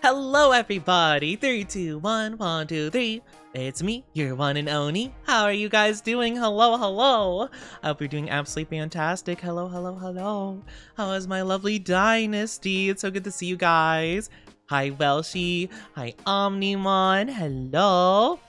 Hello everybody, 3, 2, 1, 1, 2, 3. It's me, your one and only. How are you guys doing? Hello, hello. I hope you're doing absolutely fantastic. Hello, hello, hello. How is my lovely dynasty? It's so good to see you guys. Hi Welshie, hi Omnimon, hello.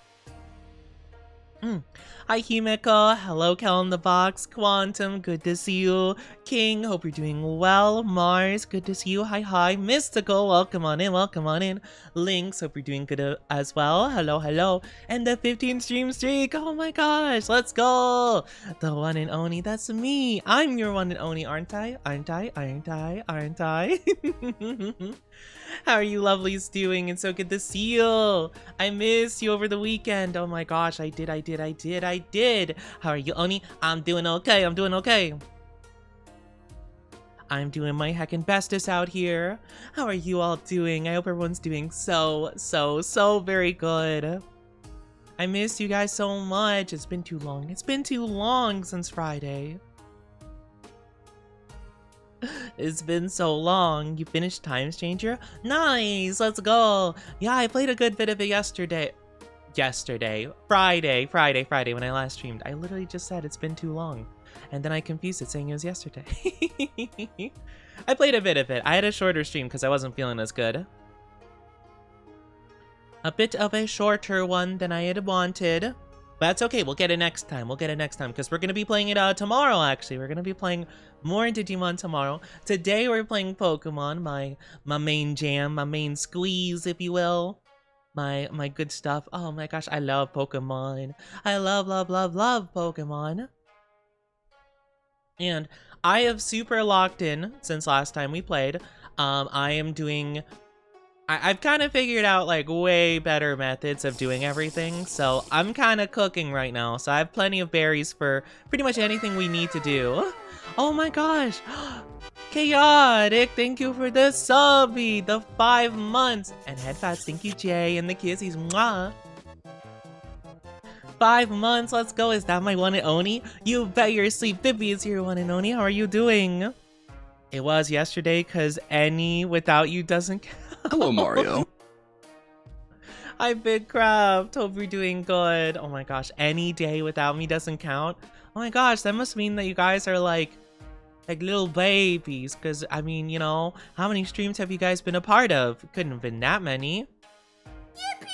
Hi Himiko, hello Kel in the box, Quantum, good to see you. King, hope you're doing well. Mars, good to see you. Hi Mystical, welcome on in. Lynx, hope you're doing good as well. Hello. And the 15 stream streak, oh my gosh, let's go. The one and only, that's me. I'm your one and only, aren't I? How are you lovelies doing? It's so good to see you. I missed you over the weekend. Oh my gosh, I did. How are you, Oni? I'm doing okay. I'm doing my heckin' bestest out here. How are you all doing? I hope everyone's doing so very good. I missed you guys so much. It's been too long. It's been too long since Friday. It's been so long. You finished Times Changer? Nice, let's go. Yeah, I played a good bit of it yesterday. Friday when I last streamed. I literally just said it's been too long. And then I confused it saying it was yesterday. I played a bit of it. I had a shorter stream because I wasn't feeling as good. A bit of a shorter one than I had wanted. But that's okay, we'll get it next time. Because we're going to be playing it tomorrow, actually. We're going to be playing more Digimon tomorrow. Today we're playing Pokemon, my main jam, my main squeeze, if you will. My good stuff. Oh my gosh, I love Pokemon. I love Pokemon. And I have super locked in since last time we played. I am doing... I've kind of figured out like way better methods of doing everything, so I'm kind of cooking right now. So I have plenty of berries for pretty much anything we need to do. Oh my gosh, Chaotic, thank you for the subby, the 5 months, and Headfats, thank you Jay, and the kissies, mwah. 5 months, let's go. Is that my one and only? You bet your sleep, Bibi is your one and only. How are you doing? It was yesterday, cause any without you doesn't count. Hello, Mario. Hi, Big Craft. Hope you're doing good. Oh my gosh, any day without me doesn't count. Oh my gosh, that must mean that you guys are like little babies. Cause I mean, you know, how many streams have you guys been a part of? It couldn't have been that many. Yippee!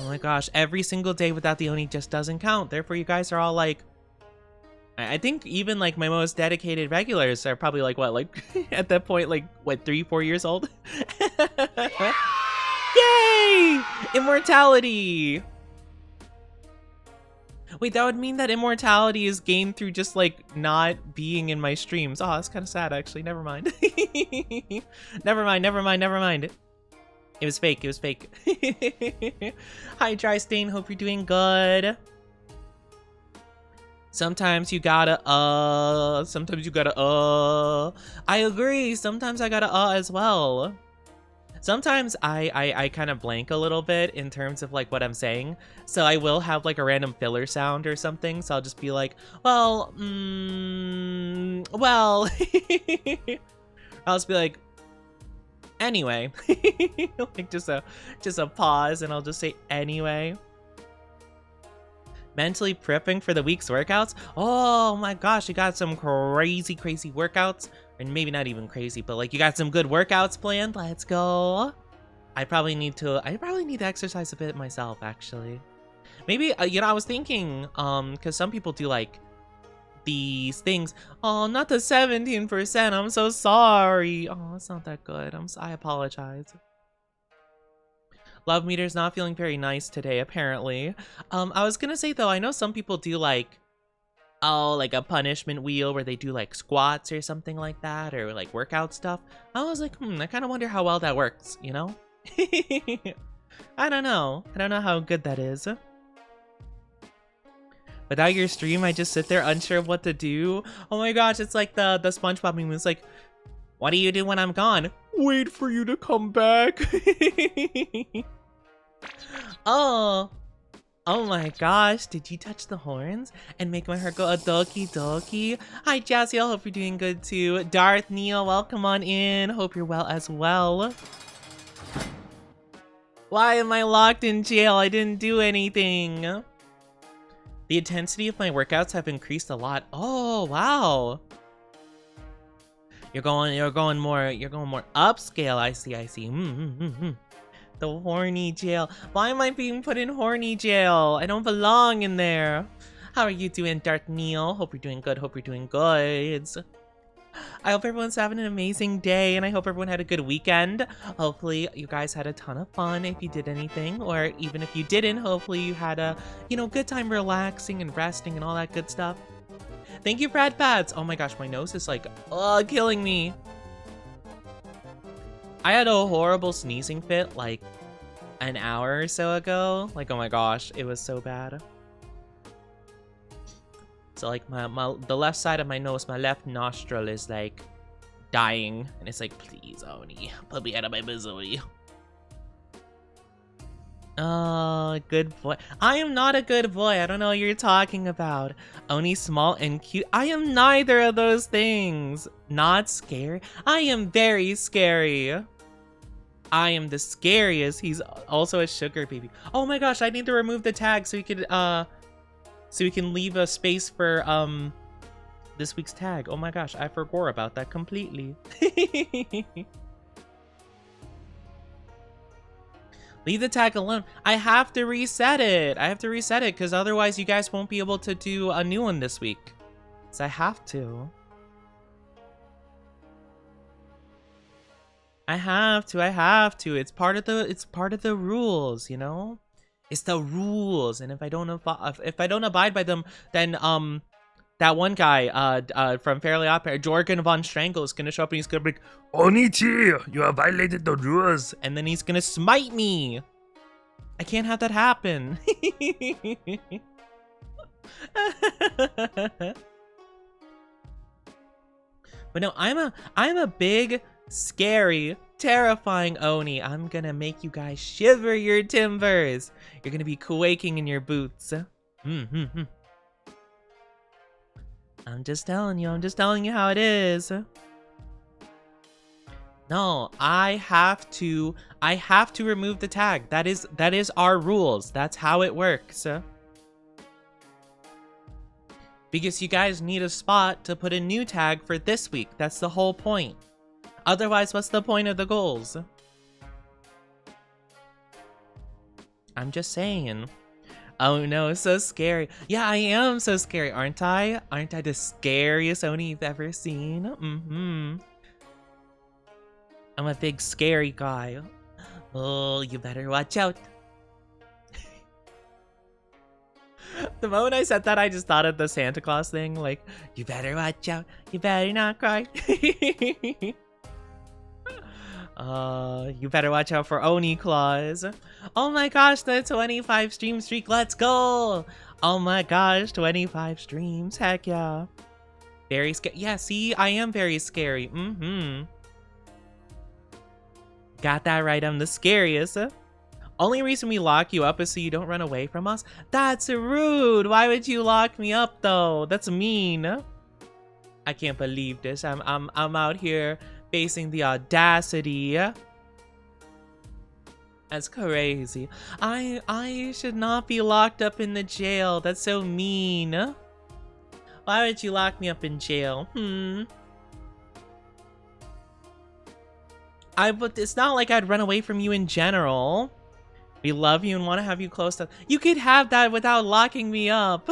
Oh my gosh, every single day without the Oni just doesn't count. Therefore, you guys are all like, I think even like my most dedicated regulars are probably like what, like at that point, like what, 3-4 years old? Yeah! Yay! Immortality! Wait, that would mean that immortality is gained through just like not being in my streams. Oh, that's kind of sad actually. Never mind. Never mind. It was fake. Hi, Dry Stain. Hope you're doing good. Sometimes you gotta, I agree, sometimes I gotta, as well. Sometimes I kind of blank a little bit in terms of, like, what I'm saying. So I will have, like, a random filler sound or something, so I'll just be like, well, well. I'll just be like, anyway. Like, just a pause, and I'll just say, anyway. Mentally prepping for the week's workouts. Oh my gosh, you got some crazy workouts, and maybe not even crazy, but like you got some good workouts planned. Let's go. I probably need to exercise a bit myself, actually. Maybe you know, I was thinking because some people do like these things. Oh, not the 17%. I'm so sorry. Oh, it's not that good. I apologize. Love meter's not feeling very nice today, apparently. I was gonna say though, I know some people do like, oh, like a punishment wheel where they do like squats or something like that, or like workout stuff. I was like, I kind of wonder how well that works, you know? I don't know how good that is. Without your stream, I just sit there unsure of what to do. Oh my gosh, it's like the SpongeBob meme. It's like, what do you do when I'm gone? Wait for you to come back. Oh my gosh, did you touch the horns and make my heart go a doki doki? Hi Jazzy, I hope you're doing good too. Darth Neil, welcome on in. Hope you're well as well. Why am I locked in jail? I didn't do anything. The intensity of my workouts have increased a lot. Oh, wow. You're going more upscale. I see. The horny jail. Why am I being put in horny jail? I don't belong in there. How are you doing, Dark Neil? Hope you're doing good. I hope everyone's having an amazing day, and I hope everyone had a good weekend. Hopefully you guys had a ton of fun if you did anything, or even if you didn't, hopefully you had a, good time relaxing and resting and all that good stuff. Thank you, Brad Pats. Oh my gosh, my nose is like, killing me. I had a horrible sneezing fit like an hour or so ago. Like, oh my gosh, it was so bad. So like the left side of my nose, my left nostril is like dying. And it's like, please, Oni, put me out of my misery. Oh, good boy. I am not a good boy. I don't know what you're talking about. Oni small and cute. I am neither of those things. Not scary. I am very scary. I am the scariest. He's also a sugar baby. Oh my gosh, I need to remove the tag so we could so we can leave a space for this week's tag. Oh my gosh, I forgot about that completely. Leave the tag alone. I have to reset it. Because otherwise you guys won't be able to do a new one this week. So I have to. I have to. It's part of the rules, you know? It's the rules, and if I don't abide by them, then that one guy from Fairly Odd Pair, Jorgen von Strangle, is gonna show up and he's gonna be like, Onichi, you have violated the rules, and then he's gonna smite me. I can't have that happen. But no, I'm a big, scary, terrifying Oni. I'm gonna make you guys shiver your timbers. You're gonna be quaking in your boots. I'm just telling you how it is. No, I have to remove the tag. That is our rules. That's how it works. Because you guys need a spot to put a new tag for this week. That's the whole point. Otherwise, what's the point of the goals? I'm just saying. Oh no, so scary. Yeah, I am so scary, aren't I? Aren't I the scariest Oni you've ever seen? I'm a big scary guy. Oh, you better watch out. The moment I said that, I just thought of the Santa Claus thing. Like, you better watch out. You better not cry. You better watch out for Oni Claus. Oh my gosh, the 25 stream streak. Let's go. Oh my gosh, 25 streams. Heck yeah. Very scary. Yeah, see, I am very scary. Got that right. I'm the scariest. Only reason we lock you up is so you don't run away from us. That's rude. Why would you lock me up though? That's mean. I can't believe this. I'm out here facing the audacity. That's crazy. I should not be locked up in the jail. That's so mean. Why would you lock me up in jail? But it's not like I'd run away from you in general. We love you and want to have you close to. You could have that without locking me up.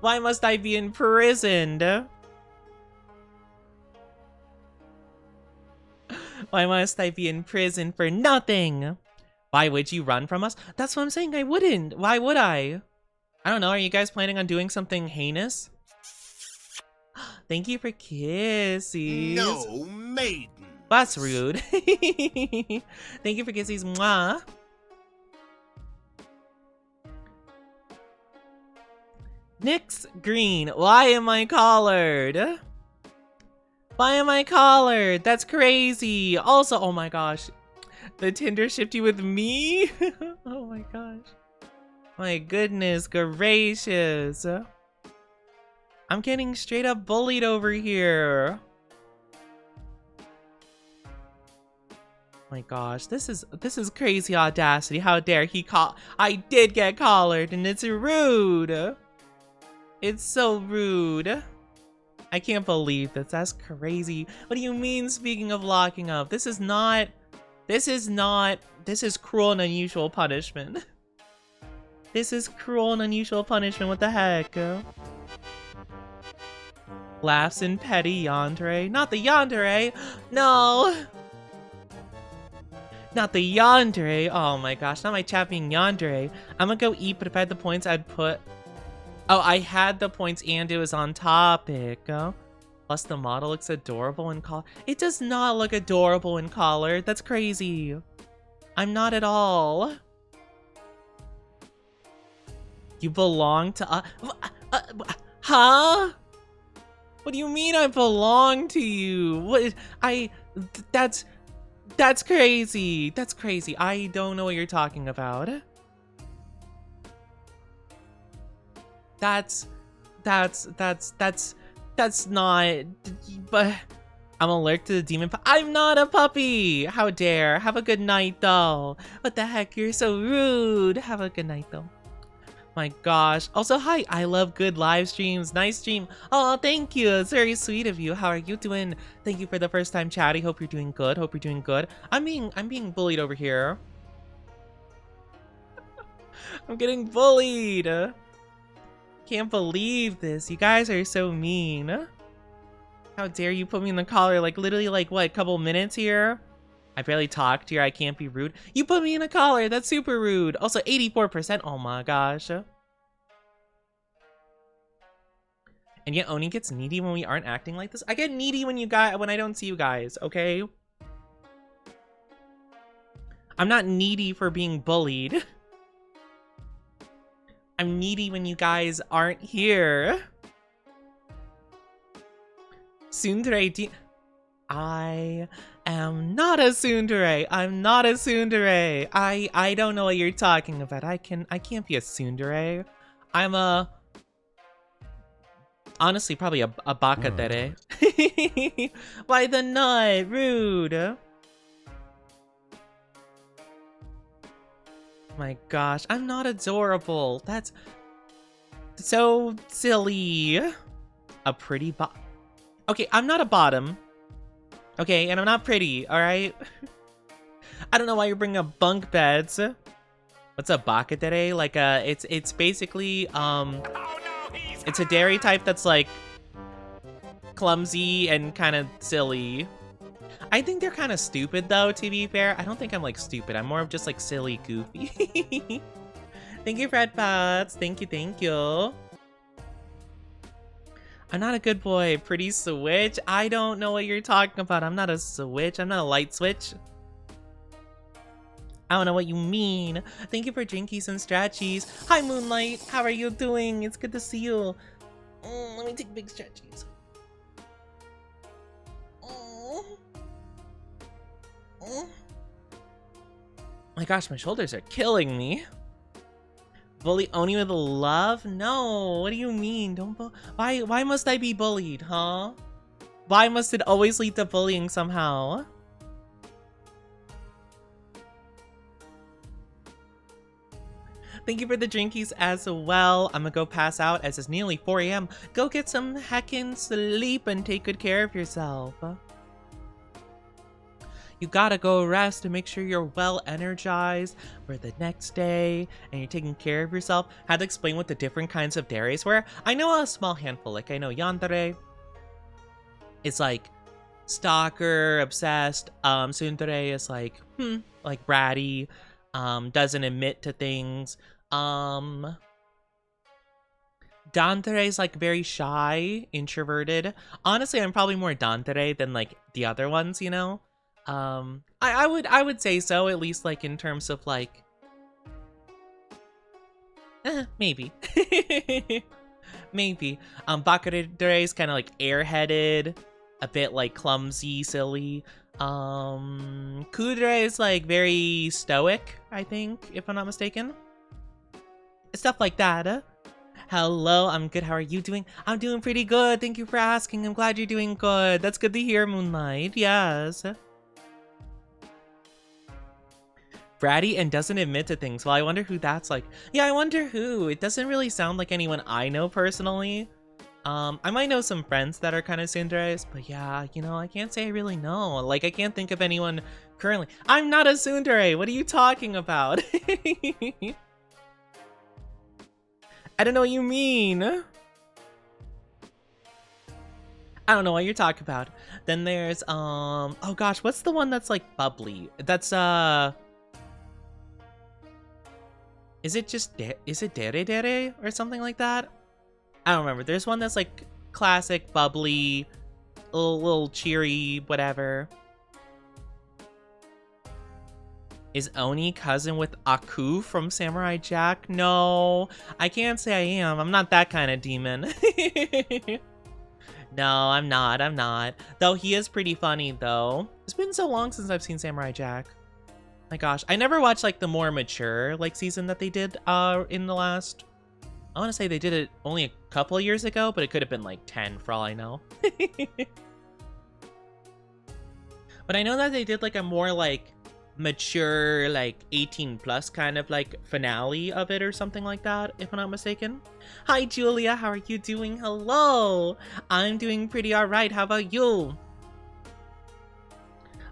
Why must I be imprisoned? Why must I be in prison for nothing? Why would you run from us? That's what I'm saying. I wouldn't. Why would I? I don't know. Are you guys planning on doing something heinous? Thank you for kisses. No maiden. That's rude. Thank you for kisses. Mwah. Nyx Green. Why am I collared? Why am I collared? That's crazy. Also, oh my gosh. The Tinder shipped you with me? Oh my gosh. My goodness gracious. I'm getting straight up bullied over here. My gosh, this is crazy audacity. How dare he call? I did get collared, and it's rude. It's so rude. I can't believe this. That's crazy. What do you mean? Speaking of locking up, this is not. This is cruel and unusual punishment. This is cruel and unusual punishment. What the heck? Laughs in petty yandere. Not the yandere. No. Not the yandere. Oh my gosh, not my chat being yandere. I'm gonna go eat, but if I had the points, I'd put... Oh, I had the points and it was on topic. Plus the model looks adorable in collar. It does not look adorable in collar. That's crazy. I'm not at all. You belong to huh? What do you mean I belong to you? What that's crazy. That's crazy. I don't know what you're talking about. That's not, but I'm allergic to the demon. I'm not a puppy. How dare. Have a good night though. What the heck? You're so rude. Have a good night though. My gosh. Also, hi. I love good live streams. Nice stream. Oh, thank you. It's very sweet of you. How are you doing? Thank you for the first time chatting. Hope you're doing good. Hope you're doing good. I'm being bullied over here. I'm getting bullied. Can't believe this. You guys are so mean. How dare you put me in the collar? Like literally like what, a couple minutes here? I barely talked here. I can't be rude. You put me in a collar. That's super rude. Also 84%. Oh my gosh. And yet Oni gets needy when we aren't acting like this. I get needy when I don't see you guys, okay? I'm not needy for being bullied. I'm needy when you guys aren't here. Tsundere I am not a tsundere. I'm not a tsundere. I don't know what you're talking about. I can't be a tsundere. I'm a... Honestly, probably a bakadere. Why the nut? Rude. My gosh, I'm not adorable. That's so silly. A pretty Okay, I'm not a bottom. Okay, and I'm not pretty, alright? I don't know why you're bringing up bunk beds. What's a bakadere? Like it's basically it's a dairy type that's like clumsy and kind of silly. I think they're kind of stupid though, to be fair. I don't think I'm like stupid. I'm more of just like silly, goofy. Thank you, Fred Potts. Thank you. I'm not a good boy. Pretty switch? I don't know what you're talking about. I'm not a switch. I'm not a light switch. I don't know what you mean. Thank you for drinkies and stretchies. Hi, Moonlight. How are you doing? It's good to see you. Let me take big stretchies. My gosh, my shoulders are killing me. Bully Oni with love? No, what do you mean? Why must I be bullied, huh? Why must it always lead to bullying somehow? Thank you for the drinkies as well. I'm gonna go pass out as it's nearly 4 a.m. Go get some heckin' sleep and take good care of yourself. You gotta go rest to make sure you're well energized for the next day and you're taking care of yourself. Had to explain what the different kinds of deres were. I know a small handful. Like I know yandere is like stalker, obsessed. Tsundere is like bratty, doesn't admit to things. Dandere is like very shy, introverted. Honestly, I'm probably more dandere than like the other ones, you know? I would say so, at least like in terms of like maybe. Maybe. Bakadere is kind of like airheaded, a bit like clumsy, silly. Kudere is like very stoic, I think, if I'm not mistaken. Stuff like that. Hello, I'm good. How are you doing? I'm doing pretty good. Thank you for asking. I'm glad you're doing good. That's good to hear, Moonlight. Yes. Bratty and doesn't admit to things. Well, I wonder who that's like. Yeah, I wonder who. It doesn't really sound like anyone I know personally. I might know some friends that are kind of tsunderes, but yeah, you know, I can't say I really know. Like, I can't think of anyone currently. I'm not a tsundere. What are you talking about? I don't know what you mean. I don't know what you're talking about. Then there's, oh gosh, what's the one that's like bubbly? That's, is it just, is it Dere Dere or something like that? I don't remember. There's one that's like classic, bubbly, a little cheery, whatever. Is Oni cousin with Aku from Samurai Jack? No, I can't say I am. I'm not that kind of demon. No, I'm not. Though he is pretty funny, though. It's been so long since I've seen Samurai Jack. My gosh, I never watched like the more mature like season that they did in the last... I want to say they did it only a couple of years ago, but it could have been like 10 for all I know. But I know that they did like a more like mature, like 18 plus kind of like finale of it or something like that, if I'm not mistaken. Hi, Julia. How are you doing? Hello. I'm doing pretty all right. How about you?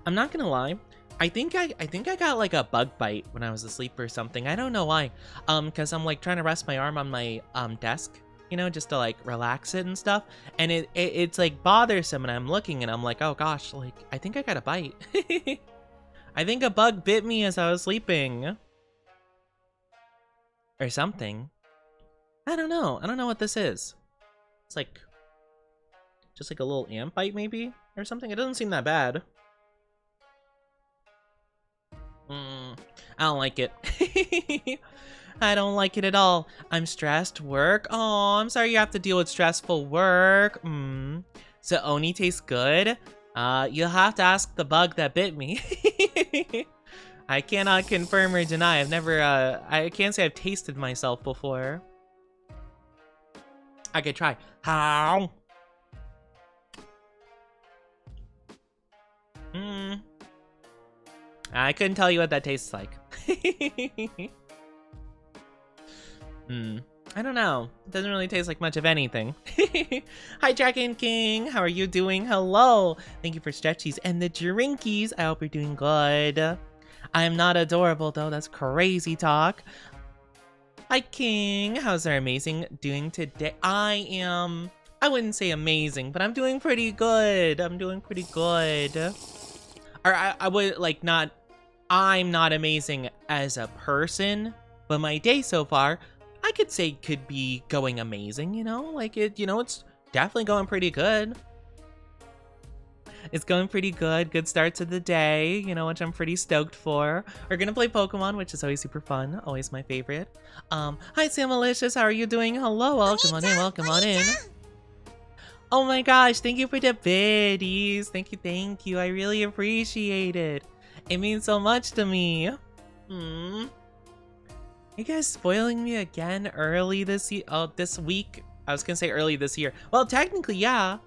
I'm not gonna lie. I think I got like a bug bite when I was asleep or something. I don't know why. Cause I'm like trying to rest my arm on my desk, you know, just to like relax it and stuff. And it's like bothersome, and I'm looking and I'm like, oh gosh, like I think I got a bite. I think a bug bit me as I was sleeping. Or something. I don't know. I don't know what this is. It's like just like a little ant bite maybe or something. It doesn't seem that bad. I don't like it. I don't like it at all. I'm stressed. Work? Oh, I'm sorry you have to deal with stressful work. So Oni tastes good? You'll have to ask the bug that bit me. I cannot confirm or deny. I've never, I can't say I've tasted myself before. I could try. How? I couldn't tell you what that tastes like. I don't know. It doesn't really taste like much of anything. Hi, Dragon King. How are you doing? Hello. Thank you for stretchies and the drinkies. I hope you're doing good. I am not adorable, though. That's crazy talk. Hi, King. How's our amazing doing today? I wouldn't say amazing, but I'm doing pretty good. I'm doing pretty good. Or I would, like, not... I'm not amazing as a person, but my day so far, I could say could be going amazing, you know? Like, it's definitely going pretty good. It's going pretty good. Good start to the day, you know, which I'm pretty stoked for. We're gonna play Pokemon, which is always super fun. Always my favorite. Hi, Sam Malicious. How are you doing? Hello. Welcome on in. Welcome on in. Oh my gosh. Thank you for the biddies. Thank you. Thank you. I really appreciate it. It means so much to me. You guys spoiling me again early this week? I was gonna say early this year. Well, technically, yeah.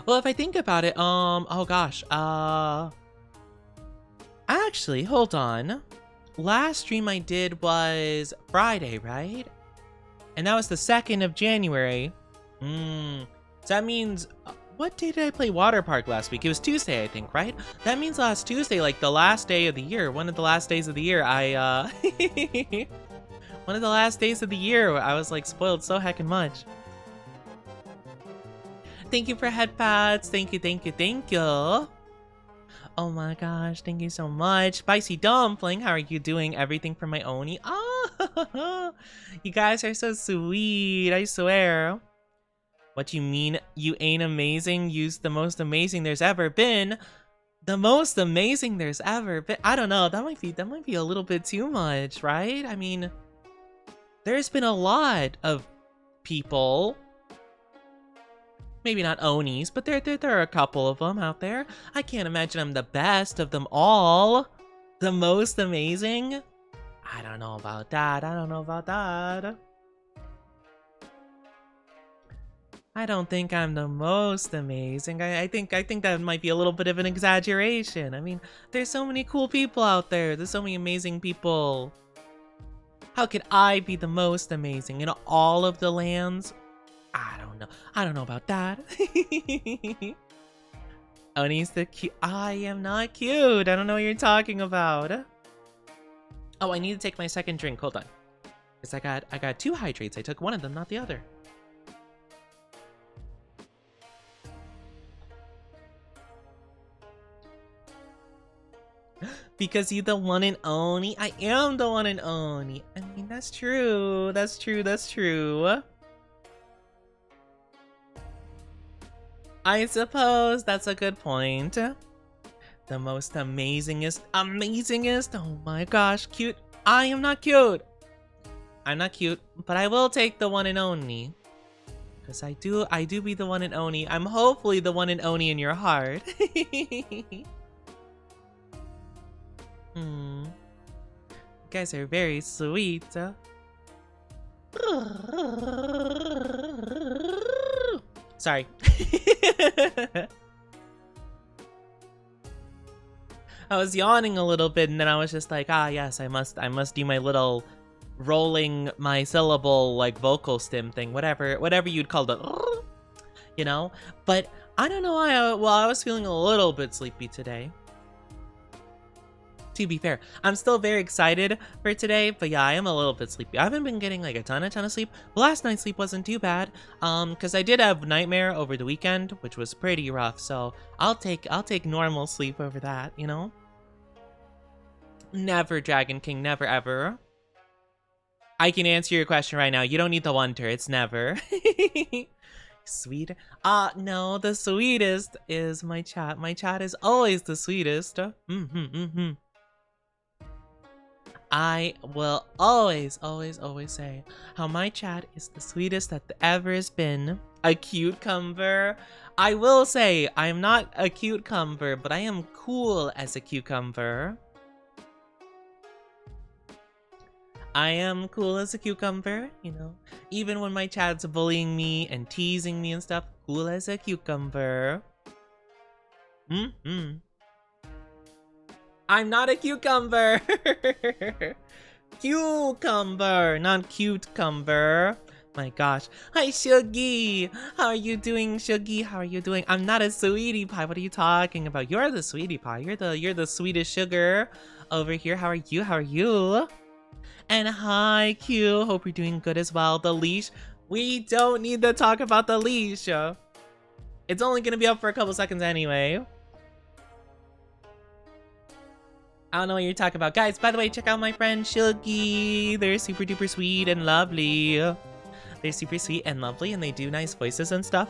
Well, if I think about it, oh gosh, actually, hold on. Last stream I did was Friday, right? And that was the 2nd of January. So that means, what day did I play Water Park last week? It was Tuesday, I think, right? That means last Tuesday, like the last day of the year, one of the last days of the year, one of the last days of the year, I was like spoiled so heckin' much. Thank you for head pads. Thank you, thank you, thank you. Oh my gosh, thank you so much. Spicy Dumpling, how are you doing? Everything for my Oni. Oh, you guys are so sweet, I swear. What you mean you ain't amazing? Use the most amazing there's ever been. The most amazing there's ever been. I don't know, that might be a little bit too much, right? I mean, there's been a lot of people. Maybe not Onis, but there are a couple of them out there. I can't imagine I'm the best of them all. The most amazing? I don't know about that. I don't know about that. I don't think I'm the most amazing. I think that might be a little bit of an exaggeration. I mean, there's so many cool people out there. There's so many amazing people. How could I be the most amazing in all of the lands? I don't know. I don't know about that. Oni's the cute. I am not cute. I don't know what you're talking about. Oh, I need to take my second drink. Hold on. Because I got 2 hydrates. I took one of them, not the other. Because you're the one and only. I am the one and only. I mean, that's true. That's true. That's true. I suppose that's a good point. The most amazingest. Oh my gosh, cute. I am not cute. I'm not cute, but I will take the one and only. Because I do be the one and only. I'm hopefully the one and only in your heart. You guys are very sweet. Sorry. I was yawning a little bit and then I was just like, ah yes, I must do my little rolling my syllable like vocal stim thing, whatever you'd call it, you know? But I don't know why I was feeling a little bit sleepy today. To be fair, I'm still very excited for today, but yeah, I am a little bit sleepy. I haven't been getting like a ton of sleep. Last night's sleep wasn't too bad, because I did have nightmare over the weekend, which was pretty rough. So I'll take normal sleep over that, you know. Never, Dragon King, never ever. I can answer your question right now. You don't need the wonder. It's never. Sweet. No, the sweetest is my chat. My chat is always the sweetest. I will always say how my chat is the sweetest that ever has been. A cucumber. I will say I am not a cucumber, but I am cool as a cucumber. I am cool as a cucumber, you know. Even when my chat's bullying me and teasing me and stuff, cool as a cucumber. I'm not a cucumber. Cucumber, not cute-cumber. My gosh. Hi, Shuggy. How are you doing, Shuggy? How are you doing? I'm not a sweetie pie. What are you talking about? You're the sweetie pie. You're the sweetest sugar over here. How are you? How are you? And hi, Q. Hope you're doing good as well. The leash. We don't need to talk about the leash. It's only gonna be up for a couple seconds anyway. I don't know what you're talking about. Guys, by the way, check out my friend Shuggy. They're super duper sweet and lovely. They're super sweet and lovely and they do nice voices and stuff.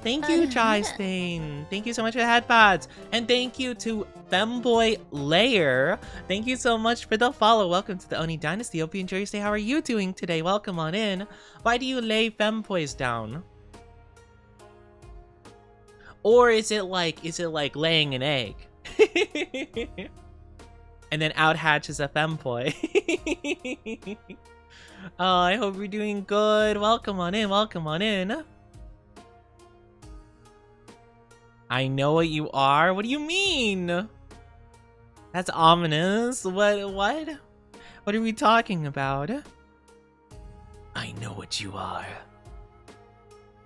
Thank you, Tristain. Thank you so much for the headpads. And thank you to Femboy Layer. Thank you so much for the follow. Welcome to the Oni Dynasty. Hope you enjoy your stay. How are you doing today? Welcome on in. Why do you lay femboys down? Or is it like laying an egg? And then out hatches a femboy. Oh, I hope you're doing good. Welcome on in. Welcome on in. I know what you are. What do you mean? That's ominous. What are we talking about? I know what you are.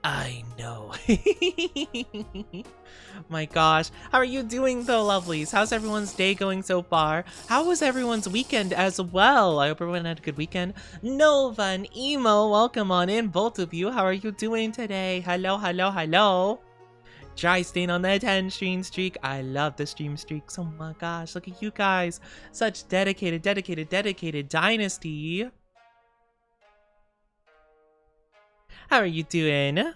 I know. My gosh. How are you doing though, lovelies? How's everyone's day going so far? How was everyone's weekend as well? I hope everyone had a good weekend. Nova and Emo, welcome on in, both of you. How are you doing today? Hello, hello, hello. Dry stain on the 10 stream streak. I love the stream streaks. Oh my gosh, look at you guys. Such dedicated dynasty. How are you doing?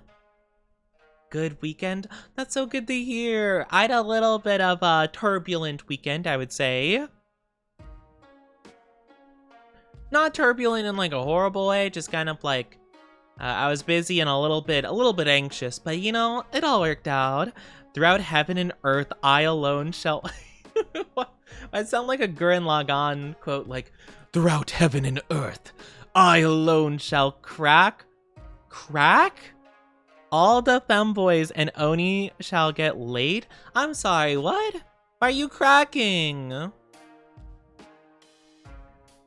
Good weekend? That's so good to hear. I had a little bit of a turbulent weekend, I would say. Not turbulent in like a horrible way, just kind of like I was busy and a little bit anxious, but you know, it all worked out. Throughout heaven and earth, I alone shall. I sound like a Gurren Lagann quote, like, throughout heaven and earth, I alone shall crack crack? All the femboys and Oni shall get laid? I'm sorry, what? Why are you cracking?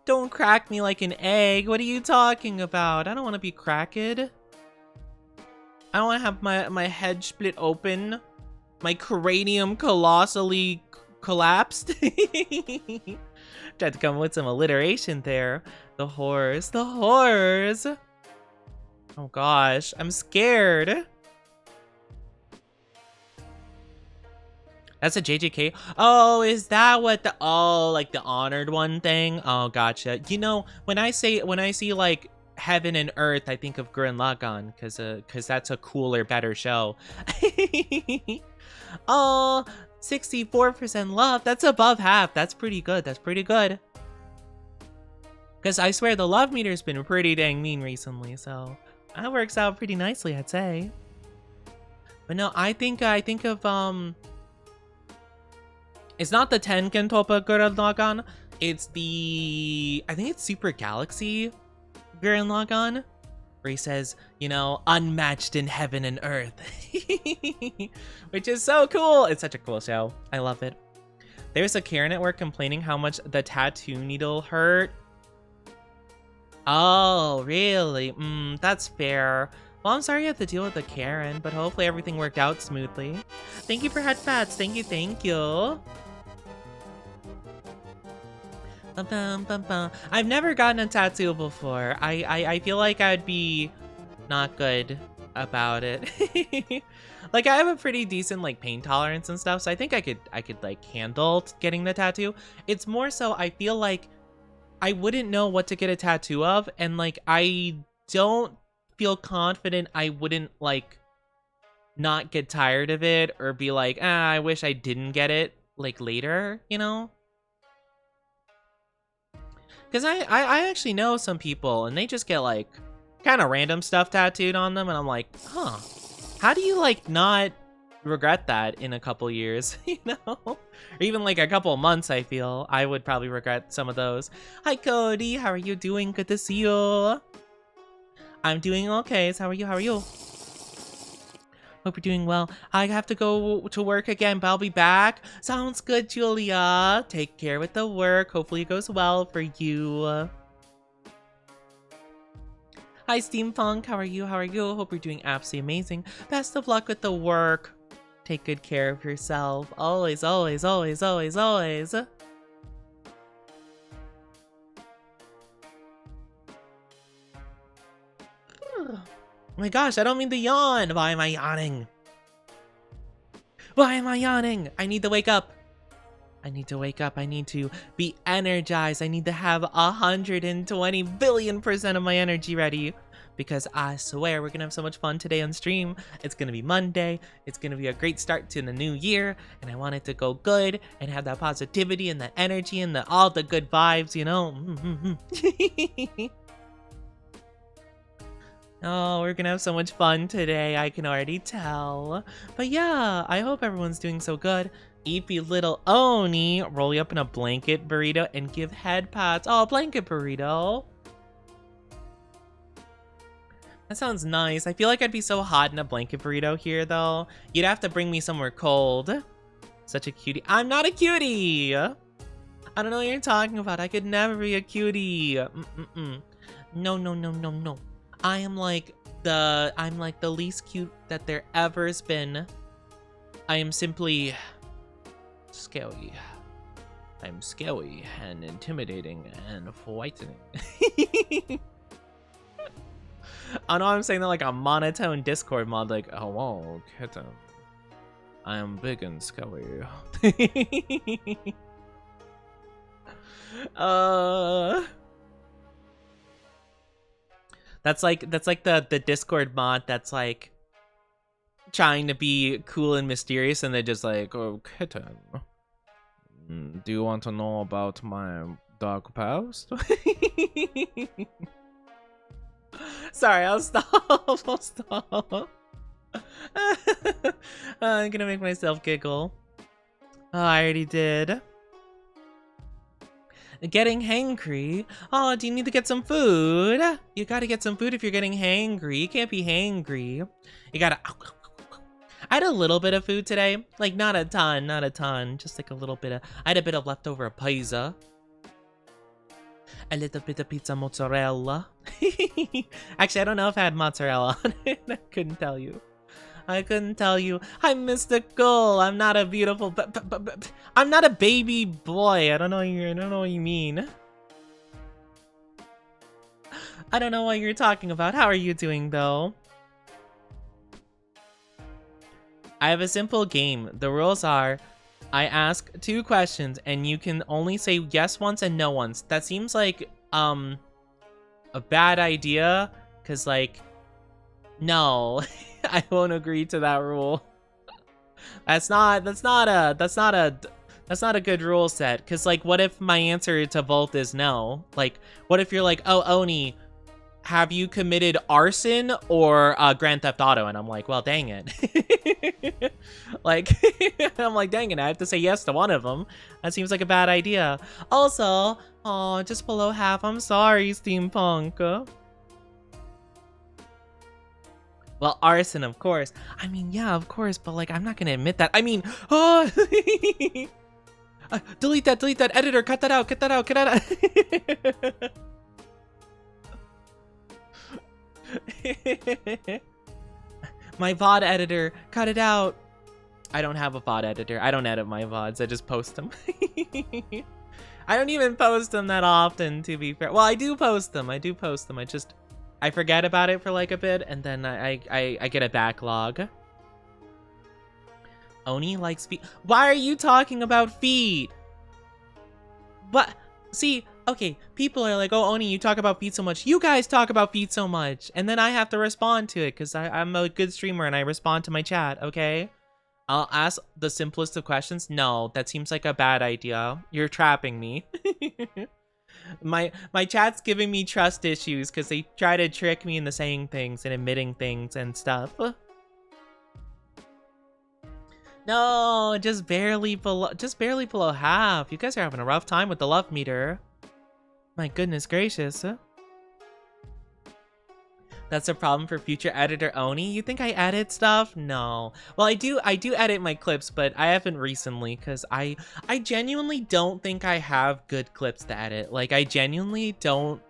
Don't crack me like an egg. What are you talking about? I don't want to be cracked. I don't want to have my head split open. My cranium colossally collapsed. Tried to come up with some alliteration there. The whores. The whores. Oh gosh, I'm scared. That's a JJK. Oh, is that what the like the honored one thing? Oh, gotcha. You know, when I see like heaven and earth, I think of Gurren Lagann cause that's a cooler, better show. Oh, 64% love. That's above half. That's pretty good. That's pretty good. Cause I swear the love meter's been pretty dang mean recently, so that works out pretty nicely, I'd say. But no, I think of it's not the Tenken Toppa Gurren Lagann. It's the... I think it's Super Galaxy Gurren Lagann. Where he says, you know, unmatched in heaven and earth. Which is so cool. It's such a cool show. I love it. There's a Karen at work complaining how much the tattoo needle hurt. Oh, really? That's fair. Well, I'm sorry you have to deal with the Karen, but hopefully everything worked out smoothly. Thank you for head pats. Thank you, thank you. I've never gotten a tattoo before. I feel like I'd be not good about it. Like I have a pretty decent like pain tolerance and stuff, so I think I could like handle getting the tattoo. It's more so I feel like I wouldn't know what to get a tattoo of, and like I don't feel confident I wouldn't like not get tired of it or be like, I wish I didn't get it like later, you know? Because I actually know some people and they just get like kind of random stuff tattooed on them, and I'm like, huh, how do you like not regret that in a couple years, you know? Or even like a couple months, I feel I would probably regret some of those. Hi Cody, how are you doing? Good to see you. I'm doing okay. So how are you? How are you? Hope you're doing well. I have to go to work again, but I'll be back. Sounds good, Julia. Take care with the work. Hopefully it goes well for you. Hi, Steampunk. How are you? How are you? Hope you're doing absolutely amazing. Best of luck with the work. Take good care of yourself. Always, always, always, always, always. Oh my gosh, I don't mean to yawn. Why am I yawning? Why am I yawning? I need to wake up. I need to wake up. I need to be energized. I need to have 120 billion% of my energy ready. Because I swear we're gonna have so much fun today on stream. It's gonna be Monday. It's gonna be a great start to the new year. And I want it to go good and have that positivity and that energy and all the good vibes, you know? Oh, we're gonna have so much fun today, I can already tell. But yeah, I hope everyone's doing so good. Eepy little Oni, roll you up in a blanket burrito and give head pats. Oh, blanket burrito. That sounds nice. I feel like I'd be so hot in a blanket burrito here, though. You'd have to bring me somewhere cold. Such a cutie. I'm not a cutie! I don't know what you're talking about. I could never be a cutie. No, no, no, no, no. I'm like the least cute that there ever's been. I am simply scary. I'm scary and intimidating and frightening. I know I'm saying that like a monotone Discord mod, like, oh wow, kitten. I am big and scary. That's like the Discord mod that's like trying to be cool and mysterious, and they're just like, oh, kitten, do you want to know about my dark past? Sorry, I'll stop. I'll stop. I'm gonna make myself giggle. Oh, I already did. Getting hangry? Oh, do you need to get some food? You gotta get some food if you're getting hangry. You can't be hangry. You gotta... I had a little bit of food today. Like, not a ton, not a ton. Just like a little bit of... I had a bit of leftover pizza. A little bit of pizza mozzarella. Actually, I don't know if I had mozzarella on it. I couldn't tell you. I couldn't tell you. I'm mystical. I'm not a beautiful... I'm not a baby boy. I don't know what you mean. I don't know what you're talking about. How are you doing, though? I have a simple game. The rules are, I ask 2 questions, and you can only say yes once and no once. That seems like, a bad idea, because, like, no, I won't agree to that rule. That's not a good rule set, because, like, what if my answer to both is no? Like, what if you're like, oh, Oni, have you committed arson or Grand Theft Auto? And I'm like, well, dang it. Like, I'm like, dang it, I have to say yes to one of them. That seems like a bad idea. Also, oh, just below half. I'm sorry, Steampunk. Well, arson, of course. I mean, yeah, of course, but like, I'm not gonna admit that. I mean, oh, delete that, editor, cut that out, cut that out. My VOD editor, cut it out. I don't have a VOD editor. I don't edit my VODs. I just post them. I don't even post them that often, to be fair. Well, I do post them. I forget about it for like a bit, and then I get a backlog. Oni likes feet. Why are you talking about feet? What? See, okay, people are like, oh, Oni, you talk about feet so much. You guys talk about feet so much. And then I have to respond to it because I'm a good streamer and I respond to my chat, okay? I'll ask the simplest of questions. No, that seems like a bad idea. You're trapping me. My chat's giving me trust issues because they try to trick me into saying things and admitting things and stuff. No, just barely below half. You guys are having a rough time with the love meter. My goodness gracious. That's a problem for future editor Oni. You think I edit stuff? No. Well, I do edit my clips, but I haven't recently because I genuinely don't think I have good clips to edit. Like, I genuinely don't.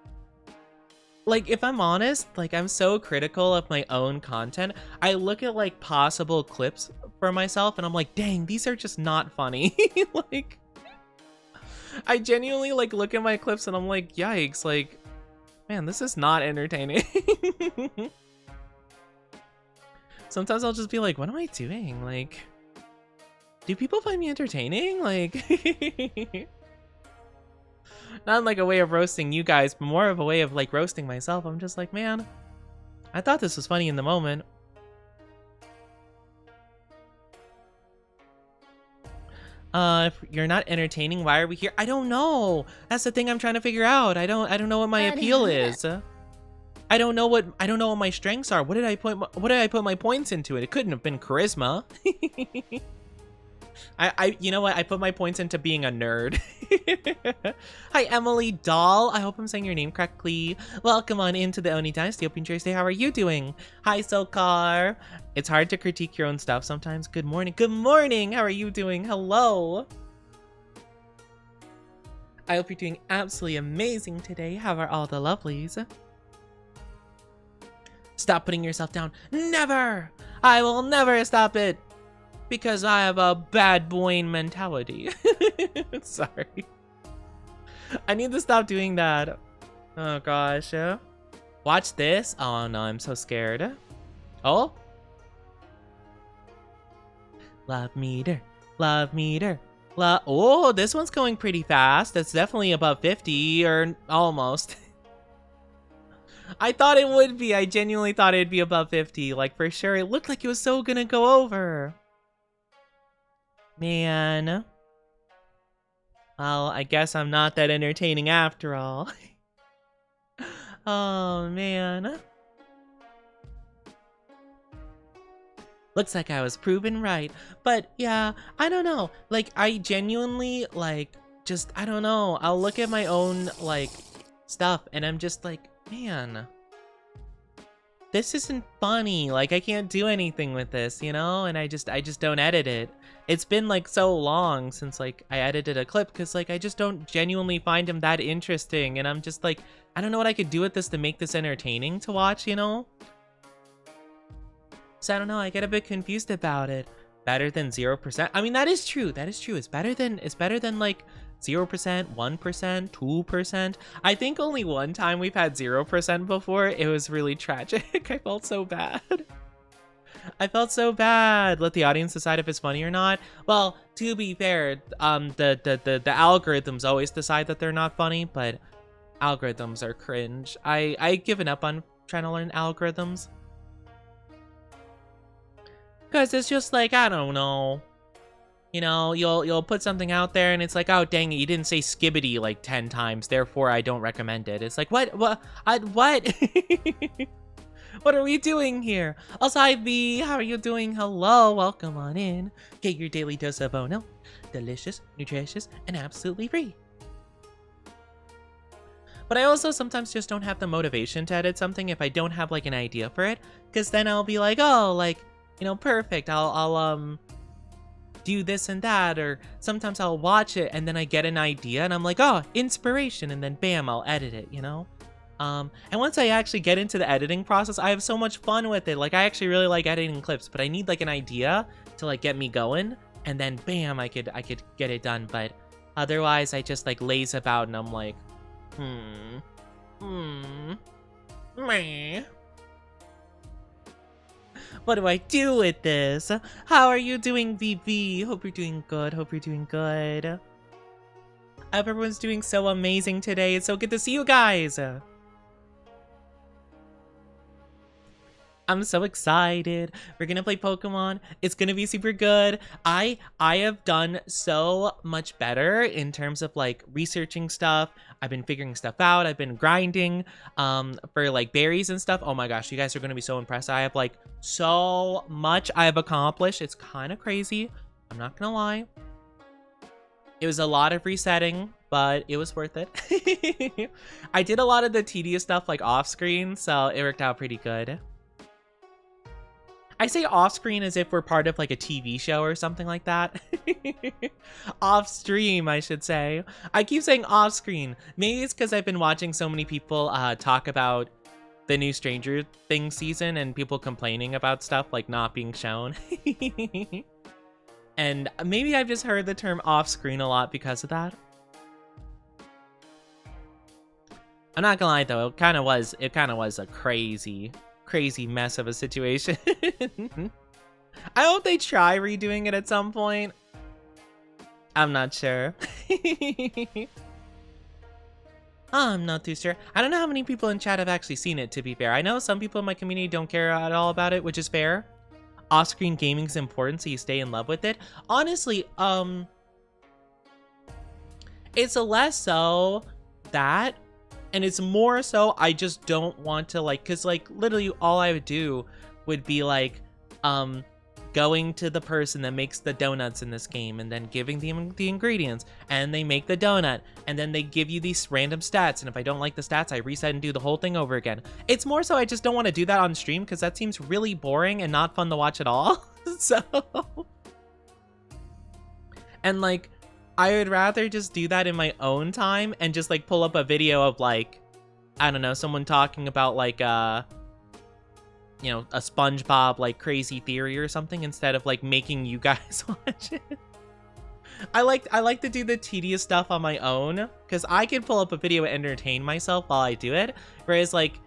Like, if I'm honest, like, I'm so critical of my own content. I look at, like, possible clips for myself, and I'm like, dang, these are just not funny. Like, I genuinely, like, look at my clips, and I'm like, yikes, like, man, this is not entertaining. Sometimes I'll just be like, what am I doing? Like, do people find me entertaining? Like... Not like a way of roasting you guys, but more of a way of like roasting myself. I'm just like, man, I thought this was funny in the moment. If you're not entertaining, why are we here? I don't know. That's the thing I'm trying to figure out. I don't know what my appeal is. I don't know what my strengths are. What did I put my points into it? It couldn't have been charisma. You know what? I put my points into being a nerd. Hi, Emily Doll. I hope I'm saying your name correctly. Welcome on into the Oni Dynasty. Hope you enjoy your stay. How are you doing? Hi, Sokar. It's hard to critique your own stuff sometimes. Good morning. Good morning. How are you doing? Hello. I hope you're doing absolutely amazing today. How are all the lovelies? Stop putting yourself down. Never! I will never stop it. Because I have a bad boy mentality. Sorry. I need to stop doing that. Oh gosh. Watch this. Oh no, I'm so scared. Oh? Love meter. Love meter. Oh, this one's going pretty fast. That's definitely above 50 or almost. I thought it would be. I genuinely thought it'd be above 50. Like for sure. It looked like it was so gonna go over. Man. Well, I guess I'm not that entertaining after all. Oh, man. Looks like I was proven right. But, yeah, I don't know. Like, I genuinely, like, just, I don't know, I'll look at my own, like, stuff, and I'm just like, man, this isn't funny. Like, I can't do anything with this, you know? And I just don't edit it. It's been, like, so long since, like, I edited a clip, because, like, I just don't genuinely find him that interesting, and I'm just like, I don't know what I could do with this to make this entertaining to watch, you know? So I don't know, I get a bit confused about it. Better than 0%? I mean, that is true. That is true. It's better than like 0%, 1%, 2%. I think only one time we've had 0% before. It was really tragic. I felt so bad. I felt so bad. Let the audience decide if it's funny or not. Well, to be fair, the algorithms always decide that they're not funny, but algorithms are cringe. I've given up on trying to learn algorithms. Because it's just like, I don't know. You know, you'll put something out there and it's like, oh, dang it, you didn't say skibbity like 10 times, therefore I don't recommend it. It's like, what? What? What are we doing here? Also, hi, V. How are you doing? Hello. Welcome on in. Get your daily dose of Ono. Delicious, nutritious, and absolutely free. But I also sometimes just don't have the motivation to edit something if I don't have like an idea for it. Because then I'll be like, oh, like, you know, perfect. I'll do this and that, or sometimes I'll watch it and then I get an idea and I'm like, oh, inspiration, and then bam, I'll edit it, you know? And once I actually get into the editing process, I have so much fun with it. Like, I actually really like editing clips, but I need like an idea to like get me going, and then bam, I could get it done. But otherwise I just like laze about and I'm like, meh. What do I do with this? How are you doing, VV? Hope you're doing good. Hope you're doing good. I hope everyone's doing so amazing today. It's so good to see you guys. I'm so excited. We're gonna play Pokemon. It's gonna be super good. I have done so much better in terms of like researching stuff. I've been figuring stuff out. I've been grinding for like berries and stuff. Oh my gosh, you guys are gonna be so impressed. I have like so much I have accomplished. It's kind of crazy. I'm not gonna lie. It was a lot of resetting, but it was worth it. I did a lot of the tedious stuff like off screen, so it worked out pretty good. I say off screen as if we're part of like a TV show or something like that. Off stream, I should say. I keep saying off screen. Maybe it's because I've been watching so many people talk about the new Stranger Things season and people complaining about stuff like not being shown. And maybe I've just heard the term off screen a lot because of that. I'm not gonna lie though, it kind of was a crazy mess of a situation. I hope they try redoing it at some point. I'm not sure. I'm not too sure. I don't know how many people in chat have actually seen it, to be fair. I know some people in my community don't care at all about it, which is fair. Off-screen gaming is important, so you stay in love with it. Honestly, it's a less so that, and it's more so I just don't want to like, cause like literally all I would do would be like, going to the person that makes the donuts in this game and then giving them the ingredients, and they make the donut, and then they give you these random stats, and if I don't like the stats, I reset and do the whole thing over again. It's more so I just don't want to do that on stream because that seems really boring and not fun to watch at all. So, and like, I would rather just do that in my own time and just like pull up a video of like, I don't know, someone talking about like you know, a SpongeBob like crazy theory or something instead of like making you guys watch it. I like to do the tedious stuff on my own because I can pull up a video and entertain myself while I do it, whereas like,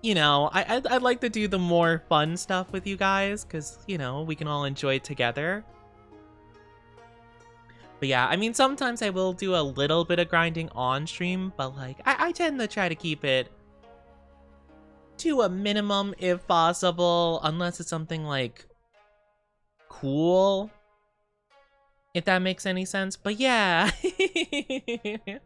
you know, I'd like to do the more fun stuff with you guys because, you know, we can all enjoy it together. But yeah, I mean, sometimes I will do a little bit of grinding on stream, but like I tend to try to keep it to a minimum if possible, unless it's something like cool, if that makes any sense. But yeah. But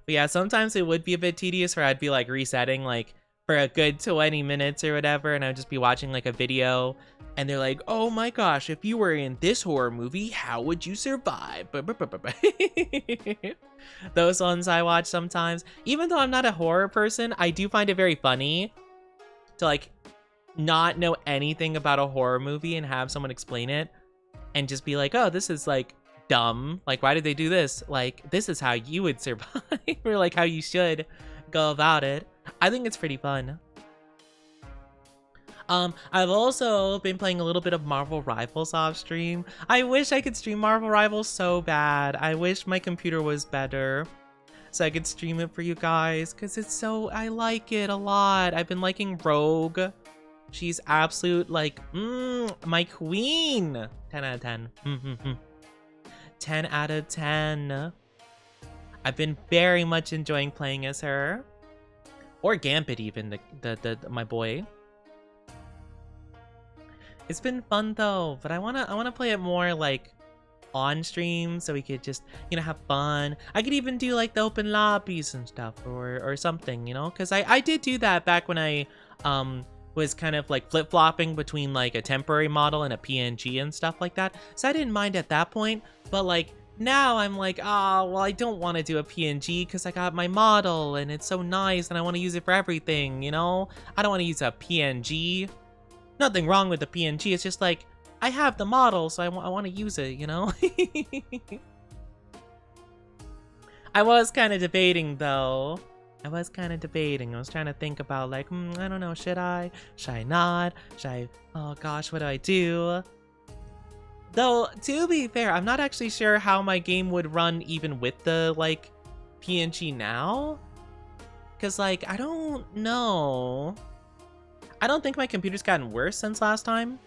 yeah, sometimes it would be a bit tedious where I'd be like resetting. Like, for a good 20 minutes or whatever, and I'd just be watching like a video, and they're like, oh my gosh, if you were in this horror movie, how would you survive? Those ones I watch sometimes. Even though I'm not a horror person, I do find it very funny to like not know anything about a horror movie and have someone explain it and just be like, oh, this is like dumb. Like, why did they do this? Like, this is how you would survive, or like how you should go about it. I think it's pretty fun. I've also been playing a little bit of Marvel Rivals off stream. I wish I could stream Marvel Rivals so bad. I wish my computer was better so I could stream it for you guys, because it's so, I like it a lot. I've been liking Rogue. She's absolute, like, my queen. 10 out of 10. 10 out of 10. I've been very much enjoying playing as her. Or Gambit even, my boy. It's been fun though, but I wanna play it more like on stream so we could just, you know, have fun. I could even do like the open lobbies and stuff or something, you know, because I did do that back when I was kind of like flip-flopping between like a temporary model and a PNG and stuff like that. So I didn't mind at that point, but like now I'm like, oh, well, I don't want to do a PNG because I got my model and it's so nice and I want to use it for everything, you know? I don't want to use a PNG. Nothing wrong with the PNG, it's just like, I have the model, so I want to use it, you know? I was kind of debating, though. I was trying to think about, like, I don't know, should I? Should I not? Oh gosh, what do I do? Though, to be fair, I'm not actually sure how my game would run even with the, like, PNG now. Because, like, I don't know. I don't think my computer's gotten worse since last time.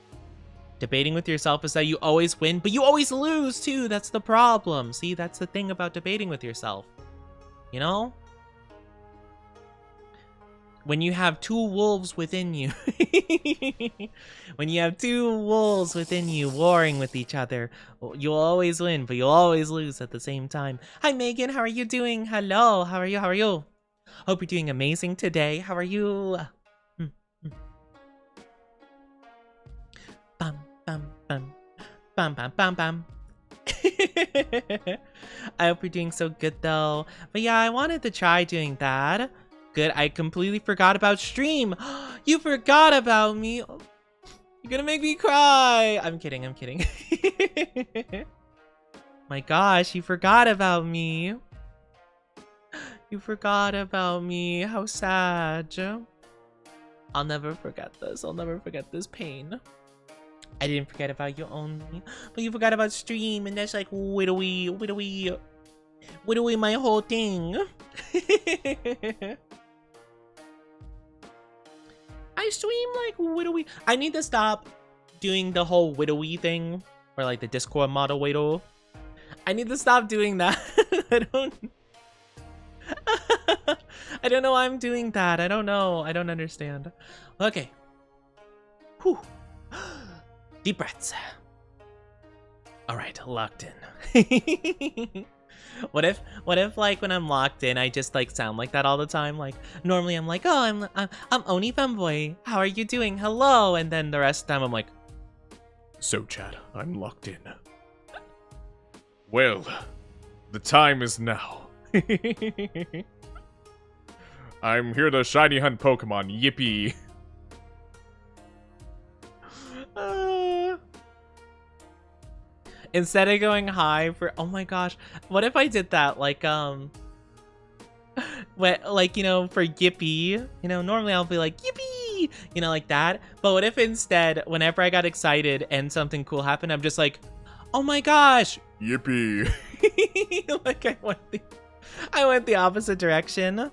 Debating with yourself is that you always win, but you always lose too. That's the problem. See, that's the thing about debating with yourself. You know? When you have two wolves within you. When you have two wolves within you warring with each other, you'll always win, but you'll always lose at the same time. Hi, Megan. How are you doing? Hello. How are you? How are you? Hope you're doing amazing today. How are you? Bam, bam, bam. Bam, bam, bam, bam. I hope you're doing so good, though. But yeah, I wanted to try doing that. Good, I completely forgot about stream. You forgot about me. You're gonna make me cry. I'm kidding, I'm kidding. My gosh, you forgot about me. You forgot about me. How sad. I'll never forget this. I'll never forget this pain. I didn't forget about you only, but you forgot about stream, and that's like widowy my whole thing. I stream like widowy. I need to stop doing the whole widowy thing, or like the Discord model widow. I need to stop doing that. I don't know why I'm doing that. I don't know. I don't understand. Okay. Whew. Deep breaths. All right, locked in. What if like when I'm locked in, I just like sound like that all the time? Like normally I'm like, oh, I'm Oni Femboy. How are you doing? Hello. And then the rest of the time I'm like, so chat, I'm locked in. Well, the time is now. I'm here to shiny hunt Pokemon. Yippee. Instead of going high for, oh my gosh, what if I did that like like, you know, for Yippee, you know, normally I'll be like Yippee, you know, like that. But what if instead, whenever I got excited and something cool happened, I'm just like, oh my gosh, Yippee. Like I went the opposite direction.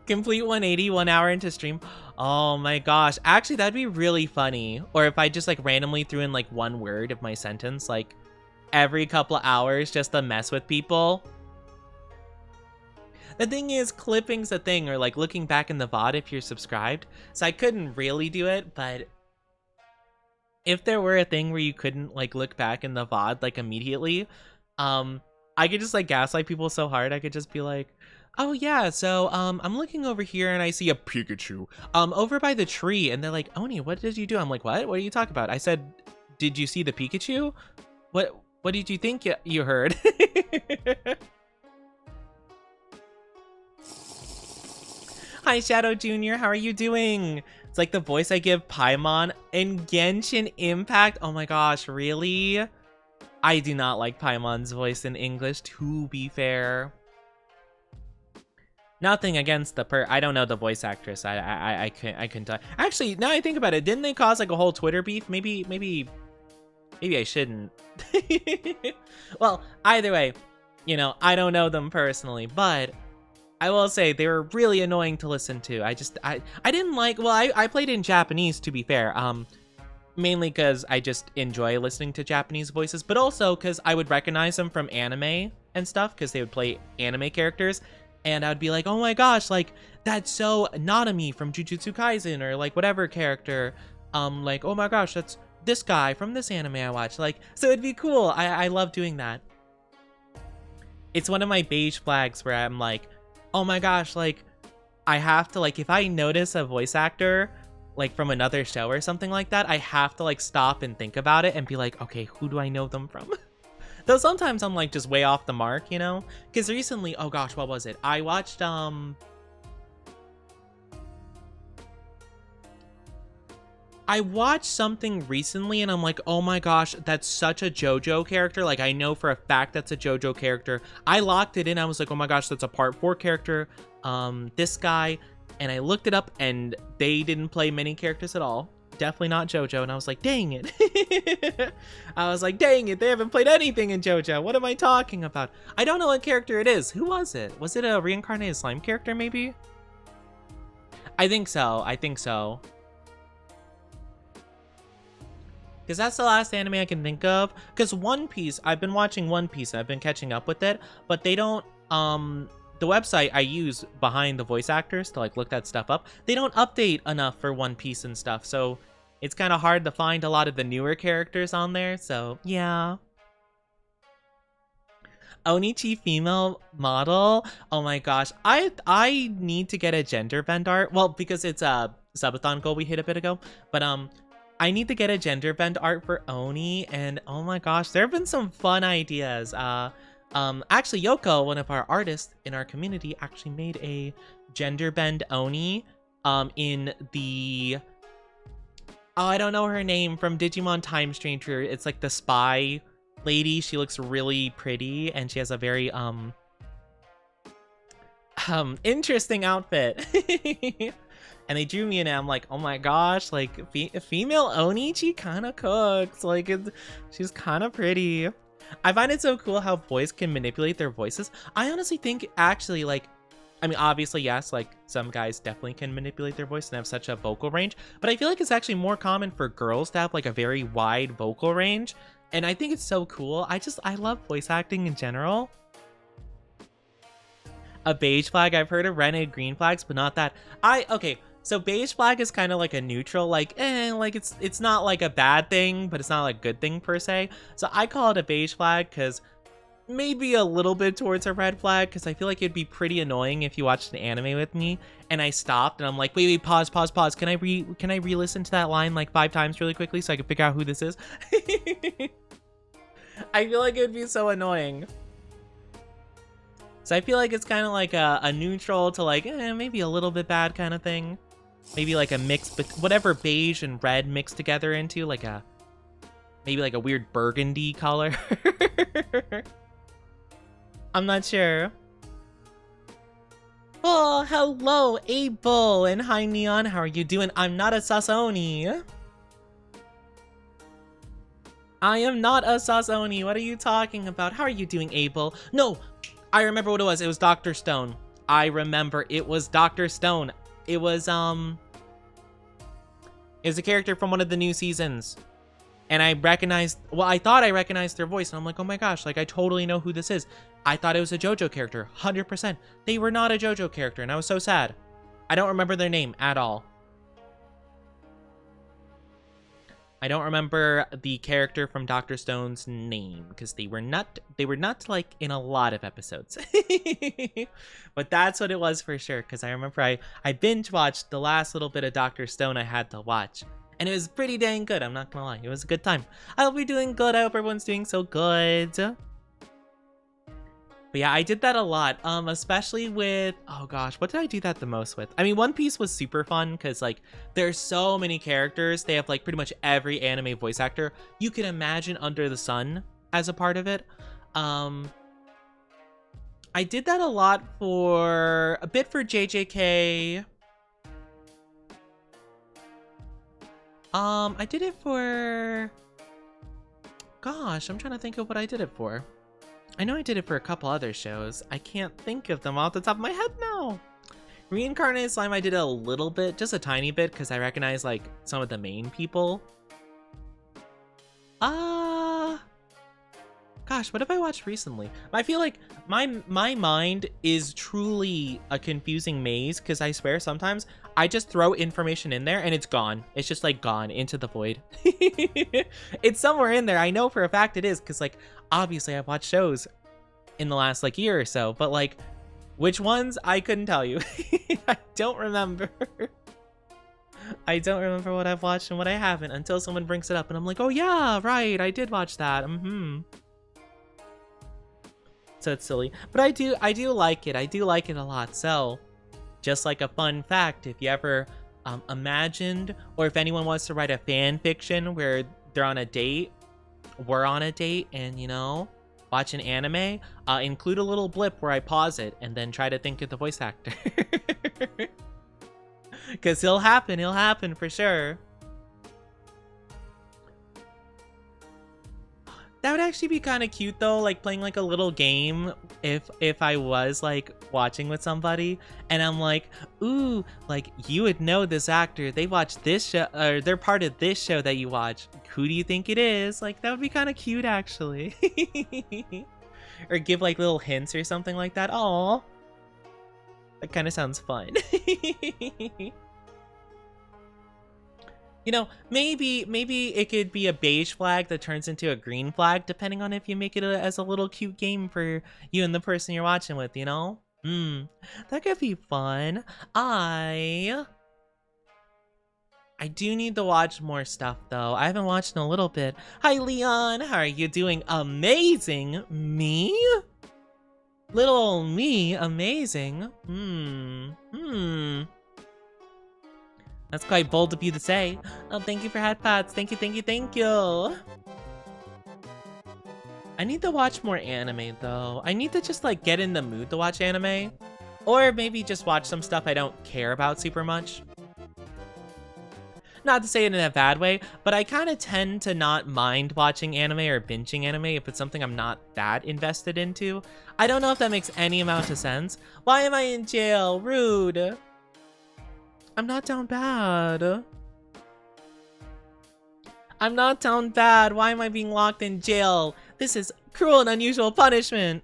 Complete 180 1 hour into stream. Oh my gosh, actually that'd be really funny. Or if I just like randomly threw in like one word of my sentence, like every couple of hours just to mess with people. The thing is, clipping's a thing, or like looking back in the VOD if you're subscribed. So I couldn't really do it, but if there were a thing where you couldn't like look back in the VOD like immediately, I could just like gaslight people so hard. I could just be like, Oh yeah, so I'm looking over here and I see a Pikachu over by the tree, and they're like, Oni, what did you do? I'm like, what are you talking about? I said, did you see the Pikachu? What did you think you heard? Hi Shadow Jr., how are you doing? It's like the voice I give Paimon in Genshin Impact. Oh my gosh, really? I do not like Paimon's voice in English, to be fair. Nothing against I don't know the voice actress. I couldn't tell. Actually, now I think about it, didn't they cause like a whole Twitter beef? Maybe I shouldn't. Well, either way, you know, I don't know them personally, but I will say they were really annoying to listen to. I didn't like, well, I played in Japanese, to be fair. Mainly because I just enjoy listening to Japanese voices, but also because I would recognize them from anime and stuff, because they would play anime characters. And I would be like, oh my gosh, like, that's so Nanami from Jujutsu Kaisen, or like whatever character. Like, oh my gosh, that's this guy from this anime I watched. Like, so it'd be cool. I love doing that. It's one of my beige flags where I'm like, oh my gosh, like, I have to, like, if I notice a voice actor, like, from another show or something like that, I have to, like, stop and think about it and be like, okay, who do I know them from? Though sometimes I'm like just way off the mark, you know? Because recently, oh gosh, what was it? I watched something recently and I'm like, oh my gosh, that's such a JoJo character. Like, I know for a fact that's a JoJo character. I locked it in. I was like, oh my gosh, that's a part 4 character. This guy. And I looked it up and they didn't play many characters at all. Definitely not JoJo, and I was like, dang it. I was like, dang it, they haven't played anything in JoJo. What am I talking about? I don't know what character it is. Who was it? Was it a reincarnated slime character, maybe? I think so. Because that's the last anime I can think of. Because One Piece, I've been watching One Piece, and I've been catching up with it, but they don't, the website I use behind the voice actors to like look that stuff up, they don't update enough for One Piece and stuff, so it's kind of hard to find a lot of the newer characters on there, so yeah. Onichi female model? Oh my gosh, I need to get a gender bend art. Well, because it's a subathon goal we hit a bit ago, but I need to get a gender bend art for Oni, and oh my gosh, there have been some fun ideas. Actually, Yoko, one of our artists in our community, actually made a gender bend Oni, in the, oh, I don't know her name, from Digimon Time Stranger. It's like the spy lady. She looks really pretty, and she has a very, interesting outfit. And they drew me in it. I'm like, oh my gosh, like, female Onichi kind of cooks. Like, she's kind of pretty. I find it so cool how boys can manipulate their voices. I honestly think, actually, like, I mean, obviously, yes, like, some guys definitely can manipulate their voice and have such a vocal range, but I feel like it's actually more common for girls to have, like, a very wide vocal range, and I think it's so cool. I love voice acting in general. A beige flag? I've heard of red and green flags, but not that. Okay, so beige flag is kind of like a neutral, like, like it's not like a bad thing, but it's not like a good thing per se. So I call it a beige flag because maybe a little bit towards a red flag, because I feel like it'd be pretty annoying if you watched an anime with me and I stopped and I'm like, wait, pause. Can I re-listen to that line like 5 times really quickly so I can figure out who this is? I feel like it would be so annoying. So I feel like it's kind of like a neutral to like, maybe a little bit bad kind of thing. Maybe like a mix, but whatever beige and red mixed together into like maybe like a weird burgundy color. I'm not sure. Oh, hello, Abel, and hi, Neon. How are you doing? I'm not a Sasoni. I am not a Sasoni. What are you talking about? How are you doing, Abel? No, I remember what it was. It was Dr. Stone. I remember it was Dr. Stone. It was a character from one of the new seasons. And I thought I recognized their voice, and I'm like, oh my gosh, like, I totally know who this is. I thought it was a JoJo character, 100%. They were not a JoJo character, and I was so sad. I don't remember their name at all. I don't remember the character from Dr. Stone's name because they were not like in a lot of episodes. But that's what it was for sure, because I remember I binge watched the last little bit of Dr. Stone I had to watch. And it was pretty dang good, I'm not gonna lie. It was a good time. I hope you're doing good. I hope everyone's doing so good. But yeah, I did that a lot, especially with, oh gosh, what did I do that the most with? I mean, One Piece was super fun because, like, there's so many characters. They have, like, pretty much every anime voice actor you can imagine under the sun as a part of it. I did that a lot for, a bit for JJK. I did it for, gosh, I'm trying to think of what I did it for. I know I did it for a couple other shows. I can't think of them off the top of my head now. Reincarnated Slime, I did a little bit, just a tiny bit, because I recognize, like, some of the main people. Gosh, what have I watched recently? I feel like my mind is truly a confusing maze, because I swear sometimes I just throw information in there and it's gone. It's just, like, gone into the void. It's somewhere in there. I know for a fact it is, because, like, obviously I've watched shows in the last, like, year or so, but, like, which ones, I couldn't tell you. I don't remember. I don't remember what I've watched and what I haven't until someone brings it up and I'm like, oh yeah, right, I did watch that. So it's silly, but I do like it. I do like it a lot. So just like a fun fact, if you ever imagined, or if anyone wants to write a fan fiction where they're on a date, we're on a date, and, you know, watch an anime, include a little blip where I pause it and then try to think of the voice actor. Because he'll happen for sure. That would actually be kind of cute though, like playing like a little game if I was like watching with somebody and I'm like, ooh, like you would know this actor, they watch this show, or they're part of this show that you watch. Who do you think it is? Like that would be kind of cute actually. Or give like little hints or something like that. Aw, that kind of sounds fun. You know, maybe it could be a beige flag that turns into a green flag, depending on if you make it as a little cute game for you and the person you're watching with, you know? That could be fun. I do need to watch more stuff, though. I haven't watched in a little bit. Hi, Leon. How are you doing? Amazing. Me? Little me? Amazing. That's quite bold of you to say. Oh, thank you for hat pats. Thank you. I need to watch more anime, though. I need to just, like, get in the mood to watch anime. Or maybe just watch some stuff I don't care about super much. Not to say it in a bad way, but I kind of tend to not mind watching anime or binging anime if it's something I'm not that invested into. I don't know if that makes any amount of sense. Why am I in jail? Rude. I'm not down bad. I'm not down bad. Why am I being locked in jail? This is cruel and unusual punishment.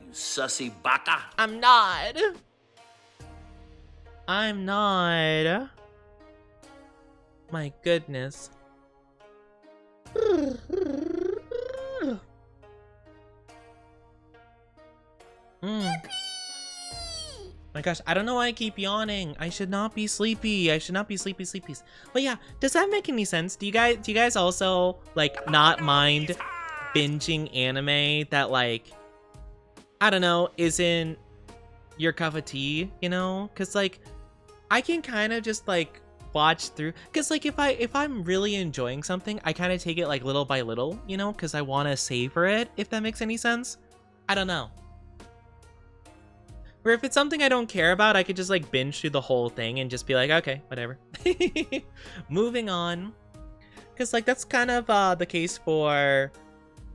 You sussy baka. I'm not. I'm not. My goodness. My gosh, I don't know why I keep yawning. I should not be sleepy. I should not be sleepies. But yeah, does that make any sense? Do you guys also like not mind binging anime that like, I don't know, isn't your cup of tea, you know? Cause like I can kind of just like watch through, cause like if I'm really enjoying something, I kind of take it like little by little, you know, cause I want to savor it, if that makes any sense. I don't know. Where if it's something I don't care about, I could just like binge through the whole thing and just be like, okay, whatever. Moving on. Because like that's kind of the case for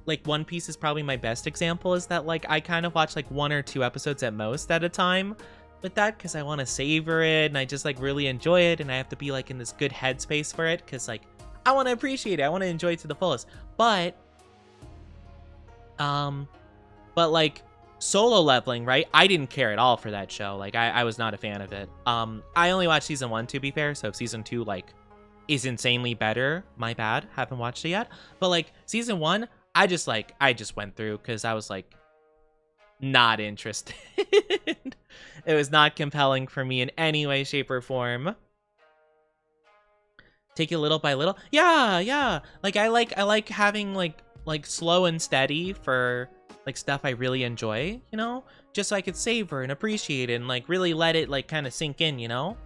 like One Piece is probably my best example, is that like I kind of watch like 1 or 2 episodes at most at a time with that, because I want to savor it and I just like really enjoy it, and I have to be like in this good headspace for it because like I want to appreciate it. I want to enjoy it to the fullest. But like Solo Leveling, right? I didn't care at all for that show. Like I was not a fan of it. I only watched season 1 to be fair, so if season 2 like is insanely better. My bad, haven't watched it yet. But like season 1, I just went through because I was like not interested. It was not compelling for me in any way, shape, or form. Take it little by little. Yeah. Like I like having like slow and steady for like stuff I really enjoy, you know? Just so I could savor and appreciate it and like really let it like kind of sink in, you know?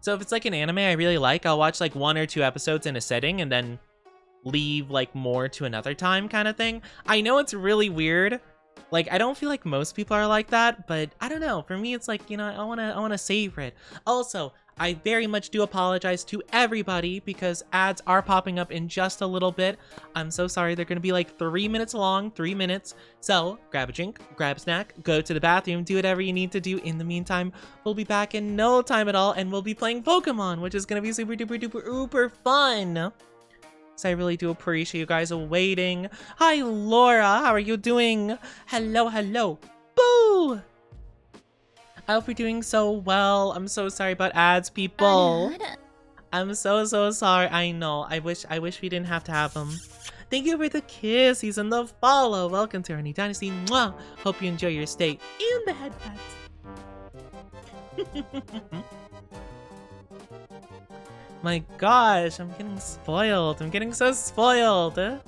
So if it's like an anime I really like, I'll watch like 1 or 2 episodes in a sitting and then leave like more to another time kind of thing. I know it's really weird. Like I don't feel like most people are like that, but I don't know. For me it's like, you know, I want to savor it. Also, I very much do apologize to everybody because ads are popping up in just a little bit. I'm so sorry. They're going to be like 3 minutes long, 3 minutes. So grab a drink, grab a snack, go to the bathroom, do whatever you need to do. In the meantime, we'll be back in no time at all and we'll be playing Pokemon, which is going to be super duper duper uber fun. So I really do appreciate you guys waiting. Hi, Laura. How are you doing? Hello. Boo! I hope you're doing so well. I'm so sorry about ads, people. I'm so sorry. I know. I wish we didn't have to have them. Thank you for the kisses and the follow. Welcome to our new dynasty. Mwah! Hope you enjoy your stay in the head pets. My gosh, I'm getting spoiled. I'm getting so spoiled. I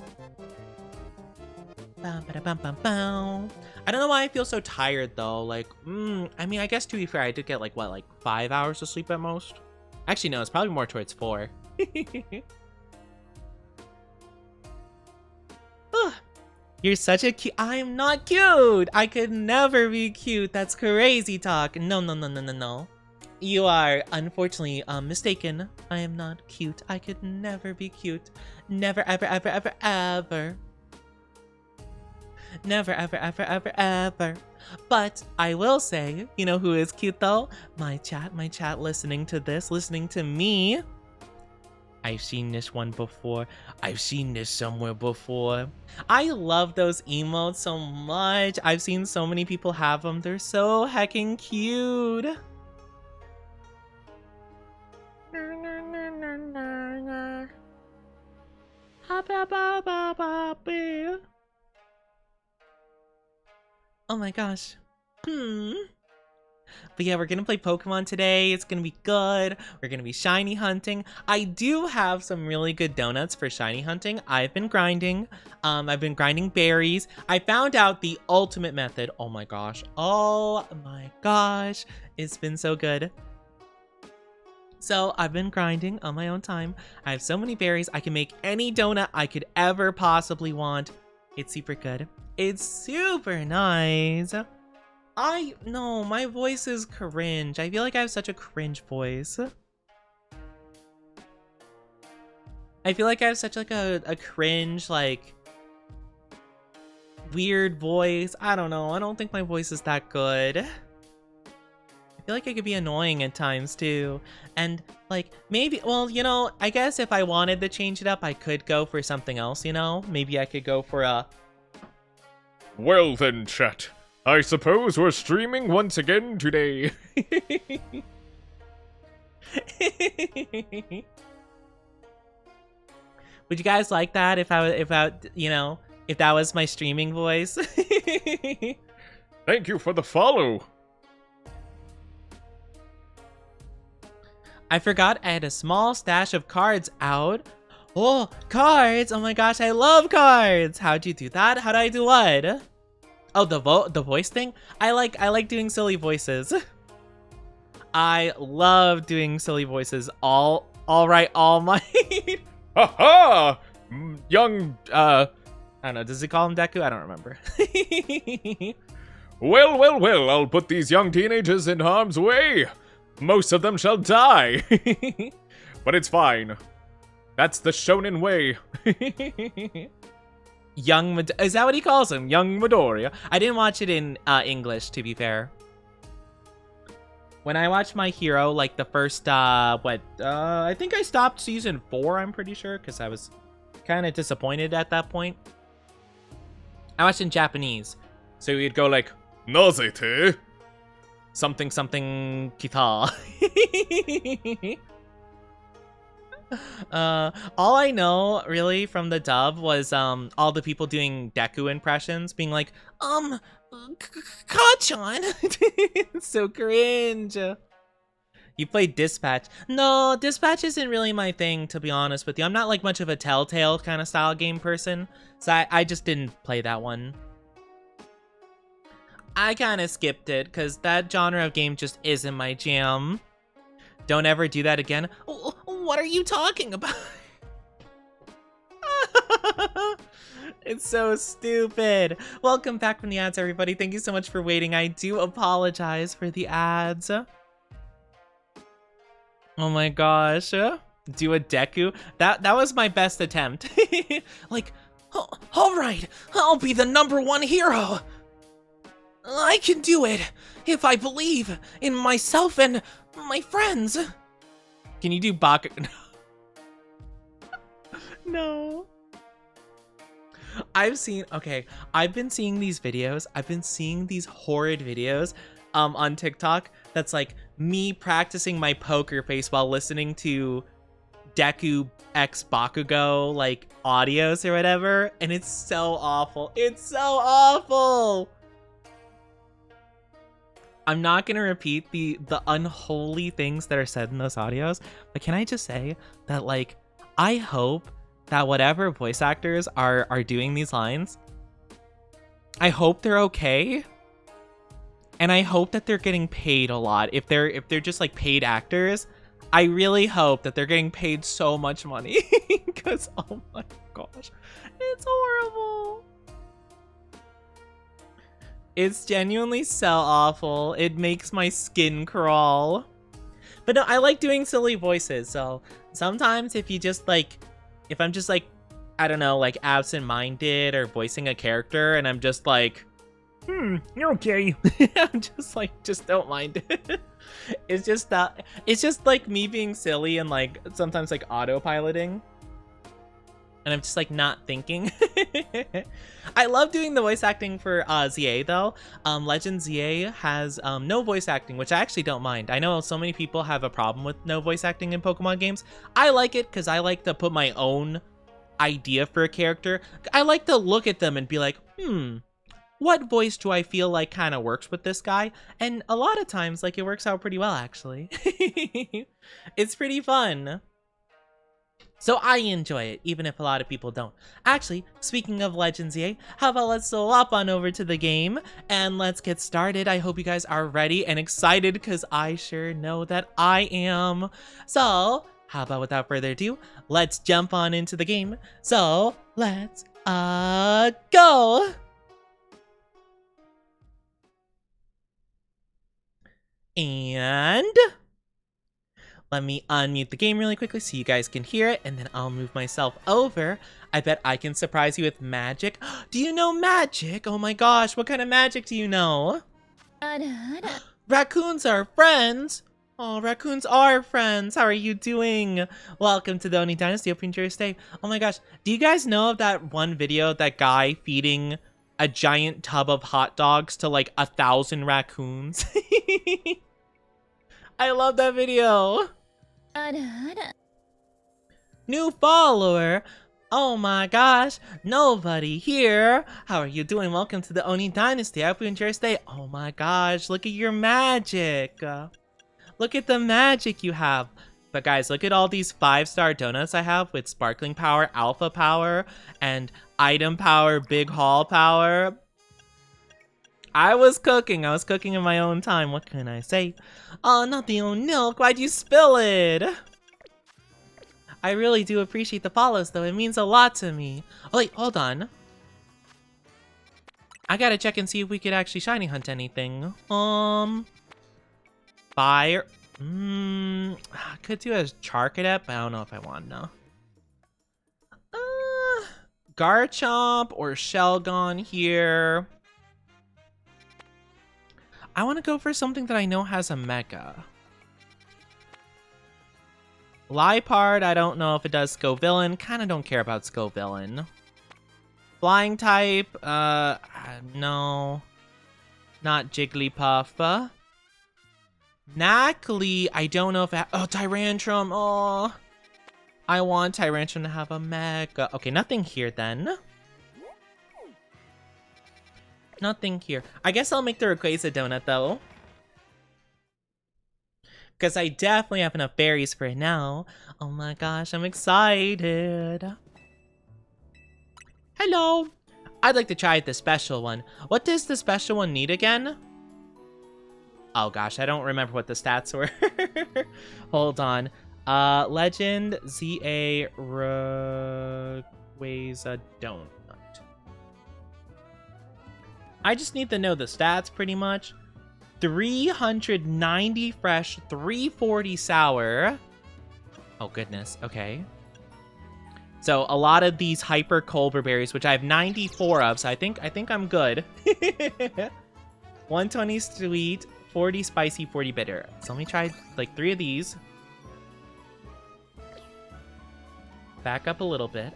don't know why I feel so tired though. Like, I mean, I guess to be fair, I did get like, what, like 5 hours of sleep at most? Actually, no, it's probably more towards 4. You're such a cute. I'm not cute. I could never be cute. That's crazy talk. No. You are unfortunately mistaken. I am not cute. I could never be cute. Never, ever. Never, ever. But I will say, you know who is cute though? My chat listening to this, listening to me. I've seen this one before. I've seen this somewhere before. I love those emotes so much. I've seen so many people have them. They're so heckin' cute. Oh my gosh. But yeah, we're gonna play Pokemon today. It's gonna be good. We're gonna be shiny hunting. I do have some really good donuts for shiny hunting. I've been grinding. I've been grinding berries. I found out the ultimate method. Oh my gosh. It's been so good. So I've been grinding on my own time. I have so many berries. I can make any donut I could ever possibly want. It's super good. It's super nice. No, my voice is cringe. I feel like I have such a cringe voice. I feel like I have such like a cringe, like weird voice. I don't know. I don't think my voice is that good. I feel like I could be annoying at times too. And like maybe, well, you know, I guess if I wanted to change it up, I could go for something else, you know? Maybe I could go for a... Well then, chat. I suppose we're streaming once again today. Would you guys like that if that was my streaming voice? Thank you for the follow. I forgot I had a small stash of cards out. Oh, cards! Oh my gosh, I love cards! How'd you do that? How'd I do what? Oh, the voice thing? I like doing silly voices. I love doing silly voices. All right, all might. Ha! Young, I don't know, does he call him Deku? I don't remember. Well, I'll put these young teenagers in harm's way. Most of them shall die. But it's fine. That's the shonen way. Is that what he calls him? Young Midoriya. I didn't watch it in English, to be fair. When I watched My Hero, like the first, I think I stopped season 4, I'm pretty sure, because I was kind of disappointed at that point. I watched in Japanese, so we'd go like, Nazete? Something kita. All I know really from the dub was all the people doing Deku impressions being like, Kachan. It's so cringe. You played Dispatch. No, Dispatch isn't really my thing, to be honest with you. I'm not like much of a Telltale kind of style game person, so I just didn't play that one. I kind of skipped it because that genre of game just isn't my jam. Don't ever do that again. What are you talking about? It's so stupid. Welcome back from the ads, everybody. Thank you so much for waiting. I do apologize for the ads. Oh my gosh. Do a Deku? That was my best attempt. Like, all right, I'll be the #1 hero. I can do it if I believe in myself and my friends. Can you do Baku? No. I've been seeing these videos. I've been seeing these horrid videos on TikTok that's like me practicing my poker face while listening to Deku X Bakugo like audios or whatever, and it's so awful. It's so awful. I'm not gonna repeat the unholy things that are said in those audios, but can I just say that like I hope that whatever voice actors are doing these lines, I hope they're okay. And I hope that they're getting paid a lot. If they're just like paid actors, I really hope that they're getting paid so much money. Because oh my gosh, it's horrible. It's genuinely so awful. It makes my skin crawl. But no, I like doing silly voices. So sometimes if I'm just like, I don't know, like absent-minded or voicing a character and I'm just like, you're okay. I'm just like, just don't mind it. It's just like me being silly and like sometimes like autopiloting. And I'm just like not thinking. I love doing the voice acting for ZA though. Legend ZA has no voice acting, which I actually don't mind. I know so many people have a problem with no voice acting in Pokemon games. I like it because I like to put my own idea for a character. I like to look at them and be like, what voice do I feel like kind of works with this guy? And a lot of times, like, it works out pretty well, actually. It's pretty fun. So I enjoy it, even if a lot of people don't. Actually, speaking of Legends EA, how about let's swap on over to the game and let's get started. I hope you guys are ready and excited because I sure know that I am. So, how about without further ado, let's jump on into the game. So, let's go! And let me unmute the game really quickly so you guys can hear it, and then I'll move myself over. I bet I can surprise you with magic. Do you know magic? Oh my gosh, what kind of magic do you know? Raccoons are friends. Oh, raccoons are friends. How are you doing? Welcome to the Oni Dynasty. Hope you enjoy your stay. Oh my gosh, do you guys know of that one video, that guy feeding a giant tub of hot dogs to like 1,000 raccoons? I love that video. New follower. Oh my gosh, nobody here. How are you doing? Welcome to the Oni Dynasty. I hope you enjoy your stay. Oh my gosh, look at your magic. Look at the magic you have. But guys, look at all these 5-star donuts I have with sparkling power, alpha power, and item power, big haul power. I was cooking in my own time. What can I say? Oh, not the own milk. Why'd you spill it? I really do appreciate the follows, though. It means a lot to me. Oh, wait, hold on. I gotta check and see if we could actually shiny hunt anything. Fire. I could do a Charcadet, but I don't know if I want to. Garchomp or Shelgon here. I want to go for something that I know has a Mega. Liepard, I don't know if it does Scovillain. Kind of don't care about Scovillain. Flying type, no. Not Jigglypuff. Nacli, I don't know if it oh, Tyrantrum, oh. I want Tyrantrum to have a mega. Okay, nothing here then. Nothing here. I guess I'll make the Rayquaza donut though. Because I definitely have enough berries for it now. Oh my gosh, I'm excited. Hello. I'd like to try the special one. What does the special one need again? Oh gosh, I don't remember what the stats were. Hold on. Legend ZA Rayquaza donut. I just need to know the stats pretty much. 390 fresh, 340 sour. Oh goodness, okay. So a lot of these hyper Colbur berries, which I have 94 of, so I think I'm good. 120 sweet, 40 spicy, 40 bitter. So let me try like 3 of these. Back up a little bit.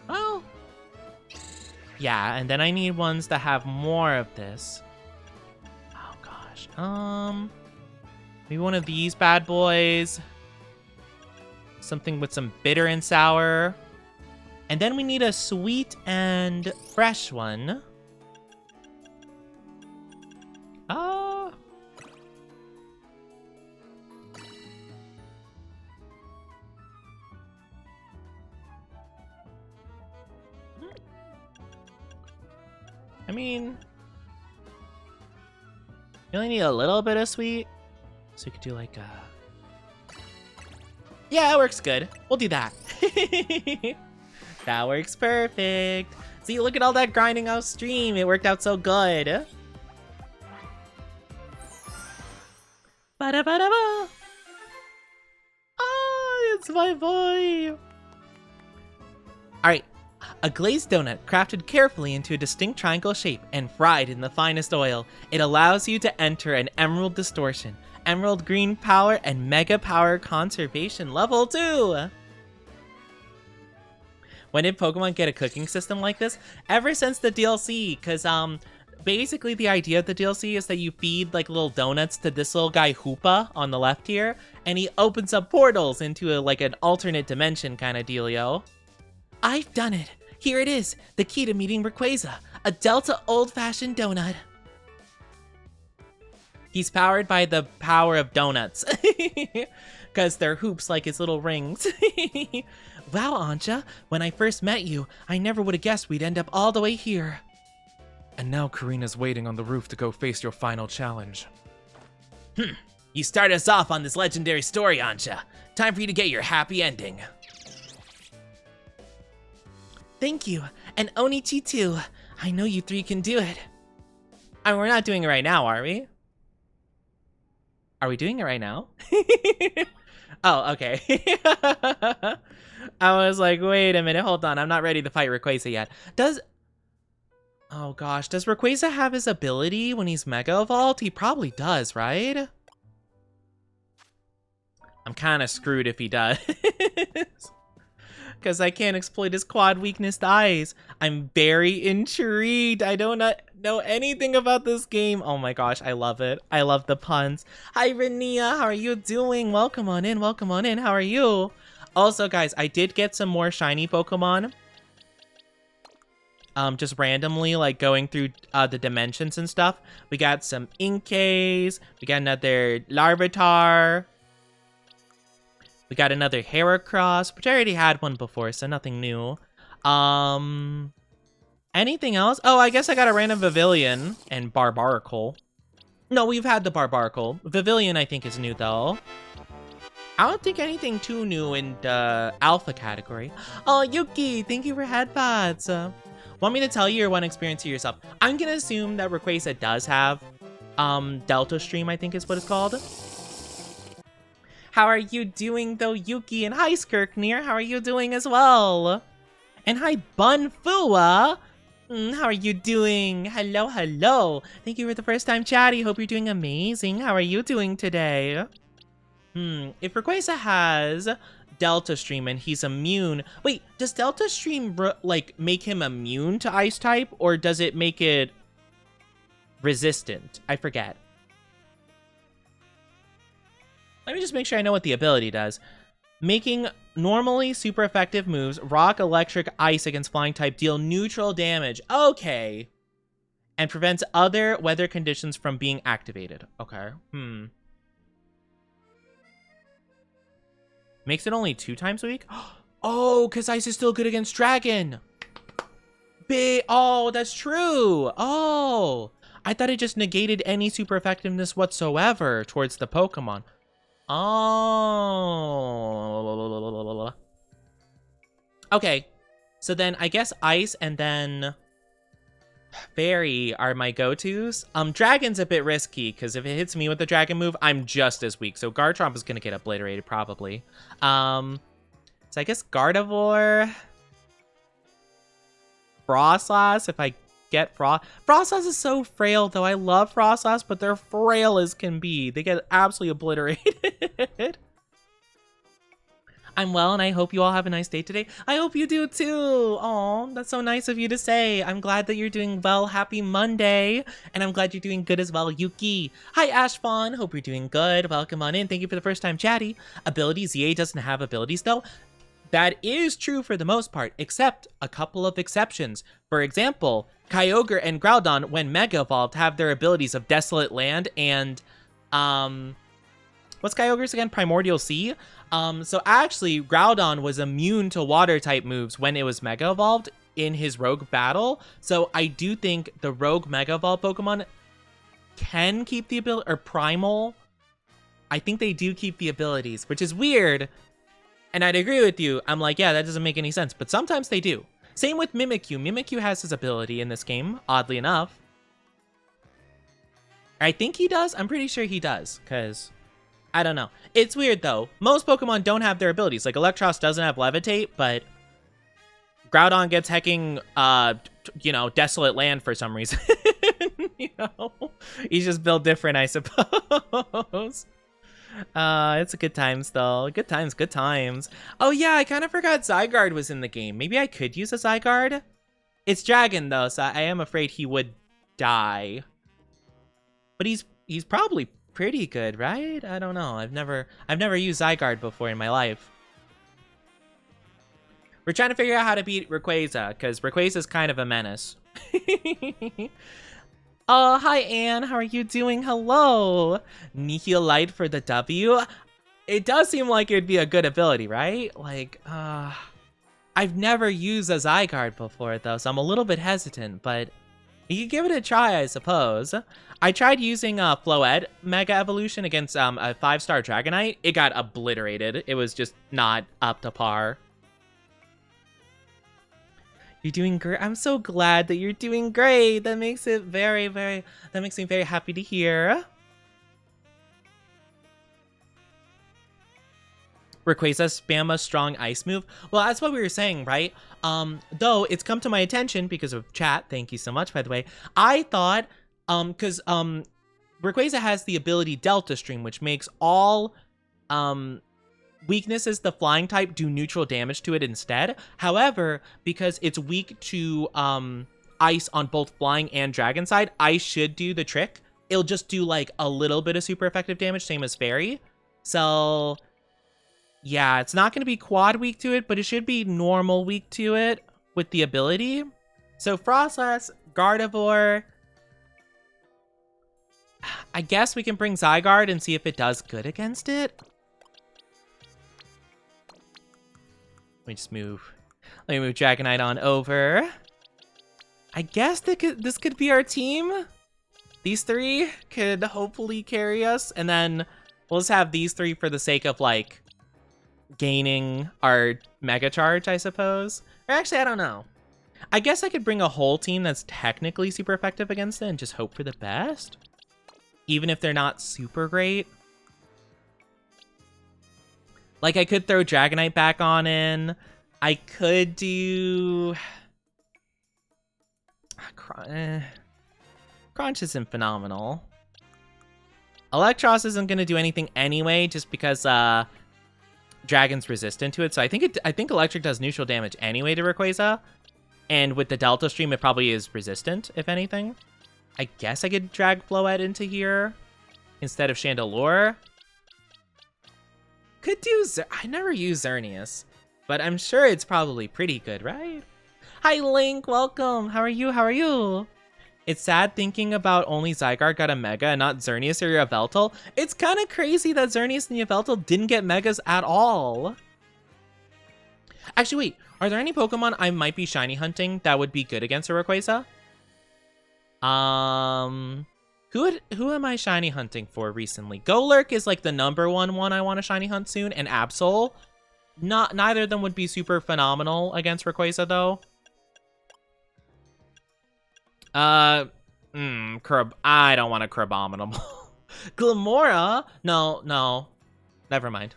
Oh. Yeah, and then I need ones that have more of this. Oh gosh. Maybe one of these bad boys. Something with some bitter and sour. And then we need a sweet and fresh one. I mean, you only need a little bit of sweet. So you could do like a... Yeah, it works good. We'll do that. That works perfect. See, look at all that grinding out stream. It worked out so good. Ba-da-ba-da-ba. Oh, it's my boy. All right. A glazed donut crafted carefully into a distinct triangle shape and fried in the finest oil. It allows you to enter an Emerald Distortion, Emerald Green Power, and Mega Power Conservation Level 2. When did Pokemon get a cooking system like this? Ever since the DLC, because basically the idea of the DLC is that you feed like little donuts to this little guy Hoopa on the left here, and he opens up portals into like an alternate dimension kind of dealio. I've done it. Here it is, the key to meeting Rayquaza, a Delta old-fashioned donut. He's powered by the power of donuts, because they're hoops like his little rings. Wow, Anja, when I first met you, I never would have guessed we'd end up all the way here. And now Karina's waiting on the roof to go face your final challenge. You started us off on this legendary story, Anja. Time for you to get your happy ending. Thank you, and Onichi too. I know you 3 can do it. I mean, we're not doing it right now, are we? Are we doing it right now? Oh, okay. I was like, wait a minute, hold on. I'm not ready to fight Rayquaza yet. Oh gosh, does Rayquaza have his ability when he's Mega Evolved? He probably does, right? I'm kind of screwed if he does. Because I can't exploit his quad weakness eyes. I'm very intrigued. I don't know anything about this game. Oh my gosh, I love it. I love the puns. Hi, Renia. How are you doing? Welcome on in. Welcome on in. How are you? Also, guys, I did get some more shiny Pokemon. Just randomly, like, going through the dimensions and stuff. We got some Inkays. We got another Larvitar. We got another Heracross, which I already had one before, so nothing new. Anything else? Oh, I guess I got a random Vivillon and Barbaracle. No, we've had the Barbaracle. Vivillon, I think, is new, though. I don't think anything too new in the Alpha category. Oh, Yuki, thank you for headphones. Want me to tell you or want to experience it yourself? I'm going to assume that Rayquaza does have Delta Stream, I think is what it's called. How are you doing, though, Yuki? And hi, Skirknir. How are you doing as well? And hi, Bunfua. How are you doing? Hello, hello. Thank you for the first time, chatty. Hope you're doing amazing. How are you doing today? If Rayquaza has Delta Stream and he's immune... Wait, does Delta Stream, like, make him immune to Ice type? Or does it make it resistant? I forget. Let me just make sure I know what the ability does. Making normally super effective moves, rock, electric, ice against flying type deal neutral damage. Okay. And prevents other weather conditions from being activated. Okay. Makes it only 2 times a week? Oh, because ice is still good against dragon. Oh, that's true. Oh. I thought it just negated any super effectiveness whatsoever towards the Pokemon. Oh. Okay. So then I guess ice and then fairy are my go-tos. Dragon's a bit risky because if it hits me with the dragon move, I'm just as weak. So Garchomp is going to get obliterated probably. So I guess Gardevoir, Frostlass if I get Frostlass is so frail though. I love Frostlass, but they're frail as can be. They get absolutely obliterated. I'm well, and I hope you all have a nice day today. I hope you do too. Aw, that's so nice of you to say. I'm glad that you're doing well. Happy Monday. And I'm glad you're doing good as well, Yuki. Hi, Ashfawn. Hope you're doing good. Welcome on in. Thank you for the first time, chatty. Abilities. EA doesn't have abilities, though. That is true for the most part, except a couple of exceptions. For example, Kyogre and Groudon, when Mega Evolved, have their abilities of Desolate Land and, what's Kyogre's again? Primordial Sea? So actually, Groudon was immune to Water-type moves when it was Mega Evolved in his Rogue battle. So I do think the Rogue Mega Evolved Pokemon can keep the ability, or Primal. I think they do keep the abilities, which is weird. And I'd agree with you. I'm like, yeah, that doesn't make any sense. But sometimes they do. Same with Mimikyu. Mimikyu has his ability in this game, oddly enough. I think he does. I'm pretty sure he does, because I don't know. It's weird, though. Most Pokemon don't have their abilities. Like, Electros doesn't have Levitate, but Groudon gets hecking, Desolate Land for some reason. He's just built different, I suppose. It's a good times, though. Good times, good times. Oh, yeah, I kind of forgot Zygarde was in the game. Maybe I could use a Zygarde? It's Dragon, though, so I am afraid he would die. But he's probably pretty good, right? I don't know. I've never used Zygarde before in my life. We're trying to figure out how to beat Rayquaza, because Rayquaza's kind of a menace. Oh, hi, Anne. How are you doing? Hello. Nihilite for the W. It does seem like it would be a good ability, right? Like, I've never used a Zygarde before, though, so I'm a little bit hesitant, but you could give it a try, I suppose. I tried using Floette Mega Evolution against a 5-star Dragonite. It got obliterated. It was just not up to par. You're doing great. I'm so glad that you're doing great. That makes it that makes me very happy to hear. Rayquaza spam a strong ice move. Well, that's what we were saying, right? Though it's come to my attention because of chat. Thank you so much, by the way. I thought, because Rayquaza has the ability Delta Stream, which makes all weaknesses the flying type do neutral damage to it instead. However, because it's weak to ice on both flying and dragon side, ice should do the trick. It'll just do like a little bit of super effective damage, same as fairy. So yeah, it's not going to be quad weak to it, but it should be normal weak to it with the ability. So Frostlass, Gardevoir. I guess we can bring Zygarde and see if it does good against it. Let me just move. Let me move Dragonite on over. I guess this could be our team. These three could hopefully carry us. And then we'll just have these three for the sake of, like, gaining our Mega Charge, I suppose. Or actually, I don't know. I guess I could bring a whole team that's technically super effective against it and just hope for the best. Even if they're not super great. Like, I could throw Dragonite back on in. I could do... Crunch isn't phenomenal. Electros isn't going to do anything anyway, just because Dragon's resistant to it. So I think Electric does neutral damage anyway to Rayquaza. And with the Delta Stream, it probably is resistant, if anything. I guess I could drag Floette into here instead of Chandelure. Could do I never use Xerneas, but I'm sure it's probably pretty good, right? Hi Link, welcome. How are you? How are you? It's sad thinking about only Zygarde got a Mega and not Xerneas or Yveltal. It's kind of crazy that Xerneas and Yveltal didn't get Megas at all. Actually, wait. Are there any Pokemon I might be shiny hunting that would be good against a Rayquaza? Who am I shiny hunting for recently? Golurk is like the #1 I want to shiny hunt soon, and Absol. Neither of them would be super phenomenal against Rayquaza though. I don't want a Crabominable. Glamora? No. Never mind.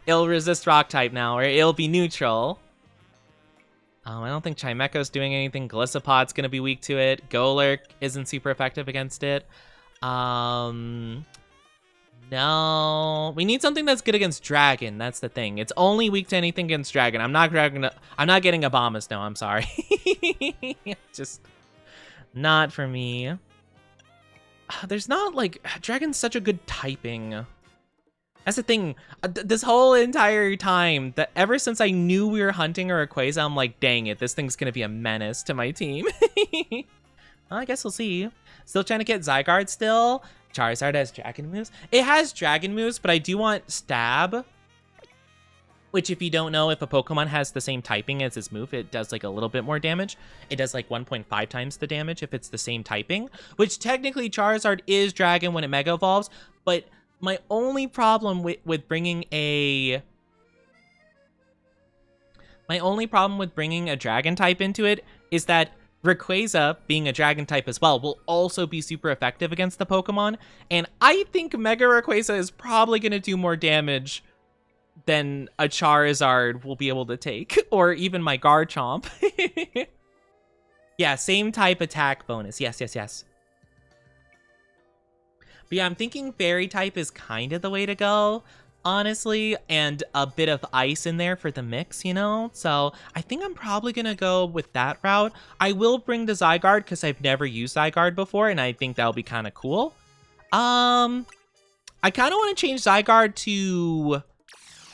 It'll resist rock type now, or it'll be neutral. I don't think Chimecho's doing anything. Glisopod's gonna be weak to it. Golurk isn't super effective against it. No. We need something that's good against Dragon. That's the thing. It's only weak to anything against Dragon. I'm not getting Abomasnow. I'm sorry. Just not for me. There's not like Dragon's such a good typing. That's the thing. This whole entire time, that ever since I knew we were hunting a Rayquaza, I'm like, dang it, this thing's gonna be a menace to my team. Well, I guess we'll see. Still trying to get Zygarde still. Charizard has dragon moves. It has dragon moves, but I do want Stab. Which, if you don't know, if a Pokemon has the same typing as its move, it does like a little bit more damage. It does like 1.5 times the damage if it's the same typing. Which technically Charizard is dragon when it Mega Evolves, but my only problem with bringing a dragon type into it is that Rayquaza, being a dragon type as well, will also be super effective against the Pokemon. And I think Mega Rayquaza is probably going to do more damage than a Charizard will be able to take, or even my Garchomp. Yeah, same type attack bonus. Yes. But yeah, I'm thinking Fairy type is kind of the way to go, honestly, and a bit of Ice in there for the mix, you know? So I think I'm probably going to go with that route. I will bring the Zygarde because I've never used Zygarde before, and I think that'll be kind of cool. I kind of want to change Zygarde to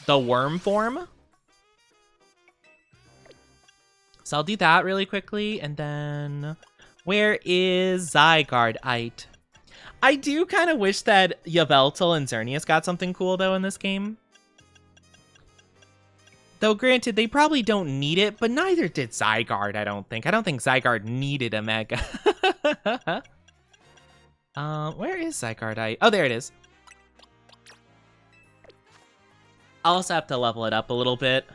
the worm form. So I'll do that really quickly, and then where is Zygarde-ite? I do kind of wish that Yveltal and Xerneas got something cool, though, in this game. Though, granted, they probably don't need it, but neither did Zygarde, I don't think. I don't think Zygarde needed a Mega. Where is Zygarde-ite? Oh, there it is. I'll also have to level it up a little bit.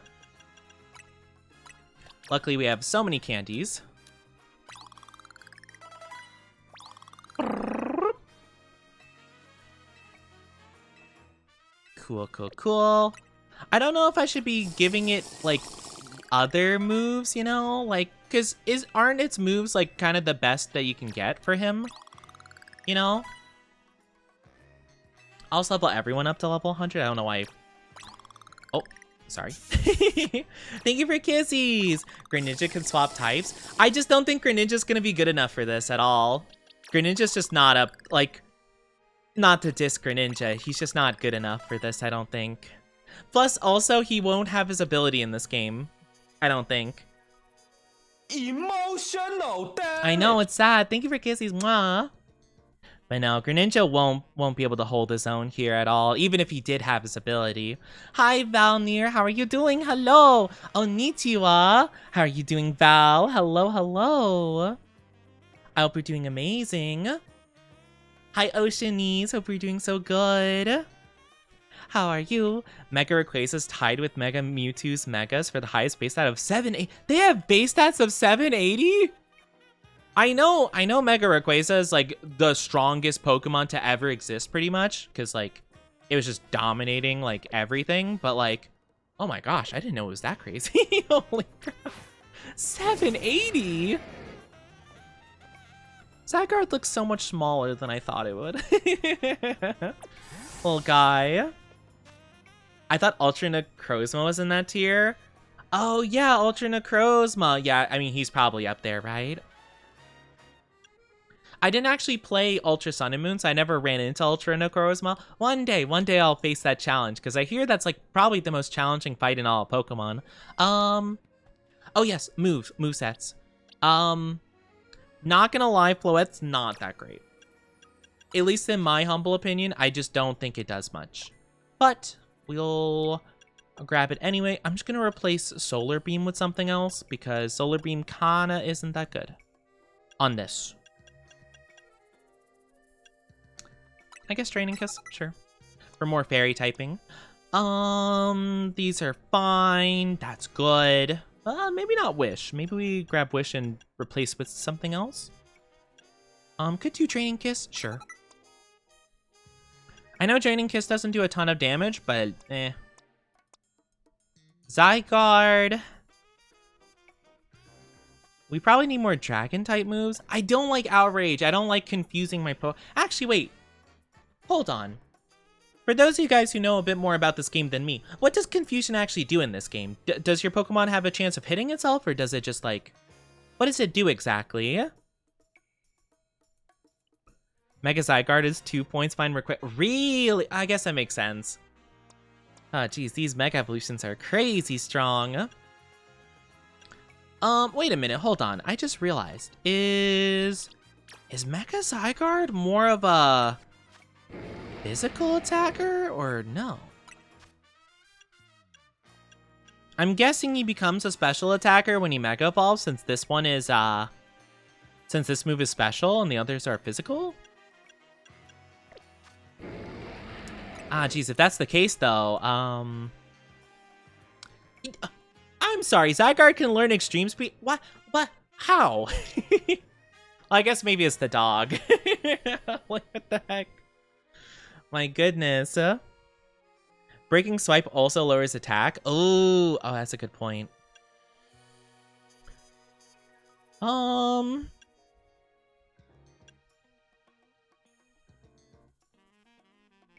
Luckily, we have so many candies. Cool. I don't know if I should be giving it, like, other moves, you know? Like, because aren't its moves, like, kind of the best that you can get for him? You know? I'll also level everyone up to level 100. I don't know why. Oh, sorry. Thank you for kissies. Greninja can swap types. I just don't think Greninja's gonna be good enough for this at all. Greninja's just not up, like, not to diss Greninja. He's just not good enough for this, I don't think. Plus, also, he won't have his ability in this game. I don't think. Emotional damage. I know, it's sad. Thank you for kissies. Mwah. But no, Greninja won't be able to hold his own here at all, even if he did have his ability. Hi, Valnir. How are you doing? Hello. Konnichiwa. How are you doing, Val? Hello. I hope you're doing amazing. Hi, Oceanese. Hope you're doing so good. How are you? Mega Rayquaza's tied with Mega Mewtwo's Megas for the highest base stat of 780. They have base stats of 780? I know Mega Rayquaza is, like, the strongest Pokemon to ever exist, pretty much. Because, like, it was just dominating, like, everything. But, like, oh my gosh, I didn't know it was that crazy. Holy crap. 780? Zygarde looks so much smaller than I thought it would. Little guy. I thought Ultra Necrozma was in that tier. Oh, yeah, Ultra Necrozma. Yeah, I mean, he's probably up there, right? I didn't actually play Ultra Sun and Moon, so I never ran into Ultra Necrozma. One day I'll face that challenge, because I hear that's like probably the most challenging fight in all of Pokemon. Oh yes, movesets. Not gonna lie, Floette's not that great. At least in my humble opinion, I just don't think it does much. But we'll grab it anyway. I'm just gonna replace Solar Beam with something else, because Solar Beam kinda isn't that good on this. I guess Training Kiss, sure. For more fairy typing. These are fine. That's good. Maybe not Wish. Maybe we grab Wish and replace with something else. Could do Training Kiss, sure. I know Training Kiss doesn't do a ton of damage, but eh. Zygarde. We probably need more Dragon type moves. I don't like Outrage. I don't like confusing my Actually, wait. Hold on. For those of you guys who know a bit more about this game than me, what does Confusion actually do in this game? Does your Pokemon have a chance of hitting itself, or does it just like... What does it do exactly? Mega Zygarde is 2 points, fine request. Really? I guess that makes sense. Oh, geez, these Mega Evolutions are crazy strong. Wait a minute, hold on. I just realized. Is Mega Zygarde more of a physical attacker, or no? I'm guessing he becomes a special attacker when he Mega Evolves, since this one is, since this move is special and the others are physical? Ah, geez, if that's the case, though, I'm sorry, Zygarde can learn Extreme Speed? What? How? Well, I guess maybe it's the dog. Like, what the heck? My goodness. Breaking Swipe also lowers attack. Oh, that's a good point.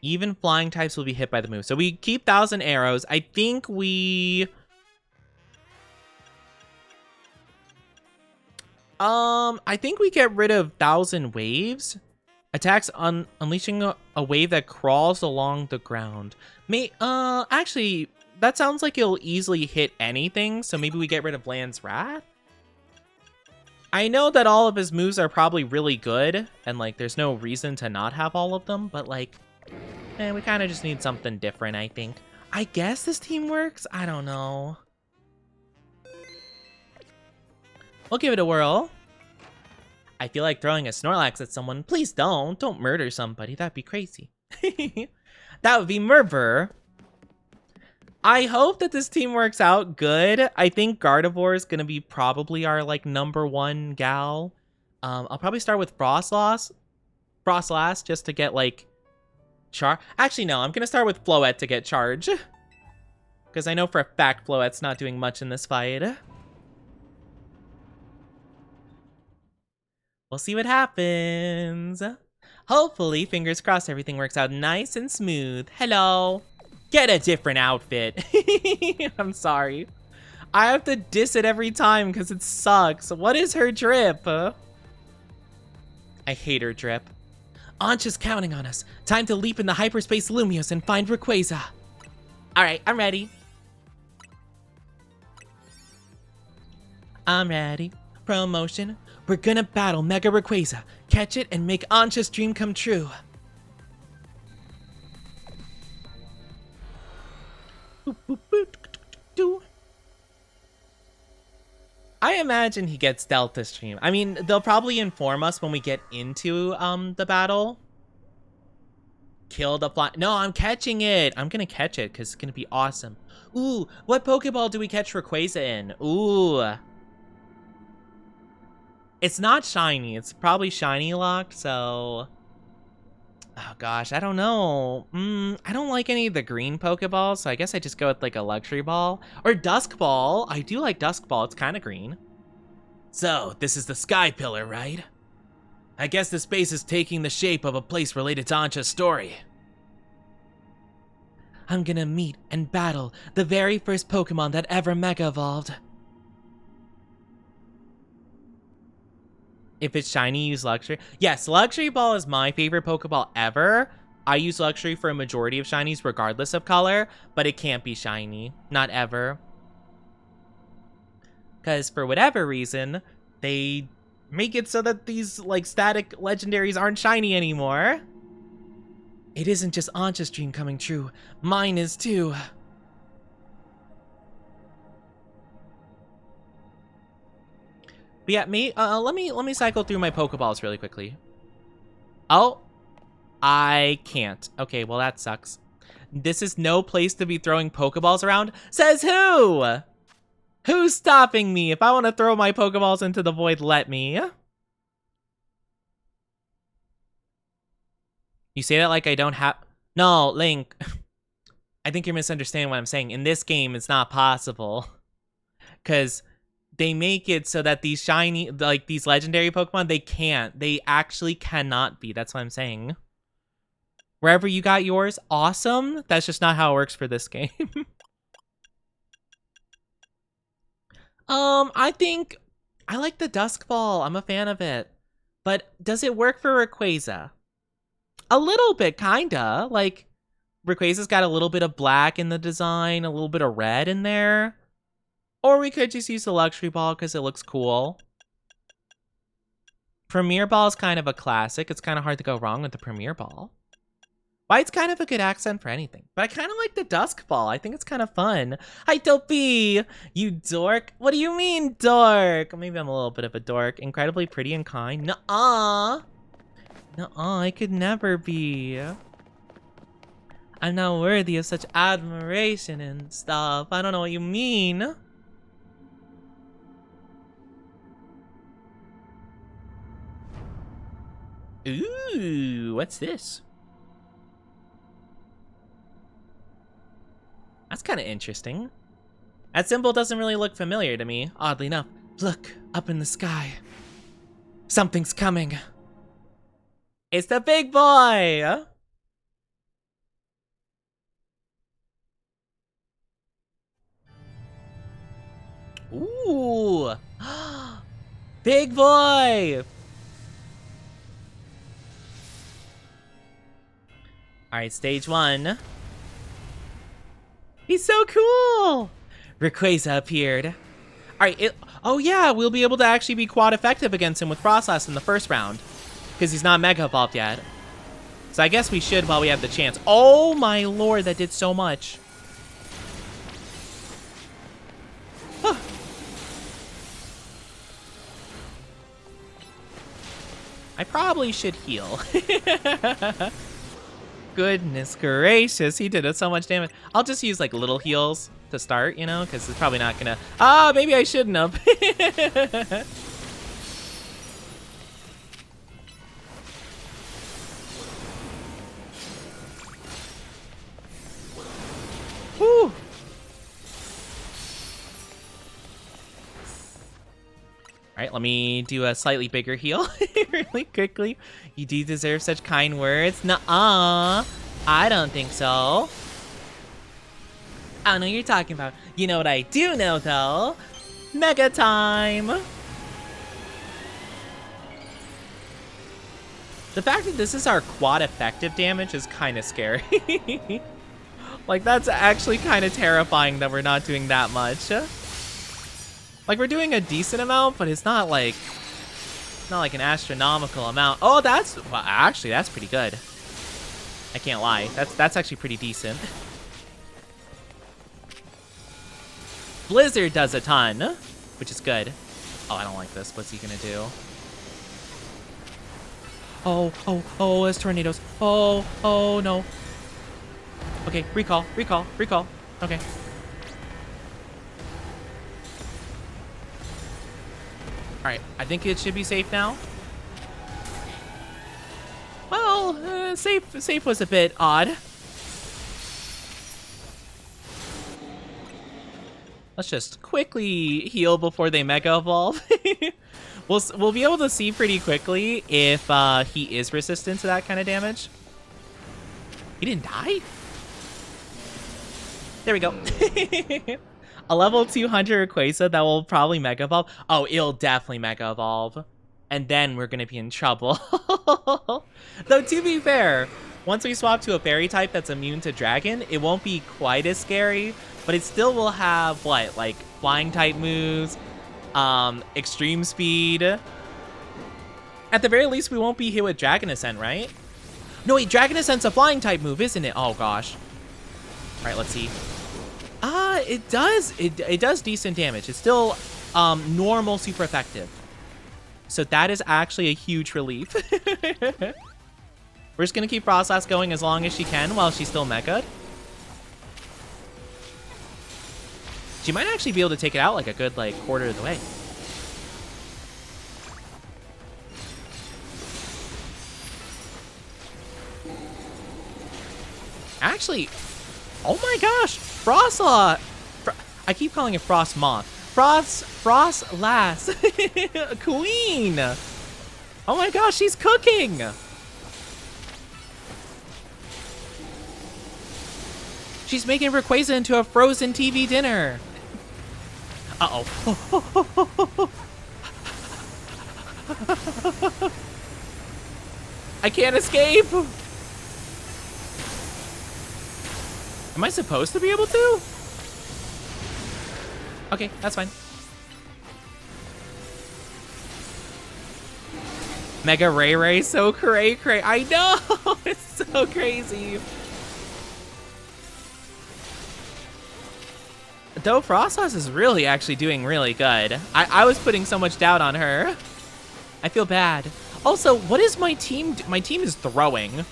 Even flying types will be hit by the move. So we keep 1,000 arrows. I think we... I think we get rid of 1,000 waves. Attacks unleashing a wave that crawls along the ground. Actually, that sounds like it'll easily hit anything, so maybe we get rid of Land's Wrath? I know that all of his moves are probably really good, and like there's no reason to not have all of them, but like, we kind of just need something different, I think. I guess this team works? I don't know. We'll give it a whirl. I feel like throwing a Snorlax at someone. Please don't. Don't murder somebody. That'd be crazy. That would be murder. I hope that this team works out good. I think Gardevoir is going to be probably our, like, #1 gal. I'll probably start with Frostlass just to get, like, Actually, no. I'm going to start with Floette to get charge. Because I know for a fact Floette's not doing much in this fight. We'll see what happens. Hopefully, fingers crossed, everything works out nice and smooth. Hello. Get a different outfit. I'm sorry. I have to diss it every time because it sucks. What is her drip? I hate her drip. Ancha's counting on us. Time to leap in the hyperspace Lumios and find Rayquaza. Alright, I'm ready. I'm ready. Promotion. We're gonna battle Mega Rayquaza, catch it, and make Ancha's dream come true. I imagine he gets Delta Stream. I mean, they'll probably inform us when we get into the battle. Kill the fly. No, I'm catching it. I'm gonna catch it because it's gonna be awesome. Ooh, what Pokeball do we catch Rayquaza in? Ooh. It's not shiny. It's probably shiny locked, so... Oh gosh, I don't know. I don't like any of the green Pokeballs, so I guess I just go with like a Luxury Ball. Or Dusk Ball. I do like Dusk Ball. It's kind of green. So, this is the Sky Pillar, right? I guess the space is taking the shape of a place related to Ancha's story. I'm gonna meet and battle the very first Pokemon that ever Mega Evolved. If it's shiny, use Luxury. Yes, Luxury Ball is my favorite Pokeball ever. I use Luxury for a majority of shinies regardless of color, but it can't be shiny. Not ever. Because for whatever reason, they make it so that these like static legendaries aren't shiny anymore. It isn't just Ancha's dream coming true. Mine is too. But yeah, let me cycle through my Pokeballs really quickly. Oh, I can't. Okay, well that sucks. This is no place to be throwing Pokeballs around. Says who? Who's stopping me? If I want to throw my Pokeballs into the void, let me. You say that like I don't have... No, Link. I think you're misunderstanding what I'm saying. In this game, it's not possible. Because they make it so that these shiny, like these legendary Pokemon, they can't. They actually cannot be. That's what I'm saying. Wherever you got yours, awesome. That's just not how it works for this game. I think I like the Dusk Ball. I'm a fan of it. But does it work for Rayquaza? A little bit, kinda. Like, Rayquaza's got a little bit of black in the design, a little bit of red in there. Or we could just use the Luxury Ball because it looks cool. Premier Ball is kind of a classic. It's kind of hard to go wrong with the Premier Ball. White's kind of a good accent for anything. But I kind of like the Dusk Ball. I think it's kind of fun. Hi, Dopey! You dork. What do you mean, dork? Maybe I'm a little bit of a dork. Incredibly pretty and kind. Nuh-uh. Nuh-uh, I could never be. I'm not worthy of such admiration and stuff. I don't know what you mean. Ooh, what's this? That's kind of interesting. That symbol doesn't really look familiar to me, oddly enough. Look, up in the sky. Something's coming. It's the big boy! Ooh! Big boy! Alright, stage 1. He's so cool! Rayquaza appeared. Alright, oh yeah, we'll be able to actually be quad effective against him with Froslass in the first round. Because he's not Mega Evolved yet. So I guess we should while we have the chance. Oh my lord, that did so much. Huh. I probably should heal. Goodness gracious, he did so much damage. I'll just use like little heals to start, you know, because it's probably not gonna... Ah, maybe I shouldn't have. Whew. Alright, let me do a slightly bigger heal really quickly. You do deserve such kind words. Nuh-uh. I don't think so. I don't know what you're talking about. You know what I do know, though? Mega time! The fact that this is our quad effective damage is kind of scary. Like, that's actually kind of terrifying that we're not doing that much. Like, we're doing a decent amount, but it's not like an astronomical amount. Oh, well, actually, that's pretty good. I can't lie. That's actually pretty decent. Blizzard does a ton, which is good. Oh, I don't like this. What's he gonna do? Oh, there's tornadoes. Oh, no. Okay, recall. Okay. Alright, I think it should be safe now. Well, safe was a bit odd. Let's just quickly heal before they Mega Evolve. We'll be able to see pretty quickly if he is resistant to that kind of damage. He didn't die? There we go. A level 200 Rayquaza that will probably Mega Evolve. Oh, it'll definitely Mega Evolve. and then we're gonna be in trouble. Though, to be fair, once we swap to a fairy type that's immune to dragon, it won't be quite as scary, but it still will have, what, like, flying type moves, extreme speed. At the very least, we won't be hit with Dragon Ascent, right? No, wait, Dragon Ascent's a flying type move, isn't it? Oh, gosh. All right, let's see. It does. It does decent damage. It's still normal super effective. So that is actually a huge relief. We're just going to keep Frostlass going as long as she can while she's still mega. She might actually be able to take it out like a good, like, quarter of the way. Actually, oh my gosh, Frostlass. I keep calling it Frost Moth. Frostlass. Queen. Oh my gosh, she's cooking. She's making Rayquaza into a frozen TV dinner. Uh-oh. I can't escape. Am I supposed to be able to? Okay, that's fine. Mega Ray, so cray. I know, it's so crazy. Though Frostlass is really actually doing really good. I was putting so much doubt on her. I feel bad. Also, what is my team? My team is throwing.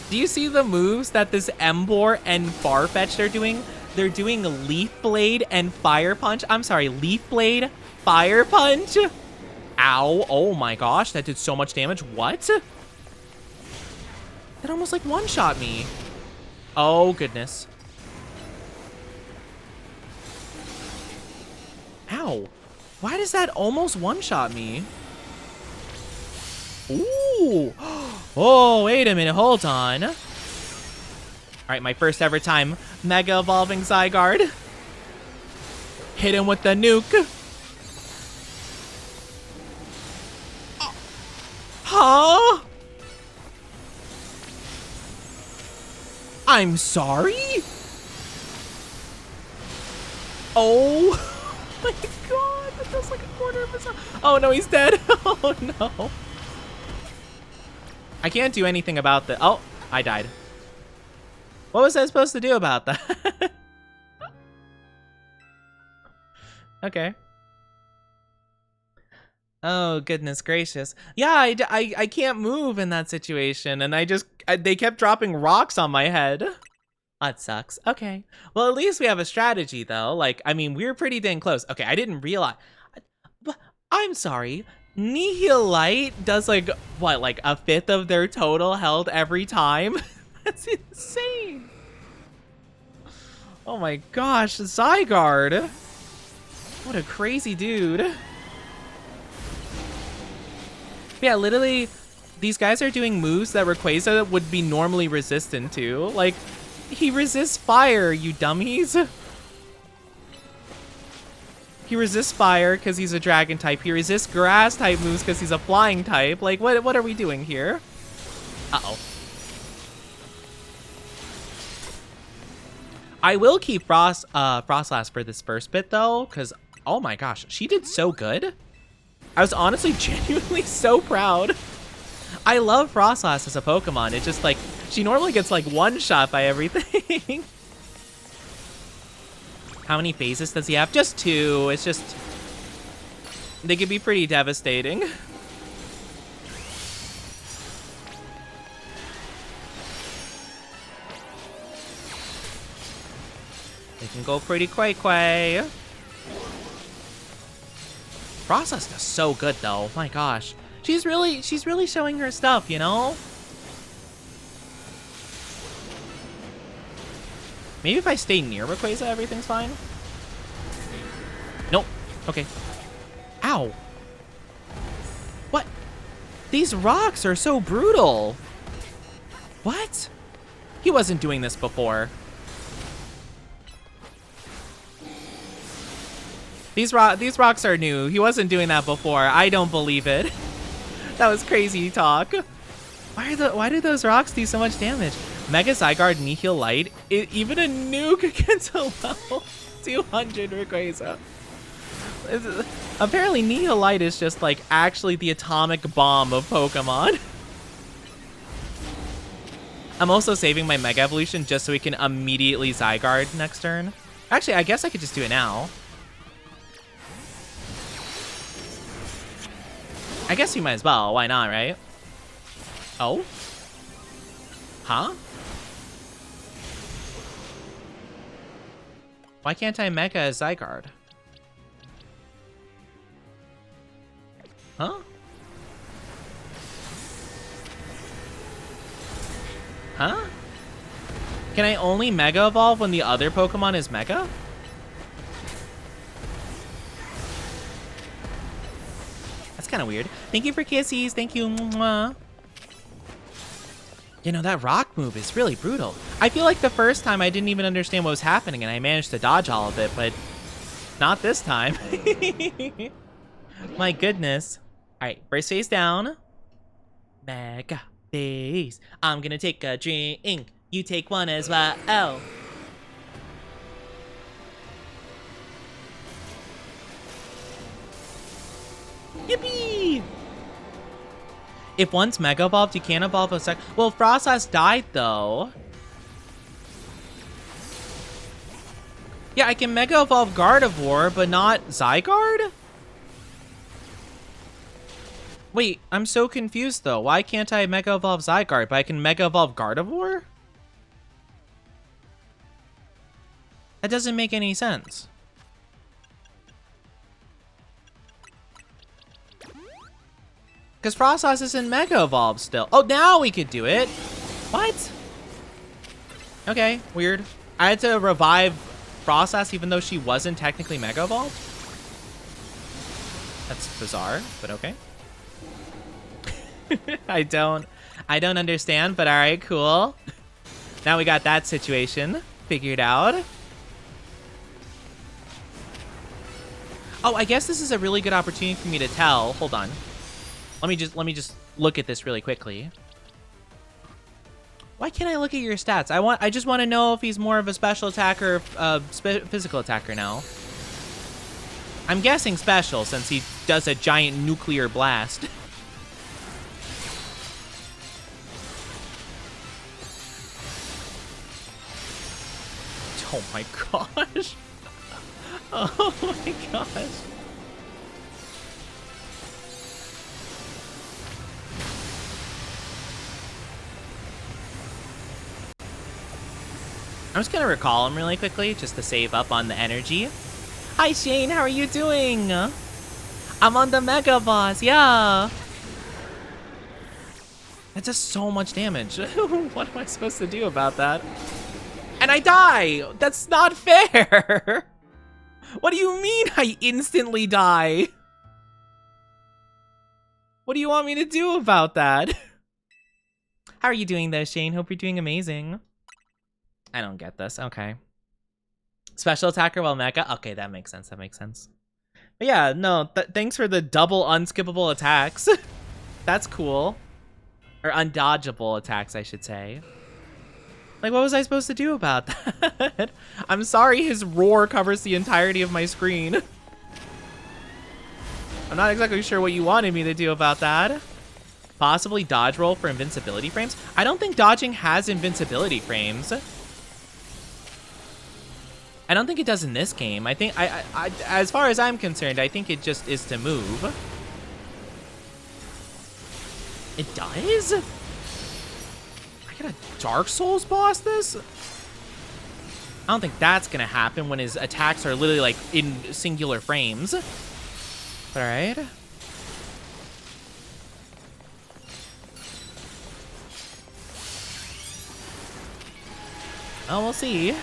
Do you see the moves that this Emboar and Farfetch'd are doing? They're doing Leaf Blade and Fire Punch. I'm sorry, Leaf Blade, Fire Punch. Ow, oh my gosh, that did so much damage. What? That almost like one-shot me. Oh, goodness. Ow. Why does that almost one-shot me? Ooh. Oh, wait a minute. Hold on. All right, my first ever time. Mega Evolving Zygarde. Hit him with the nuke. Huh? I'm sorry? Oh my god, that does like a quarter of his health. Oh no, he's dead. Oh no. I can't do anything about that. Oh, I died. What was I supposed to do about that? Okay. Oh, goodness gracious. Yeah, I can't move in that situation, and they kept dropping rocks on my head. That sucks. Okay. Well, at least we have a strategy, though. Like, I mean, we're pretty dang close. Okay, I didn't realize. I'm sorry. Nihilite does, like, what, like a fifth of their total health every time? That's insane. Oh my gosh, Zygarde. What a crazy dude. Yeah, literally, these guys are doing moves that Rayquaza would be normally resistant to. Like, he resists fire, you dummies. He resists fire because he's a dragon type. He resists grass type moves because he's a flying type. Like, what are we doing here? Uh-oh. I will keep Frostlass for this first bit, though, because, oh my gosh, she did so good. I was honestly genuinely so proud. I love Frostlass as a Pokemon. It's just like, she normally gets like one shot by everything. How many phases does he have? Just 2. It's just, they can be pretty devastating. They can go pretty quay. Frostlass does so good though. My gosh. She's really showing her stuff, you know? Maybe if I stay near Rayquaza, everything's fine. Nope. Okay. Ow. What? These rocks are so brutal. What? He wasn't doing this before. These rocks are new. He wasn't doing that before. I don't believe it. That was crazy talk. Why do those rocks do so much damage? Mega Zygarde Nihil Light. Even a nuke against a level 200 Rayquaza. Apparently Nihil Light is just like actually the atomic bomb of Pokemon. I'm also saving my Mega Evolution just so we can immediately Zygarde next turn. Actually, I guess I could just do it now. I guess we might as well. Why not, right? Oh? Huh? Why can't I Mega Zygarde? Huh? Huh? Can I only Mega Evolve when the other Pokemon is Mega? That's kind of weird. Thank you for kisses. Thank you. Mwah. You know, that rock move is really brutal. I feel like the first time I didn't even understand what was happening and I managed to dodge all of it, but not this time. My goodness. All right, brace face down. Mega face. I'm gonna take a drink. You take one as well. Yippee! If one's Mega Evolved, you can't evolve a sec. Well, Frostas died, though. Yeah, I can Mega Evolve Gardevoir, but not Zygarde? Wait, I'm so confused, though. Why can't I Mega Evolve Zygarde, but I can Mega Evolve Gardevoir? That doesn't make any sense. Because Frostas isn't Mega Evolved still. Oh, now we could do it. What? Okay, weird. I had to revive Frostas even though she wasn't technically Mega Evolved? That's bizarre, but okay. I don't understand, but all right, cool. Now we got that situation figured out. Oh, I guess this is a really good opportunity for me to tell. Hold on. Let me just look at this really quickly. Why can't I look at your stats? I just want to know if he's more of a special attacker or physical attacker now. I'm guessing special since he does a giant nuclear blast. Oh my gosh. Oh my gosh. I'm just gonna recall him really quickly just to save up on the energy. Hi Shane, how are you doing? I'm on the Mega Boss, yeah. That does so much damage. What am I supposed to do about that? And I die! That's not fair! What do you mean I instantly die? What do you want me to do about that? How are you doing though, Shane? Hope you're doing amazing. I don't get this. Okay. Special attacker while Mega? Okay, that makes sense. That makes sense. But yeah, no, thanks for the double unskippable attacks. That's cool. Or undodgeable attacks, I should say. Like, what was I supposed to do about that? I'm sorry his roar covers the entirety of my screen. I'm not exactly sure what you wanted me to do about that. Possibly dodge roll for invincibility frames? I don't think dodging has invincibility frames. I don't think it does in this game. I think, as far as I'm concerned, I think it just is to move. It does? I got a Dark Souls boss this? I don't think that's gonna happen when his attacks are literally like in singular frames. All right. Oh, we'll see.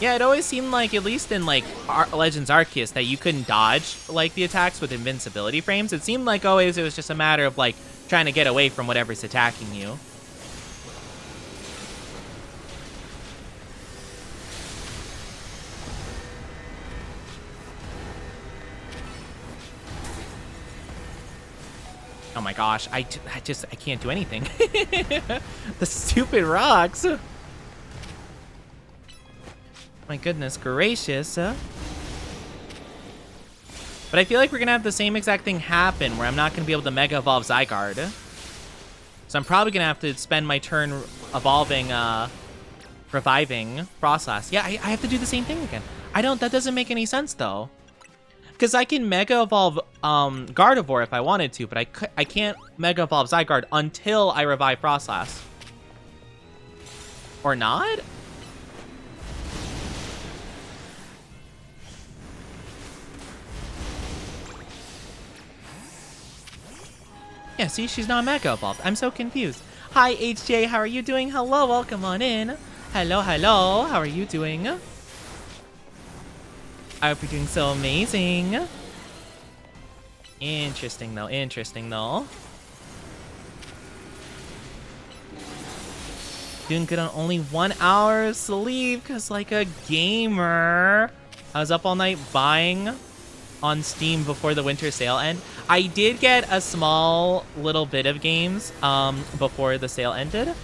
Yeah, it always seemed like, at least in like Legends Arceus, that you couldn't dodge like the attacks with invincibility frames. It seemed like always it was just a matter of like trying to get away from whatever's attacking you. Oh my gosh, I can't do anything. The stupid rocks. My goodness gracious. But I feel like we're gonna have the same exact thing happen where I'm not gonna be able to Mega Evolve Zygarde. So I'm probably gonna have to spend my turn evolving, reviving Frostlass. Yeah, I have to do the same thing again. That doesn't make any sense though. Because I can Mega Evolve Gardevoir if I wanted to, but I can't Mega Evolve Zygarde until I revive Frostlass. Or not? Yeah, see, she's not Mega Evolved. I'm so confused. Hi, HJ, how are you doing? Hello, welcome on in. Hello, hello, how are you doing? I hope you're doing so amazing. Interesting, though, interesting, though. Doing good on only 1 hour sleep, because like a gamer. I was up all night buying on Steam before the winter sale end. I did get a small little bit of games before the sale ended.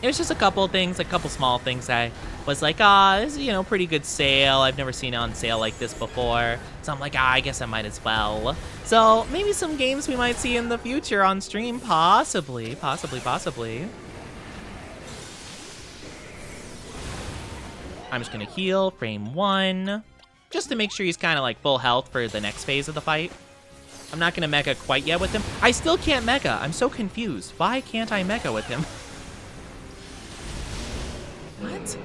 It was just a couple things, a couple small things I was like, this is, pretty good sale. I've never seen it on sale like this before. So I'm like, I guess I might as well. So maybe some games we might see in the future on stream, possibly. I'm just gonna heal, frame 1. Just to make sure he's kind of like full health for the next phase of the fight. I'm not gonna Mega quite yet with him. I still can't Mega. I'm so confused. Why can't I Mega with him? What?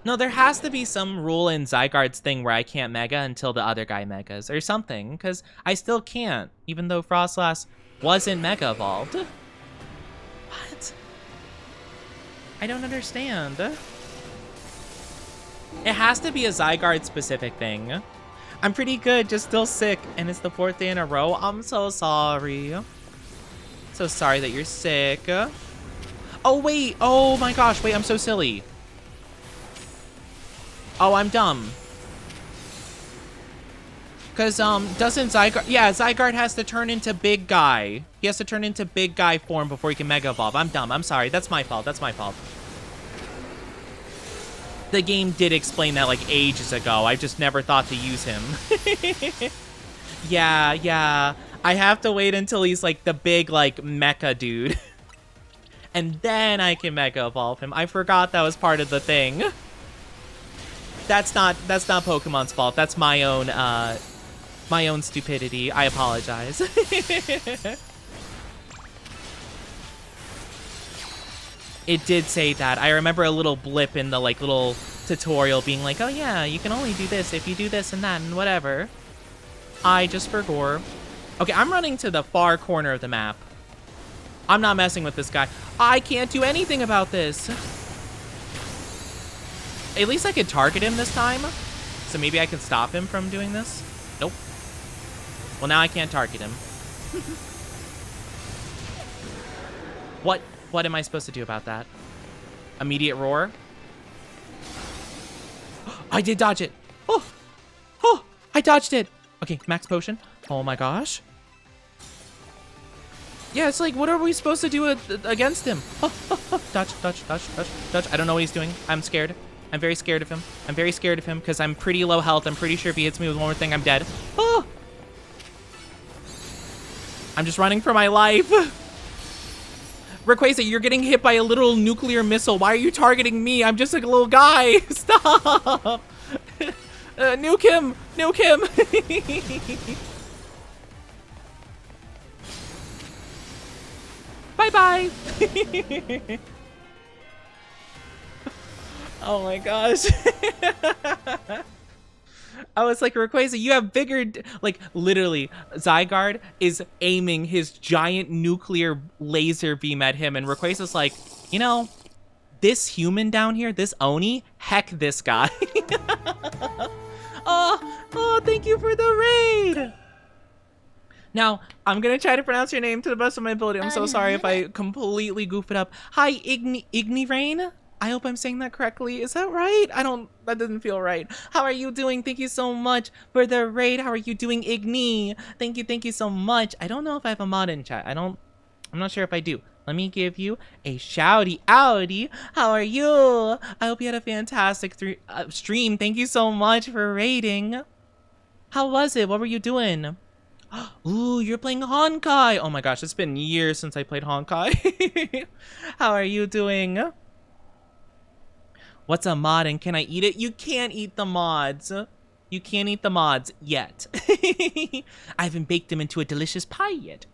No, there has to be some rule in Zygarde's thing where I can't Mega until the other guy Megas or something, because I still can't, even though Frostlass wasn't Mega Evolved. What? I don't understand. It has to be a Zygarde specific thing. I'm pretty good, just still sick, and it's the 4th day in a row. I'm so sorry. So sorry that you're sick. Oh, wait. Oh, my gosh. Wait, I'm so silly. Oh, I'm dumb. Because, doesn't Zygarde... Yeah, Zygarde has to turn into big guy. He has to turn into big guy form before he can Mega Evolve. I'm dumb. I'm sorry. That's my fault. That's my fault. The game did explain that, like, ages ago. I just never thought to use him. Yeah. I have to wait until he's, like, the big, like, mecha dude. And then I can Mega Evolve him. I forgot that was part of the thing. That's not Pokemon's fault. That's my own stupidity. I apologize. It did say that. I remember a little blip in the like little tutorial being like, oh yeah, you can only do this if you do this and that and whatever. I just forgot. Okay, I'm running to the far corner of the map. I'm not messing with this guy. I can't do anything about this. At least I could target him this time. So maybe I can stop him from doing this. Nope. Well, now I can't target him. What am I supposed to do about that? Immediate roar? I did dodge it. Oh, I dodged it. Okay, max potion. Oh my gosh. Yeah, it's like, what are we supposed to do against him? Dodge. I don't know what he's doing. I'm scared. I'm very scared of him. I'm very scared of him because I'm pretty low health. I'm pretty sure if he hits me with one more thing, I'm dead. Oh! I'm just running for my life. Rayquaza, you're getting hit by a little nuclear missile. Why are you targeting me? I'm just like a little guy. Stop. Nuke him. Nuke him. Bye-bye. Oh my gosh. I was like, Rayquaza, you have bigger... Like, literally, Zygarde is aiming his giant nuclear laser beam at him, and Rayquaza's like, you know, this human down here, this Oni, heck this guy. Oh, thank you for the raid. Now, I'm going to try to pronounce your name to the best of my ability. I'm so sorry if I completely goof it up. Hi, Igni Rain? I hope I'm saying that correctly. Is that right? That doesn't feel right. How are you doing? Thank you so much for the raid. How are you doing, Igni? Thank you so much. I don't know if I have a mod in chat. I'm not sure if I do. Let me give you a shouty outy. How are you? I hope you had a fantastic stream. Thank you so much for raiding. How was it? What were you doing? Ooh, you're playing Honkai. Oh my gosh, it's been years since I played Honkai. How are you doing? What's a mod and can I eat it? You can't eat the mods. You can't eat the mods yet. I haven't baked them into a delicious pie yet.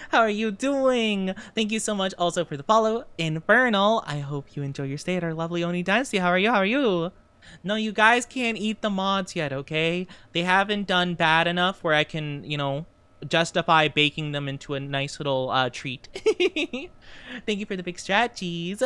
How are you doing? Thank you so much also for the follow, Infernal. I hope you enjoy your stay at our lovely Oni Dynasty. How are you? How are you? No, you guys can't eat the mods yet, okay? They haven't done bad enough where I can, you know, justify baking them into a nice little treat. Thank you for the big strategies.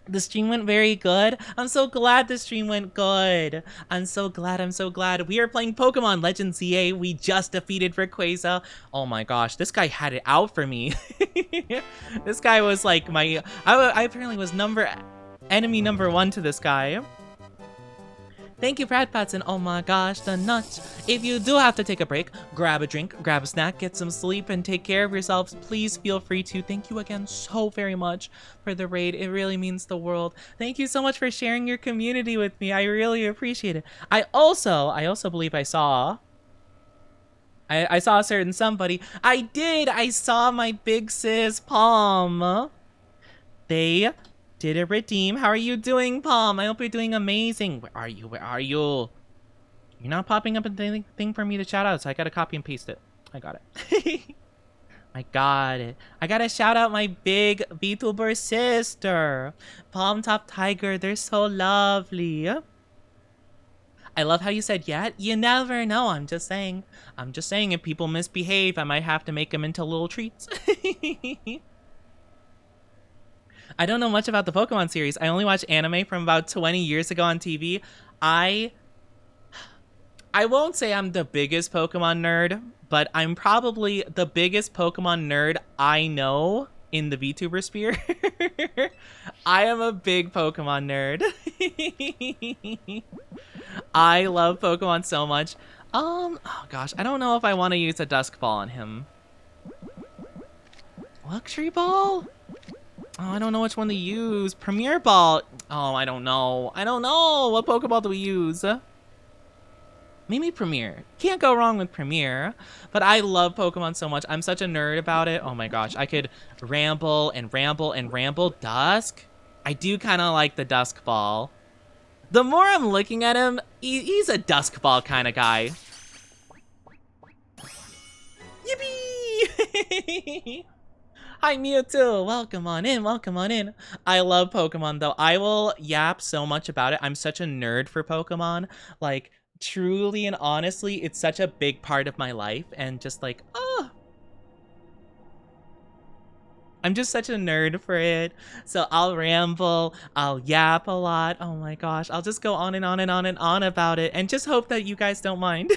The stream went very good. I'm so glad the stream went good. I'm so glad. We are playing Pokemon Legends ZA. We just defeated Rayquaza. Oh my gosh, this guy had it out for me. This guy was like I apparently was enemy number 1 to this guy. Thank you, Brad Patson. Oh my gosh, the nuts. If you do have to take a break, grab a drink, grab a snack, get some sleep, and take care of yourselves. Please feel free to. Thank you again so very much for the raid. It really means the world. Thank you so much for sharing your community with me. I really appreciate it. I also believe I saw a certain somebody. I saw my big sis, Palm. They did a redeem. How are you doing, Palm? I hope you're doing amazing. Where are you? You're not popping up a thing for me to shout out, so I gotta copy and paste it. I got it. I got it. I gotta shout out my big VTuber sister, Palm Top Tiger. They're so lovely. I love how you said yet. You never know. I'm just saying if people misbehave, I might have to make them into little treats. I don't know much about the Pokemon series. I only watched anime from about 20 years ago on TV. I won't say I'm the biggest Pokemon nerd, but I'm probably the biggest Pokemon nerd I know in the VTuber sphere. I am a big Pokemon nerd. I love Pokemon so much. Oh gosh, I don't know if I want to use a Dusk Ball on him. Luxury Ball? Oh, I don't know which one to use. Premier Ball. Oh, I don't know. What Pokeball do we use? Maybe Premier. Can't go wrong with Premier. But I love Pokemon so much. I'm such a nerd about it. Oh my gosh. I could ramble and ramble and ramble. Dusk? I do kind of like the Dusk Ball. The more I'm looking at him, he's a Dusk Ball kind of guy. Yippee! Hi, Mewtwo. Welcome on in. I love Pokemon, though. I will yap so much about it. I'm such a nerd for Pokemon. Like, truly and honestly, it's such a big part of my life. And just like, I'm just such a nerd for it. So I'll ramble. I'll yap a lot. Oh my gosh. I'll just go on and on and on and on about it. And just hope that you guys don't mind.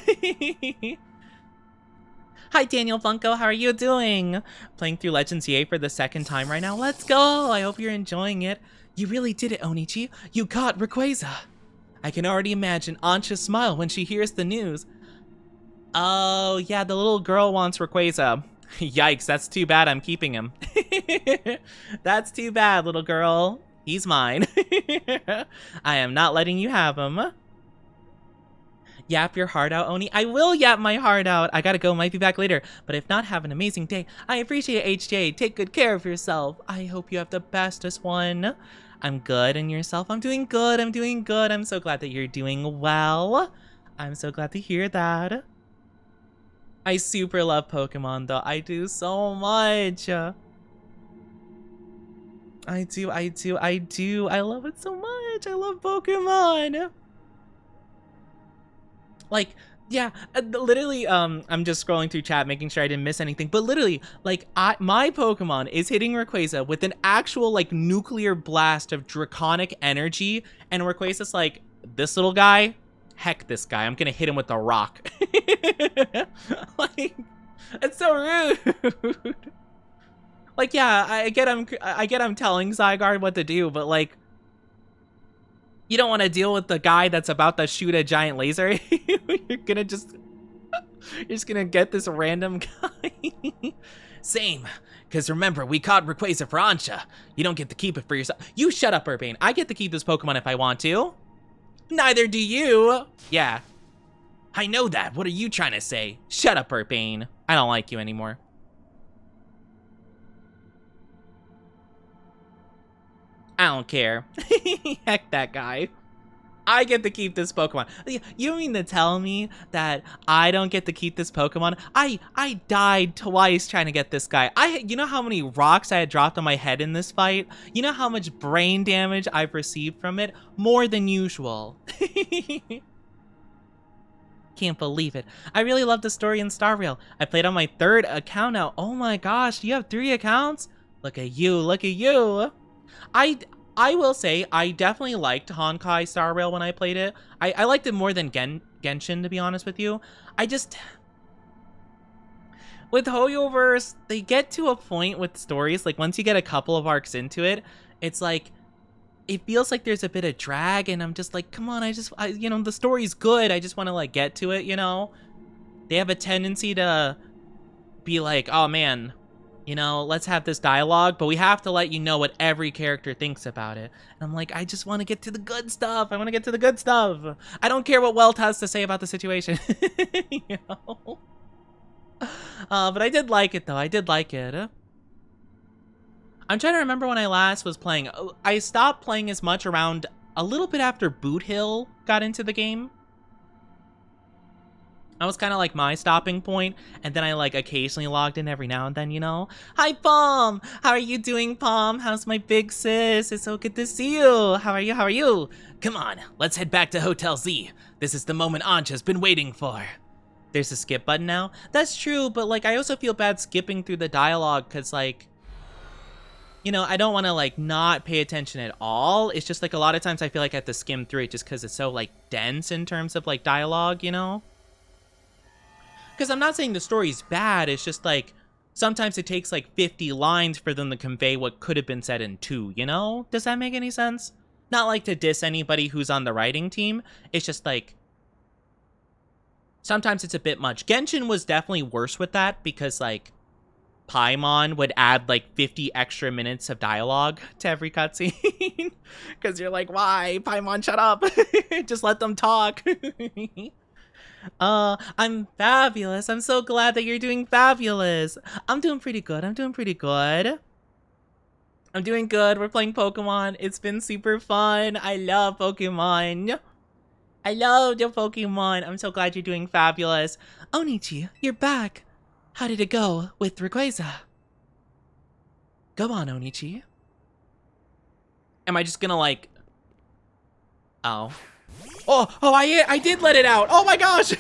Hi, Daniel Funko. How are you doing? Playing through Legends EA for the 2nd time right now. Let's go. I hope you're enjoying it. You really did it, Onichi. You got Rayquaza. I can already imagine Ansha's smile when she hears the news. Oh, yeah, the little girl wants Rayquaza. Yikes, that's too bad I'm keeping him. That's too bad, little girl. He's mine. I am not letting you have him. Yap your heart out, Oni. I will yap my heart out. I gotta go, might be back later. But if not, have an amazing day. I appreciate HJ. Take good care of yourself. I hope you have the bestest one. I'm good, and yourself? I'm doing good. I'm so glad that you're doing well. I'm so glad to hear that. I super love Pokemon, though. I do so much. I do. I love it so much. I love Pokemon. Like, yeah, literally, I'm just scrolling through chat, making sure I didn't miss anything. But literally, like, my Pokemon is hitting Rayquaza with an actual, like, nuclear blast of draconic energy. And Rayquaza's like, this little guy? Heck this guy. I'm gonna hit him with a rock. Like, it's so rude. Like, yeah, I get I'm telling Zygarde what to do, but like, you don't want to deal with the guy that's about to shoot a giant laser. You're just gonna get this random guy. Same. Because remember, we caught Rayquaza for Ancha. You don't get to keep it for yourself. You shut up, Urbane. I get to keep this Pokemon if I want to. Neither do you. Yeah. I know that. What are you trying to say? Shut up, Urbane. I don't like you anymore. I don't care. Heck that guy. I get to keep this Pokemon. You mean to tell me that I don't get to keep this Pokemon? I died twice trying to get this guy. You know how many rocks I had dropped on my head in this fight? You know how much brain damage I've received from it? More than usual. Can't believe it. I really love the story in Star Rail. I played on my 3rd account now. Oh my gosh, you have 3 accounts? Look at you, look at you. I will say, I definitely liked Honkai Star Rail when I played it. I liked it more than Genshin, to be honest with you. With Hoyoverse, they get to a point with stories, like once you get a couple of arcs into it, it's like, it feels like there's a bit of drag, and I'm just like, come on, you know, the story's good, I just want to like get to it, you know? They have a tendency to be like, oh man, you know, let's have this dialogue, but we have to let you know what every character thinks about it. And I'm like, I just want to get to the good stuff. I want to get to the good stuff. I don't care what Welt has to say about the situation. You know? But I did like it, though. I did like it. I'm trying to remember when I last was playing. I stopped playing as much around a little bit after Boot Hill got into the game. That was kind of like my stopping point, and then I like occasionally logged in every now and then, you know? Hi, Palm! How are you doing, Palm? How's my big sis? It's so good to see you. How are you? How are you? Come on, let's head back to Hotel Z. This is the moment Ancha's been waiting for. There's a skip button now? That's true, but like I also feel bad skipping through the dialogue because like, you know, I don't want to like not pay attention at all. It's just like a lot of times I feel like I have to skim through it just because it's so like dense in terms of like dialogue, you know? Because I'm not saying the story's bad, it's just like, sometimes it takes like 50 lines for them to convey what could have been said in 2, you know? Does that make any sense? Not like to diss anybody who's on the writing team, it's just like, sometimes it's a bit much. Genshin was definitely worse with that, because like, Paimon would add like 50 extra minutes of dialogue to every cutscene. Because you're like, why? Paimon, shut up! Just let them talk! I'm fabulous. I'm so glad that you're doing fabulous. I'm doing pretty good. I'm doing good. We're playing Pokemon. It's been super fun. I love Pokemon. I love the Pokemon. I'm so glad you're doing fabulous. Onichi, you're back. How did it go with Rayquaza? Go on, Onichi. Am I just gonna like... Oh, I did let it out. Oh my gosh.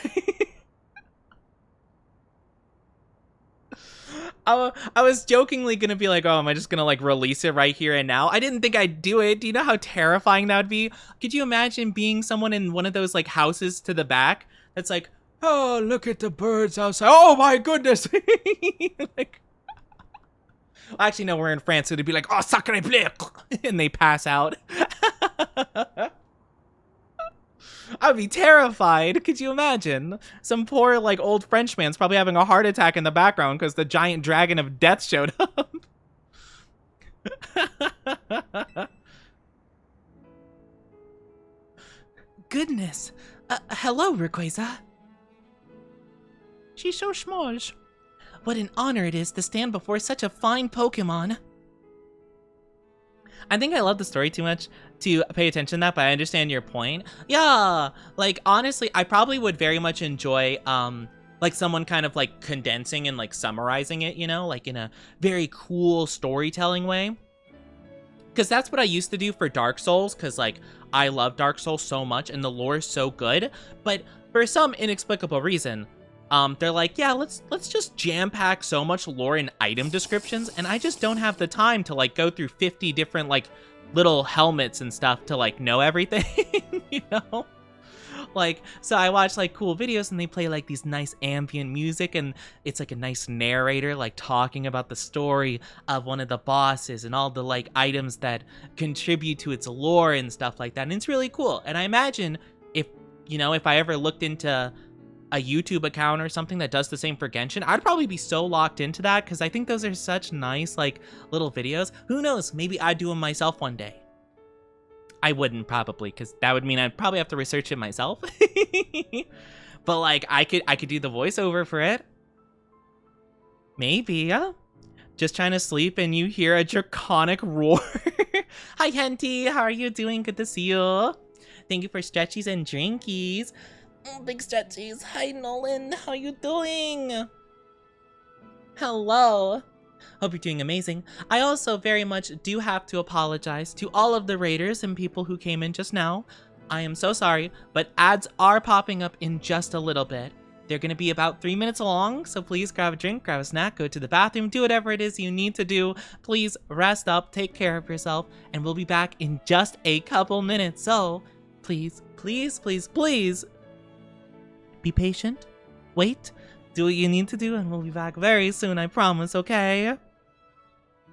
I was jokingly gonna be like, oh, am I just gonna like release it right here and now? I didn't think I'd do it. Do you know how terrifying that would be? Could you imagine being someone in one of those like houses to the back that's like, oh, look at the birds outside. Oh my goodness. Like, well, actually, no, we're in France, so it'd be like, oh, sacre bleu, and they pass out. I'd be terrified. Could you imagine? Some poor, like, old Frenchman's probably having a heart attack in the background because the giant dragon of death showed up. Goodness. Hello, Rayquaza. She's so small. What an honor it is to stand before such a fine Pokemon. I think I love the story too much to pay attention to that, but I understand your point. Yeah, like, honestly, I probably would very much enjoy, like, someone kind of, like, condensing and, like, summarizing it, you know? Like, in a very cool storytelling way. Because that's what I used to do for Dark Souls, because, like, I love Dark Souls so much, and the lore is so good. But for some inexplicable reason, they're like, yeah, let's just jam-pack so much lore and item descriptions, and I just don't have the time to, like, go through 50 different, like, little helmets and stuff to, like, know everything, you know? Like, so I watch like cool videos and they play like these nice ambient music and it's like a nice narrator like talking about the story of one of the bosses and all the like items that contribute to its lore and stuff like that. And it's really cool. And I imagine if, you know, if I ever looked into a YouTube account or something that does the same for Genshin, I'd probably be so locked into that because I think those are such nice like little videos. Who knows? Maybe I'd do them myself one day. I wouldn't probably, because that would mean I'd probably have to research it myself. But like I could do the voiceover for it. Maybe, yeah. Just trying to sleep and you hear a draconic roar. Hi Henty, how are you doing? Good to see you. Thank you for stretchies and drinkies. Big stretchies. Hi Nolan, how you doing? Hello. Hope you're doing amazing. I also very much do have to apologize to all of the raiders and people who came in just now. I am so sorry, but ads are popping up in just a little bit. They're going to be about 3 minutes long, so please grab a drink, grab a snack, go to the bathroom, do whatever it is you need to do. Please rest up, take care of yourself, and we'll be back in just a couple minutes. So please, please, please, please be patient, wait, do what you need to do, and we'll be back very soon, I promise, okay?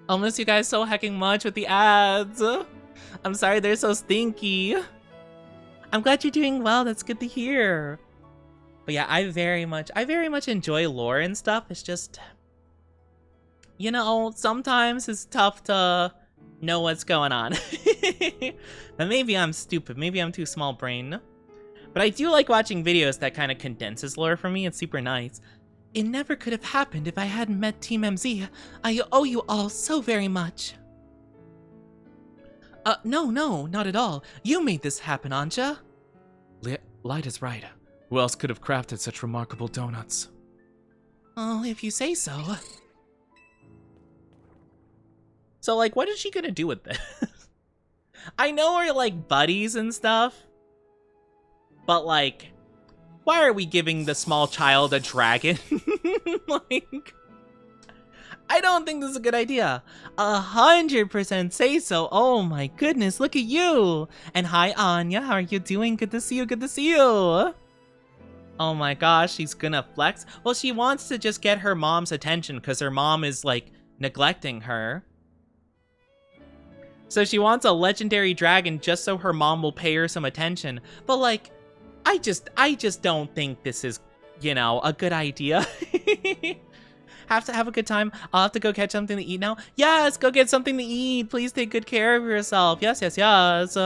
I'll miss you guys so hecking much with the ads. I'm sorry they're so stinky. I'm glad you're doing well, that's good to hear. But yeah, I very much enjoy lore and stuff. It's just, you know, sometimes it's tough to know what's going on. But maybe I'm stupid, maybe I'm too small brain. But I do like watching videos that kind of condenses lore for me. It's super nice. It never could have happened if I hadn't met Team MZ. I owe you all so very much. No, not at all. You made this happen, Anja. Light is right. Who else could have crafted such remarkable donuts? Oh, if you say so. So, like, what is she gonna do with this? I know we're, like, buddies and stuff. But, like, why are we giving the small child a dragon? Like, I don't think this is a good idea. 100% say so. Oh my goodness, look at you. And hi, Anya. How are you doing? Good to see you. Good to see you. Oh my gosh, she's gonna flex. Well, she wants to just get her mom's attention because her mom is, like, neglecting her. So she wants a legendary dragon just so her mom will pay her some attention. But, like, I just don't think this is, you know, a good idea. Have to have a good time. I'll have to go catch something to eat now. Yes, go get something to eat. Please take good care of yourself. Yes, yes, yes.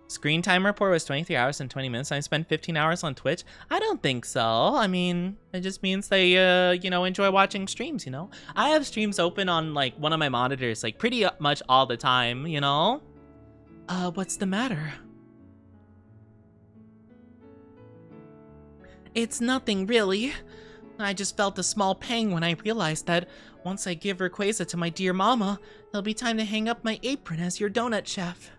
Screen time report was 23 hours and 20 minutes. I spent 15 hours on Twitch. I don't think so. I mean, it just means they, you know, enjoy watching streams, you know? I have streams open on, like, one of my monitors, like, pretty much all the time, you know? What's the matter? It's nothing, really. I just felt a small pang when I realized that once I give Rayquaza to my dear mama, it'll be time to hang up my apron as your donut chef.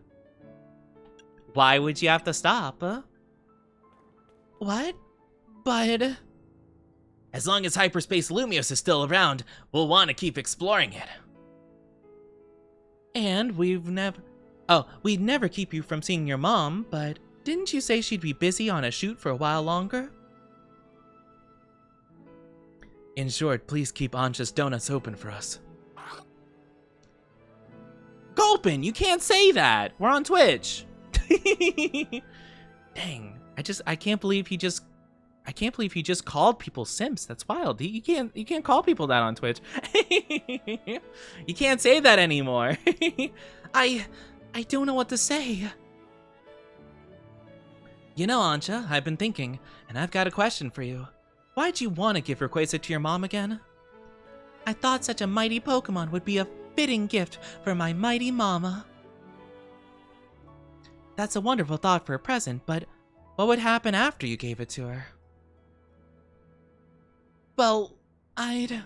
Why would you have to stop, huh? What? But... as long as Hyperspace Lumios is still around, we'll want to keep exploring it. And we'd never keep you from seeing your mom, but didn't you say she'd be busy on a shoot for a while longer? In short, please keep Anja's donuts open for us. Gulpin, you can't say that! We're on Twitch! Dang, I can't believe he just called people simps. That's wild. You can't call people that on Twitch. You can't say that anymore. I don't know what to say. You know, Anja, I've been thinking, and I've got a question for you. Why'd you want to give Rayquaza to your mom again? I thought such a mighty Pokemon would be a fitting gift for my mighty mama. That's a wonderful thought for a present, but what would happen after you gave it to her? Well, I'd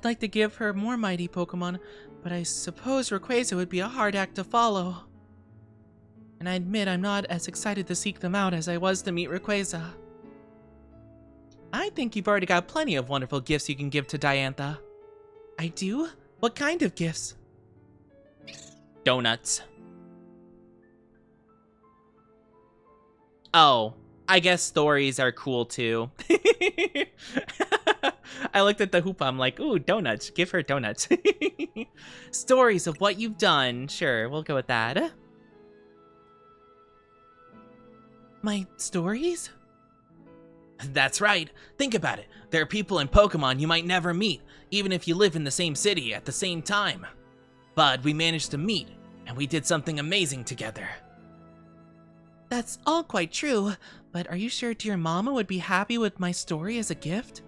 like to give her more mighty Pokemon, but I suppose Rayquaza would be a hard act to follow. And I admit I'm not as excited to seek them out as I was to meet Rayquaza. I think you've already got plenty of wonderful gifts you can give to Diantha. I do? What kind of gifts? Donuts. Oh, I guess stories are cool too. I looked at the hoopa, I'm like, ooh, donuts. Give her donuts. Stories of what you've done. Sure, we'll go with that. My stories? That's right. Think about it. There are people in Pokemon you might never meet, even if you live in the same city at the same time. But we managed to meet, and we did something amazing together. That's all quite true, but are you sure dear Mama would be happy with my story as a gift?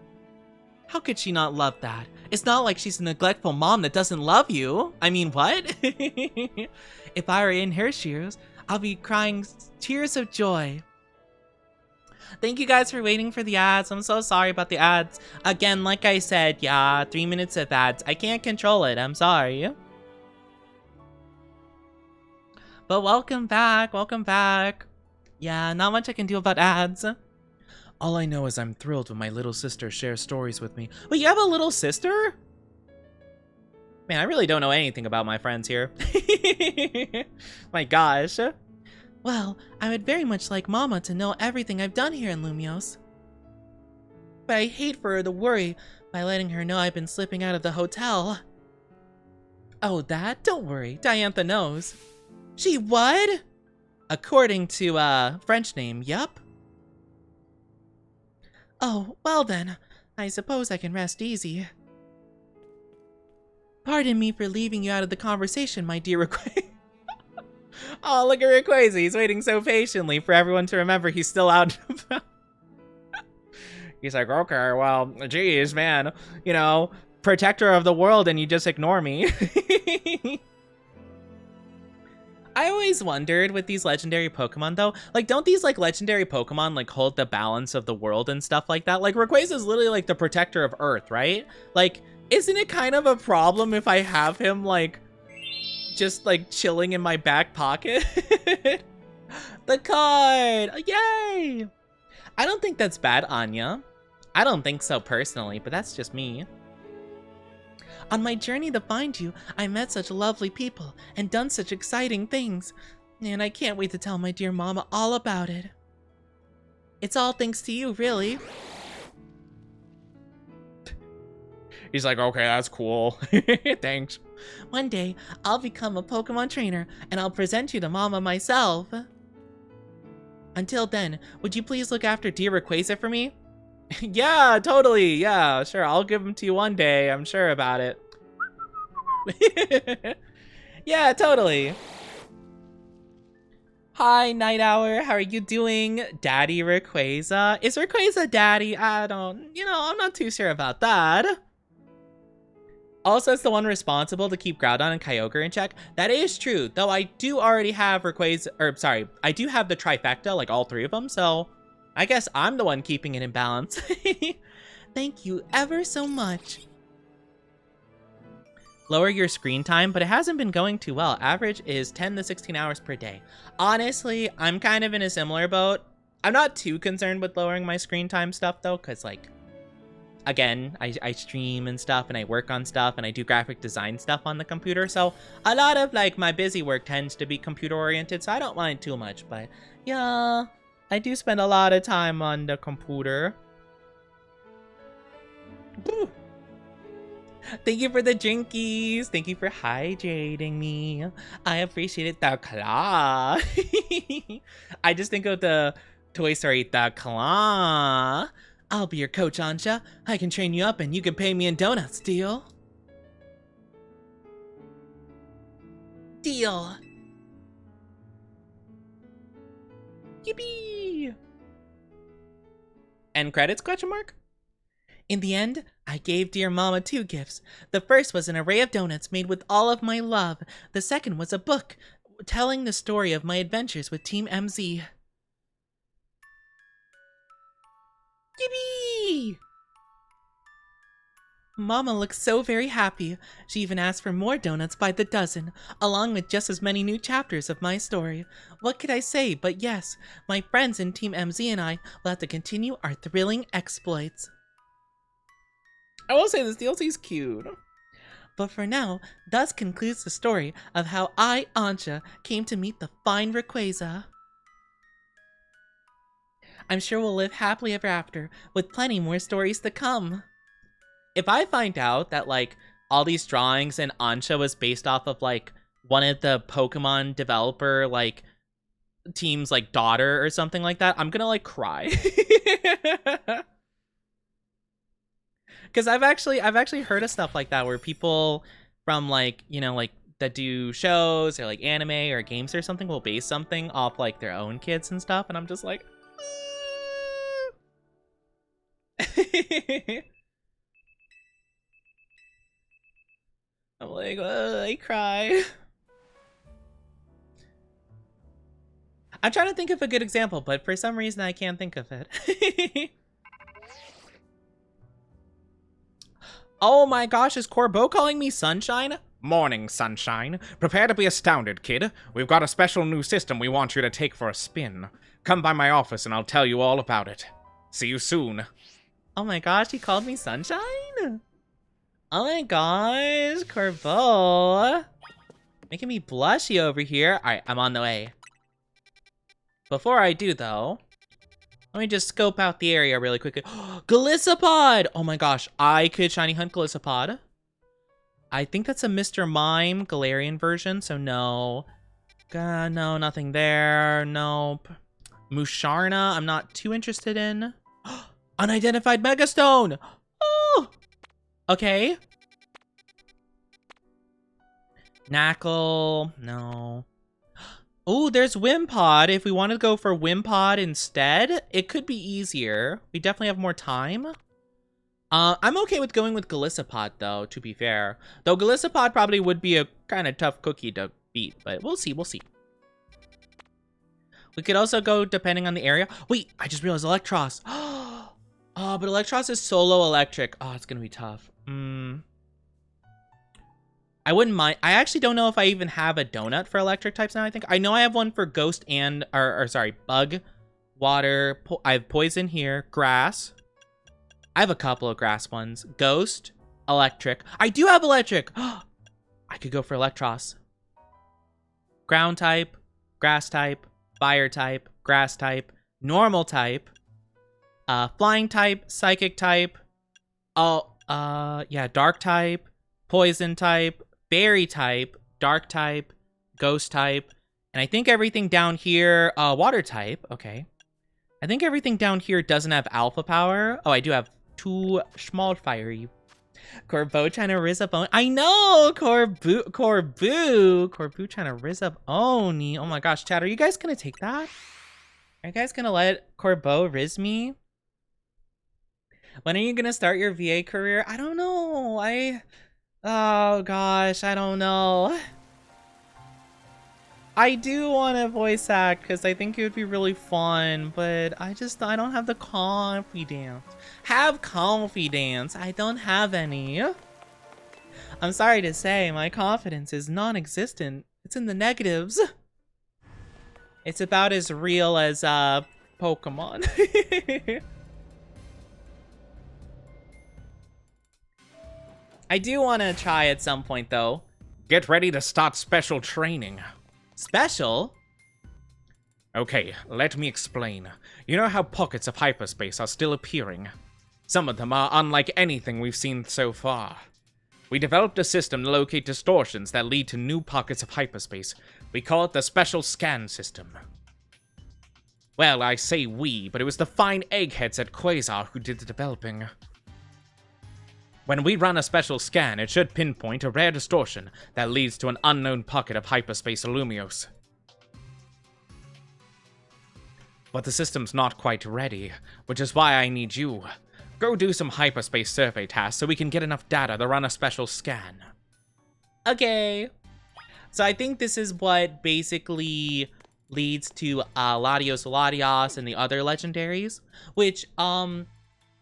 How could she not love that? It's not like she's a neglectful mom that doesn't love you. I mean, what? If I were in her shoes, I'll be crying tears of joy. Thank you guys for waiting for the ads. I'm so sorry about the ads. Again, like I said, yeah, 3 minutes of ads. I can't control it. I'm sorry. But welcome back. Welcome back. Yeah, not much I can do about ads. All I know is I'm thrilled when my little sister shares stories with me. Wait, you have a little sister? Man, I really don't know anything about my friends here. My gosh. Well, I would very much like Mama to know everything I've done here in Lumios. But I hate for her to worry by letting her know I've been slipping out of the hotel. Oh, that? Don't worry, Diantha knows. She what? According to, French name, yup. Oh, well then, I suppose I can rest easy. Pardon me for leaving you out of the conversation, my dear Rayquaza. Oh, look at Rayquaza, he's waiting so patiently for everyone to remember he's still out and about. He's like, okay, well, geez, man, you know, protector of the world and you just ignore me. I always wondered with these legendary Pokemon though, like don't these like legendary Pokemon like hold the balance of the world and stuff like that? Like Rayquaza is literally like the protector of Earth, right? Like, isn't it kind of a problem if I have him like just like chilling in my back pocket? The card! Yay! I don't think that's bad, Anya. I don't think so personally, but that's just me. On my journey to find you, I met such lovely people and done such exciting things, and I can't wait to tell my dear Mama all about it. It's all thanks to you, really. He's like, okay, that's cool. Thanks. One day, I'll become a Pokemon trainer, and I'll present you to Mama myself. Until then, would you please look after dear Rayquaza for me? Yeah, totally. Yeah, sure. I'll give him to you one day. I'm sure about it. Yeah, totally. Hi, Night Hour. How are you doing? Daddy Rayquaza. Is Rayquaza daddy? I'm not too sure about that. Also, it's the one responsible to keep Groudon and Kyogre in check. That is true, though I do already have Rayquaza, I do have the trifecta, like all three of them, so I guess I'm the one keeping it in balance. Thank you ever so much. Lower your screen time, but it hasn't been going too well. Average is 10 to 16 hours per day. Honestly, I'm kind of in a similar boat. I'm not too concerned with lowering my screen time stuff though, because like, again, I stream and stuff and I work on stuff and I do graphic design stuff on the computer. So a lot of like my busy work tends to be computer oriented, so I don't mind too much, but yeah. I do spend a lot of time on the computer. Woo. Thank you for the drinkies. Thank you for hydrating me. I appreciate it. The claw. I just think of the Toy Story, the claw. I'll be your coach, Anja. I can train you up and you can pay me in donuts, deal? Deal. Yippee! End credits, question mark? In the end, I gave dear Mama 2 gifts. The first was an array of donuts made with all of my love. The second was a book telling the story of my adventures with Team MZ. Yippee! Mama looks so very happy. She even asked for more donuts by the dozen, along with just as many new chapters of my story. What could I say but yes, my friends in Team MZ and I will have to continue our thrilling exploits. I will say this DLC is cute. But for now, thus concludes the story of how I, Anja, came to meet the fine Rayquaza. I'm sure we'll live happily ever after, with plenty more stories to come. If I find out that, like, all these drawings in Anja was based off of, like, one of the Pokemon developer, like, team's, like, daughter or something like that, I'm gonna, like, cry. Because I've actually heard of stuff like that where people from, like, you know, like, that do shows or, like, anime or games or something will base something off, like, their own kids and stuff, and I'm just like... I'm like, I cry. I'm trying to think of a good example, but for some reason I can't think of it. Oh my gosh, is Corbeau calling me Sunshine? Morning, Sunshine. Prepare to be astounded, kid. We've got a special new system we want you to take for a spin. Come by my office and I'll tell you all about it. See you soon. Oh my gosh, he called me Sunshine? Oh my gosh, Corbeau. Making me blushy over here. Alright, I'm on the way. Before I do, though, let me just scope out the area really quickly. Golisopod! Oh my gosh, I could shiny hunt Golisopod. I think that's a Mr. Mime Galarian version, so no. No, nothing there. Nope. Musharna, I'm not too interested in. Unidentified Megastone! Oh! Okay. Knackle, no. Oh, there's Wimpod. If we want to go for Wimpod instead, it could be easier. We definitely have more time. I'm okay with going with Golisopod, though, to be fair. Though Golisopod probably would be a kind of tough cookie to beat, but we'll see, we'll see. We could also go depending on the area. Wait, I just realized Electros. Oh, but Electros is solo electric. Oh, it's gonna be tough. I wouldn't mind. I actually don't know if I even have a donut for electric types now, I think. I know I have one for ghost and, or sorry, bug, water. I have poison here, grass. I have a couple of grass ones. Ghost, electric. I do have electric. I could go for Electros. Ground type, grass type, fire type, grass type, normal type, flying type, psychic type. Oh, yeah, dark type, poison type, berry type, dark type, ghost type, and I think everything down here, water type, okay. I think everything down here doesn't have alpha power. Oh, I do have 2 small fiery. Corbeau trying to riz up Oni. I know, Corbeau trying to riz up Oni. Oh my gosh, chat, are you guys gonna take that? Are you guys gonna let Corbeau riz me? When are you gonna start your VA career? I don't know, oh gosh, I don't know. I do want to voice act because I think it would be really fun, but I don't have the confidence. Have confidence. I don't have any. I'm sorry to say, my confidence is non-existent. It's in the negatives. It's about as real as Pokemon. I do want to try at some point, though. Get ready to start special training. Special? Okay, let me explain. You know how pockets of hyperspace are still appearing? Some of them are unlike anything we've seen so far. We developed a system to locate distortions that lead to new pockets of hyperspace. We call it the Special Scan System. Well, I say we, but it was the fine eggheads at Quasar who did the developing. When we run a special scan, it should pinpoint a rare distortion that leads to an unknown pocket of hyperspace Illumios. But the system's not quite ready, which is why I need you. Go do some hyperspace survey tasks so we can get enough data to run a special scan. Okay. So I think this is what basically leads to Latios and the other legendaries, which,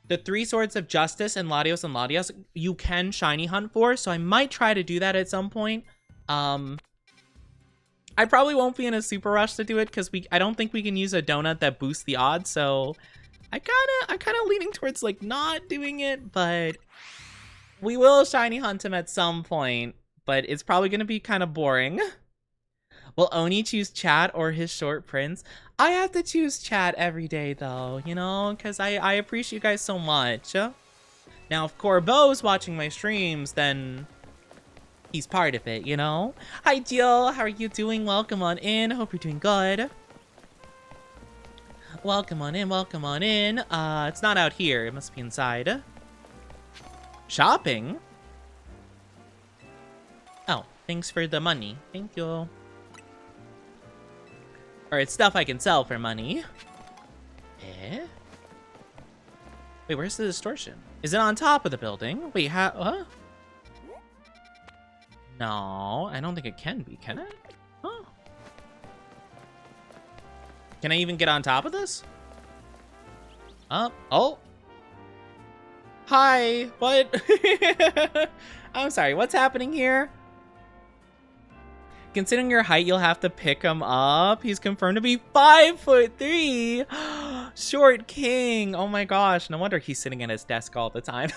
the 3 Swords of Justice and Latios, you can shiny hunt for, so I might try to do that at some point. I probably won't be in a super rush to do it because I don't think we can use a donut that boosts the odds, so I'm kind of leaning towards like not doing it, but We will shiny hunt him at some point, but it's probably going to be kind of boring. Will Oni choose chat or his short prints? I have to choose chat every day, though, you know, because I appreciate you guys so much. Now, if Corbeau's watching my streams, then he's part of it, you know? Hi, Jill. How are you doing? Welcome on in. Hope you're doing good. Welcome on in. Welcome on in. It's not out here. It must be inside. Shopping? Oh, thanks for the money. Thank you. Or it's stuff I can sell for money. Eh? Wait, where's the distortion? Is it on top of the building? Wait, huh? No, I don't think it can be, can it? Huh? Can I even get on top of this? Oh. Hi, what? I'm sorry, what's happening here? Considering your height, you'll have to pick him up. He's confirmed to be 5'3". Short king. Oh my gosh. No wonder he's sitting at his desk all the time.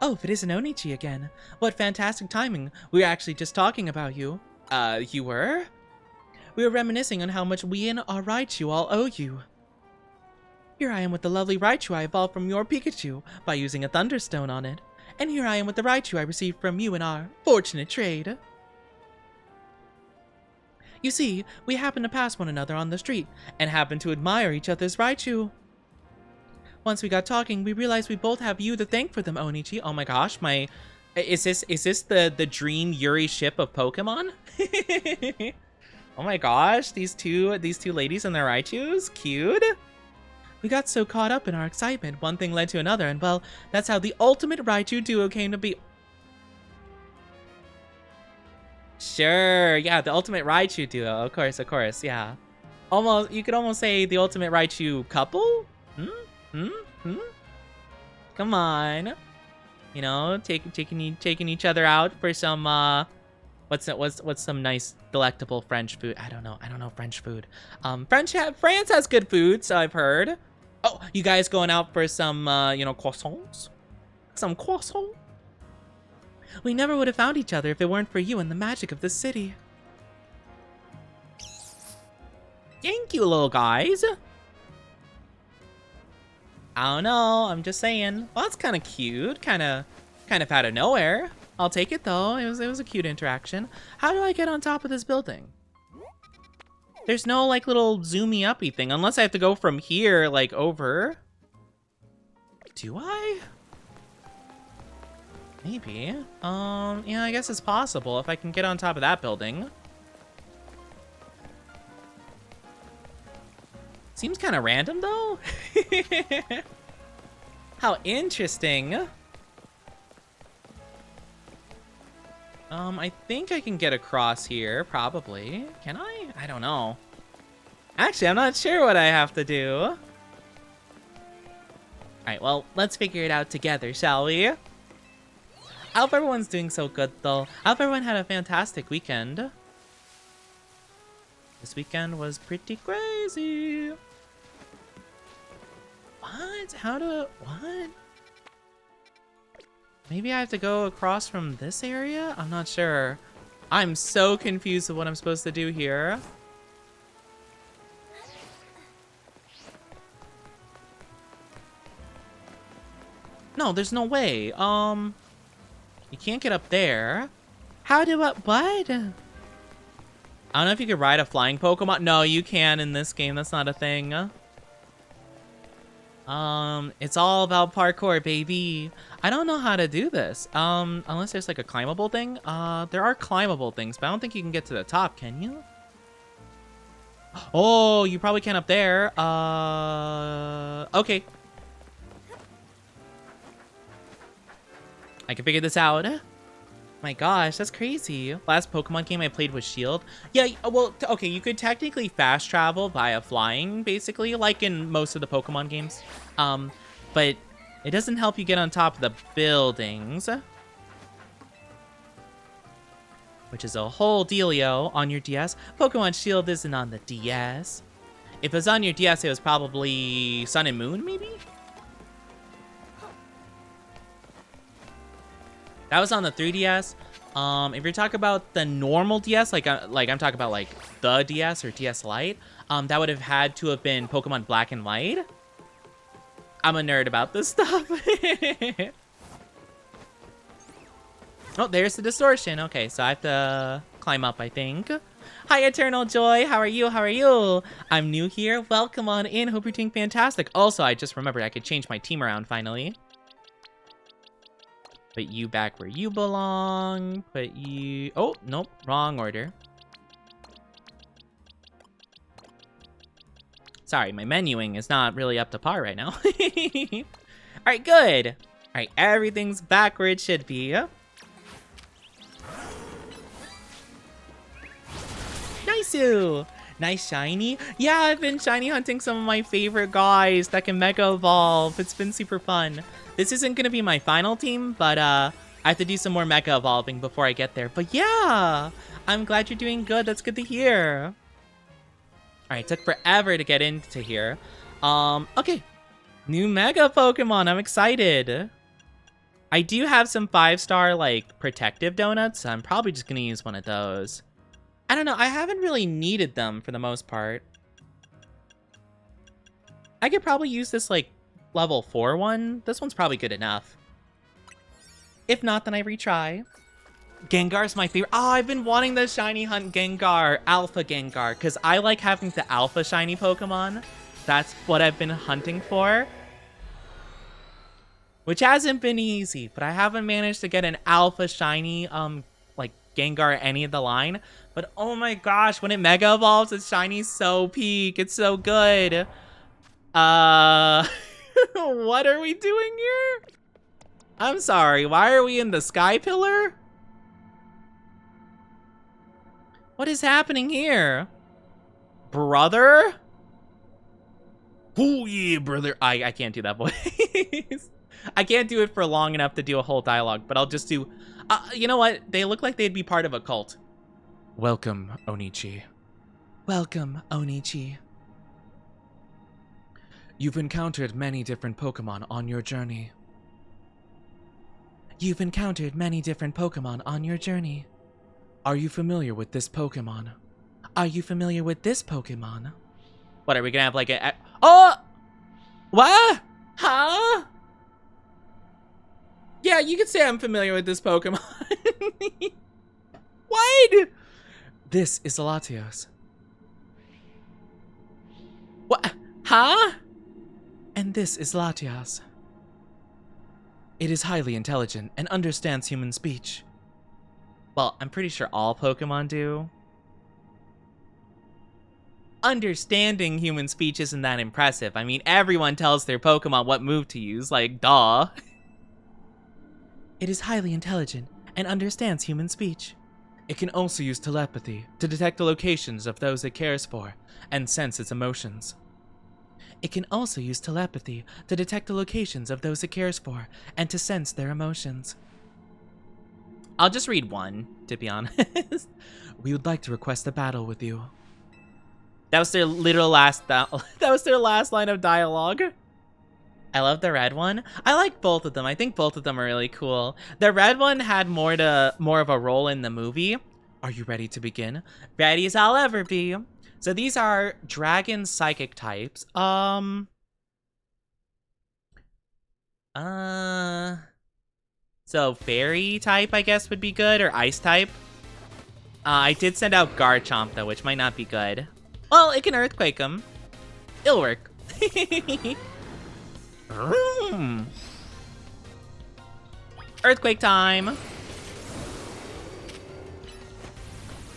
Oh, if it isn't Onichi again. What fantastic timing. We were actually just talking about you. You were? We were reminiscing on how much we and our Raichu all owe you. Here I am with the lovely Raichu I evolved from your Pikachu by using a Thunderstone on it. And here I am with the Raichu I received from you in our fortunate trade. You see, we happened to pass one another on the street, and happened to admire each other's Raichu. Once we got talking, we realized we both have you to thank for them, Onichi. Oh my gosh, is this the dream Yuri ship of Pokemon? Oh my gosh, these two ladies and their Raichus, cute. We got so caught up in our excitement, one thing led to another, and well, that's how the ultimate Raichu duo came to be. Sure, yeah, the ultimate Raichu duo, of course, yeah. Almost, you could almost say the ultimate Raichu couple? Come on. You know, taking each other out for some, what's some nice, delectable French food? I don't know French food. France has good food, so I've heard. Oh, you guys going out for some, you know, croissants? Some croissants? We never would have found each other if it weren't for you and the magic of this city. Thank you, little guys. I don't know, I'm just saying. Well, that's kind of cute, kind of out of nowhere. I'll take it though. It was a cute interaction. How do I get on top of this building? There's no like little zoomy uppy thing unless I have to go from here like over. Do I? Maybe. Yeah, I guess it's possible if I can get on top of that building. Seems kind of random, though. How interesting. I think I can get across here, probably. Can I? I don't know. Actually, I'm not sure what I have to do. All right, well, let's figure it out together, shall we? I hope everyone's doing so good, though. I hope everyone had a fantastic weekend. This weekend was pretty crazy. What? What? Maybe I have to go across from this area? I'm not sure. I'm so confused with what I'm supposed to do here. No, there's no way. You can't get up there. How do I, what? I don't know if you could ride a flying Pokemon. No, you can in this game. That's not a thing. It's all about parkour, baby. I don't know how to do this. Unless there's like a climbable thing. There are climbable things, but I don't think you can get to the top, can you? Oh, you probably can up there. Okay. I can figure this out. My gosh, that's crazy. Last Pokemon game I played was Shield. Yeah, well, okay, you could technically fast travel via flying, basically, like in most of the Pokemon games. But it doesn't help you get on top of the buildings. Which is a whole dealio on your DS. Pokemon Shield isn't on the DS. If it was on your DS, it was probably Sun and Moon, maybe? That was on the 3DS. If you're talking about the normal DS, like I'm talking about like the DS or DS Lite, that would have had to have been Pokemon Black and White. I'm a nerd about this stuff. Oh, there's the distortion. Okay, so I have to climb up, I think. Hi, Eternal Joy. How are you? How are you? I'm new here. Welcome on in. Hope you're doing fantastic. Also, I just remembered I could change my team around finally. Put you back where you belong. Put you... Oh, nope. Wrong order. Sorry, my menuing is not really up to par right now. All right, good. All right, everything's back where it should be. Nice-oo. Nice shiny. Yeah, I've been shiny hunting some of my favorite guys that can Mega Evolve. It's been super fun. This isn't going to be my final team, but I have to do some more Mega Evolving before I get there. But yeah, I'm glad you're doing good. That's good to hear. All right, took forever to get into here. Okay. New Mega Pokemon. I'm excited. I do have some 5-star, like, protective donuts. So I'm probably just going to use one of those. I don't know. I haven't really needed them for the most part. I could probably use this, like, level 4 one. This one's probably good enough. If not, then I retry. Gengar's my favorite. Oh, I've been wanting the shiny hunt Gengar, Alpha Gengar, because I like having the Alpha shiny Pokemon. That's what I've been hunting for. Which hasn't been easy, but I haven't managed to get an Alpha shiny, like, Gengar any of the line. But oh my gosh, when it Mega Evolves, it's shiny so peak. It's so good. What are we doing here? I'm sorry, why are we in the Sky Pillar? What is happening here? Brother? Oh yeah, brother. I can't do that voice. I can't do it for long enough to do a whole dialogue, but I'll just do... you know what? They look like they'd be part of a cult. Welcome, Onichi. Welcome, Onichi. You've encountered many different Pokemon on your journey. You've encountered many different Pokemon on your journey. Are you familiar with this Pokemon? Are you familiar with this Pokemon? What, are we gonna have like a... Oh! What? Huh? Yeah, you could say I'm familiar with this Pokemon. What? This is Latios. What? Huh? And this is Latias. It is highly intelligent and understands human speech. Well, I'm pretty sure all Pokemon do. Understanding human speech isn't that impressive. I mean, everyone tells their Pokemon what move to use, like, duh. It is highly intelligent and understands human speech. It can also use telepathy to detect the locations of those it cares for and sense its emotions. It can also use telepathy to detect the locations of those it cares for and to sense their emotions. I'll just read one, to be honest. We would like to request a battle with you. That was their literal last... that was their last line of dialogue. I love the red one. I like both of them. I think both of them are really cool. The red one had more of a role in the movie. Are you ready to begin? Ready as I'll ever be. So these are dragon psychic types. So fairy type, I guess, would be good, or ice type. I did send out Garchomp though, which might not be good. Well, it can earthquake them. It'll work. Earthquake time.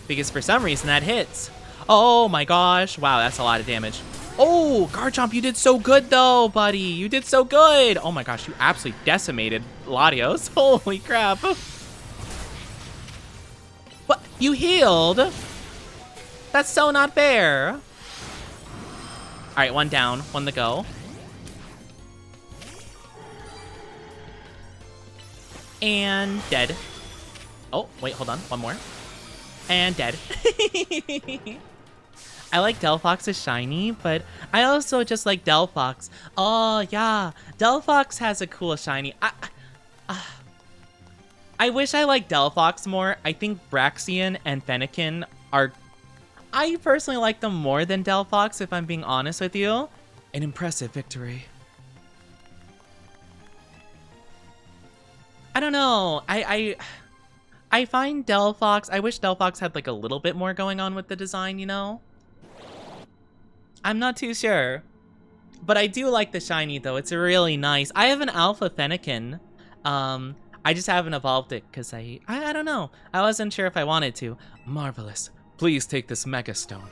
Because for some reason that hits. Oh my gosh. Wow, that's a lot of damage. Oh, Garchomp, you did so good though, buddy. You did so good. Oh my gosh, you absolutely decimated Latios. Holy crap. What? You healed? That's so not fair. All right, one down, one to go. And dead. Oh, wait, hold on. One more. And dead. I like Delphox's shiny, but I also just like Delphox. Oh, yeah. Delphox has a cool shiny. I wish I liked Delphox more. I think Braxian and Fennekin are... I personally like them more than Delphox, if I'm being honest with you. An impressive victory. I don't know. I find Delphox... I wish Delphox had like a little bit more going on with the design, you know? I'm not too sure. But I do like the shiny, though. It's really nice. I have an Alpha Fennekin. I just haven't evolved it because I don't know. I wasn't sure if I wanted to. Marvelous. Please take this Mega Stone.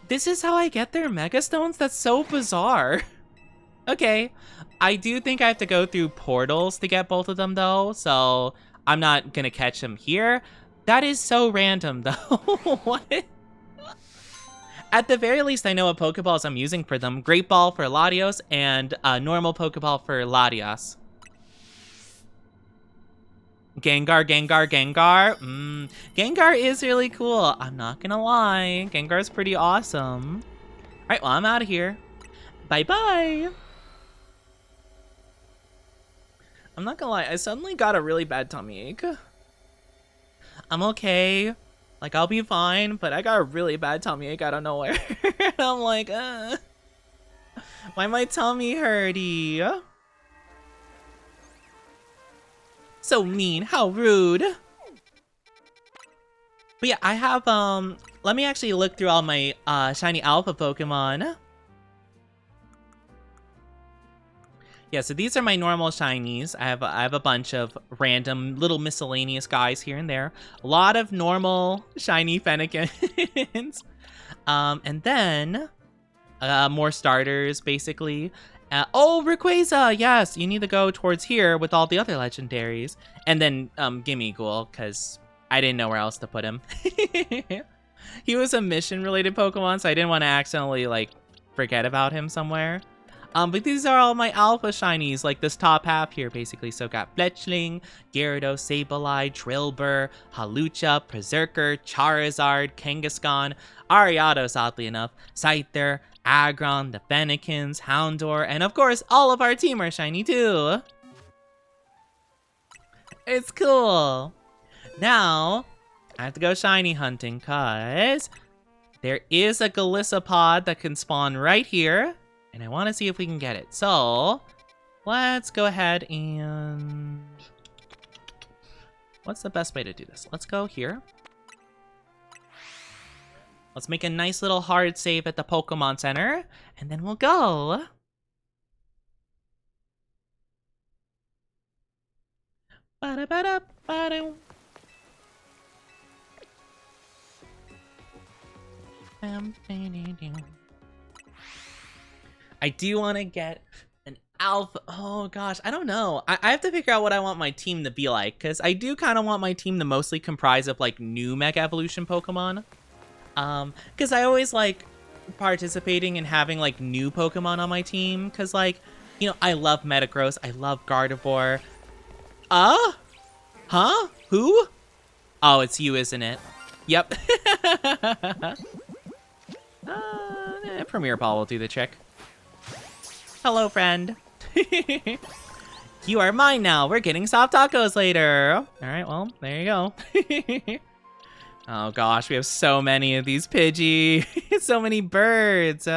This is how I get their Mega Stones? That's so bizarre. Okay. I do think I have to go through portals to get both of them, though. So I'm not going to catch them here. That is so random, though. What? At the very least, I know what Pokeballs I'm using for them. Great Ball for Latios and normal Pokeball for Latias. Gengar, Gengar, Gengar. Gengar is really cool. I'm not gonna lie. Gengar's pretty awesome. Alright, well, I'm out of here. Bye-bye. I'm not gonna lie. I suddenly got a really bad tummy ache. I'm okay. Like, I'll be fine, but I got a really bad tummy ache out of nowhere. I'm like, why my tummy hurty? So mean, how rude. But yeah, I have, let me actually look through all my, shiny alpha Pokemon. Yeah, so these are my normal shinies. I have a bunch of random little miscellaneous guys here and there. A lot of normal shiny Fennekins. And then, more starters, basically. Oh, Rayquaza! Yes, you need to go towards here with all the other legendaries. And then, Gimmighoul, because I didn't know where else to put him. He was a mission-related Pokemon, so I didn't want to accidentally, like, forget about him somewhere. But these are all my alpha shinies, like this top half here, basically. So got Fletchling, Gyarados, Sableye, Drillbur, Hawlucha, Berserker, Charizard, Kangaskhan, Ariados, oddly enough, Scyther, Aggron, the Fennekins, Houndour, and of course, all of our team are shiny too. It's cool. Now, I have to go shiny hunting, cause there is a Golisopod that can spawn right here. And I want to see if we can get it. So, let's go ahead and... What's the best way to do this? Let's go here. Let's make a nice little hard save at the Pokemon Center. And then we'll go. Ba-da-ba-da-ba-da. I do want to get an alpha. Oh gosh, I don't know. I have to figure out what I want my team to be like, because I do kind of want my team to mostly comprise of like new Mega Evolution Pokemon. Because I always like participating and having like new Pokemon on my team, because like, you know, I love Metagross, I love Gardevoir. Huh? Who? Oh, it's you, isn't it? Yep. Premier Ball will do the trick. Hello, friend. You are mine now. We're getting soft tacos later. All right, well, there you go. Oh gosh, we have so many of these Pidgey. So many birds.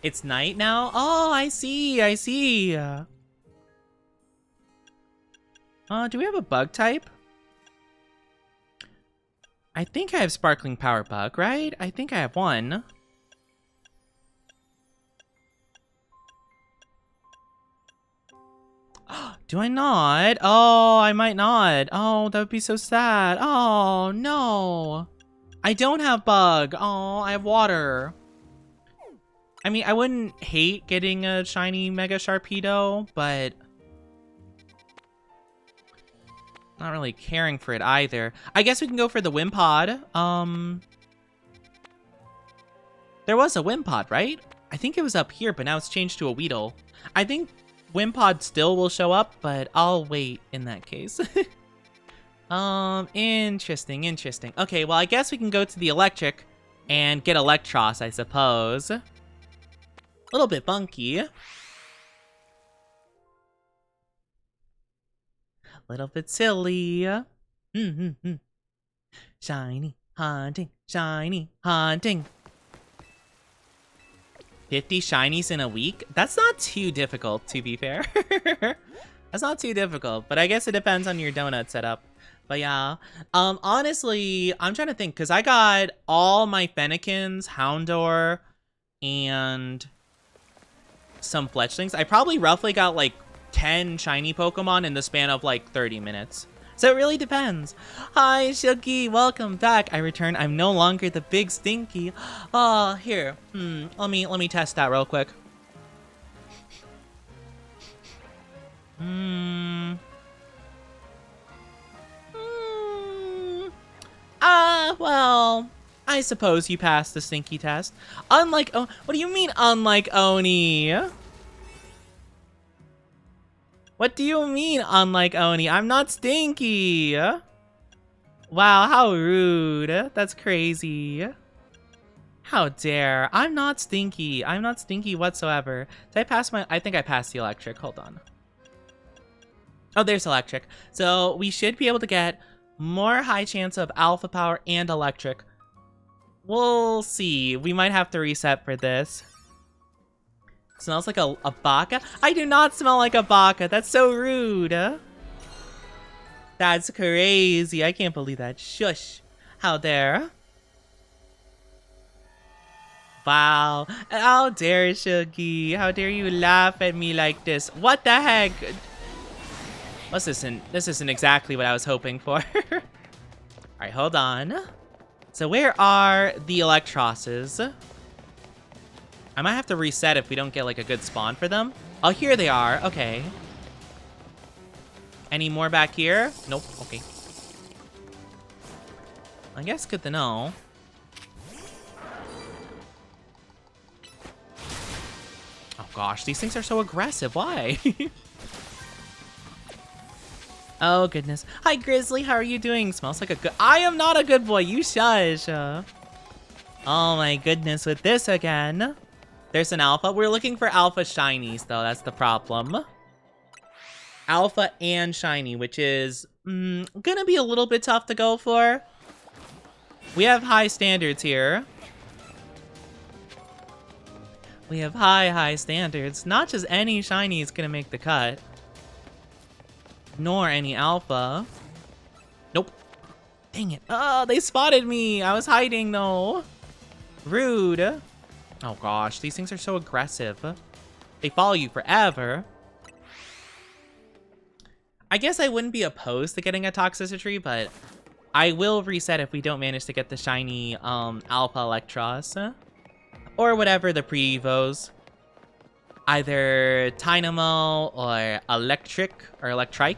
It's night now? Oh, I see. Do we have a bug type? I think I have Sparkling Power Bug, right? I think I have one. Do I not? Oh, I might not. Oh, that would be so sad. Oh, no. I don't have bug. Oh, I have water. I mean, I wouldn't hate getting a shiny Mega Sharpedo, but not really caring for it either. I guess we can go for the Wimpod. There was a Wimpod, right? I think it was up here, but now it's changed to a Weedle. I think Wimpod still will show up, but I'll wait in that case. Interesting. Okay, well, I guess we can go to the electric and get Electros, I suppose. A little bit bunky. Little bit silly. Mm-hmm. Shiny hunting, shiny hunting. 50 shinies in a week? That's not too difficult, to be fair. That's not too difficult, but I guess it depends on your donut setup. But yeah, honestly, I'm trying to think, because I got all my Fennekins, Houndour, and some Fletchlings. I probably roughly got like 10 shiny Pokemon in the span of like 30 minutes. So it really depends. Hi, Shuggy, welcome back. I return. I'm no longer the big stinky. Oh, here. Let me test that real quick. Well, I suppose you passed the stinky test. Unlike what do you mean unlike Oni? What do you mean, unlike Oni? I'm not stinky. Wow, how rude. That's crazy. How dare. I'm not stinky. I'm not stinky whatsoever. Did I pass my... I think I passed the electric. Hold on. Oh, there's electric. So we should be able to get more high chance of alpha power and electric. We'll see. We might have to reset for this. Smells like a baka? I do not smell like a baka. That's so rude. That's crazy. I can't believe that. Shush. How dare. Wow. How dare, Shuggy. How dare you laugh at me like this? What the heck? What's this? This isn't exactly what I was hoping for. Alright, hold on. So where are the Electroses? I might have to reset if we don't get like a good spawn for them. Oh, here they are. Okay. Any more back here? Nope. Okay. I guess good to know. Oh gosh, these things are so aggressive. Why? Oh goodness. Hi Grizzly, how are you doing? Smells like a good... I am not a good boy. You shush. Oh my goodness, with this again. There's an alpha. We're looking for alpha shinies, though. That's the problem. Alpha and shiny, which is gonna be a little bit tough to go for. We have high standards here. We have high standards. Not just any shiny is gonna make the cut. Nor any alpha. Nope. Dang it. Oh, they spotted me. I was hiding, though. Rude. Oh gosh, these things are so aggressive. They follow you forever. I guess I wouldn't be opposed to getting a Toxicity, but I will reset if we don't manage to get the shiny Alpha Electros. Or whatever the pre-evos. Either Dynamo or Electric or Electrike.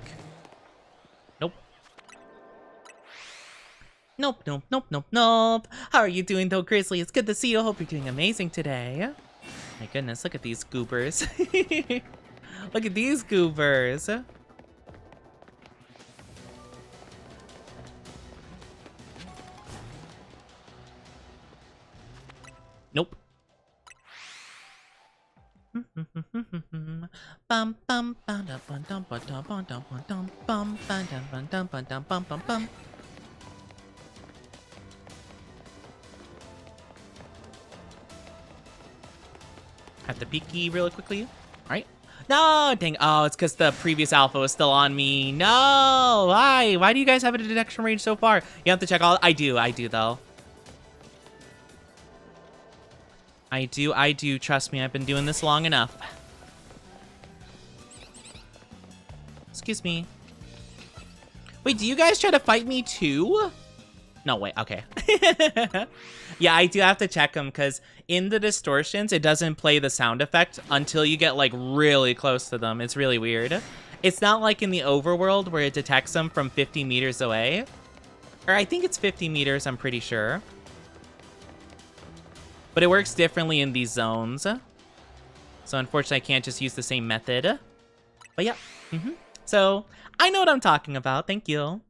Nope. Nope. How are you doing though, Grizzly? It's good to see you. Hope you're doing amazing today. My goodness, look at these goobers. Look at these goobers. Nope. Have to peeky really quickly. All right. No, dang. Oh, it's because the previous alpha was still on me. No. Why? Why do you guys have a detection range so far? You have to check all. I do though. I do. Trust me, I've been doing this long enough. Excuse me. Wait, do you guys try to fight me too? No, wait, okay. Yeah, I do have to check them because in the distortions, it doesn't play the sound effect until you get like really close to them. It's really weird. It's not like in the overworld where it detects them from 50 meters away. Or I think it's 50 meters, I'm pretty sure. But it works differently in these zones. So unfortunately, I can't just use the same method. But yeah. So I know what I'm talking about. Thank you.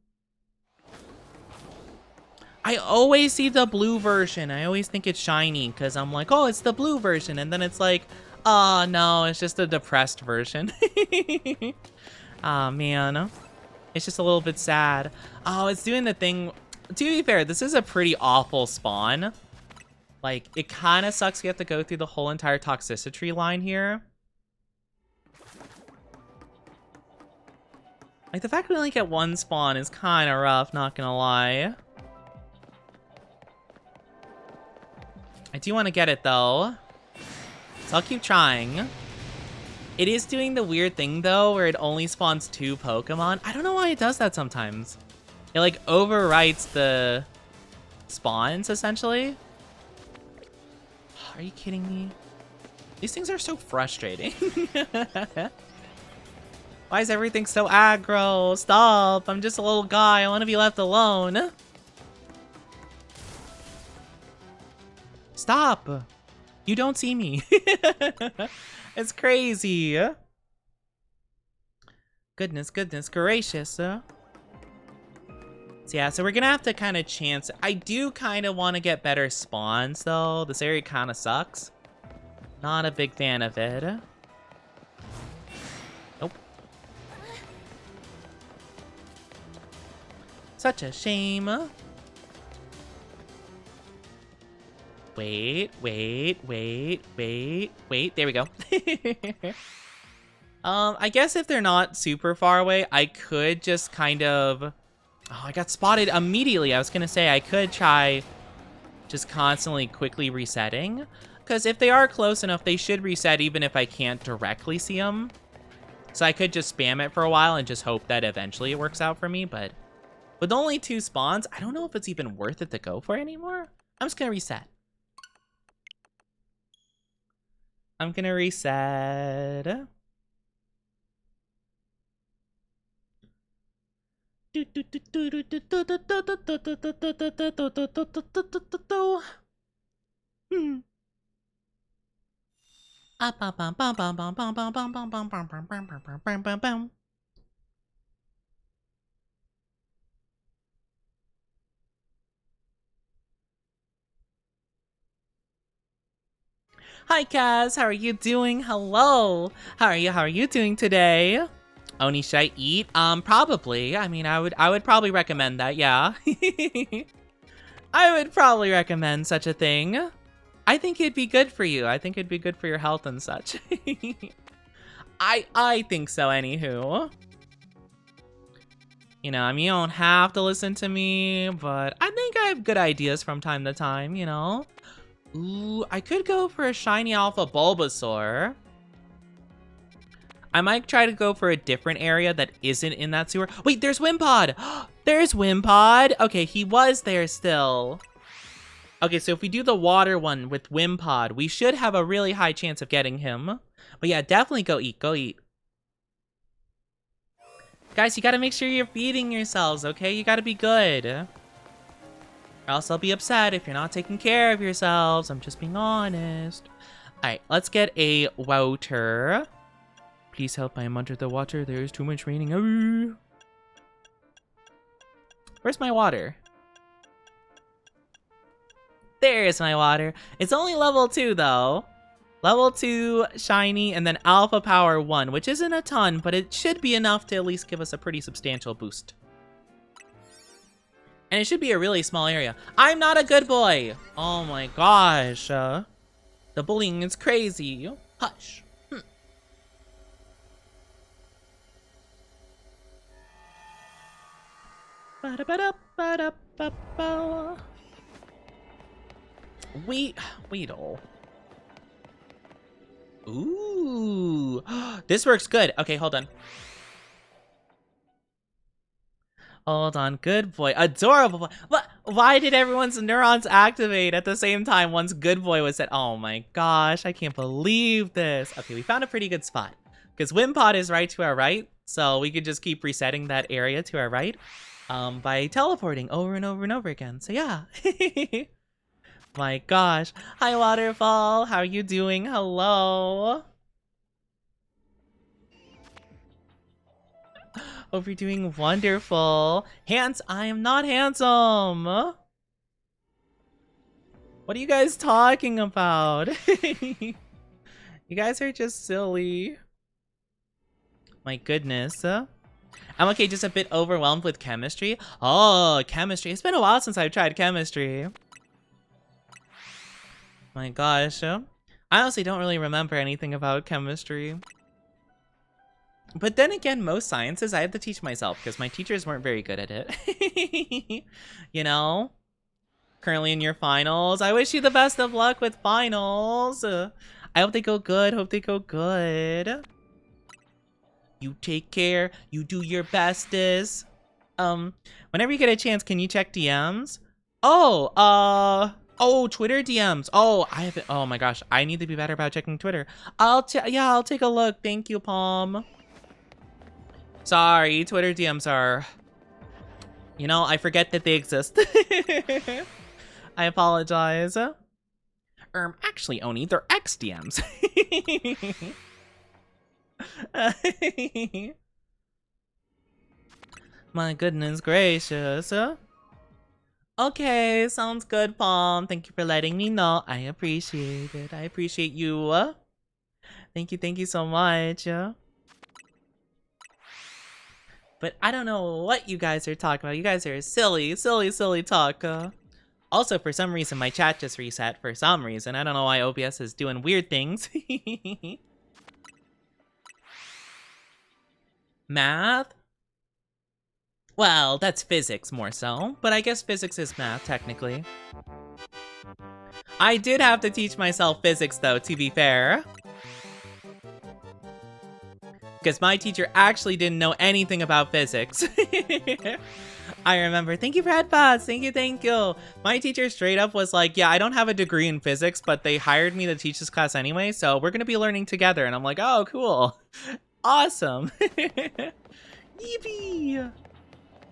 I always see the blue version. I always think it's shiny because I'm like, oh, it's the blue version. And then it's like, oh, no, it's just a depressed version. Ah, man. It's just a little bit sad. Oh, it's doing the thing. To be fair, this is a pretty awful spawn. Like, it kind of sucks you have to go through the whole entire toxicity line here. Like, the fact we only get one spawn is kind of rough, not gonna lie. I do want to get it, though. So I'll keep trying. It is doing the weird thing, though, where it only spawns 2 Pokemon. I don't know why it does that sometimes. It, like, overwrites the spawns, essentially. Are you kidding me? These things are so frustrating. Why is everything so aggro? Stop. I'm just a little guy. I want to be left alone. Stop. You don't see me. It's crazy. Goodness gracious. So yeah, so we're gonna have to kind of chance. I do kind of want to get better spawns, though. This area kind of sucks. Not a big fan of it. Nope. Such a shame. Wait. There we go. I guess if they're not super far away, I could just kind of... Oh, I got spotted immediately. I was gonna say I could try just constantly quickly resetting. Because if they are close enough, they should reset even if I can't directly see them. So I could just spam it for a while and just hope that eventually it works out for me. But with only 2 spawns, I don't know if it's even worth it to go for anymore. I'm just gonna reset. I'm gonna reset. Hi Kaz, how are you doing? Hello. How are you doing today? Oni, should I eat? Probably. I mean, I would probably recommend that, yeah. I would probably recommend such a thing. I think it'd be good for you. I think it'd be good for your health and such. I think so, anywho. You know, I mean, you don't have to listen to me, but I think I have good ideas from time to time, you know? Ooh, I could go for a shiny alpha Bulbasaur. I might try to go for a different area that isn't in that sewer. Wait, there's Wimpod! There's Wimpod! Okay, he was there still. Okay, so if we do the water one with Wimpod, we should have a really high chance of getting him. But yeah, definitely go eat. Guys, you gotta make sure you're feeding yourselves, okay? You gotta be good. Or else I'll be upset if you're not taking care of yourselves. I'm just being honest. Alright, let's get a water. Please help, I am under the water. There's too much raining. Ooh. Where's my water? There's my water. It's only level 2 though. Level 2 shiny and then alpha power 1, which isn't a ton, but it should be enough to at least give us a pretty substantial boost. And it should be a really small area. I'm not a good boy. Oh my gosh. The bullying is crazy. Hush. Weedle. Ooh. This works good. Okay, hold on. Hold on. Good boy. Adorable boy. What? Why did everyone's neurons activate at the same time once good boy was said? Oh my gosh. I can't believe this. Okay, we found a pretty good spot. Because Wimpod is right to our right. So we could just keep resetting that area to our right. By teleporting over and over and over again. So yeah. My gosh. Hi, Waterfall. How are you doing? Hello. Hope you're doing wonderful. I am not handsome. What are you guys talking about? You guys are just silly. My goodness. I'm okay, just a bit overwhelmed with chemistry. Oh, chemistry. It's been a while since I've tried chemistry. My gosh. I honestly don't really remember anything about chemistry. But then again, most sciences I had to teach myself because my teachers weren't very good at it. You know? Currently in your finals. I wish you the best of luck with finals. I hope they go good. Hope they go good. You take care. You do your bestest. Whenever you get a chance, can you check DMs? Oh, Twitter DMs. Oh, I haven't. Oh my gosh, I need to be better about checking Twitter. I'll take a look. Thank you, Palm. Sorry, Twitter DMs are. You know, I forget that they exist. I apologize. Actually, Oni, they're X DMs. My goodness gracious. Okay, sounds good, Palm. Thank you for letting me know. I appreciate it. I appreciate you. Thank you so much. But I don't know what you guys are talking about. You guys are silly talk. Also, for some reason, my chat just reset. For some reason, I don't know why OBS is doing weird things. Math? Well, that's physics more so, but I guess physics is math, technically. I did have to teach myself physics, though, to be fair. Because my teacher actually didn't know anything about physics. I remember. Thank you for headphones. Thank you. My teacher straight up was like, yeah, I don't have a degree in physics, but they hired me to teach this class anyway, so we're going to be learning together. And I'm like, oh, cool. Awesome. Yippee.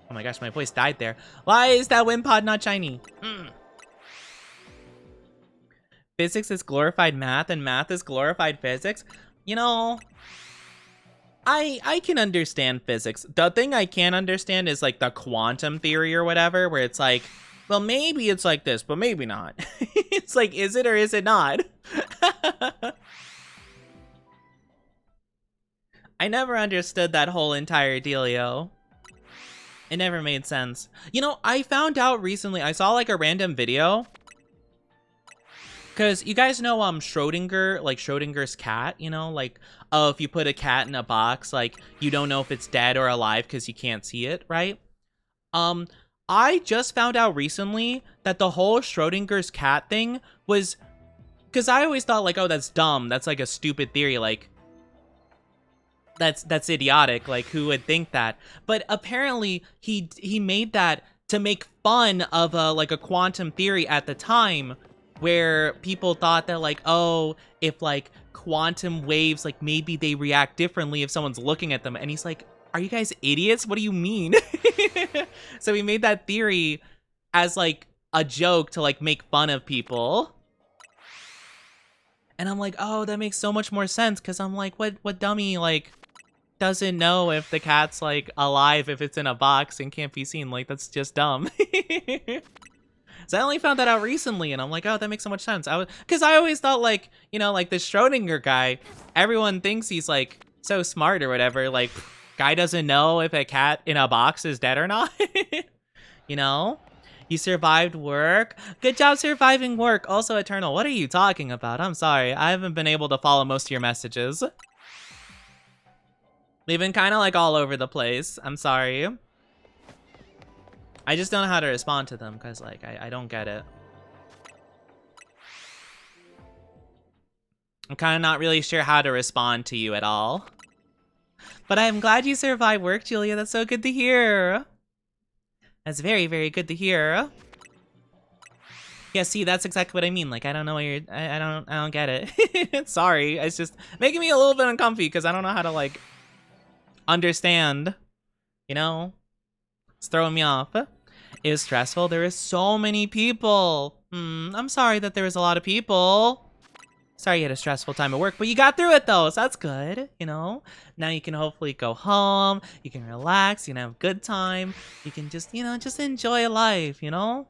Oh my gosh, my voice died there. Why is that wind pod not shiny? Physics is glorified math and math is glorified physics? You know, I can understand physics. The thing I can't understand is like the quantum theory or whatever, where it's like, well, maybe it's like this, but maybe not. It's like, is it or is it not? I never understood that whole entire dealio. It never made sense. You know, I found out recently, I saw like a random video. Because you guys know Schrodinger, like Schrodinger's cat, you know? Like, oh, if you put a cat in a box, like, you don't know if it's dead or alive because you can't see it, right? I just found out recently that the whole Schrodinger's cat thing was... Because I always thought, like, oh, that's dumb. That's, like, a stupid theory, like... That's idiotic, like, who would think that? But apparently, he made that to make fun of, like, a quantum theory at the time, where people thought that, like, oh, if, like, quantum waves, like, maybe they react differently if someone's looking at them. And he's like, are you guys idiots? What do you mean? So he made that theory as, like, a joke to, like, make fun of people. And I'm like, oh, that makes so much more sense, because I'm like, what dummy, like, doesn't know if the cat's, like, alive if it's in a box and can't be seen? Like, that's just dumb. So I only found that out recently, and I'm like, oh, that makes so much sense. Because I always thought, like, you know, like, this Schrodinger guy, everyone thinks he's, like, so smart or whatever. Like, guy doesn't know if a cat in a box is dead or not. You know? You survived work? Good job surviving work. Also, Eternal, what are you talking about? I'm sorry. I haven't been able to follow most of your messages. They've been kind of, like, all over the place. I'm sorry. I just don't know how to respond to them, because, like, I don't get it. I'm kind of not really sure how to respond to you at all. But I'm glad you survived work, Julia. That's so good to hear. That's very, very good to hear. Yeah, see, that's exactly what I mean. Like, I don't know what you're... I don't get it. Sorry. It's just making me a little bit uncomfy, because I don't know how to, like, understand. You know? It's throwing me off. It was stressful. There were so many people. I'm sorry that there was a lot of people. Sorry you had a stressful time at work, but you got through it though, so that's good, you know? Now you can hopefully go home, you can relax, you can have a good time, you can just, you know, just enjoy life, you know?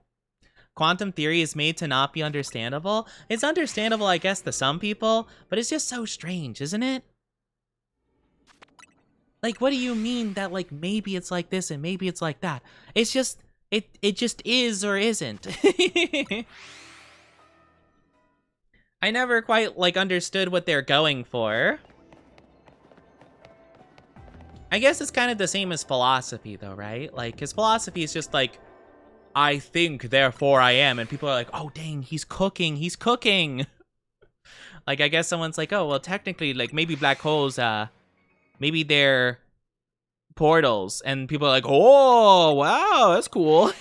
Quantum theory is made to not be understandable. It's understandable, I guess, to some people, but it's just so strange, isn't it? Like, what do you mean that, like, maybe it's like this and maybe it's like that? It's just, it just is or isn't. I never quite, like, understood what they're going for. I guess it's kind of the same as philosophy, though, right? Like, because philosophy is just like, I think, therefore I am. And people are like, oh, dang, he's cooking. He's cooking. Like, I guess someone's like, oh, well, technically, like, maybe black holes, maybe they're portals. And people are like, oh, wow, that's cool.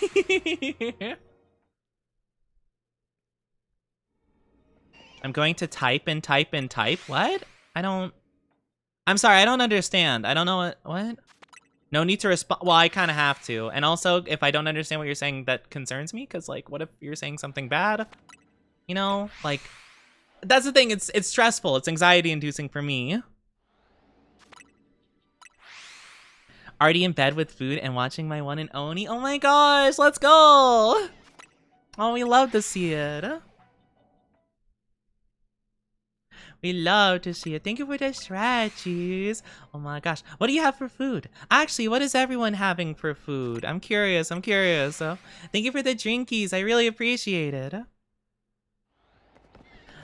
I'm going to type and type and type. What? I'm sorry, I don't understand. I don't know what? No need to respond. Well, I kind of have to. And also, if I don't understand what you're saying, that concerns me. Because, like, what if you're saying something bad? You know? Like, that's the thing. It's stressful. It's anxiety-inducing for me. Already in bed with food and watching my one and only. Oh my gosh, let's go! Oh, we love to see it. We love to see it. Thank you for the strategies. Oh my gosh. What do you have for food? Actually, what is everyone having for food? I'm curious. I'm curious. Thank you for the drinkies. I really appreciate it.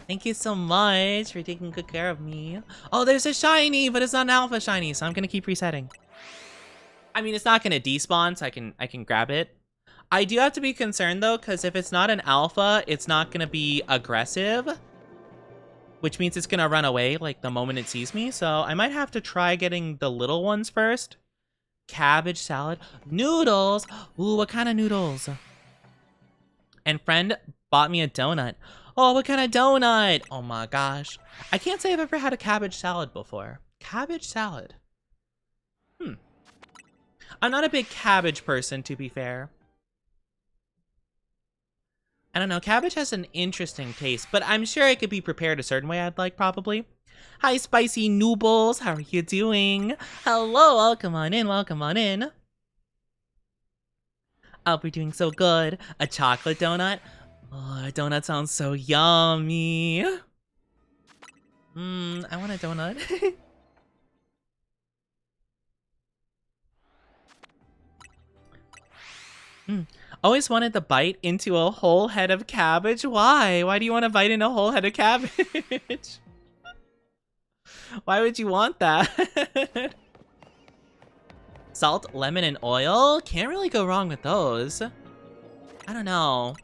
Thank you so much for taking good care of me. Oh, there's a shiny, but it's not an alpha shiny, so I'm gonna keep resetting. I mean, it's not gonna despawn, so I can grab it. I do have to be concerned though, because if it's not an alpha, it's not gonna be aggressive. Which means it's gonna run away like the moment it sees me. So I might have to try getting the little ones first. Cabbage salad. Noodles. Ooh, what kind of noodles? And friend bought me a donut. Oh, what kind of donut? Oh my gosh. I can't say I've ever had a cabbage salad before. Cabbage salad. I'm not a big cabbage person, to be fair. I don't know, cabbage has an interesting taste, but I'm sure it could be prepared a certain way I'd like, probably. Hi, Spicy Noobles, how are you doing? Hello, welcome on in, welcome on in. Oh, we're doing so good. A chocolate donut? Oh, a donut sounds so yummy. I want a donut. Always wanted to bite into a whole head of cabbage. Why? Why do you want to bite into a whole head of cabbage? Why would you want that? Salt, lemon, and oil? Can't really go wrong with those. I don't know.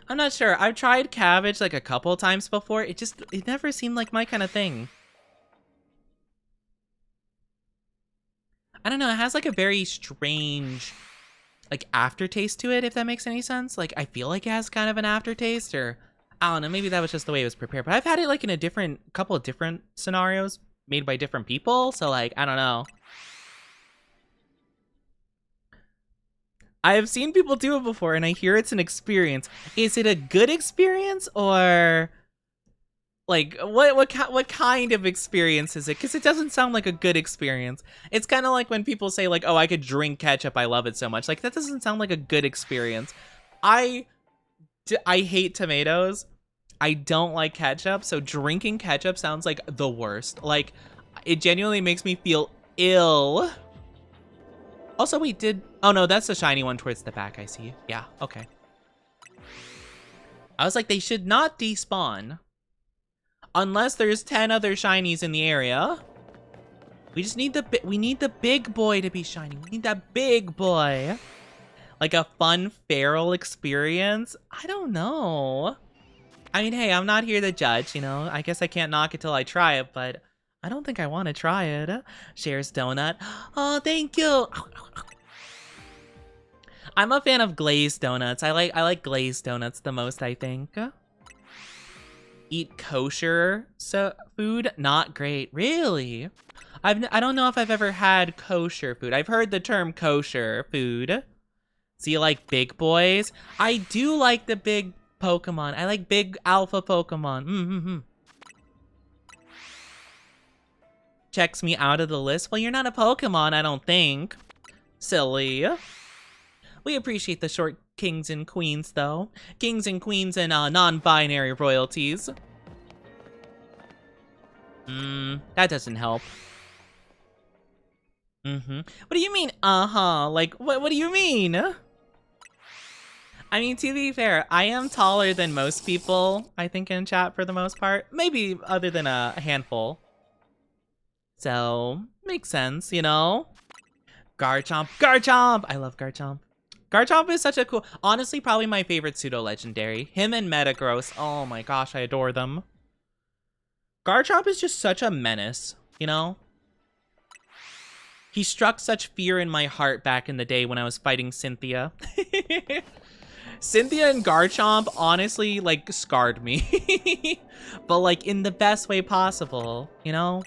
I'm not sure. I've tried cabbage like a couple times before. It never seemed like my kind of thing. I don't know. It has like a very strange like aftertaste to it, if that makes any sense. Like I feel like it has kind of an aftertaste, or I don't know, maybe that was just the way it was prepared. But I've had it like in a couple of different scenarios made by different people, so like I don't know. I've seen people do it before and I hear it's an experience. Is it a good experience, or like what kind of experience is it? Because it doesn't sound like a good experience. It's kind of like when people say like, oh, I could drink ketchup, I love it so much. Like that doesn't sound like a good experience. I hate tomatoes. I don't like ketchup, so drinking ketchup sounds like the worst. Like it genuinely makes me feel ill. Also, we did. Oh no, that's the shiny one towards the back. I see. Yeah. Okay. I was like, they should not despawn. Unless there's 10 other shinies in the area. We just need we need the big boy to be shiny. We need that big boy. Like a fun feral experience. I don't know. I mean, hey, I'm not here to judge, you know. I guess I can't knock it till I try it, but I don't think I want to try it. Shares donut. Oh, thank you. I'm a fan of glazed donuts. I like glazed donuts the most, I think. Eat kosher food? Not great. Really? I don't know if I've ever had kosher food. I've heard the term kosher food. So you like big boys? I do like the big Pokemon. I like big alpha Pokemon. Checks me out of the list. Well, you're not a Pokemon, I don't think. Silly. We appreciate the short kings and queens, though. Kings and queens and non-binary royalties. That doesn't help. What do you mean, uh-huh? Like, what do you mean? I mean, to be fair, I am taller than most people, I think, in chat for the most part. Maybe other than a handful. So, makes sense, you know? Garchomp, Garchomp! I love Garchomp. Garchomp is such a cool... Honestly, probably my favorite pseudo-legendary. Him and Metagross. Oh my gosh, I adore them. Garchomp is just such a menace, you know? He struck such fear in my heart back in the day when I was fighting Cynthia. Cynthia and Garchomp honestly, like, scarred me. But, like, in the best way possible, you know?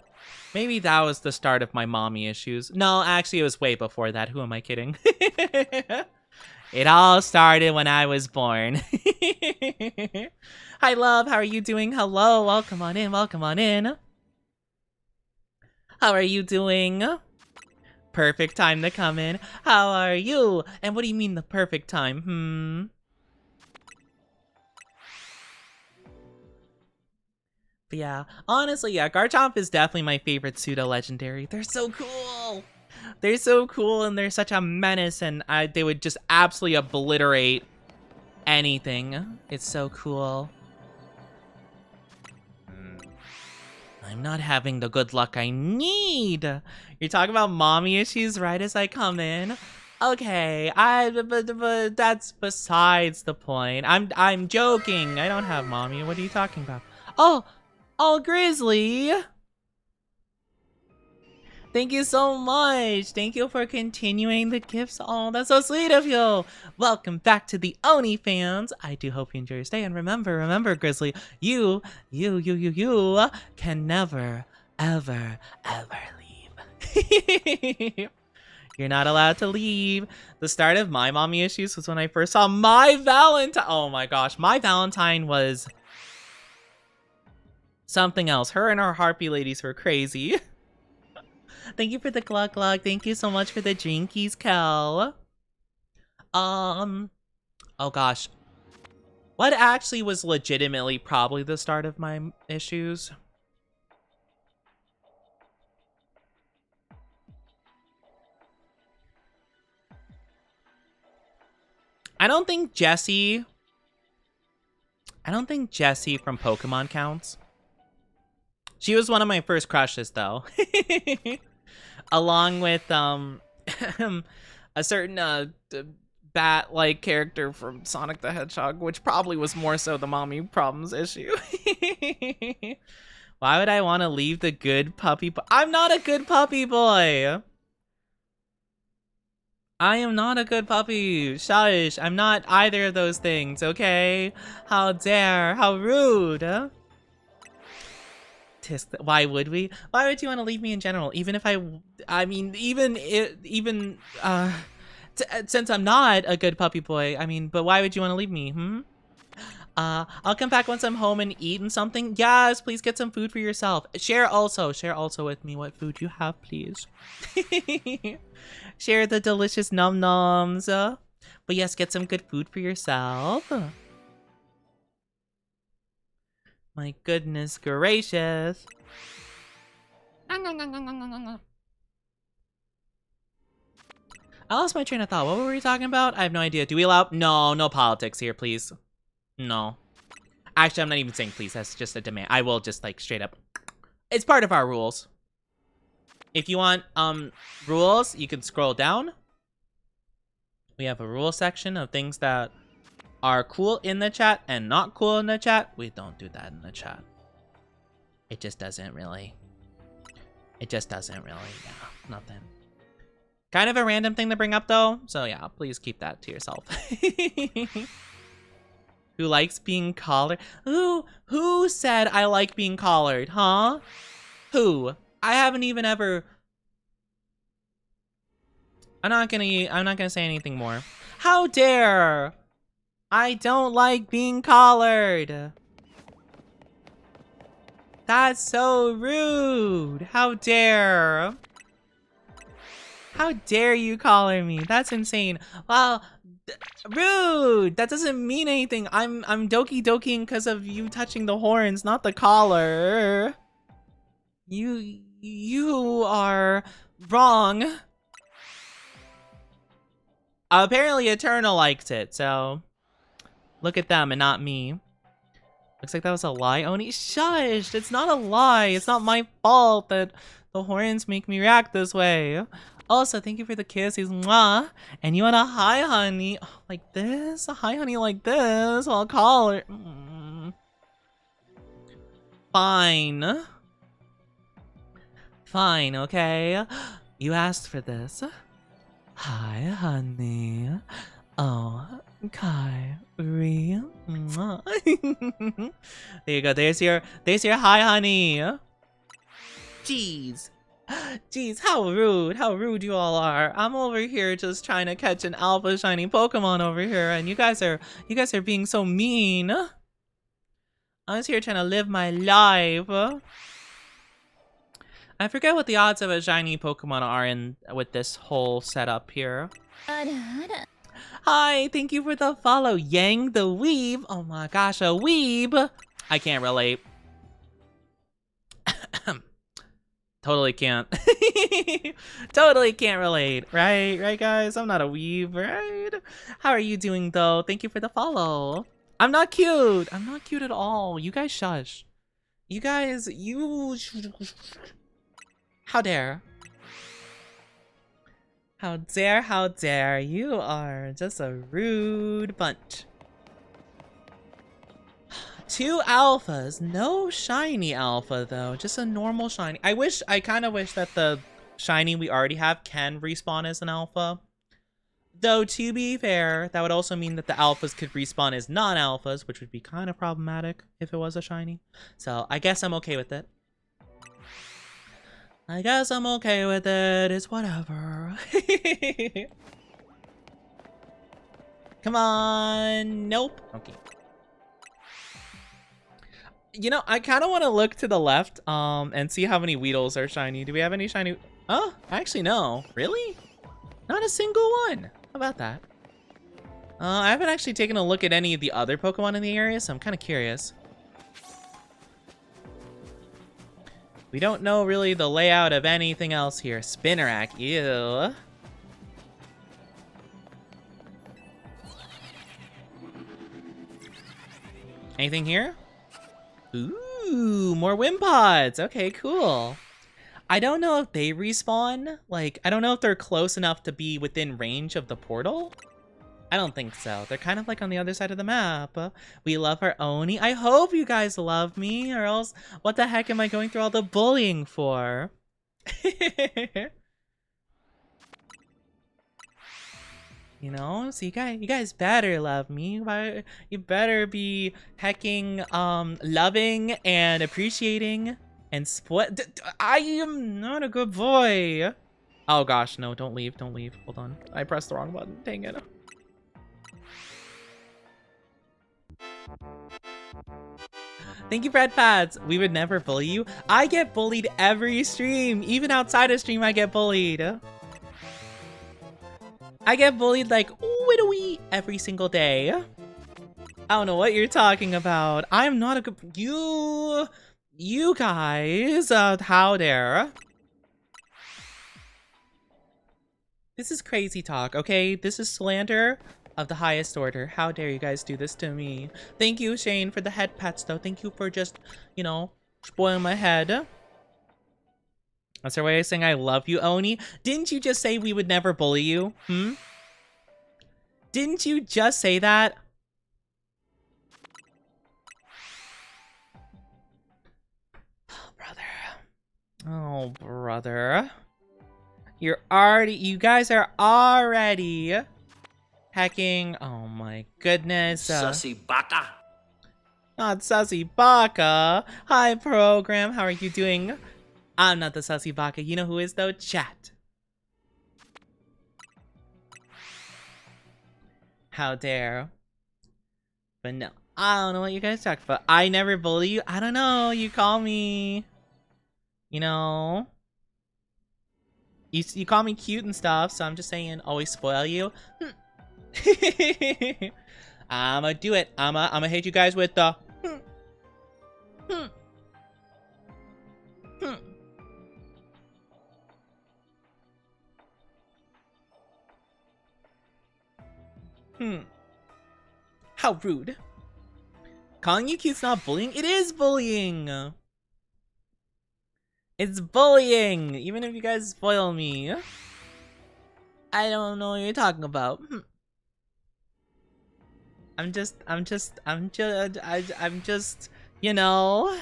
Maybe that was the start of my mommy issues. No, actually, it was way before that. Who am I kidding? It all started when I was born. Hi, love. How are you doing? Hello. Welcome on in. Welcome on in. How are you doing? Perfect time to come in. How are you? And what do you mean the perfect time? But yeah, honestly, yeah, Garchomp is definitely my favorite pseudo-legendary. They're so cool! They're so cool, and they're such a menace, and they would just absolutely obliterate anything. It's so cool. I'm not having the good luck I need. You're talking about mommy issues right as I come in? Okay, but that's besides the point. I'm joking. I don't have mommy. What are you talking about? Oh, Grizzly! Thank you so much! Thank you for continuing the gifts. Oh, that's so sweet of you! Welcome back to the Oni fans! I do hope you enjoy your stay, and remember, Grizzly, you can never, ever leave. You're not allowed to leave. The start of my mommy issues was when I first saw my Valentine. Oh my gosh, my Valentine was... something else. Her and her harpy ladies were crazy. Thank you for the glug glug. Thank you so much for the drinkies, Kel. Oh gosh. What actually was legitimately probably the start of my issues? I don't think Jessie from Pokemon counts. She was one of my first crushes, though. Along with a certain bat-like character from Sonic the Hedgehog, which probably was more so the mommy problems issue. Why would I want to leave the good puppy I'm not a good puppy boy! I am not a good puppy. Shush, I'm not either of those things, okay? How dare, how rude. Why would we? Why would you want to leave me in general? Even if since I'm not a good puppy boy, I mean, but why would you want to leave me, I'll come back once I'm home and eaten something. Yes, please get some food for yourself. Share also with me what food you have, please. Share the delicious num-nums. But yes, get some good food for yourself. My goodness gracious. I lost my train of thought. What were we talking about? I have no idea. Do we allow... No politics here, please. No. Actually, I'm not even saying please. That's just a demand. I will just, like, straight up... It's part of our rules. If you want, rules, you can scroll down. We have a rule section of things that are cool in the chat and not cool in the chat. We don't do that in the chat. It just doesn't really. Yeah, nothing. Kind of a random thing to bring up though. So yeah, please keep that to yourself. Who likes being collared? Who said I like being collared, huh? Who? I haven't even ever... I'm not gonna say anything more. How dare! I don't like being collared. That's so rude. How dare? How dare you collar me? That's insane. Well, rude. That doesn't mean anything. I'm doki doking because of you touching the horns, not the collar. You are wrong. Apparently Eternal likes it, so look at them and not me. Looks like that was a lie, Oni. Shush! It's not a lie. It's not my fault that the horns make me react this way. Also, thank you for the kisses. Mwah! And you want a hi, honey. Like this? A hi, honey, like this? I'll call her. Fine. Fine, okay? You asked for this. Hi, honey. Oh, Kyrie. Mwah. There you go. There's your hi, honey. Jeez. Jeez, how rude you all are. I'm over here just trying to catch an alpha shiny Pokemon over here, and you guys are being so mean. I was here trying to live my life. I forget what the odds of a shiny Pokemon are in with this whole setup here. Hi, thank you for the follow, Yang the Weeb. Oh my gosh, a weeb. I can't relate. Totally can't. Totally can't relate. Right, guys? I'm not a weeb, right? How are you doing, though? Thank you for the follow. I'm not cute. I'm not cute at all. You guys shush. You guys, How dare. How dare. You are just a rude bunch. 2 alphas, no shiny alpha though, just a normal shiny. I kind of wish that the shiny we already have can respawn as an alpha. Though to be fair, that would also mean that the alphas could respawn as non-alphas, which would be kind of problematic if it was a shiny. So I guess I'm okay with it. I guess I'm okay with it, it's whatever. Come on, nope, okay. You know, I kind of want to look to the left and see how many Weedles are shiny. Do we have any shiny? Oh, actually, no. Really? Not a single one. How about that? I haven't actually taken a look at any of the other Pokemon in the area, so I'm kind of curious. We don't know really the layout of anything else here. Spinnerack, ew. Anything here? Ooh, more Wimpods. Okay, cool. I don't know if they respawn. Like, I don't know if they're close enough to be within range of the portal. I don't think so. They're kind of like on the other side of the map. We love our Oni. I hope you guys love me, or else what the heck am I going through all the bullying for? You know, so you guys better love me. You better be hecking loving and appreciating and I am not a good boy. Oh gosh, no, don't leave. Hold on. I pressed the wrong button. Dang it. Thank you, Brad Pads. We would never bully you. I get bullied every stream. Even outside of stream, I get bullied. I get bullied like every single day. I don't know what you're talking about. I'm not a good... You guys, how dare. This is crazy talk, okay? This is slander of the highest order. How dare you guys do this to me? Thank you, Shane, for the head pats, though. Thank you for just, you know, spoiling my head. That's her way of saying I love you, Oni. Didn't you just say we would never bully you? Didn't you just say that? Oh, brother. Oh, brother. You guys are already hacking. Oh my goodness. Sussy baka. Not Sussy Baka. Hi, program. How are you doing? I'm not the Sussy Baka. You know who is, though? Chat. How dare. But no, I don't know what you guys talk about. I never bully you. I don't know. You call me, you know, you call me cute and stuff. So I'm just saying, always spoil you. I'ma do it. I'ma hit you guys with the. How rude. Calling you cute's not bullying? It is bullying! It's bullying! Even if you guys spoil me. I don't know what you're talking about. I'm just, you know.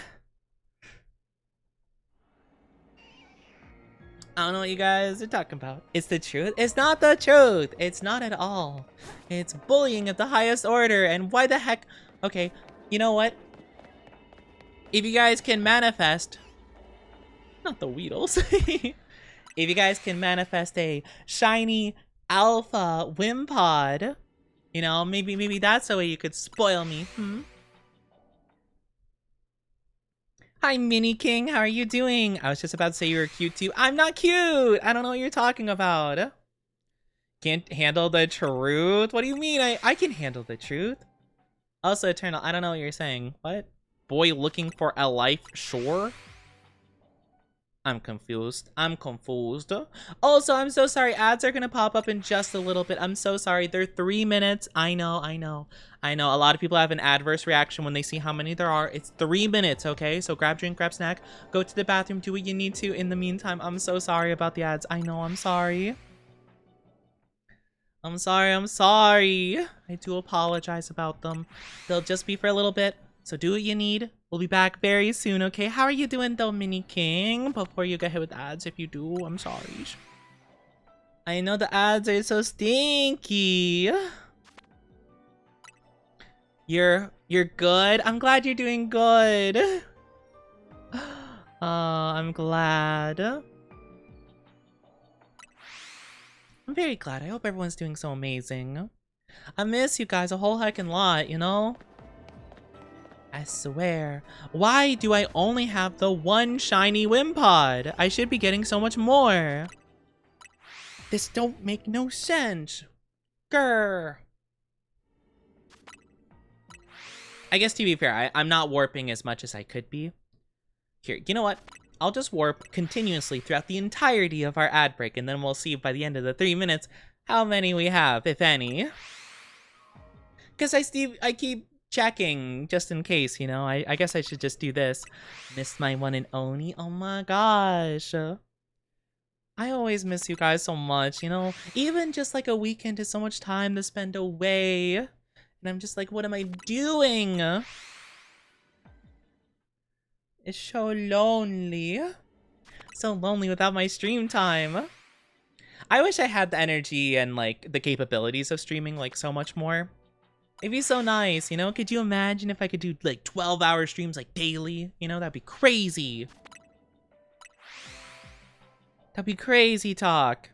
I don't know what you guys are talking about. It's the truth. It's not the truth. It's not at all. It's bullying at the highest order. And why the heck? Okay, you know what? If you guys can manifest, not the Weedles. If you guys can manifest a shiny alpha Wimpod, you know, maybe that's the way you could spoil me. Hi, Mini King. How are you doing? I was just about to say you were cute too. I'm not cute. I don't know what you're talking about. Can't handle the truth? What do you mean? I can handle the truth. Also, Eternal, I don't know what you're saying. What? Boy looking for a life? Sure. I'm confused. Also, I'm so sorry. Ads are gonna pop up in just a little bit. I'm so sorry. They're 3 minutes. I know. A lot of people have an adverse reaction when they see how many there are. It's 3 minutes, okay? So grab drink, grab snack, go to the bathroom, do what you need to. In the meantime, I'm so sorry about the ads. I know, I'm sorry. I'm sorry. I do apologize about them. They'll just be for a little bit. So do what you need. We'll be back very soon, okay? How are you doing though, Mini King? Before you get hit with ads, if you do, I'm sorry. I know the ads are so stinky. You're good? I'm glad you're doing good. I'm glad. I'm very glad. I hope everyone's doing so amazing. I miss you guys a whole heckin' lot, you know? I swear. Why do I only have the one shiny Wimpod? I should be getting so much more. This don't make no sense. Grr. I guess to be fair, I'm not warping as much as I could be. Here, you know what? I'll just warp continuously throughout the entirety of our ad break, and then we'll see by the end of the 3 minutes how many we have, if any. Because I keep checking just in case, you know. I guess I should just do this. Missed my one and only. Oh my gosh. I always miss you guys so much, you know. Even just like a weekend is so much time to spend away. And I'm just like, what am I doing? It's so lonely. So lonely without my stream time. I wish I had the energy and like the capabilities of streaming like so much more. It'd be so nice, you know? Could you imagine if I could do like 12-hour streams like daily? You know, that'd be crazy. That'd be crazy talk.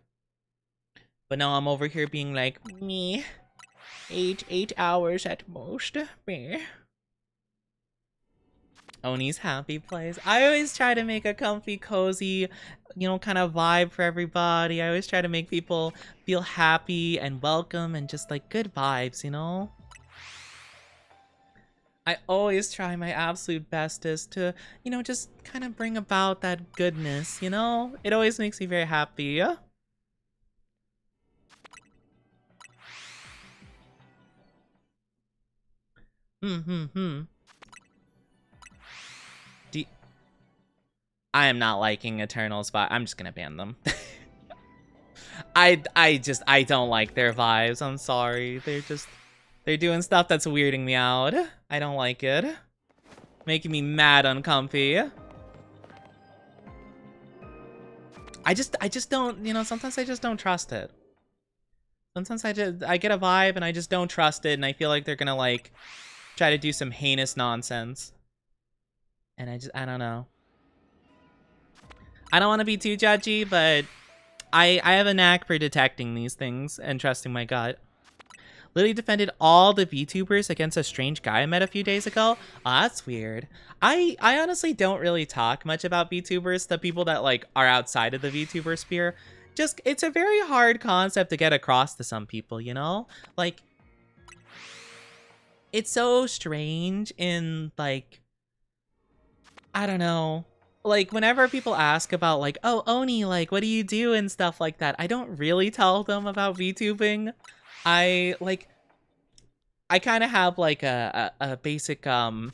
But now I'm over here being like, me. 8 hours at most. Me. Oni's happy place. I always try to make a comfy, cozy, you know, kind of vibe for everybody. I always try to make people feel happy and welcome and just like good vibes, you know? I always try my absolute bestest to, you know, just kind of bring about that goodness, you know? It always makes me very happy. I am not liking Eternals, but I'm just gonna ban them. I don't like their vibes. I'm sorry. They're doing stuff that's weirding me out. I don't like it. Making me mad uncomfy. I just don't, you know, sometimes I just don't trust it. Sometimes I get a vibe and I just don't trust it, and I feel like they're gonna like try to do some heinous nonsense. And I don't know. I don't want to be too judgy, but I have a knack for detecting these things and trusting my gut. Lily defended all the VTubers against a strange guy I met a few days ago. Oh, that's weird. I honestly don't really talk much about VTubers to people that like are outside of the VTuber sphere. Just, it's a very hard concept to get across to some people, you know? Like, it's so strange in like, I don't know. Like, whenever people ask about like, oh, Oni, like, what do you do and stuff like that, I don't really tell them about VTubing. I, like, I kind of have like a basic kind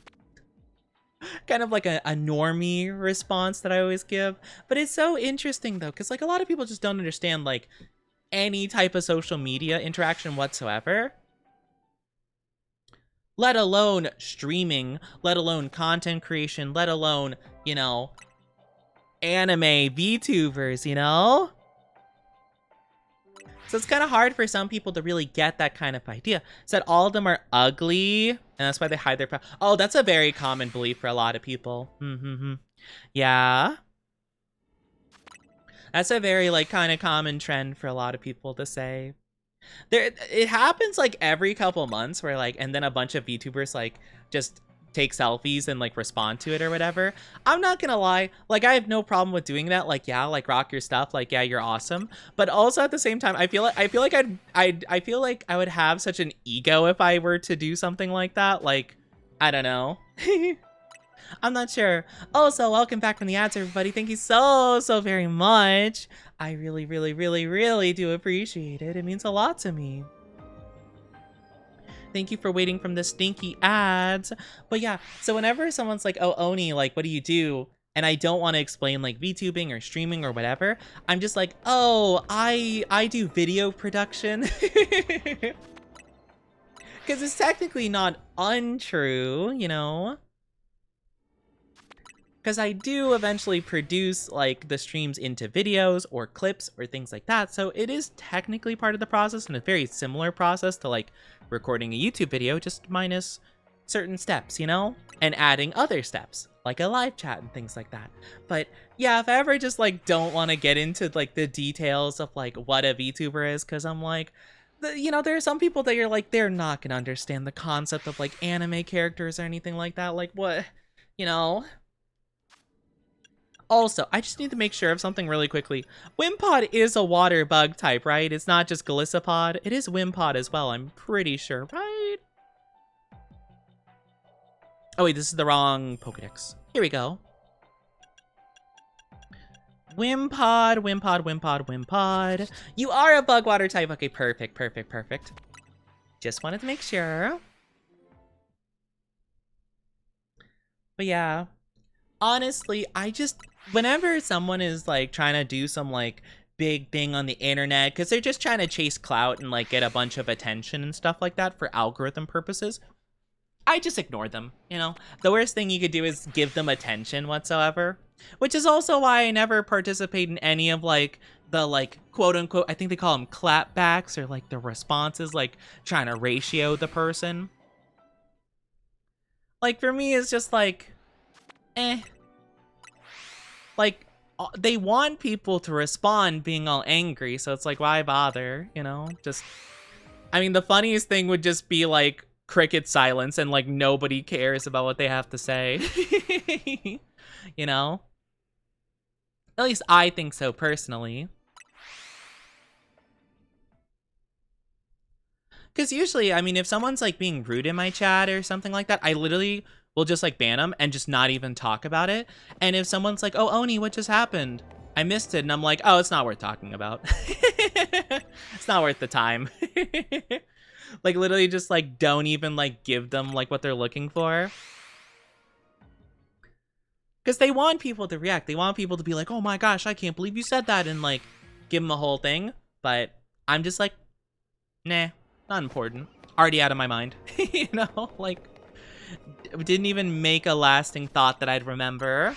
of like a normie response that I always give. But it's so interesting though, because like a lot of people just don't understand like any type of social media interaction whatsoever, let alone streaming, let alone content creation, let alone, you know, anime VTubers, you know? So it's kind of hard for some people to really get that kind of idea. It's that all of them are ugly, and that's why they hide their... Oh, that's a very common belief for a lot of people. Yeah. That's a very, like, kind of common trend for a lot of people to say. It happens, like, every couple months where, like, and then a bunch of VTubers, like, just take selfies and like respond to it or whatever. I'm not gonna lie, like I have no problem with doing that. Like, yeah, like rock your stuff, like yeah, you're awesome. But also at the same time, I feel like I would have such an ego if I were to do something like that. Like, I don't know. I'm not sure. Also, welcome back from the ads, everybody. Thank you so very much. I really do appreciate it. It means a lot to me. Thank you for waiting from the stinky ads. But yeah, so whenever someone's like, oh, Oni, like, what do you do? And I don't want to explain like VTubing or streaming or whatever, I'm just like, oh, I do video production. Because it's technically not untrue, you know? Because I do eventually produce like the streams into videos or clips or things like that. So it is technically part of the process, and a very similar process to like recording a YouTube video, just minus certain steps, you know? And adding other steps, like a live chat and things like that. But yeah, if I ever just like don't want to get into like the details of like what a VTuber is, because I'm like, you know, there are some people that you're like, they're not gonna understand the concept of like anime characters or anything like that. Like what, you know? Also, I just need to make sure of something really quickly. Wimpod is a water bug type, right? It's not just Galissapod. It is Wimpod as well, I'm pretty sure, right? Oh wait, this is the wrong Pokedex. Here we go. Wimpod. You are a bug water type. Okay, perfect. Just wanted to make sure. But yeah, honestly, whenever someone is like trying to do some like big thing on the internet, because they're just trying to chase clout and like get a bunch of attention and stuff like that for algorithm purposes, I just ignore them, you know? The worst thing you could do is give them attention whatsoever, which is also why I never participate in any of like the like quote unquote, I think they call them clapbacks, or like the responses, like trying to ratio the person. Like for me, it's just like, eh. Like, they want people to respond being all angry, so it's like, why bother, you know? Just, I mean, the funniest thing would just be like cricket silence and like nobody cares about what they have to say. You know? At least I think so personally. Because usually, I mean, if someone's like being rude in my chat or something like that, I literally will just like ban them and just not even talk about it. And if someone's like, oh, Oni, what just happened? I missed it. And I'm like, oh, it's not worth talking about. It's not worth the time. Like literally just like don't even like give them like what they're looking for. Because they want people to react. They want people to be like, oh my gosh, I can't believe you said that, and like give them a whole thing. But I'm just like, nah, not important. Already out of my mind. You know, like didn't even make a lasting thought that I'd remember.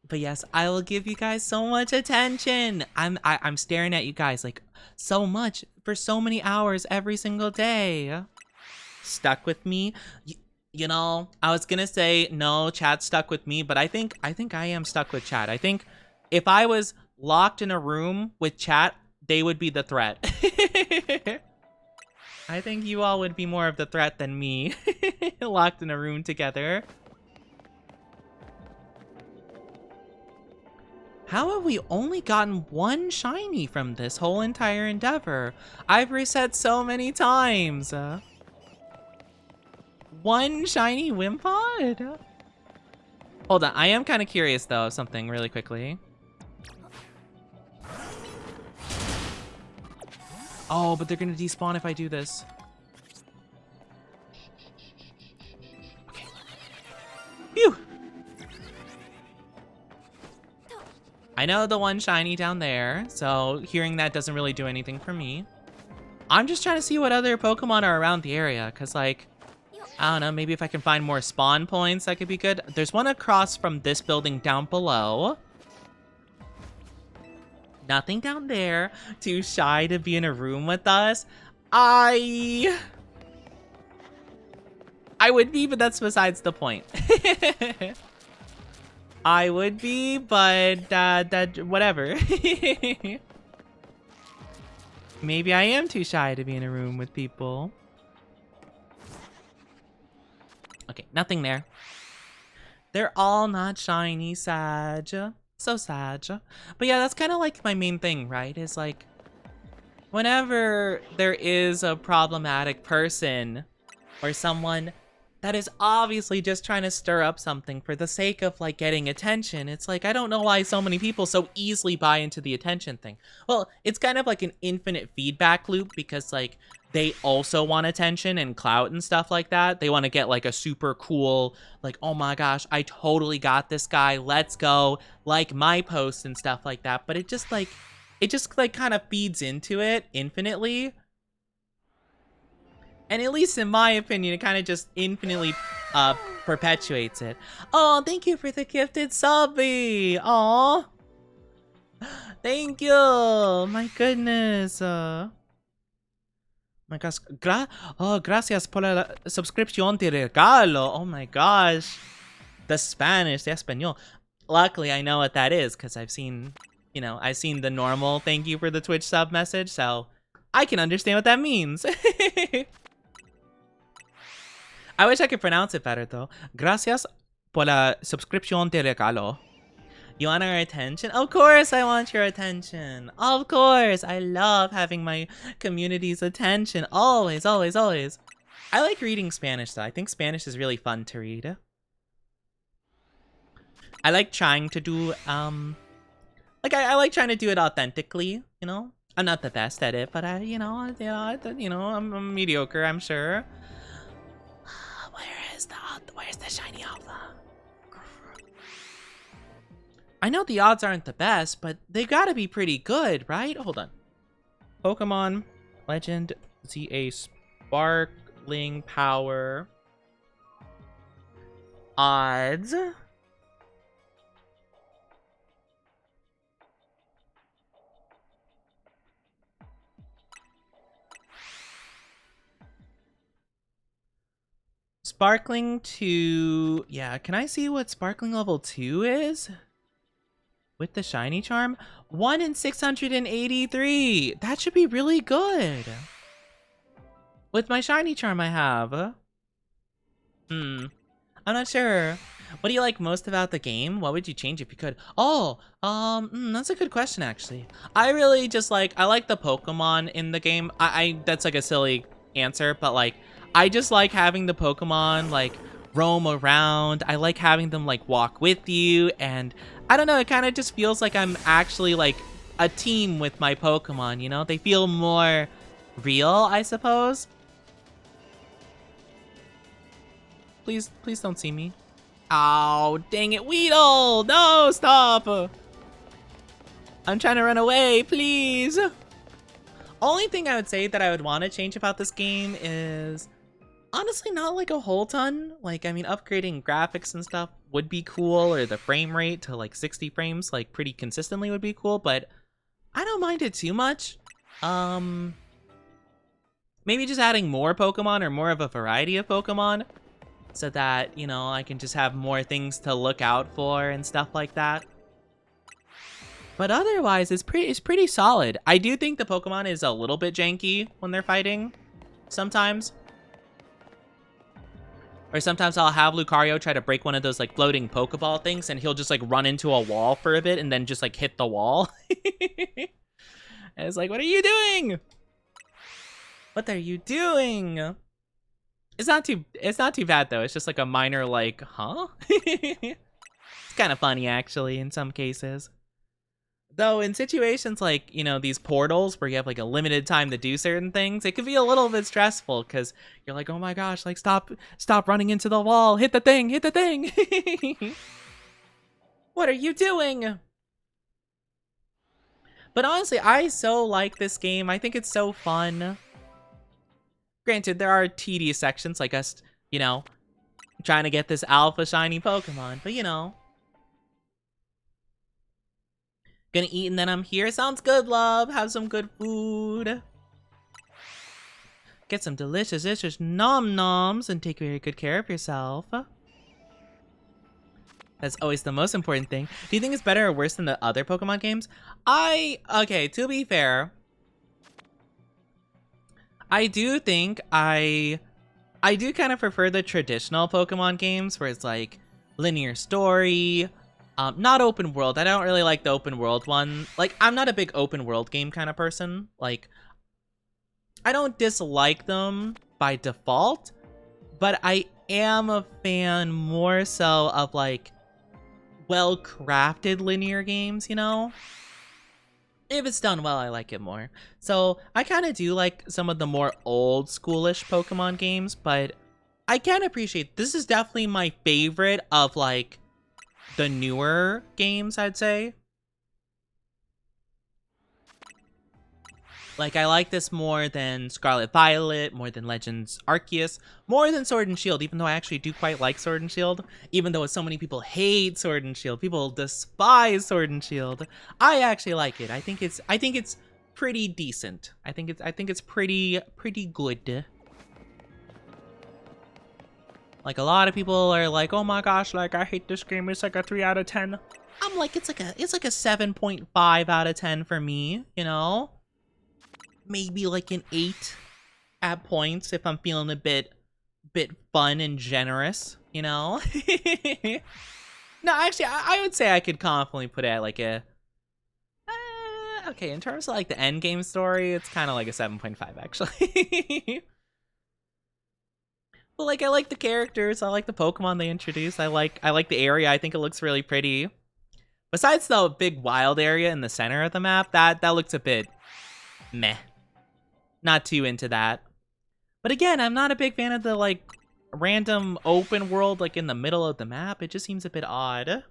But yes, I will give you guys so much attention. I'm staring at you guys like so much for so many hours every single day. Stuck with me. You know, I was gonna say no, chat's stuck with me, but I think I am stuck with chat. I think if I was locked in a room with chat, they would be the threat. I think you all would be more of the threat than me. Locked in a room together. How have we only gotten one shiny from this whole entire endeavor? I've reset so many times. One shiny Wimpod? Hold on, I am kind of curious though of something really quickly. Oh, but they're gonna despawn if I do this. Okay. Phew! I know the one shiny down there, so hearing that doesn't really do anything for me. I'm just trying to see what other Pokemon are around the area, because, like, I don't know, maybe if I can find more spawn points, that could be good. There's one across from this building down below. Nothing down there. Too shy to be in a room with us. I would be, but that's besides the point. I would be, but whatever. Maybe I am too shy to be in a room with people. Okay, nothing there. They're all not shiny, Sag. So sad. But yeah, that's kind of like my main thing, right? Is like, whenever there is a problematic person or someone that is obviously just trying to stir up something for the sake of like getting attention, it's like, I don't know why so many people so easily buy into the attention thing. Well, it's kind of like an infinite feedback loop, because like they also want attention and clout and stuff like that. They want to get like a super cool, like, oh my gosh, I totally got this guy, let's go, like my posts and stuff like that. But it just like kind of feeds into it infinitely. And at least in my opinion, it kind of just infinitely perpetuates it. Oh, thank you for the gifted subby. Aw. Thank you. My goodness. My gosh. Gracias por la suscripción de regalo. Oh my gosh. The Spanish, the Español. Luckily, I know what that is, because I've seen, you know, I've seen the normal thank you for the Twitch sub message, so I can understand what that means. I wish I could pronounce it better, though. Gracias por la suscripción de regalo. You want our attention? Of course I want your attention. Of course. I love having my community's attention. Always, always, always. I like reading Spanish, though. I think Spanish is really fun to read. I like trying to do, I like trying to do it authentically, you know? I'm not the best at it, but I'm mediocre, I'm sure. Where's the shiny Alpha? I know the odds aren't the best, but they gotta be pretty good, right? Hold on. Pokemon Legend ZA Sparkling Power odds. Sparkling 2. Yeah, can I see what Sparkling level 2 is? With the shiny charm? 1 in 683. That should be really good. With my shiny charm I have. I'm not sure. What do you like most about the game? What would you change if you could? Oh, that's a good question, actually. I really just I like the Pokemon in the game. That's like a silly answer, but like, I just like having the Pokemon like roam around. I like having them like walk with you, and I don't know, it kind of just feels like I'm actually like a team with my Pokemon, you know? They feel more real, I suppose. Please don't see me. Oh, dang it, Weedle! No, stop! I'm trying to run away, please! Only thing I would say that I would want to change about this game is honestly not like a whole ton. Like, I mean, upgrading graphics and stuff would be cool, or the frame rate to like 60 frames like pretty consistently would be cool, but I don't mind it too much. Maybe just adding more Pokemon, or more of a variety of Pokemon, so that, you know, I can just have more things to look out for and stuff like that. But otherwise, it's pretty solid. I do think the Pokemon is a little bit janky when they're fighting sometimes. Or sometimes I'll have Lucario try to break one of those like floating Pokeball things, and he'll just like run into a wall for a bit and then just like hit the wall. And it's like, what are you doing? What are you doing? It's not too bad though. It's just like a minor like, huh? It's kind of funny actually in some cases. Though in situations like, you know, these portals where you have like a limited time to do certain things, it can be a little bit stressful because you're like, oh my gosh, like stop running into the wall, hit the thing, hit the thing. What are you doing? But honestly, I so like this game. I think it's so fun. Granted, there are tedious sections like us, you know, trying to get this alpha shiny Pokemon, but you know. Gonna eat and then I'm here. Sounds good, love. Have some good food. Get some delicious nom noms and take very good care of yourself. That's always the most important thing. Do you think it's better or worse than the other Pokemon games? Okay, to be fair, I do think I do kind of prefer the traditional Pokemon games where it's like linear story, not open world. I don't really like the open world one. Like, I'm not a big open world game kind of person. Like, I don't dislike them by default, but I am a fan more so of like well-crafted linear games, you know? If it's done well, I like it more. So I kind of do like some of the more old schoolish Pokemon games, but I can appreciate this is definitely my favorite of like the newer games, I'd say. Like, I like this more than Scarlet Violet, more than Legends Arceus, more than Sword and Shield, even though I actually do quite like Sword and Shield. Even though so many people hate Sword and Shield, people despise Sword and Shield. I actually like it. I think it's pretty decent. I think it's pretty good. Like, a lot of people are like, oh my gosh, like I hate this game. It's like a 3 out of 10. I'm like, it's like a 7.5 out of 10 for me, you know? Maybe like an 8 at points if I'm feeling a bit fun and generous, you know? No, actually, I would say I could confidently put it at like a... okay, in terms of like the end game story, it's kind of like a 7.5 actually. But like, I like the characters, I like the Pokemon they introduced, I like the area, I think it looks really pretty. Besides the big wild area in the center of the map, that looks a bit meh. Not too into that. But again, I'm not a big fan of the like random open world like in the middle of the map. It just seems a bit odd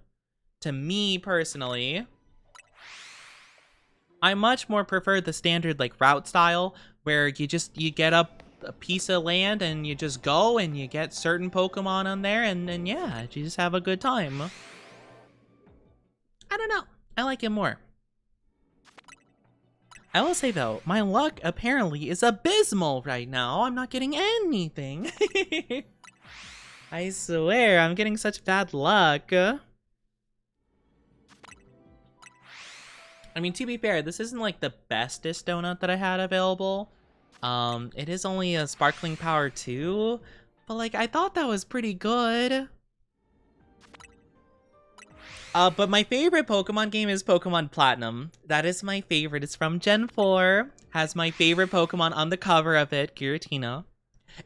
to me personally. I much more prefer the standard like route style where you get up a piece of land and you just go and you get certain Pokemon on there and yeah, you just have a good time. I don't know. I like it more. I will say though, my luck apparently is abysmal right now. I'm not getting anything. I swear, I'm getting such bad luck. I mean, to be fair, this isn't like the bestest donut that I had available. It is only a Sparkling Power 2, but like, I thought that was pretty good. But my favorite Pokemon game is Pokemon Platinum. That is my favorite. It's from Gen 4. Has my favorite Pokemon on the cover of it, Giratina.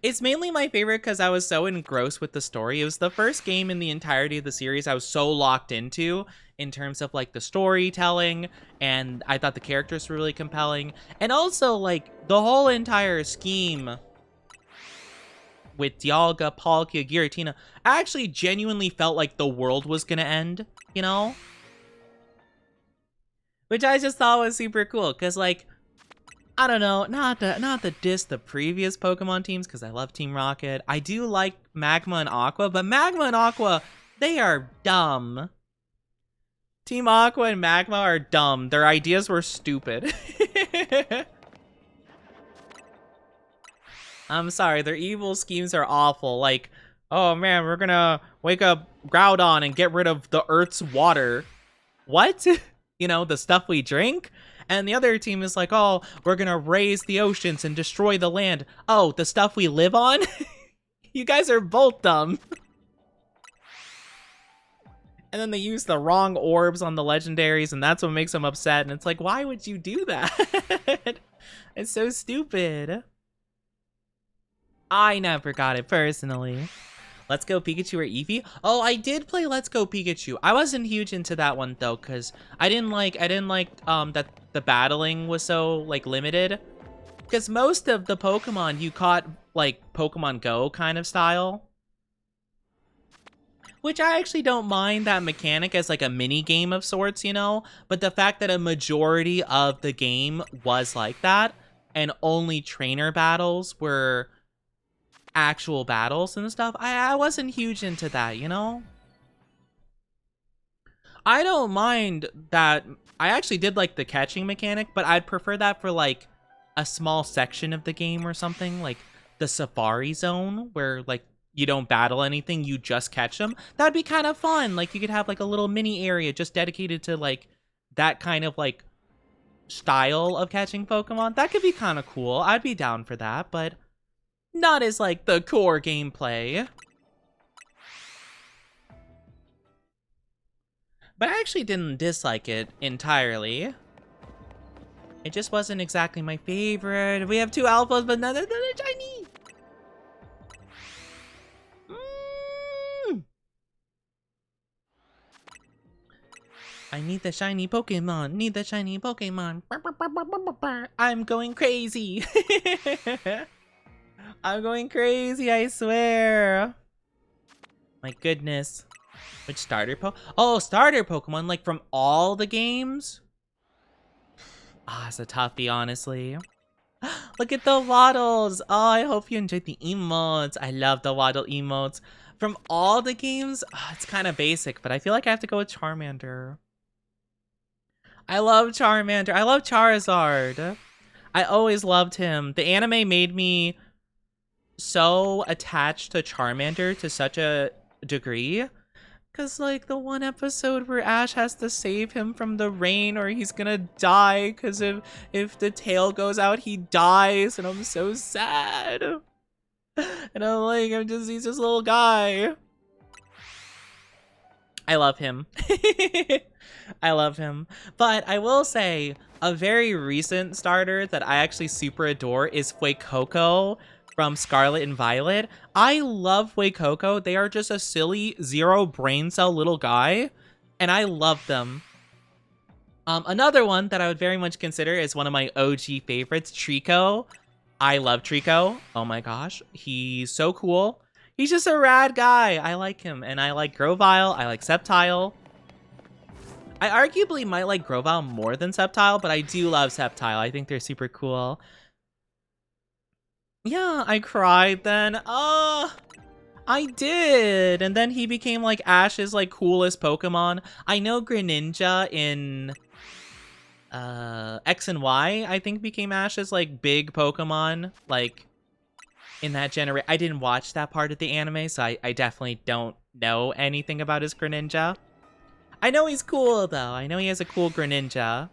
It's mainly my favorite because I was so engrossed with the story. It was the first game in the entirety of the series I was so locked into in terms of like the storytelling, and I thought the characters were really compelling. And also like the whole entire scheme with Dialga, Palkia, Giratina, I actually genuinely felt like the world was gonna end, you know? Which I just thought was super cool, because like, I don't know, not to diss the previous Pokemon teams, because I love Team Rocket. I do like Magma and Aqua, but Magma and Aqua, they are dumb. Team Aqua and Magma are dumb. Their ideas were stupid. I'm sorry, their evil schemes are awful. Like, oh man, we're gonna wake up Groudon and get rid of the Earth's water. What? You know, the stuff we drink? And the other team is like, oh, we're gonna raise the oceans and destroy the land. Oh, the stuff we live on? You guys are both dumb. And then they use the wrong orbs on the legendaries, and that's what makes them upset. And it's like, why would you do that? It's so stupid. I never got it personally. Let's Go Pikachu or Eevee? Oh, I did play Let's Go Pikachu. I wasn't huge into that one though, cause I didn't like that the battling was so like limited. Cause most of the Pokemon you caught like Pokemon Go kind of style. Which I actually don't mind that mechanic as like a mini game of sorts, you know? But the fact that a majority of the game was like that, and only trainer battles were actual battles and stuff, I wasn't huge into that, you know? I don't mind that. I actually did like the catching mechanic, but I'd prefer that for like a small section of the game or something, like the Safari Zone, where like you don't battle anything, you just catch them. That'd be kind of fun. Like you could have like a little mini area just dedicated to like that kind of like style of catching Pokemon. That could be kind of cool. I'd be down for that, but not as like the core gameplay. But I actually didn't dislike it entirely. It just wasn't exactly my favorite. We have 2 alphas, but none of them are shiny. I need the shiny Pokemon. Need the shiny Pokemon. I'm going crazy. I'm going crazy, I swear. My goodness. Which starter starter Pokemon, like from all the games? Ah, it's a toughie, honestly. Look at the Waddles. Oh, I hope you enjoyed the emotes. I love the Waddle emotes. From all the games, it's kind of basic, but I feel like I have to go with Charmander. I love Charmander. I love Charizard. I always loved him. The anime made me so attached to Charmander to such a degree. Because, like, the one episode where Ash has to save him from the rain or he's gonna die because if the tail goes out, he dies. And I'm so sad. And I'm like, he's just a little guy. I love him. I love him. But I will say, a very recent starter that I actually super adore is Fuecoco from Scarlet and Violet. I love Fuecoco. They are just a silly, 0 brain cell little guy, and I love them. Another one that I would very much consider is one of my OG favorites, Trico. I love Trico. Oh my gosh, he's so cool. He's just a rad guy. I like him, and I like Grovyle. I like Sceptile. I arguably might like Grovyle more than Sceptile, but I do love Sceptile. I think they're super cool. Yeah, I cried then. I did. And then he became like Ash's like coolest Pokemon. I know Greninja in X and Y, I think became Ash's like big Pokemon. Like in that generation. I didn't watch that part of the anime, so I definitely don't know anything about his Greninja. I know he's cool, though. I know he has a cool Greninja.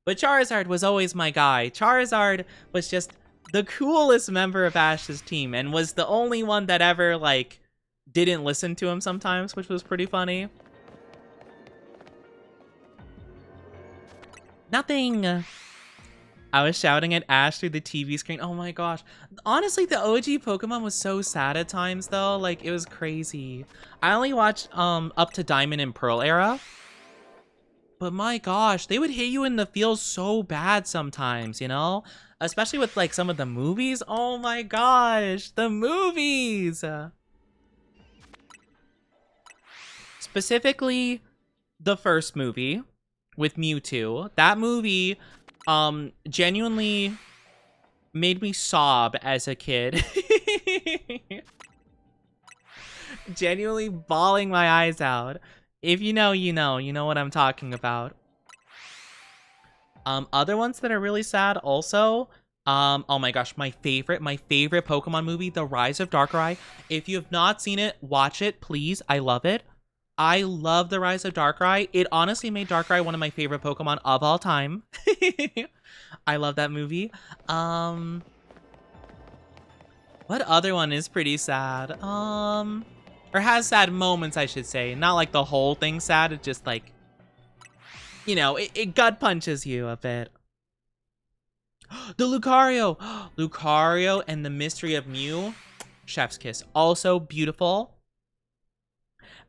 But Charizard was always my guy. Charizard was just the coolest member of Ash's team and was the only one that ever, like, didn't listen to him sometimes, which was pretty funny. Nothing. I was shouting at Ash through the TV screen. Oh my gosh. Honestly, the OG Pokemon was so sad at times, though. Like, it was crazy. I only watched up to Diamond and Pearl era. But my gosh, they would hit you in the feels so bad sometimes, you know? Especially with, like, some of the movies. Oh my gosh, the movies! Specifically, the first movie with Mewtwo. That movie genuinely made me sob as a kid. Genuinely bawling my eyes out. If you know, you know. You know what I'm talking about. Other ones that are really sad also. Oh my gosh, my favorite Pokemon movie, The Rise of Darkrai. If you have not seen it, watch it, please. I love it. I love The Rise of Darkrai. It honestly made Darkrai one of my favorite Pokemon of all time. I love that movie. What other one is pretty sad? Or has sad moments, I should say. Not like the whole thing sad, it's just like, you know, it gut punches you a bit. The Lucario! Lucario and the Mystery of Mew. Chef's Kiss, also beautiful.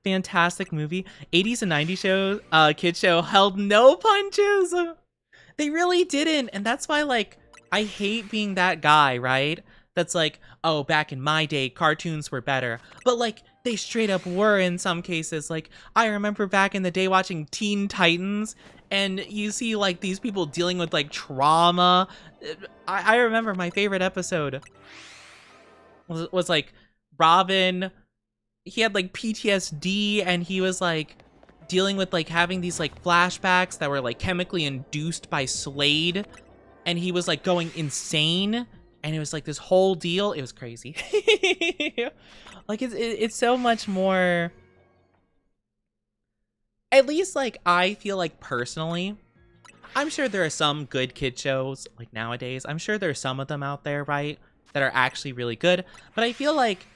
Fantastic movie. 80s and 90s show, kid show held no punches. They really didn't, and that's why, like, I hate being that guy, right? That's like, oh, back in my day, cartoons were better. But, like, they straight up were in some cases. Like, I remember back in the day watching Teen Titans, and you see, like, these people dealing with, like, trauma. I remember my favorite episode was like, Robin, he had, like, PTSD, and he was, like, dealing with, like, having these, like, flashbacks that were, like, chemically induced by Slade, and he was, like, going insane, and it was, like, this whole deal. It was crazy. Like, it's so much more, at least, like, I feel like personally, I'm sure there are some good kid shows, like, nowadays. I'm sure there are some of them out there, right, that are actually really good, but I feel like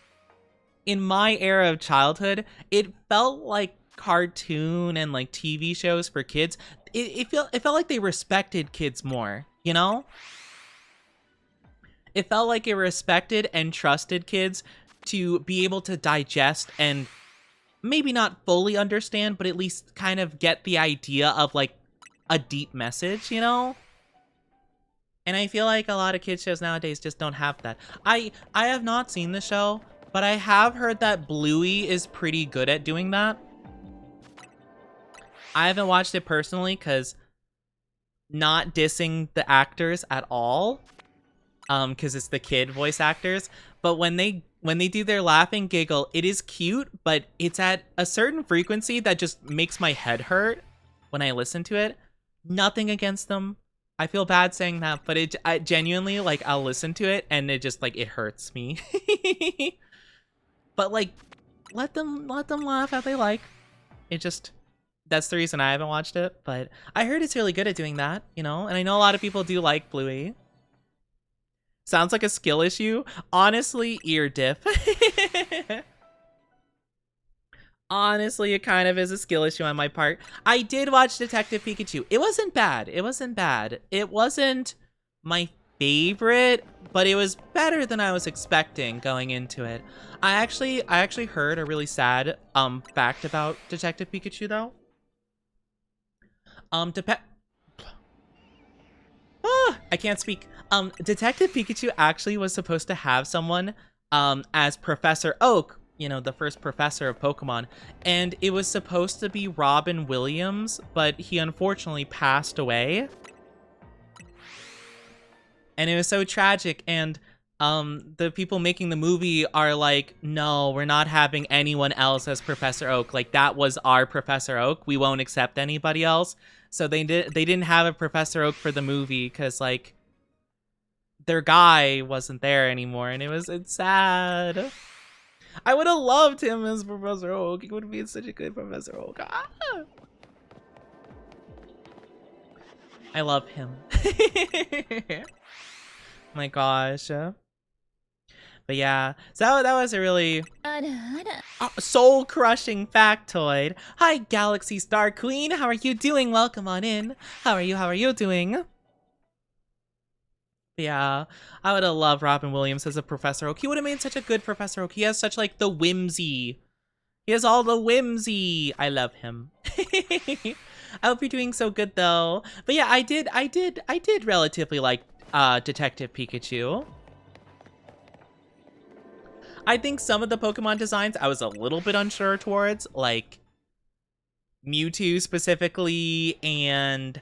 in my era of childhood, it felt like cartoon and, like, TV shows for kids. It felt like they respected kids more, you know? It felt like it respected and trusted kids to be able to digest and maybe not fully understand, but at least kind of get the idea of, like, a deep message, you know? And I feel like a lot of kids shows nowadays just don't have that. I have not seen the show, but I have heard that Bluey is pretty good at doing that. I haven't watched it personally because not dissing the actors at all, because it's the kid voice actors. But when they do their laugh and giggle, it is cute, but it's at a certain frequency that just makes my head hurt when I listen to it. Nothing against them. I feel bad saying that, but I genuinely, like, I'll listen to it and it just, like, it hurts me. But, like, let them laugh how they like. It just, that's the reason I haven't watched it, but I heard it's really good at doing that, you know? And I know a lot of people do like Bluey. Sounds like a skill issue. Honestly, ear diff. Honestly, it kind of is a skill issue on my part. I did watch Detective Pikachu. It wasn't bad. It wasn't bad. It wasn't my favorite, but it was better than I was expecting going into it. I actually heard a really sad fact about Detective Pikachu though. I can't speak. Detective Pikachu actually was supposed to have someone as Professor Oak, you know, the first professor of Pokemon, and it was supposed to be Robin Williams, but he unfortunately passed away. And it was so tragic, and the people making the movie are like, no, we're not having anyone else as Professor Oak. Like, that was our Professor Oak. We won't accept anybody else. So they didn't have a Professor Oak for the movie because, like, their guy wasn't there anymore, and it's sad. I would have loved him as Professor Oak. He would have been such a good Professor Oak. Ah! I love him. My gosh. But yeah, so that was a really soul-crushing factoid. Hi, Galaxy Star Queen. How are you doing? Welcome on in. How are you doing? Yeah, I would have loved Robin Williams as a Professor Oak. He would have made such a good Professor Oak. He has such, like, the whimsy. He has all the whimsy. I love him. I hope you're doing so good though. But yeah, I did relatively like Detective Pikachu. I think some of the Pokemon designs I was a little bit unsure towards, like Mewtwo specifically, and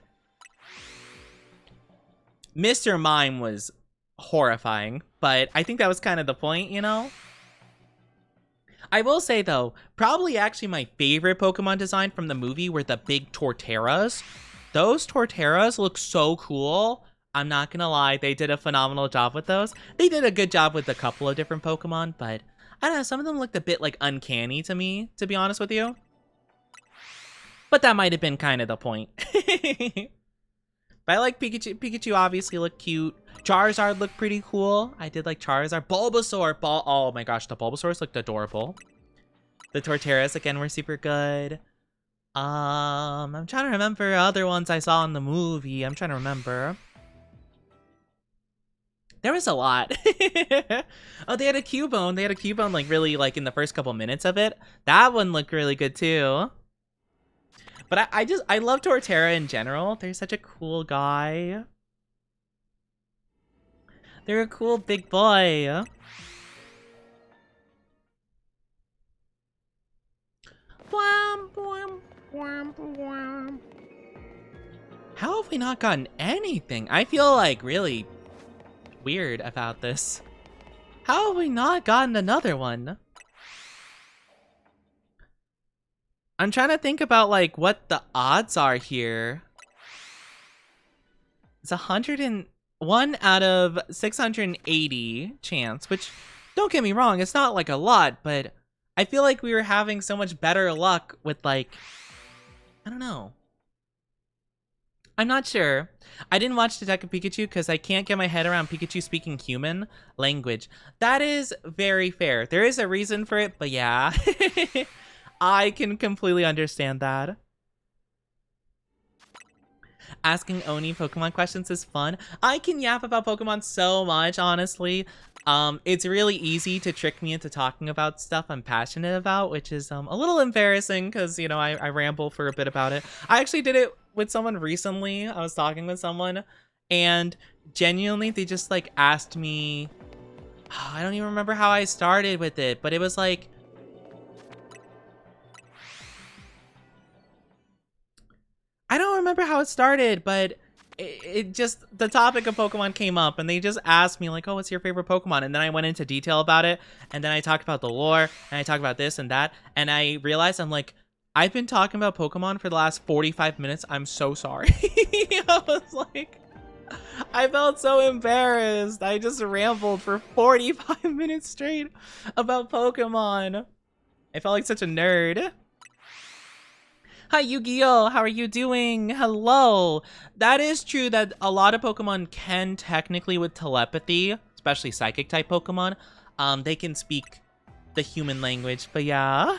Mr. Mime was horrifying, but I think that was kind of the point, you know? I will say, though, probably actually my favorite Pokemon design from the movie were the big Torterras. Those Torterras look so cool. I'm not gonna lie, they did a phenomenal job with those. They did a good job with a couple of different Pokemon, but I don't know, some of them looked a bit, like, uncanny to me, to be honest with you. But that might have been kind of the point. But I like Pikachu. Pikachu obviously looked cute. Charizard looked pretty cool. I did like Charizard. Bulbasaur. Oh my gosh, the Bulbasaurs looked adorable. The Torterras, again, were super good. I'm trying to remember other ones I saw in the movie. I'm trying to remember. There was a lot. Oh, they had a Cubone. They had a Cubone like really like in the first couple minutes of it. That one looked really good too. But I love Torterra in general. They're such a cool guy. They're a cool big boy. How have we not gotten anything? I feel like really weird about this. How have we not gotten another one? I'm trying to think about like what the odds are here. It's 101 out of 680 chance, which don't get me wrong, it's not like a lot, but I feel like we were having so much better luck with like, I don't know. I'm not sure. I didn't watch Detective Pikachu because I can't get my head around Pikachu speaking human language. That is very fair. There is a reason for it, but yeah. I can completely understand that. Asking Oni Pokemon questions is fun. I can yap about Pokemon so much, honestly. It's really easy to trick me into talking about stuff I'm passionate about, which is a little embarrassing because, you know, I ramble for a bit about it. I actually did it with someone recently. I was talking with someone and genuinely they just like asked me, I don't even remember how I started with it, but it was like, I don't remember how it started, but it just, the topic of Pokemon came up and they just asked me like, oh, what's your favorite Pokemon? And then I went into detail about it. And then I talked about the lore and I talked about this and that. And I realized I'm like, I've been talking about Pokemon for the last 45 minutes. I'm so sorry. I was like, I felt so embarrassed. I just rambled for 45 minutes straight about Pokemon. I felt like such a nerd. Hi, Yu-Gi-Oh! How are you doing? Hello! That is true that a lot of Pokemon can technically with telepathy, especially Psychic-type Pokemon, they can speak the human language, but yeah.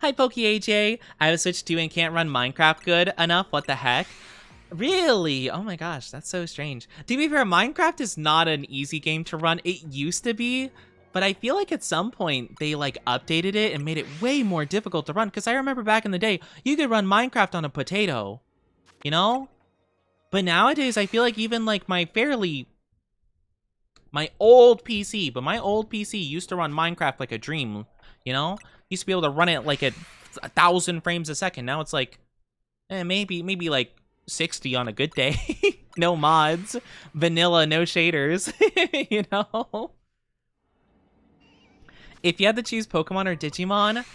Hi, PokeAJ. I have switched to and can't run Minecraft good enough. What the heck? Really? Oh my gosh, that's so strange. To be fair, Minecraft is not an easy game to run. It used to be, but I feel like at some point they like updated it and made it way more difficult to run. Because I remember back in the day, you could run Minecraft on a potato, you know? But nowadays, I feel like even like my old PC used to run Minecraft like a dream, you know? Used to be able to run it like at 1,000 frames a second. Now it's like, maybe like 60 on a good day. No mods, vanilla, no shaders, you know? If you had to choose Pokemon or Digimon,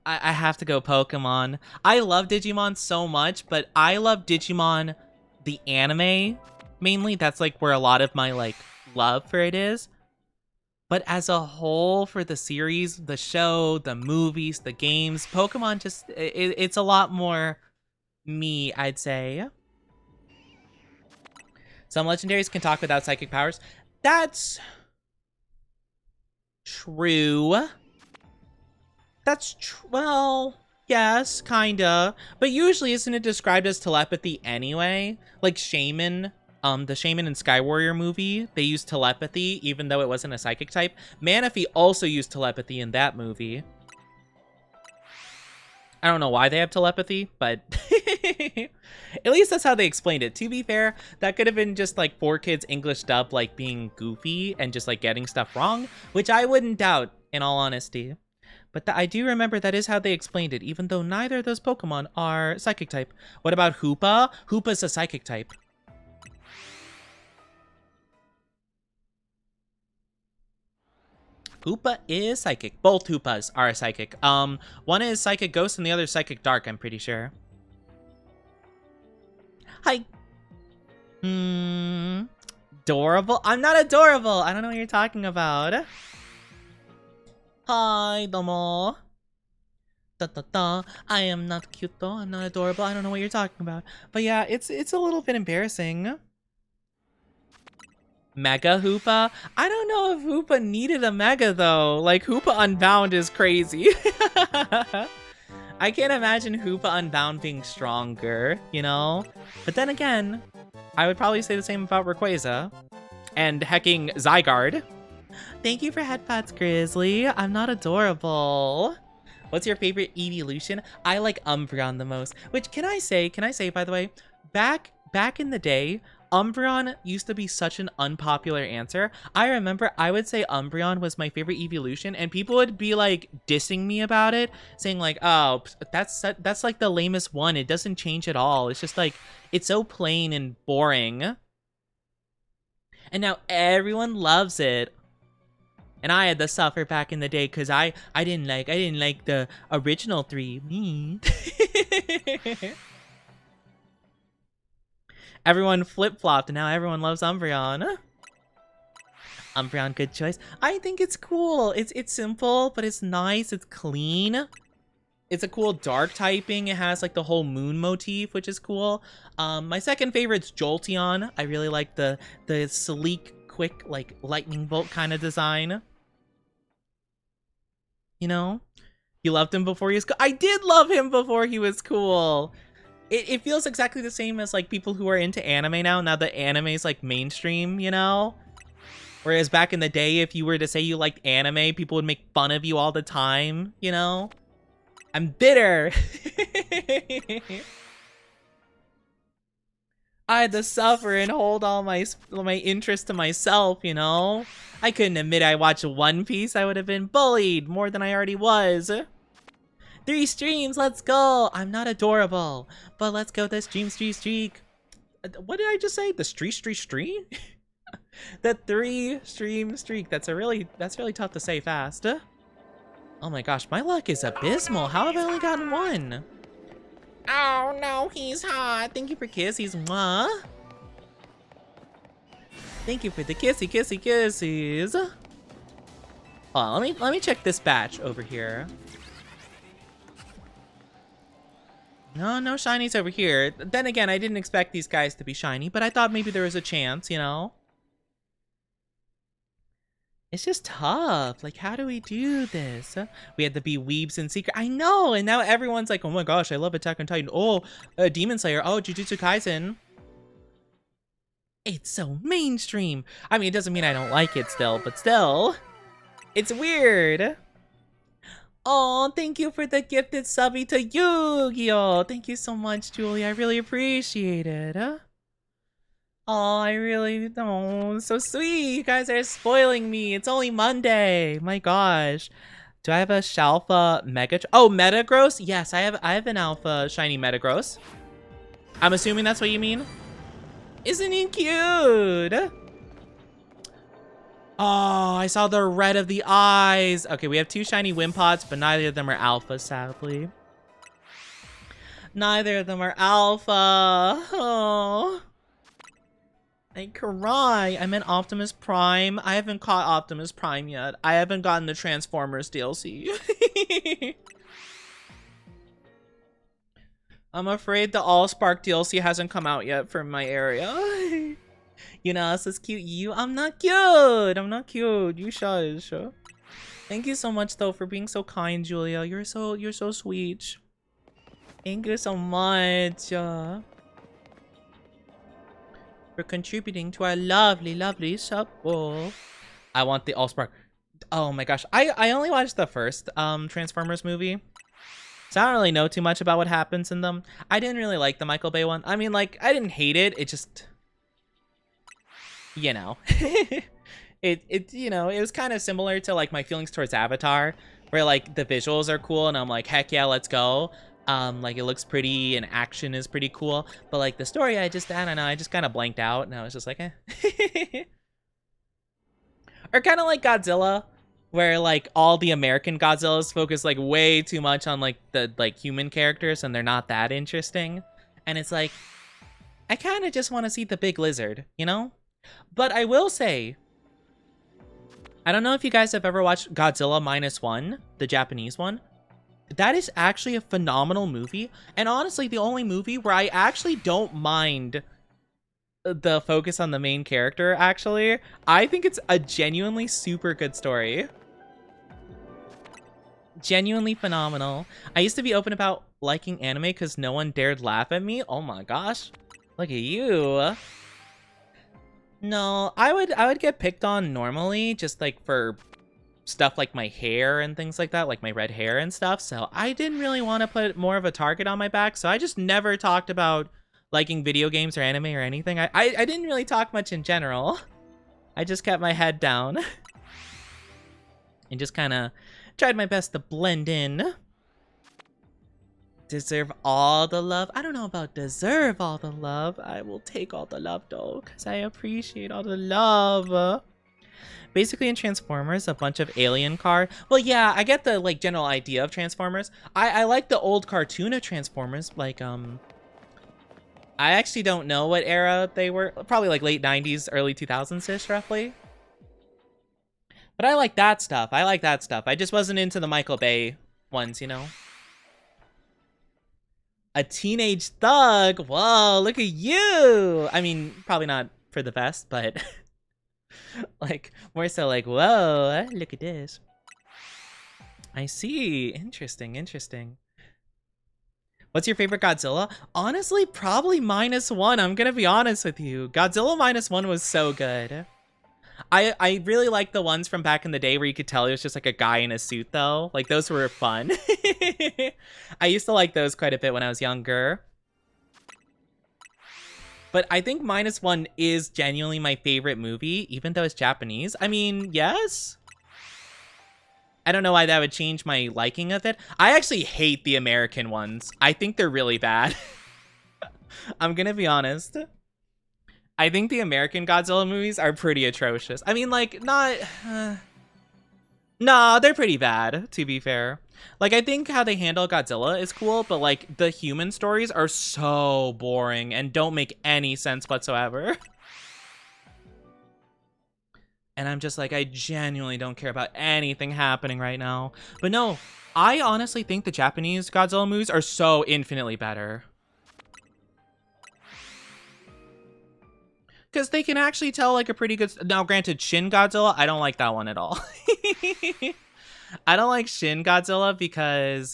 I have to go Pokemon. I love Digimon so much, but I love Digimon, the anime, mainly. That's like where a lot of my like love for it is. But as a whole, for the series, the show, the movies, the games, Pokemon just, it's a lot more me, I'd say. Some legendaries can talk without psychic powers. That's true. Well, yes, kinda. But usually isn't it described as telepathy anyway? Like Shaman, the Shaman and Sky Warrior movie, they used telepathy even though it wasn't a psychic type. Manaphy also used telepathy in that movie. I don't know why they have telepathy, but at least that's how they explained it. To be fair, that could have been just like 4Kids English dub, like being goofy and just like getting stuff wrong, which I wouldn't doubt in all honesty. But I do remember that is how they explained it, even though neither of those Pokemon are psychic type. What about Hoopa? Hoopa's a psychic type. Hoopa is psychic. Both Hoopas are psychic. One is Psychic Ghost and the other is Psychic Dark, I'm pretty sure. Hi. Adorable? I'm not adorable. I don't know what you're talking about. Hi, domo. I am not cute though. I'm not adorable. I don't know what you're talking about. But yeah, it's a little bit embarrassing. Mega Hoopa? I don't know if Hoopa needed a Mega though. Like Hoopa Unbound is crazy. I can't imagine Hoopa Unbound being stronger, you know? But then again, I would probably say the same about Rayquaza. And hecking Zygarde. Thank you for headpats, Grizzly. I'm not adorable. What's your favorite evolution? I like Umbreon the most. Which, can I say, by the way, back in the day, Umbreon used to be such an unpopular answer. I remember I would say Umbreon was my favorite evolution, and people would be like dissing me about it, saying like, oh, that's like the lamest one. It doesn't change at all. It's just like, it's so plain and boring. And now everyone loves it. And I had to suffer back in the day because I didn't like the original 3. Me. Everyone flip-flopped and now everyone loves Umbreon. Umbreon, good choice. I think it's cool. It's simple, but it's nice. It's clean. It's a cool dark typing. It has like the whole moon motif, which is cool. My second favorite's Jolteon. I really like the sleek, quick, like lightning bolt kind of design. You know? You loved him before he was cool. I did love him before he was cool. It feels exactly the same as like people who are into anime now. Now the anime is like mainstream, you know? Whereas back in the day, if you were to say you liked anime, people would make fun of you all the time, you know? I'm bitter. I had to suffer and hold all my interest to myself, you know? I couldn't admit I watched One Piece. I would have been bullied more than I already was. 3 streams, let's go. I'm not adorable, but let's go the streak. What did I just say? The streak? The 3 stream streak. That's really tough to say fast. Oh my gosh, my luck is abysmal. How have I only gotten 1? Oh no, he's hot. Thank you for kisses. Mwah. Thank you for the kisses. Oh, let me check this batch over here. No shinies over here. Then again, I didn't expect these guys to be shiny, but I thought maybe there was a chance, you know? It's just tough. Like, how do we do this? We had to be weebs in secret. I know, and now everyone's like, oh my gosh, I love Attack on Titan. Oh, Demon Slayer. Oh, Jujutsu Kaisen. It's so mainstream. I mean, it doesn't mean I don't like it still, but still. It's weird. Oh, thank you for the gifted subby to Yu-Gi-Oh! Thank you so much, Julie. I really appreciate it. Oh, I really don't. So sweet. You guys are spoiling me. It's only Monday. My gosh. Do I have a Shalfa Mega? Oh, Metagross? Yes, I have an Alpha Shiny Metagross. I'm assuming that's what you mean. Isn't he cute? Oh, I saw the red of the eyes. Okay, we have 2 shiny Wimpots, but neither of them are alpha, sadly. Neither of them are alpha. Oh. I cry. I meant Optimus Prime. I haven't caught Optimus Prime yet. I haven't gotten the Transformers DLC. I'm afraid the Allspark DLC hasn't come out yet for my area. You know, this is cute. I'm not cute. I'm not cute. You shush. Thank you so much though for being so kind, Julia. You're so sweet. Thank you so much for contributing to our lovely sub bowl. I want the Allspark. Oh my gosh. I only watched the first Transformers movie. So I don't really know too much about what happens in them. I didn't really like the Michael Bay one. I mean, like, I didn't hate it. It just, you know, you know, it was kind of similar to like my feelings towards Avatar, where like the visuals are cool and I'm like, heck yeah, let's go. Like it looks pretty and action is pretty cool, but like the story, I don't know, I just kind of blanked out and I was just like, eh. Or kind of like Godzilla, where like all the American Godzillas focus like way too much on like the like human characters and they're not that interesting. And it's like, I kind of just want to see the big lizard, you know? But I will say, I don't know if you guys have ever watched Godzilla -1, the Japanese one. That is actually a phenomenal movie. And honestly, the only movie where I actually don't mind the focus on the main character, actually. I think it's a genuinely super good story. Genuinely phenomenal. I used to be open about liking anime because no one dared laugh at me. Oh my gosh. Look at you. No, I would get picked on normally, just like for stuff like my hair and things like that, like my red hair and stuff. So I didn't really want to put more of a target on my back. So I just never talked about liking video games or anime or anything. I didn't really talk much in general. I just kept my head down and just kind of tried my best to blend in. Deserve all the love. I don't know about deserve all the love. I will take all the love though, because I appreciate all the love. Basically in Transformers, a bunch of alien car. Well, yeah, I get the like general idea of Transformers. I like the old cartoon of Transformers. Like, I actually don't know what era they were. Probably like late 90s, early 2000s-ish, roughly. But I like that stuff. I just wasn't into the Michael Bay ones, you know? A teenage thug. Whoa, look at you. I mean, probably not for the best, but like more so like, whoa, look at this. I see. Interesting. What's your favorite Godzilla? Honestly, probably -1. I'm gonna be honest with you. Godzilla -1 was so good. I really like the ones from back in the day where you could tell it was just like a guy in a suit though. Like those were fun. I used to like those quite a bit when I was younger. But I think -1 is genuinely my favorite movie, even though it's Japanese. I mean, yes. I don't know why that would change my liking of it. I actually hate the American ones. I think they're really bad. I'm gonna be honest. I think the American Godzilla movies are pretty atrocious. I mean, like, not... nah, they're pretty bad, to be fair. Like, I think how they handle Godzilla is cool, but, like, the human stories are so boring and don't make any sense whatsoever. And I'm just like, I genuinely don't care about anything happening right now. But no, I honestly think the Japanese Godzilla movies are so infinitely better. Because they can actually tell, like, a pretty good... Now, granted, Shin Godzilla, I don't like that one at all. I don't like Shin Godzilla because...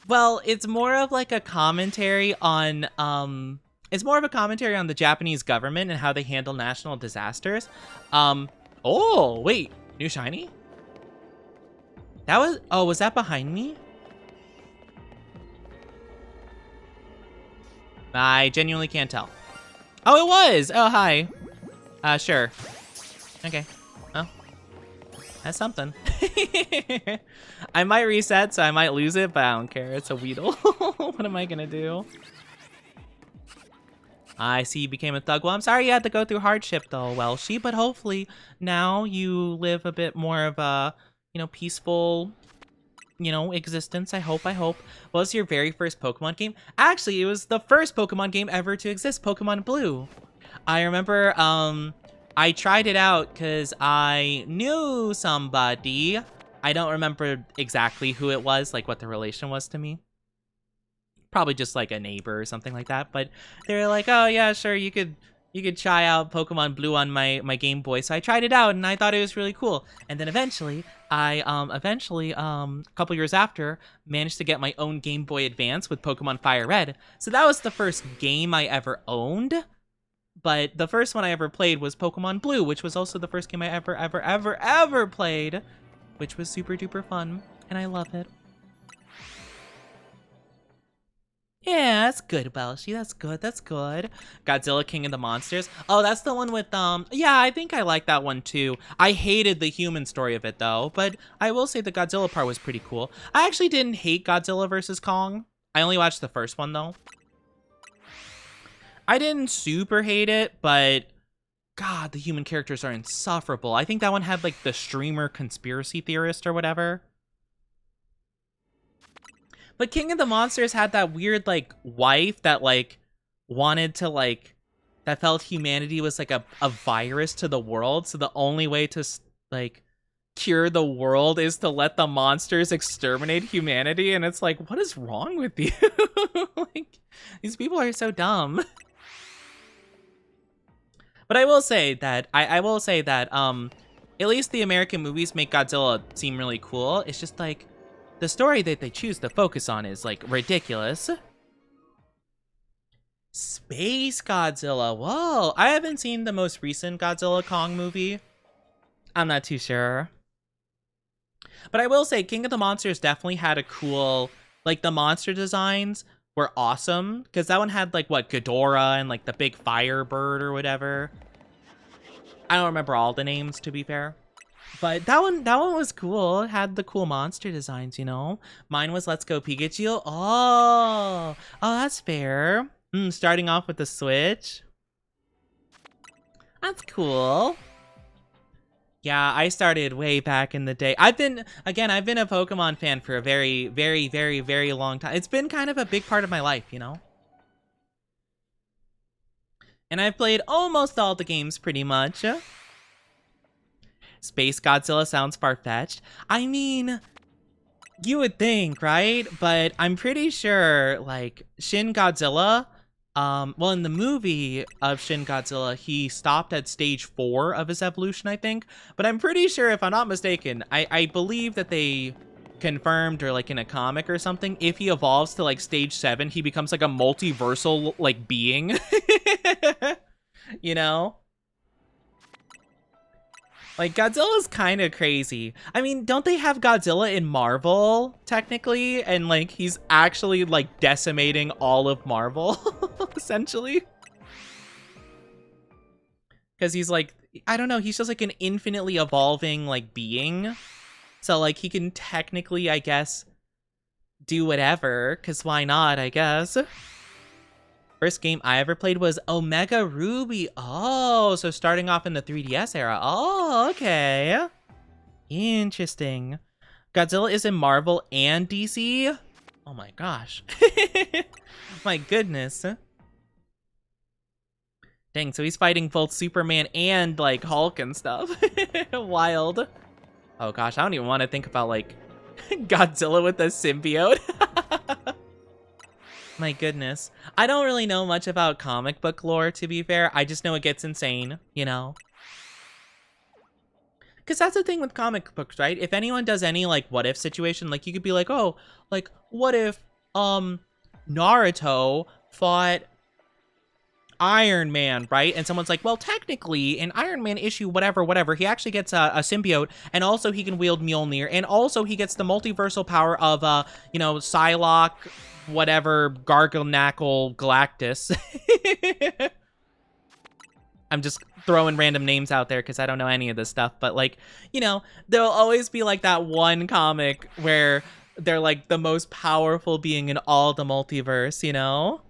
Well, it's more of, like, a commentary on... It's more of a commentary on the Japanese government and how they handle national disasters. Oh, wait. New shiny? That was... Oh, was that behind me? I genuinely can't tell. Oh, it was! Oh, hi. Sure. Okay. Oh. That's something. I might reset, so I might lose it, but I don't care. It's a Weedle. What am I gonna do? I see you became a thug. Well, I'm sorry you had to go through hardship, though, Welshie, but hopefully now you live a bit more of a, you know, peaceful... you know, existence. I hope. What was your very first Pokemon game? Actually, it was the first Pokemon game ever to exist, Pokemon Blue. I remember, I tried it out because I knew somebody. I don't remember exactly who it was, like what the relation was to me. Probably just like a neighbor or something like that. But they were like, oh yeah, sure, you could try out Pokemon Blue on my Game Boy. So I tried it out and I thought it was really cool. And then eventually, a couple years after, managed to get my own Game Boy Advance with Pokemon Fire Red. So that was the first game I ever owned. But the first one I ever played was Pokemon Blue, which was also the first game I ever played, which was super duper fun. And I love it. Yeah, that's good, Belshi. That's good. Godzilla King of the Monsters. Oh, that's the one with, yeah, I think I like that one too. I hated the human story of it though, but I will say the Godzilla part was pretty cool. I actually didn't hate Godzilla vs. Kong. I only watched the first one though. I didn't super hate it, but God, the human characters are insufferable. I think that one had like the streamer conspiracy theorist or whatever. But King of the Monsters had that weird, like, wife that, like, wanted to, like, that felt humanity was, like, a virus to the world. So the only way to, like, cure the world is to let the monsters exterminate humanity. And it's like, what is wrong with you? Like, these people are so dumb. But I will say that, I will say that, at least the American movies make Godzilla seem really cool. It's just, like... the story that they choose to focus on is, like, ridiculous. Space Godzilla. Whoa, I haven't seen the most recent Godzilla Kong movie. I'm not too sure. But I will say King of the Monsters definitely had a cool, like the monster designs were awesome. Because that one had like what, Ghidorah and like the big firebird or whatever. I don't remember all the names, to be fair. But that one was cool. It had the cool monster designs, you know? Mine was Let's Go Pikachu. Oh, that's fair. Starting off with the Switch. That's cool. Yeah, I started way back in the day. I've been a Pokemon fan for a very, very, very, very long time. It's been kind of a big part of my life, you know? And I've played almost all the games pretty much. Space Godzilla sounds far-fetched. I mean, you would think, right? But I'm pretty sure, like, Shin Godzilla, well, in the movie of Shin Godzilla, he stopped at stage 4 of his evolution, I think. But I'm pretty sure, if I'm not mistaken, I believe that they confirmed, or like in a comic or something, if he evolves to like stage 7, he becomes like a multiversal, like, being. You know? Like, Godzilla's kind of crazy. I mean, don't they have Godzilla in Marvel, technically? And, like, he's actually, like, decimating all of Marvel, essentially. Because he's, like, I don't know, he's just, like, an infinitely evolving, like, being. So, like, he can technically, I guess, do whatever, because why not, I guess. First game I ever played was Omega Ruby. Oh, so starting off in the 3DS era. Oh, okay. Interesting. Godzilla is in Marvel and DC? Oh my gosh. My goodness. Dang, so he's fighting both Superman and, like, Hulk and stuff. Wild. Oh gosh, I don't even want to think about, like, Godzilla with a symbiote. My goodness. I don't really know much about comic book lore, to be fair. I just know it gets insane, you know? Because that's the thing with comic books, right? If anyone does any, like, what-if situation, like, you could be like, oh, like, what if, Naruto fought Iron Man, right? And someone's like, well, technically, in Iron Man issue whatever, he actually gets a symbiote, and also he can wield Mjolnir, and also he gets the multiversal power of, you know, Psylocke, whatever, Garganackle Galactus. I'm just throwing random names out there because I don't know any of this stuff, but, like, you know, there'll always be, like, that one comic where they're, like, the most powerful being in all the multiverse, you know?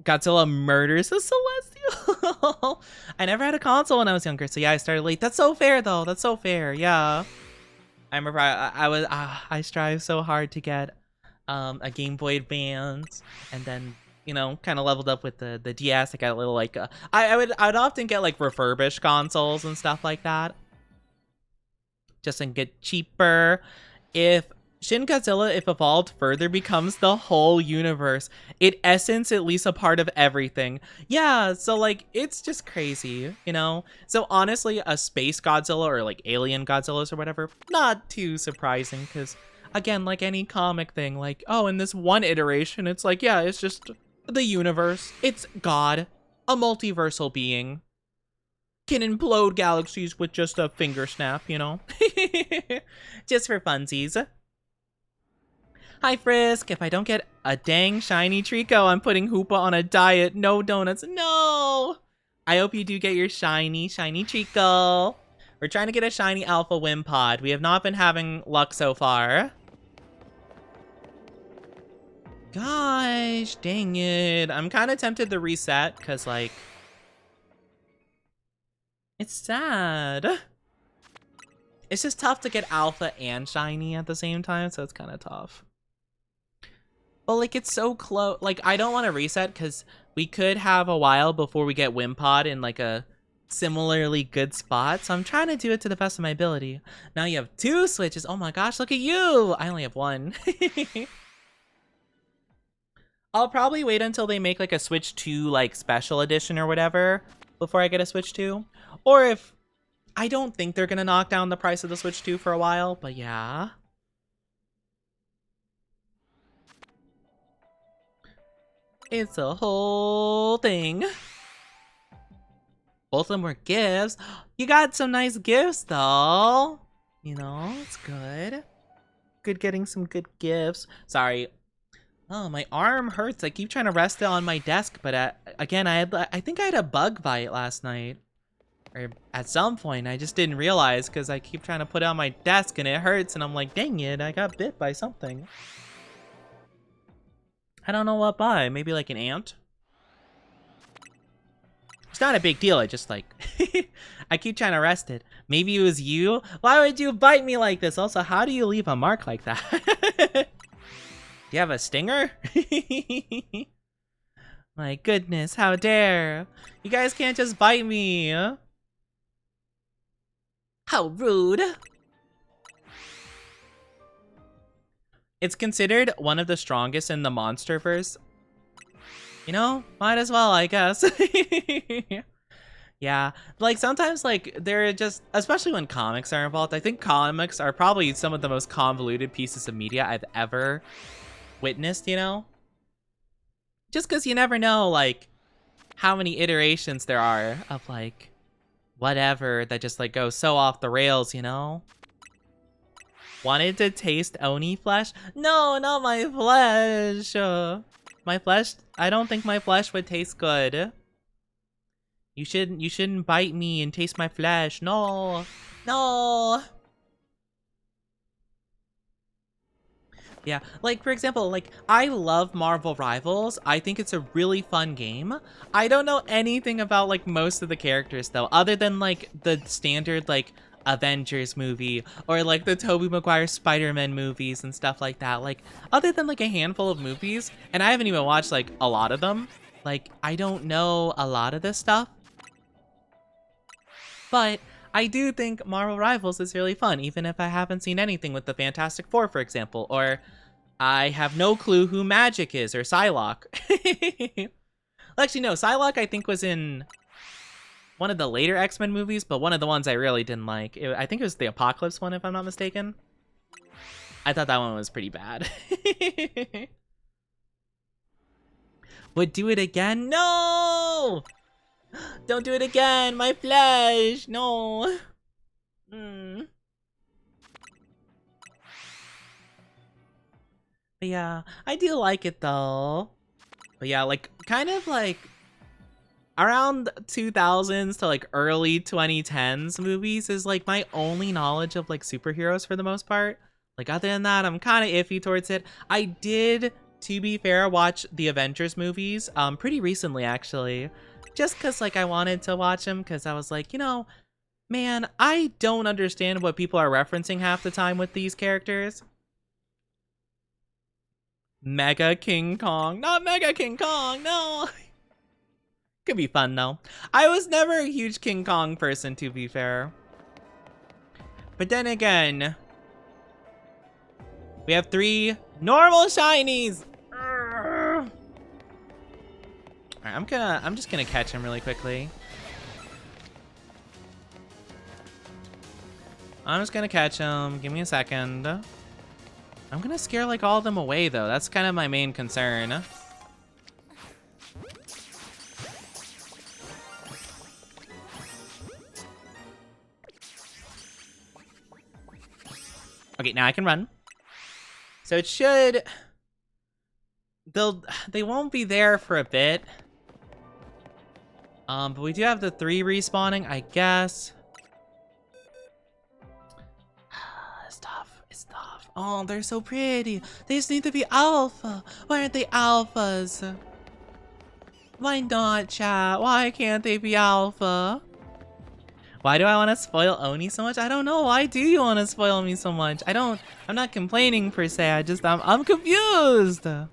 Godzilla murders the Celestial. I never had a console when I was younger, so yeah, I started late. That's so fair, though. That's so fair, yeah. I remember I strive so hard to get a Game Boy Advance, and then, you know, kind of leveled up with the DS. I got a little, like, I would often get, like, refurbished consoles and stuff like that, just to get cheaper. If Shin Godzilla, if evolved further, becomes the whole universe, in essence, at least a part of everything. Yeah, so, like, it's just crazy, you know? So honestly, a space Godzilla, or like alien Godzillas or whatever, not too surprising, because again, like any comic thing, like, oh, in this one iteration, it's like, yeah, it's just the universe. It's God, a multiversal being. Can implode galaxies with just a finger snap, you know? Just for funsies. Hi, Frisk. If I don't get a dang shiny Trico, I'm putting Hoopa on a diet. No donuts. No! I hope you do get your shiny Trico. We're trying to get a shiny Alpha Wimpod. We have not been having luck so far. Gosh, dang it. I'm kind of tempted to reset, because, like, it's sad. It's just tough to get Alpha and shiny at the same time, so it's kind of tough. But, like, it's so close. Like, I don't want to reset because we could have a while before we get Wimpod in, like, a similarly good spot. So I'm trying to do it to the best of my ability. Now you have 2 Switches. Oh my gosh, look at you. I only have 1. I'll probably wait until they make, like, a Switch 2, like, special edition or whatever before I get a Switch 2. Or if... I don't think they're going to knock down the price of the Switch 2 for a while, but yeah. It's a whole thing. Both of them were gifts. You got some nice gifts, though. You know, it's good. Good getting some good gifts. Sorry. Oh, my arm hurts. I keep trying to rest it on my desk, but again, I think I had a bug bite last night. Or at some point, I just didn't realize because I keep trying to put it on my desk and it hurts, and I'm like, dang it, I got bit by something. I don't know what by. Maybe like an ant? It's not a big deal. I just like, I keep trying to rest it. Maybe it was you? Why would you bite me like this? Also, how do you leave a mark like that? Do you have a stinger? My goodness, how dare. You guys can't just bite me. How rude. It's considered one of the strongest in the MonsterVerse. You know, might as well, I guess. Yeah, like sometimes like they're just, especially when comics are involved, I think comics are probably some of the most convoluted pieces of media I've ever witnessed, you know? Just because you never know like how many iterations there are of like whatever that just like goes so off the rails, you know? Wanted to taste Oni flesh? No, not my flesh. My flesh, I don't think my flesh would taste good. You shouldn't bite me and taste my flesh. No. No. Yeah, like for example, like I love Marvel Rivals. I think it's a really fun game. I don't know anything about like most of the characters though, other than like the standard like Avengers movie or like the Tobey Maguire Spider-Man movies and stuff like that. Like other than like a handful of movies, and I haven't even watched like a lot of them. Like I don't know a lot of this stuff. But I do think Marvel Rivals is really fun, even if I haven't seen anything with the Fantastic Four, for example, or I have no clue who Magic is, or Psylocke. Actually, no, Psylocke I think was in one of the later X-Men movies, but one of the ones I really didn't like. I think it was the Apocalypse one, if I'm not mistaken. I thought that one was pretty bad. Would do it again? No! Don't do it again! My flesh! No! But yeah, I do like it though. But yeah, like, kind of like around 2000s to like early 2010s movies is like my only knowledge of like superheroes for the most part. Like other than that, I'm kind of iffy towards it. I did, to be fair, watch the Avengers movies pretty recently actually. Just because like I wanted to watch them because I was like, you know, man, I don't understand what people are referencing half the time with these characters. Mega King Kong. Not Mega King Kong, no! Could be fun though. I was never a huge King Kong person, to be fair. But then again, we have 3 normal shinies! Alright, I'm just gonna catch him really quickly. I'm just gonna catch him. Give me a second. I'm gonna scare like all of them away though. That's kind of my main concern. Okay, now I can run. So it should... They won't be there for a bit. But we do have the 3 respawning, I guess. It's tough. It's tough. Oh, they're so pretty. They just need to be alpha. Why aren't they alphas? Why not, chat? Why can't they be alpha? Why do I want to spoil Oni so much? I don't know. Why do you want to spoil me so much? I'm not complaining per se. I'm confused. I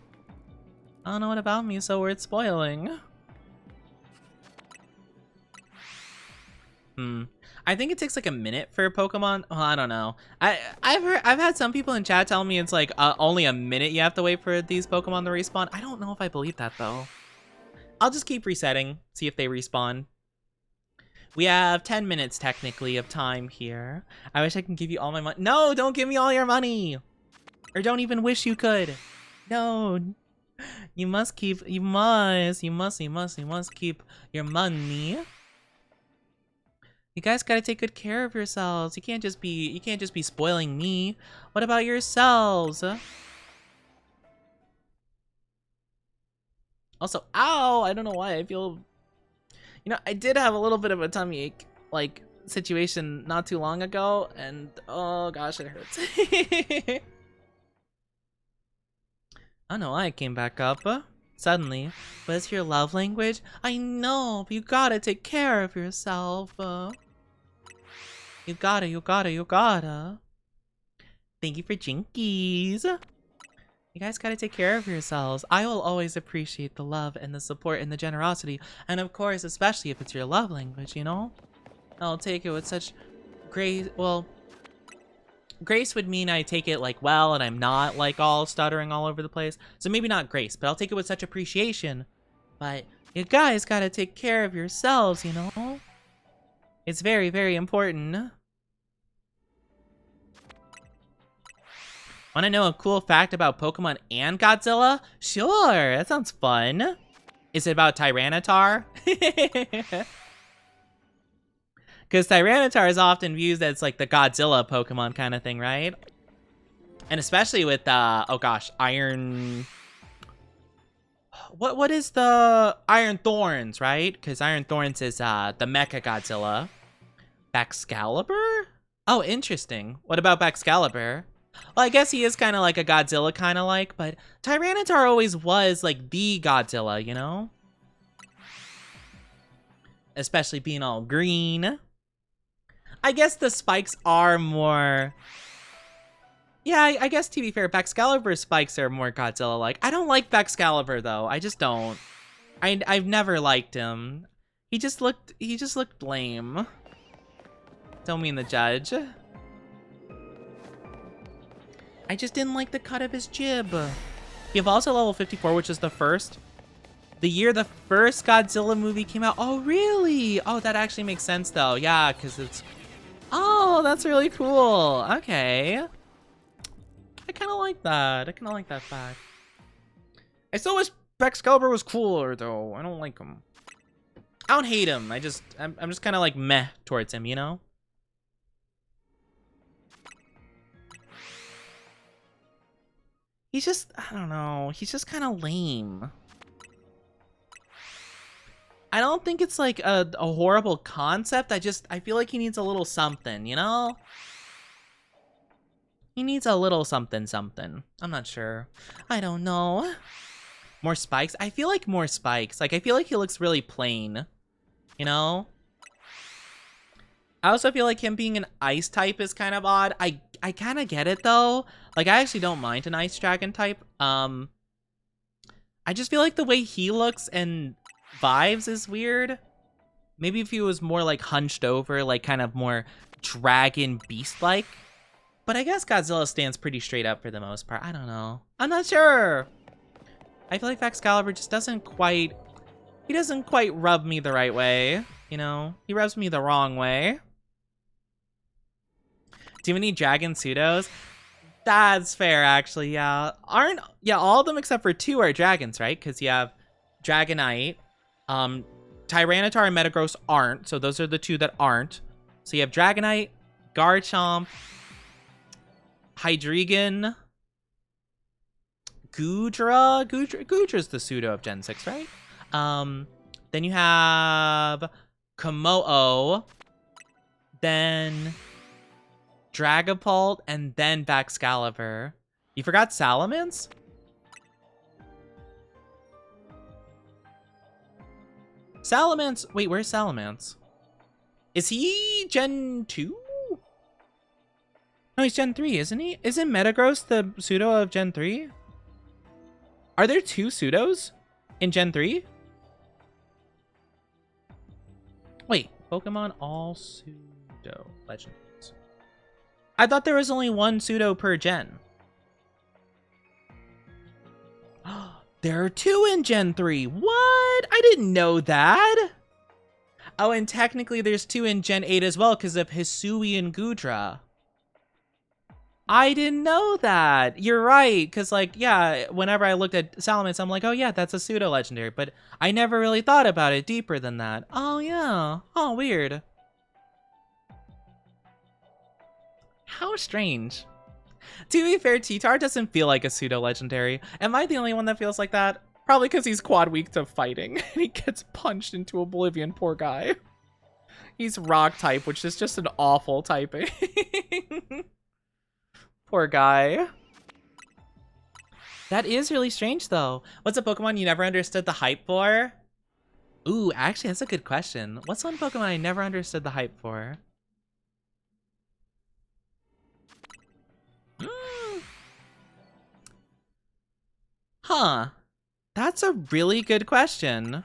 don't know what about me is so worth spoiling. I think it takes like a minute for Pokemon. Well, I don't know. I've had some people in chat tell me it's like only a minute you have to wait for these Pokemon to respawn. I don't know if I believe that though. I'll just keep resetting, see if they respawn. We have 10 minutes technically of time here. I wish I can give you all my money. No, don't give me all your money. Or don't even wish you could. No. You must keep your money. You guys gotta take good care of yourselves. You can't just be spoiling me. What about yourselves? Also, ow! I don't know why I feel. You know, I did have a little bit of a tummy ache, like, situation not too long ago, and oh gosh, it hurts. I don't know why I came back up suddenly. But it's your love language? I know, but you gotta take care of yourself. You gotta. Thank you for jinkies. You guys gotta take care of yourselves. I will always appreciate the love and the support and the generosity. And of course, especially if it's your love language, you know? I'll take it with such grace. Well, grace would mean I take it like well and I'm not like all stuttering all over the place. So maybe not grace, but I'll take it with such appreciation. But you guys gotta take care of yourselves, you know? It's very, very important. Want to know a cool fact about Pokemon and Godzilla? Sure, that sounds fun. Is it about Tyranitar? Because Tyranitar is often viewed as like the Godzilla Pokemon kind of thing, right? And especially with, oh gosh, Iron... What is the Iron Thorns, right? Because Iron Thorns is the Mecha Godzilla. Baxcalibur? Oh, interesting. What about Baxcalibur? Well, I guess he is kind of like a Godzilla kind of like, but Tyranitar always was like the Godzilla, you know? Especially being all green. I guess the spikes are more... Yeah, I guess to be fair, Baxcalibur's spikes are more Godzilla-like. I don't like Baxcalibur though. I just don't. I've never liked him. He just looked lame. Don't mean the judge. I just didn't like the cut of his jib. You have also level 54, which is the year the first Godzilla movie came out. Oh, really? Oh, that actually makes sense though. Yeah, because it's... Oh, that's really cool. Okay. I kind of like that. I kind of like that fact. I still wish Baxcalibur was cooler though. I don't like him. I don't hate him. I'm just kind of like meh towards him, you know? He's just, I don't know, he's just kind of lame. I don't think it's like a horrible concept. I feel like he needs a little something, you know? He needs a little something. I'm not sure. I don't know. More spikes? I feel like more spikes. Like, I feel like he looks really plain, you know? I also feel like him being an ice type is kind of odd. I kind of get it though. Like, I actually don't mind an ice dragon type. I just feel like the way he looks and vibes is weird. Maybe if he was more like hunched over, like kind of more dragon beast-like. But I guess Godzilla stands pretty straight up for the most part. I don't know. I'm not sure. I feel like Baxcalibur just doesn't quite rub me the right way. You know, he rubs me the wrong way. Do you have any dragon pseudos? That's fair, actually, yeah. All of them except for 2 are dragons, right? Because you have Dragonite. Tyranitar and Metagross aren't, so those are the 2 that aren't. So you have Dragonite, Garchomp, Hydreigon, Goodra. Goodra's the pseudo of Gen 6, right? Then you have Kommo-o, then Dragapult, and then Baxcalibur. You forgot Salamence? Salamence, wait, where's Salamence? Is he Gen 2? No, he's Gen 3, isn't he? Isn't Metagross the pseudo of Gen 3? Are there 2 pseudos in Gen 3? Wait, Pokemon all pseudo legends. I thought there was only 1 pseudo per gen. There are 2 in Gen 3. What? I didn't know that. Oh, and technically there's 2 in Gen 8 as well because of Hisui and Goodra. I didn't know that. You're right, because, like, yeah, whenever I looked at Salamence, I'm like, oh, yeah, that's a pseudo-legendary, but I never really thought about it deeper than that. Oh, yeah. Oh, weird. How strange. To be fair, T-Tar doesn't feel like a pseudo-legendary. Am I the only one that feels like that? Probably because he's quad weak to fighting, and he gets punched into oblivion, poor guy. He's rock type, which is just an awful typing. Poor guy. That is really strange, though. What's a Pokemon you never understood the hype for? Ooh, actually, that's a good question. What's one Pokemon I never understood the hype for? Hmm. Huh. That's a really good question.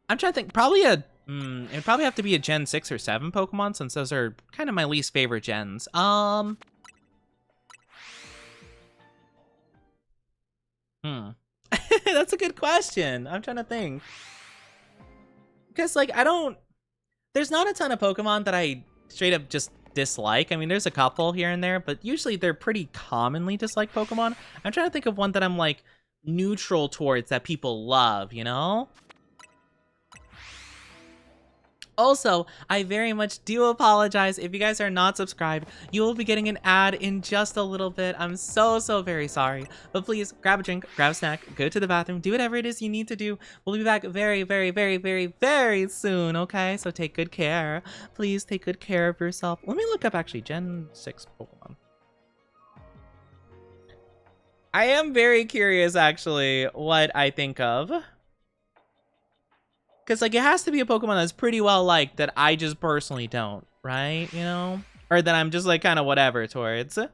I'm trying to think. Probably a... it'd probably have to be a Gen 6 or 7 Pokemon, since those are kind of my least favorite gens. That's a good question. I'm trying to think. Because, like, there's not a ton of Pokemon that I straight up just dislike. I mean, there's a couple here and there, but usually they're pretty commonly disliked Pokemon. I'm trying to think of one that I'm, like, neutral towards that people love, you know? Also, I very much do apologize. If you guys are not subscribed, you will be getting an ad in just a little bit. I'm so very sorry. But please, grab a drink, grab a snack, go to the bathroom, do whatever it is you need to do. We'll be back very soon, okay? So take good care. Please take good care of yourself. Let me look up, actually, Gen 6 Pokemon. I am very curious, actually, what I think of. Because, like, it has to be a Pokemon that's pretty well liked that I just personally don't, right? You know? Or that I'm just, like, kind of whatever towards. I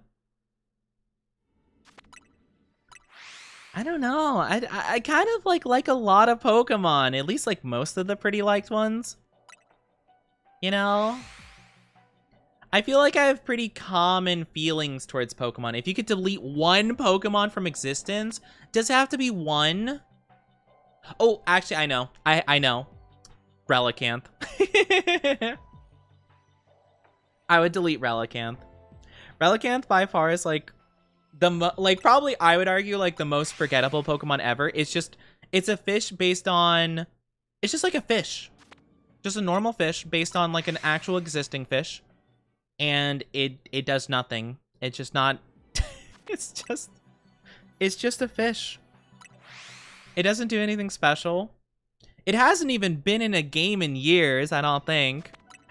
don't know. I kind of, like a lot of Pokemon. At least, like, most of the pretty liked ones. You know? I feel like I have pretty common feelings towards Pokemon. If you could delete one Pokemon from existence, does it have to be one? Oh, actually, I know. I know. Relicanth. I would delete Relicanth. Relicanth by far is like probably I would argue like the most forgettable Pokemon ever. It's a fish based on, it's just like a fish. Just a normal fish based on like an actual existing fish. And it does nothing. It's just not it's just a fish. It doesn't do anything special. It hasn't even been in a game in years, I don't think.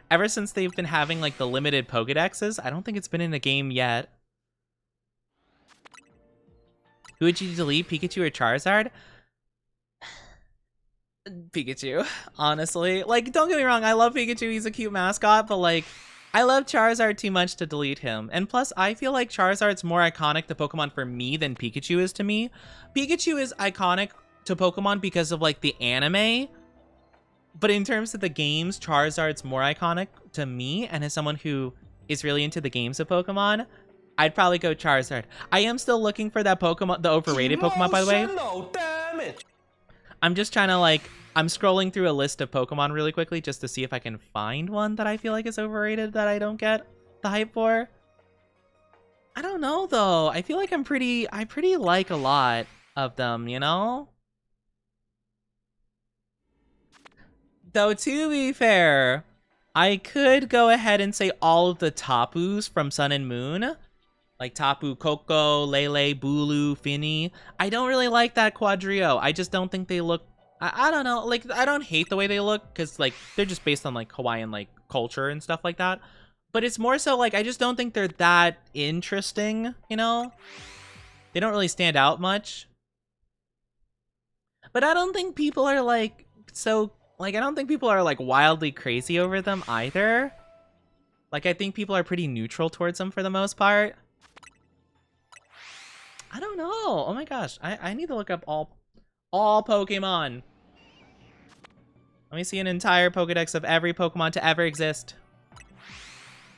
Ever since they've been having, like, the limited Pokedexes, I don't think it's been in a game yet. Who would you delete, Pikachu or Charizard? Pikachu, honestly. Like, don't get me wrong, I love Pikachu, he's a cute mascot, but, like, I love Charizard too much to delete him. And plus, I feel like Charizard's more iconic to Pokemon for me than Pikachu is to me. Pikachu is iconic to Pokemon because of, like, the anime. But in terms of the games, Charizard's more iconic to me, and as someone who is really into the games of Pokemon, I'd probably go Charizard. I am still looking for that Pokemon, the overrated Pokemon, by the way. Damn it. I'm just trying to, like, I'm scrolling through a list of Pokemon really quickly just to see if I can find one that I feel like is overrated that I don't get the hype for. I don't know, though. I feel like I pretty like a lot of them, you know? Though, to be fair, I could go ahead and say all of the Tapus from Sun and Moon. Like Tapu Koko, Lele, Bulu, Finny. I don't really like that Quadrio. I just don't think they look... I don't know. Like, I don't hate the way they look, because, like, they're just based on, like, Hawaiian, like, culture and stuff like that. But it's more so, like, I just don't think they're that interesting, you know? They don't really stand out much. But I don't think people are, like, so... Like, I don't think people are, like, wildly crazy over them either. Like, I think people are pretty neutral towards them for the most part. I don't know. Oh my gosh. I need to look up all Pokemon. Let me see an entire Pokedex of every Pokemon to ever exist.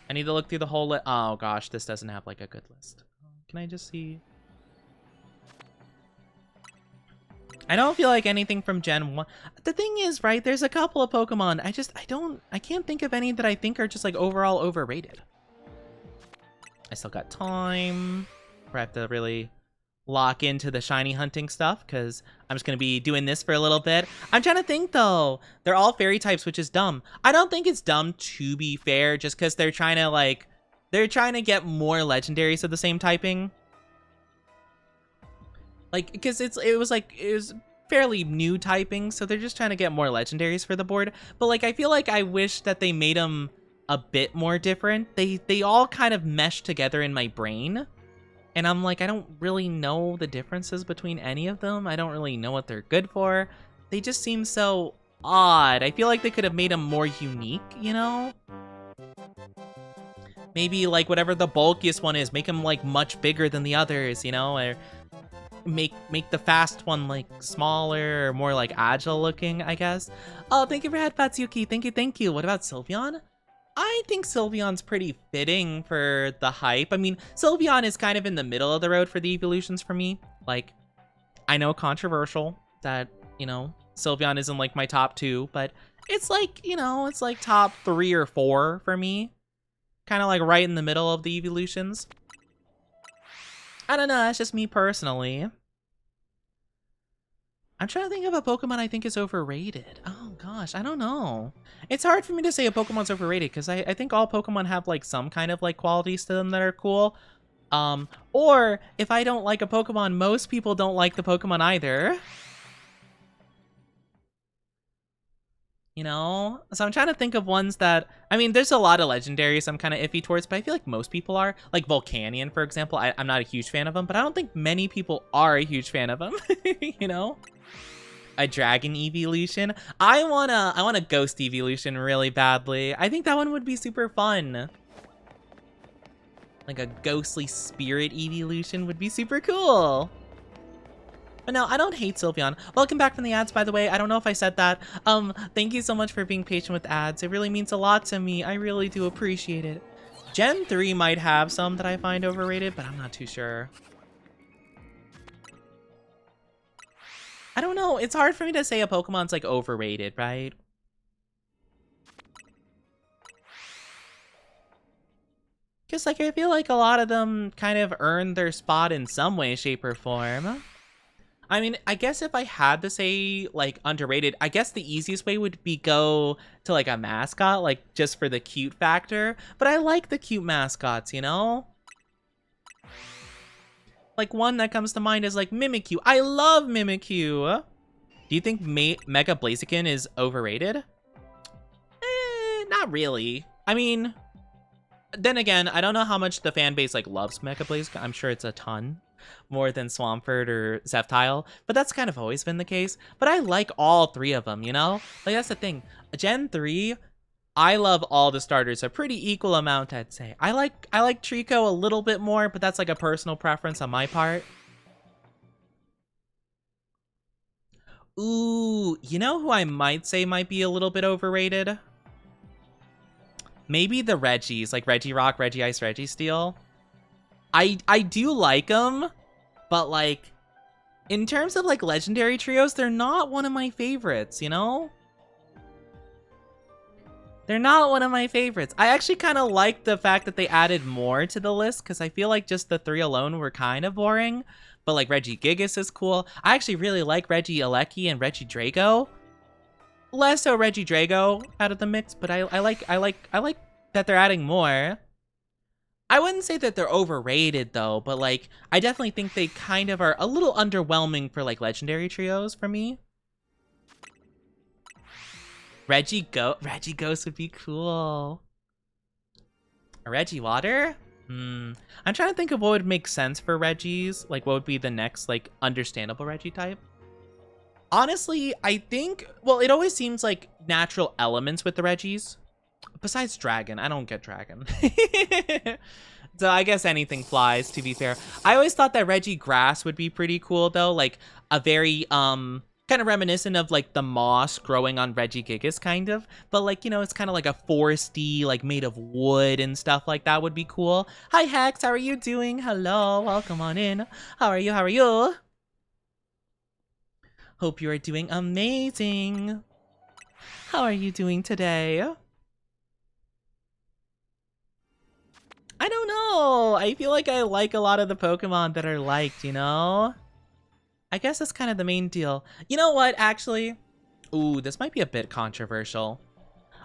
I need to look through the whole list. Oh gosh, this doesn't have, like, a good list. Can I just see? I don't feel like anything from Gen 1. The thing is, right, there's a couple of Pokemon. I can't think of any that I think are just like overall overrated. I still got time. Where I have to really lock into the shiny hunting stuff because I'm just going to be doing this for a little bit. I'm trying to think though. They're all fairy types, which is dumb. I don't think it's dumb, to be fair, just because they're trying to get more legendaries of the same typing. Like, because it was fairly new typing, so they're just trying to get more legendaries for the board. But like, I feel like I wish that they made them a bit more different. They all kind of mesh together in my brain. And I'm like, I don't really know the differences between any of them. I don't really know what they're good for. They just seem so odd. I feel like they could have made them more unique, you know? Maybe like whatever the bulkiest one is, make them like much bigger than the others, you know? Or make the fast one like smaller or more like agile looking, I guess. Oh, thank you for headpats, Yuki. Thank you. What about Sylveon? I think Sylveon's pretty fitting for the hype. I mean, Sylveon is kind of in the middle of the road for the evolutions for me. Like, I know controversial that, you know, Sylveon isn't like my top 2, but it's like, you know, it's like top 3 or 4 for me. Kind of like right in the middle of the evolutions. I don't know, that's just me personally. I'm trying to think of a Pokemon I think is overrated. Oh gosh, I don't know. It's hard for me to say a Pokemon's overrated because I think all Pokemon have like some kind of like qualities to them that are cool. Or if I don't like a Pokemon, most people don't like the Pokemon either. You know? So I'm trying to think of ones that, I mean, there's a lot of legendaries I'm kind of iffy towards, but I feel like most people are. Like Volcanion, for example, I'm not a huge fan of him, but I don't think many people are a huge fan of him, you know? A dragon evolution. I want a ghost evolution really badly. I think that one would be super fun. Like a ghostly spirit evolution would be super cool. But no, I don't hate Sylveon. Welcome back from the ads, by the way. I don't know if I said that. Thank you so much for being patient with ads. It really means a lot to me. I really do appreciate it. Gen 3 might have some that I find overrated, but I'm not too sure. I don't know. It's hard for me to say a Pokemon's like overrated, right? Because like I feel like a lot of them kind of earned their spot in some way, shape, or form. I mean, I guess if I had to say like underrated, I guess the easiest way would be go to like a mascot, like just for the cute factor. But I like the cute mascots, you know? Like one that comes to mind is like Mimikyu. I love Mimikyu. Do you think Mega Blaziken is overrated? Not really. I mean, then again, I don't know how much the fan base like loves Mega Blaziken. I'm sure it's a ton more than Swampert or Sceptile, but that's kind of always been the case. But I like all 3 of them, you know? Like that's the thing. Gen 3, I love all the starters a pretty equal amount, I'd say. I like Trico a little bit more, but that's like a personal preference on my part. Ooh, you know who I might say might be a little bit overrated? Maybe the Reggies, like Regirock, Regice, Registeel. I do like them, but like in terms of like legendary trios, they're not one of my favorites, you know? They're not one of my favorites. I actually kind of like the fact that they added more to the list because I feel like just the 3 alone were kind of boring. But like Regigigas is cool. I actually really like Regieleki and Regidrago. Less so Regidrago out of the mix, but I like that they're adding more. I wouldn't say that they're overrated though, but like I definitely think they kind of are a little underwhelming for like legendary trios for me. Regighost would be cool. A Regiwater? I'm trying to think of what would make sense for Regis. Like, what would be the next, like, understandable Regi type? Honestly, I think... Well, it always seems like natural elements with the Regis. Besides Dragon. I don't get Dragon. So I guess anything flies, to be fair. I always thought that Regigrass would be pretty cool, though. Like, a very, kind of reminiscent of like the moss growing on Regigigas kind of, but like, you know, it's kind of like a foresty, like made of wood and stuff like that would be cool. Hi Hex, how are you doing? Hello, welcome on in. How are you? Hope you are doing amazing. How are you doing today? I don't know. I feel like I like a lot of the Pokemon that are liked, you know? I guess that's kind of the main deal. You know what, actually? Ooh, this might be a bit controversial.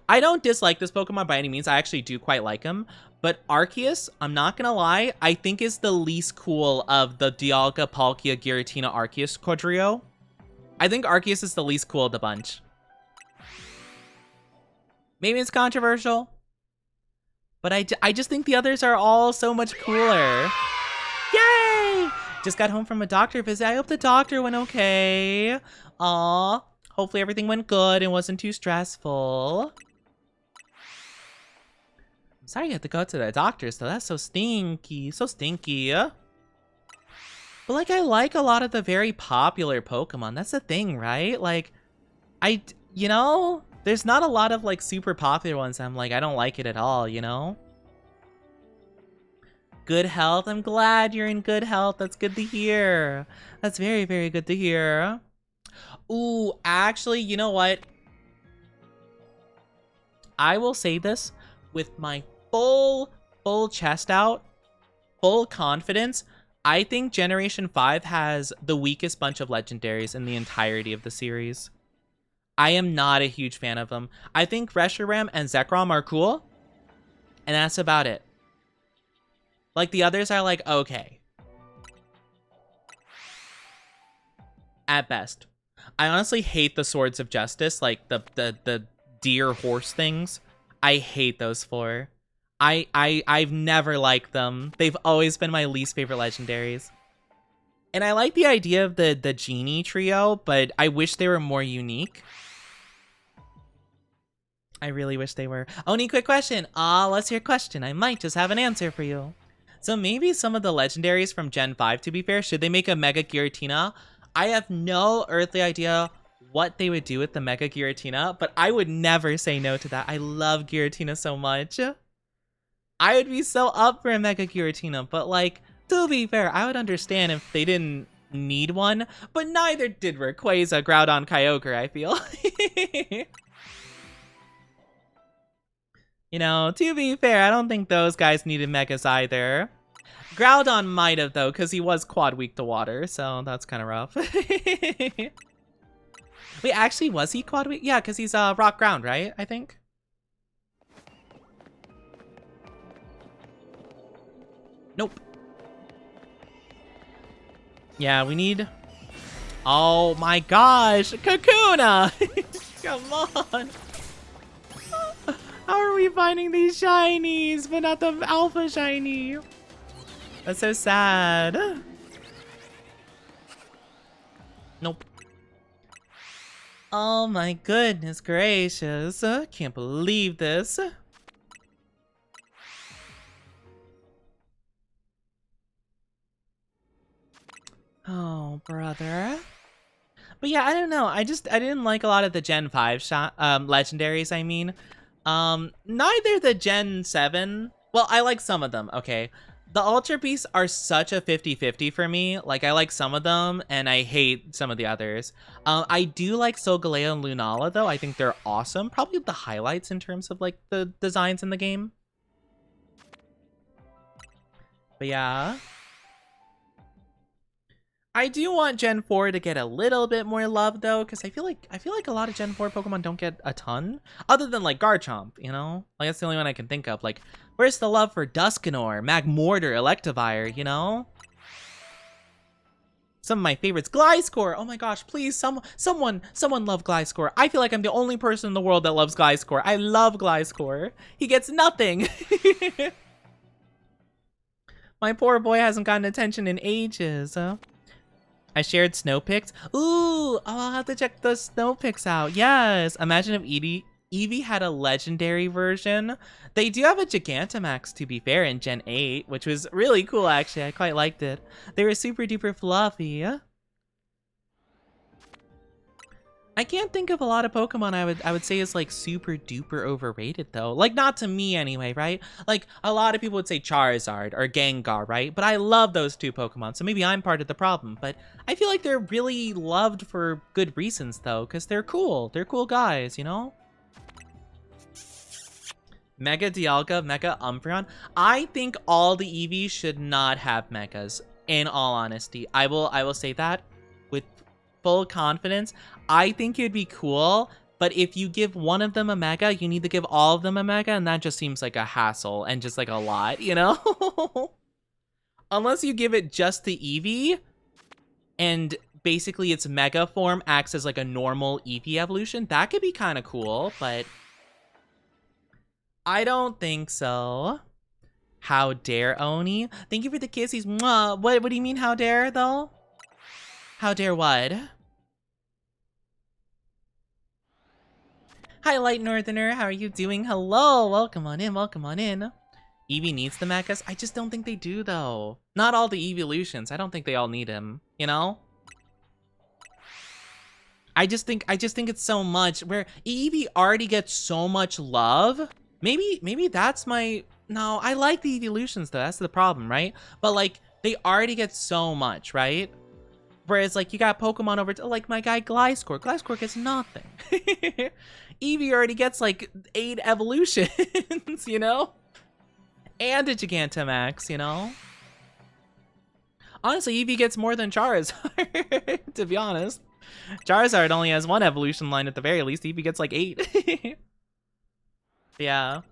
I don't dislike this Pokemon by any means. I actually do quite like him. But Arceus, I'm not gonna lie, I think is the least cool of the Dialga, Palkia, Giratina, Arceus quadrio. I think Arceus is the least cool of the bunch. Maybe it's controversial, but I just think the others are all so much cooler. Yay! Just got home from a doctor visit. I hope the doctor went okay. Aw, hopefully everything went good and wasn't too stressful. I'm sorry you had to go to the doctor's though. That's so stinky, so stinky. But like, I like a lot of the very popular Pokemon. That's the thing, right? Like, you know, there's not a lot of like super popular ones. I'm like, I don't like it at all, you know? Good health. I'm glad you're in good health. That's good to hear. That's very, very good to hear. Ooh, actually, you know what? I will say this with my full chest out, full confidence. I think Generation 5 has the weakest bunch of legendaries in the entirety of the series. I am not a huge fan of them. I think Reshiram and Zekrom are cool, and that's about it. Like, the others are like, okay. At best. I honestly hate the Swords of Justice, like the deer horse things. I hate those four. I've never liked them. They've always been my least favorite legendaries. And I like the idea of the genie trio, but I wish they were more unique. I really wish they were. Oni, quick question. Let's hear a question. I might just have an answer for you. So maybe some of the legendaries from Gen 5, to be fair, should they make a Mega Giratina? I have no earthly idea what they would do with the Mega Giratina, but I would never say no to that. I love Giratina so much. I would be so up for a Mega Giratina, but like, to be fair, I would understand if they didn't need one, but neither did Rayquaza, Groudon, Kyogre, I feel. You know, to be fair, I don't think those guys needed Megas either. Groudon might have, though, because he was quad weak to water, so that's kind of rough. Wait, actually, was he quad weak? Yeah, because he's rock ground, right? I think. Nope. Yeah, we need... Oh my gosh, Kakuna! Come on! How are we finding these shinies, but not the alpha shiny? That's so sad. Nope. Oh my goodness gracious. Can't believe this. Oh, brother. But yeah, I don't know. I didn't like a lot of the Gen 5 legendaries, I mean. Neither the Gen 7. Well, I like some of them, okay. The Ultra Beasts are such a 50-50 for me. Like, I like some of them, and I hate some of the others. I do like Solgaleo and Lunala, though. I think they're awesome. Probably the highlights in terms of, like, the designs in the game. But yeah. I do want Gen 4 to get a little bit more love, though, because I feel like a lot of Gen 4 Pokemon don't get a ton. Other than, like, Garchomp, you know? Like, that's the only one I can think of. Like, where's the love for Dusknoir, Magmortar, Electivire, you know? Some of my favorites. Gliscor! Oh my gosh, please, someone love Gliscor. I feel like I'm the only person in the world that loves Gliscor. I love Gliscor. He gets nothing. My poor boy hasn't gotten attention in ages. I shared Snowpix. Ooh, I'll have to check the Snowpix out. Yes. Imagine if Eevee had a legendary version. They do have a Gigantamax, to be fair, in Gen 8, which was really cool, actually. I quite liked it. They were super duper fluffy. I can't think of a lot of Pokemon I would say is like super duper overrated though. Like not to me anyway, right? Like a lot of people would say Charizard or Gengar, right? But I love those two Pokemon, so maybe I'm part of the problem. But I feel like they're really loved for good reasons though, because they're cool. They're cool guys, you know? Mega Dialga, Mega Umbreon. I think all the Eevees should not have Megas, in all honesty. I will say that with full confidence. I think it'd be cool, but if you give one of them a Mega, you need to give all of them a Mega, and that just seems like a hassle and just like a lot, you know? Unless you give it just the Eevee, and basically its Mega form acts as like a normal Eevee evolution, that could be kind of cool, but I don't think so. How dare, Oni? Thank you for the kissies. Mwah. What do you mean, how dare, though? How dare what? Hi, Light Northerner. How are you doing? Hello. Welcome on in. Welcome on in. Eevee needs the Megas? I just don't think they do, though. Not all the evolutions. I don't think they all need him, you know? I just think it's so much where Eevee already gets so much love. Maybe that's my... No, I like the evolutions, though. That's the problem, right? But, like, they already get so much, right? Whereas, like, you got Pokemon over to, like, my guy Gliscor. Gliscor gets nothing. Eevee already gets, like, 8 evolutions, you know? And a Gigantamax, you know? Honestly, Eevee gets more than Charizard, to be honest. Charizard only has 1 evolution line at the very least. Eevee gets, like, 8. Yeah.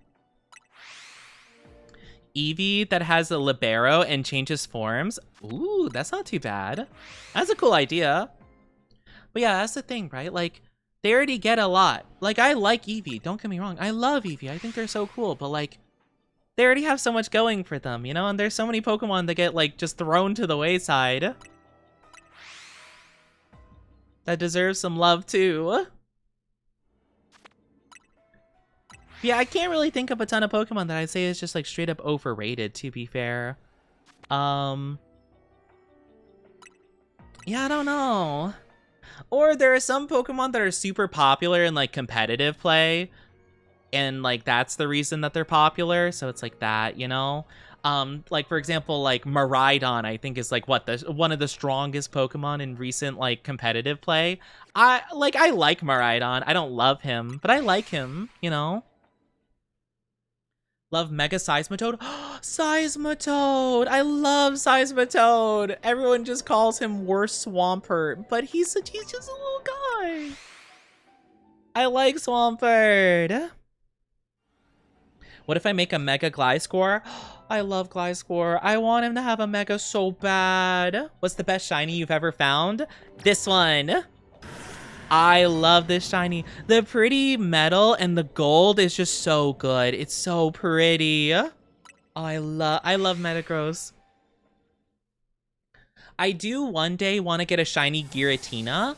Eevee that has a Libero and changes forms. Ooh, that's not too bad. That's a cool idea. But yeah, that's the thing, right? Like, they already get a lot. Like, I like Eevee. Don't get me wrong. I love Eevee. I think they're so cool. But, like, they already have so much going for them, you know? And there's so many Pokemon that get, like, just thrown to the wayside. That deserve some love, too. Yeah, I can't really think of a ton of Pokemon that I'd say is just like straight up overrated, to be fair. Yeah, I don't know. Or there are some Pokemon that are super popular in like competitive play, and like that's the reason that they're popular, so it's like that, you know? Like for example, like Miraidon, I think is like what, one of the strongest Pokemon in recent like competitive play. I like Miraidon. I don't love him, but I like him, you know? Love Mega Seismitoad. Seismitoad! I love Seismitoad! Everyone just calls him worst Swampert, but he's just a little guy. I like Swampert. What if I make a Mega Gliscor? I love Gliscor. I want him to have a Mega so bad. What's the best shiny you've ever found? This one. I love this shiny. The pretty metal and the gold is just so good. It's so pretty. Oh, I love Metagross. I do one day want to get a shiny Giratina.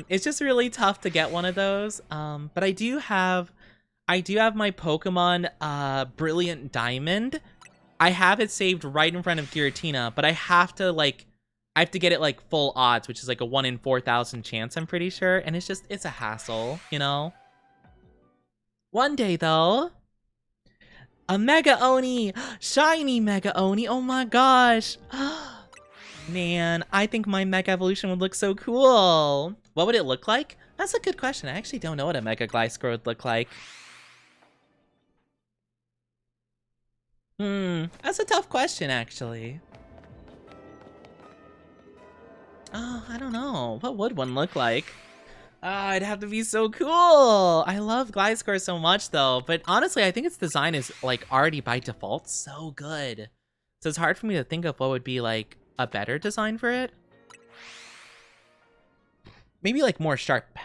It's just really tough to get one of those. But I do have my Pokemon Brilliant Diamond. I have it saved right in front of Giratina, but I have to get it like full odds, which is like a 1 in 4,000 chance, I'm pretty sure. And it's a hassle, you know? One day though, a Mega Oni, shiny Mega Oni. Oh my gosh. Man, I think my Mega Evolution would look so cool. What would it look like? That's a good question. I actually don't know what a Mega Gliscor would look like. That's a tough question, actually. Oh, I don't know. What would one look like? It'd have to be so cool. I love Gliscor so much, though. But honestly, I think its design is, like, already by default so good. So it's hard for me to think of what would be, like, a better design for it. Maybe, like, more sharp.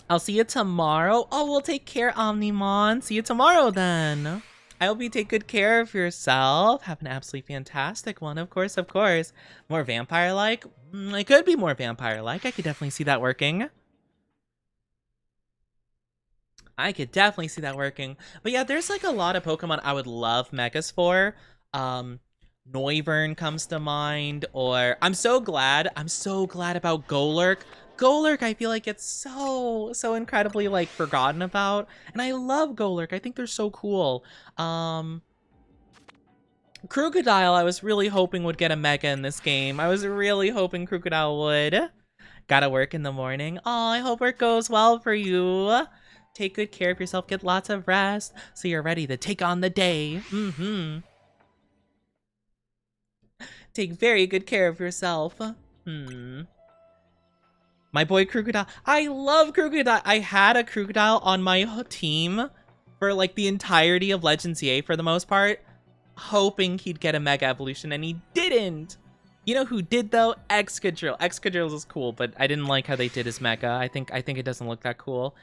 I'll see you tomorrow. Oh, we'll take care, Omnimon. See you tomorrow, then. I hope you take good care of yourself. Have an absolutely fantastic one, of course, of course. More vampire-like? It could be more vampire-like. I could definitely see that working. I could definitely see that working. But yeah, there's like a lot of Pokemon I would love Megas for. Noivern comes to mind, or I'm so glad about Golurk, Golurk, I feel like it's so incredibly like forgotten about, and I love Golurk. I think they're so cool. Crocodile, I was really hoping would get a mega in this game. I was really hoping Crocodile would. Gotta work in the morning. Oh, I hope work goes well for you. Take good care of yourself. Get lots of rest so you're ready to take on the day. Take very good care of yourself. My boy Crocodile. I love Crocodile. I had a Crocodile on my team for like the entirety of Legends EA for the most part, hoping he'd get a Mega Evolution, and he didn't. You know who did though? Excadrill. Excadrill is cool, but I didn't like how they did his Mega. I think it doesn't look that cool.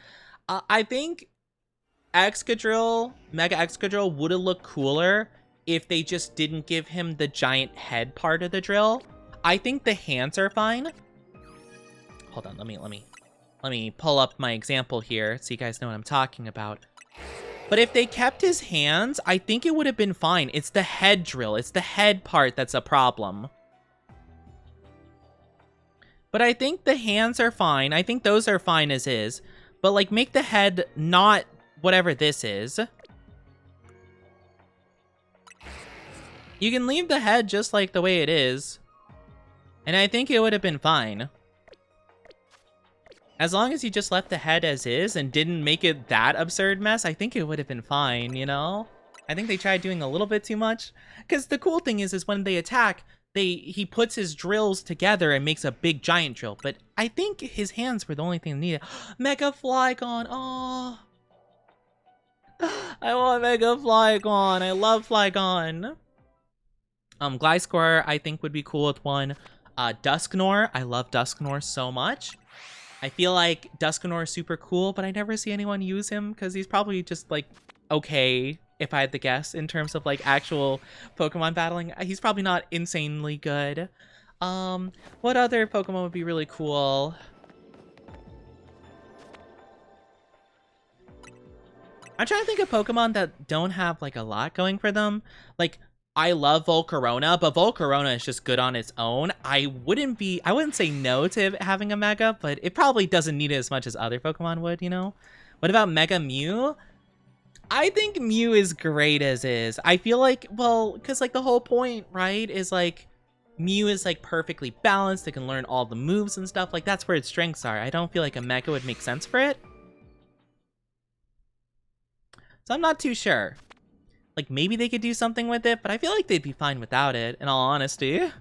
I think Excadrill, Mega Excadrill would have looked cooler if they just didn't give him the giant head part of the drill. I think the hands are fine. Hold on, let me pull up my example here so you guys know what I'm talking about. But if they kept his hands, I think it would have been fine. It's the head drill. It's the head part that's a problem. But I think the hands are fine. I think those are fine as is. But like make the head not whatever this is. You can leave the head just like the way it is. And I think it would have been fine. As long as you just left the head as is and didn't make it that absurd mess, I think it would have been fine, you know? I think they tried doing a little bit too much. Because the cool thing is when they attack, he puts his drills together and makes a big giant drill. But I think his hands were the only thing needed. Mega Flygon, oh. I want Mega Flygon. I love Flygon. Gliscor, I think would be cool with one. Dusknoir, I love Dusknoir so much. I feel like Dusknoir is super cool, but I never see anyone use him because he's probably just like okay, if I had to guess, in terms of like actual Pokemon battling. He's probably not insanely good. What other Pokemon would be really cool? I'm trying to think of Pokemon that don't have like a lot going for them. Like, I love Volcarona, but Volcarona is just good on its own. I wouldn't say no to having a Mega, but it probably doesn't need it as much as other Pokemon would, you know? What about Mega Mew? I think Mew is great as is. I feel like, well, because like the whole point, right, is like Mew is like perfectly balanced. It can learn all the moves and stuff. Like that's where its strengths are. I don't feel like a Mega would make sense for it. So I'm not too sure. Like, maybe they could do something with it, but I feel like they'd be fine without it, in all honesty. I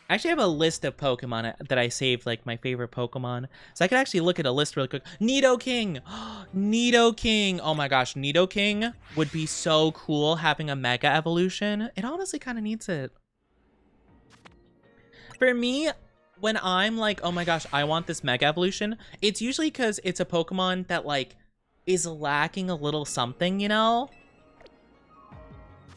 actually have a list of Pokemon that I saved, like, my favorite Pokemon. So I could actually look at a list really quick. Nidoking! Nidoking! Oh my gosh, Nidoking would be so cool having a Mega Evolution. It honestly kind of needs it. For me, when I'm like, oh my gosh, I want this Mega Evolution, it's usually because it's a Pokemon that, like, is lacking a little something, you know?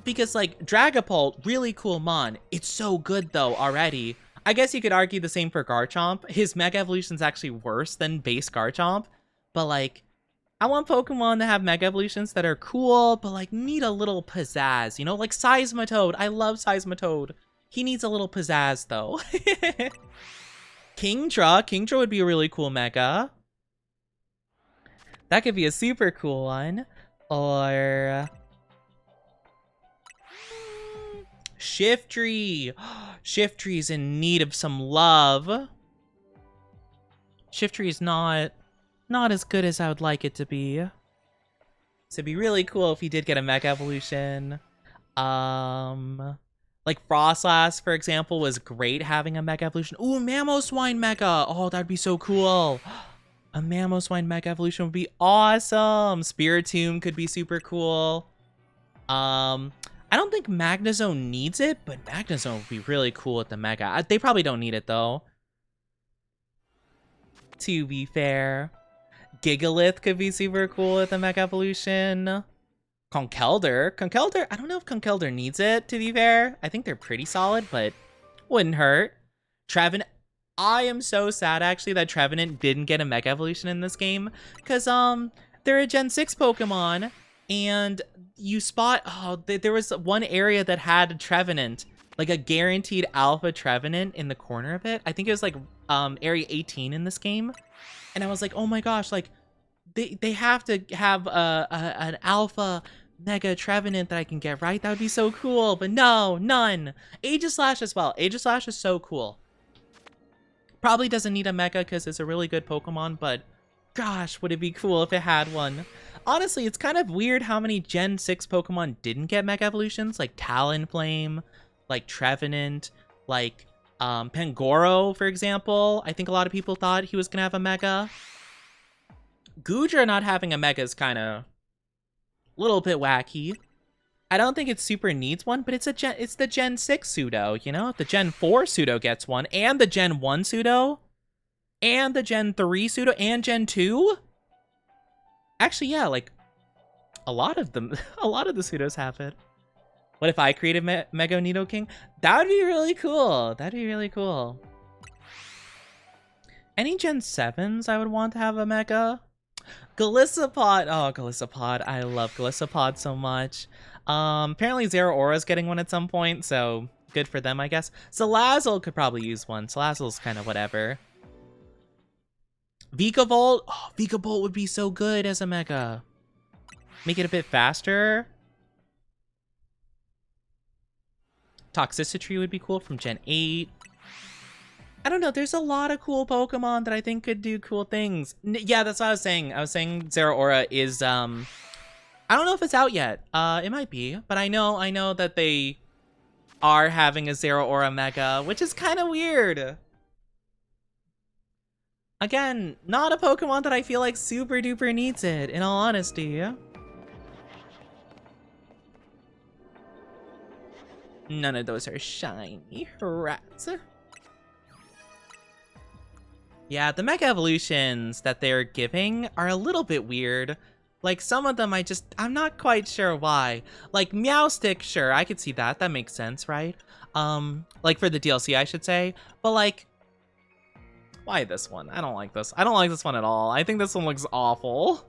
Because, like, Dragapult, really cool mon. It's so good, though, already. I guess you could argue the same for Garchomp. His Mega Evolution's actually worse than base Garchomp. But, like, I want Pokemon to have Mega Evolutions that are cool, but, like, need a little pizzazz, you know? Like, Seismitoad. I love Seismitoad. He needs a little pizzazz, though. Kingdra. Kingdra would be a really cool Mega. That could be a super cool one. Or Shiftry. Shiftry's in need of some love. Shiftry's not as good as I would like it to be. So it'd be really cool if he did get a Mega Evolution. Like Frostlass, for example, was great having a Mega Evolution. Ooh, Mamoswine Mega. Oh, that'd be so cool. A Mamoswine Mega Evolution would be awesome. Spiritomb could be super cool. I don't think Magnezone needs it, but Magnezone would be really cool with the Mega. They probably don't need it, though. To be fair. Gigalith could be super cool with the Mega Evolution. Conkeldurr, I don't know if Conkeldurr needs it, to be fair. I think they're pretty solid, but wouldn't hurt. Trevenant. I am so sad, actually, that Trevenant didn't get a Mega Evolution in this game. Because, they're a Gen 6 Pokemon. And you spot... Oh, there was one area that had Trevenant. like a guaranteed alpha Trevenant in the corner of it. I think it was like area 18 in this game. And I was like, oh my gosh, like they have to have an alpha mega Trevenant that I can get, right? That would be so cool. But no, none. Aegislash as well. Aegislash is so cool. Probably doesn't need a mega because it's a really good Pokemon, but gosh, would it be cool if it had one. Honestly, it's kind of weird how many Gen 6 Pokemon didn't get Mega Evolutions, like Talonflame, like Trevenant, like Pangoro, for example. I think a lot of people thought he was going to have a Mega. Goodra not having a Mega is kind of a little bit wacky. I don't think it super needs one, but it's the Gen 6 pseudo, you know? If the Gen 4 pseudo gets one, and the Gen 1 pseudo, and the Gen 3 pseudo, and Gen 2? Actually, yeah, like, a lot of them, a lot of the pseudos have it. What if I created Mega Nidoking? That would be really cool. That'd be really cool. Any Gen 7s I would want to have a Mega? Golisopod. Oh, Golisopod. I love Golisopod so much. Apparently Zero Aura's getting one at some point, so good for them, I guess. Salazzle could probably use one. Salazzle's kind of whatever. Vikavolt. Oh, Vikavolt would be so good as a Mega. Make it a bit faster. Toxicity would be cool from Gen 8. I don't know. There's a lot of cool Pokemon that I think could do cool things. Yeah, that's what I was saying. I was saying Zero Aura is, I don't know if it's out yet. It might be, but I know that they are having a Zero Aura Mega, which is kind of weird. Again, not a Pokemon that I feel like super duper needs it, in all honesty. None of those are shiny. Rats. Yeah, the Mega Evolutions that they're giving are a little bit weird. Like, some of them I'm not quite sure why. Like, Meowstic, sure, I could see that. That makes sense, right? Like, for the DLC, I should say. But, like, why this one? I don't like this. I don't like this one at all. I think this one looks awful.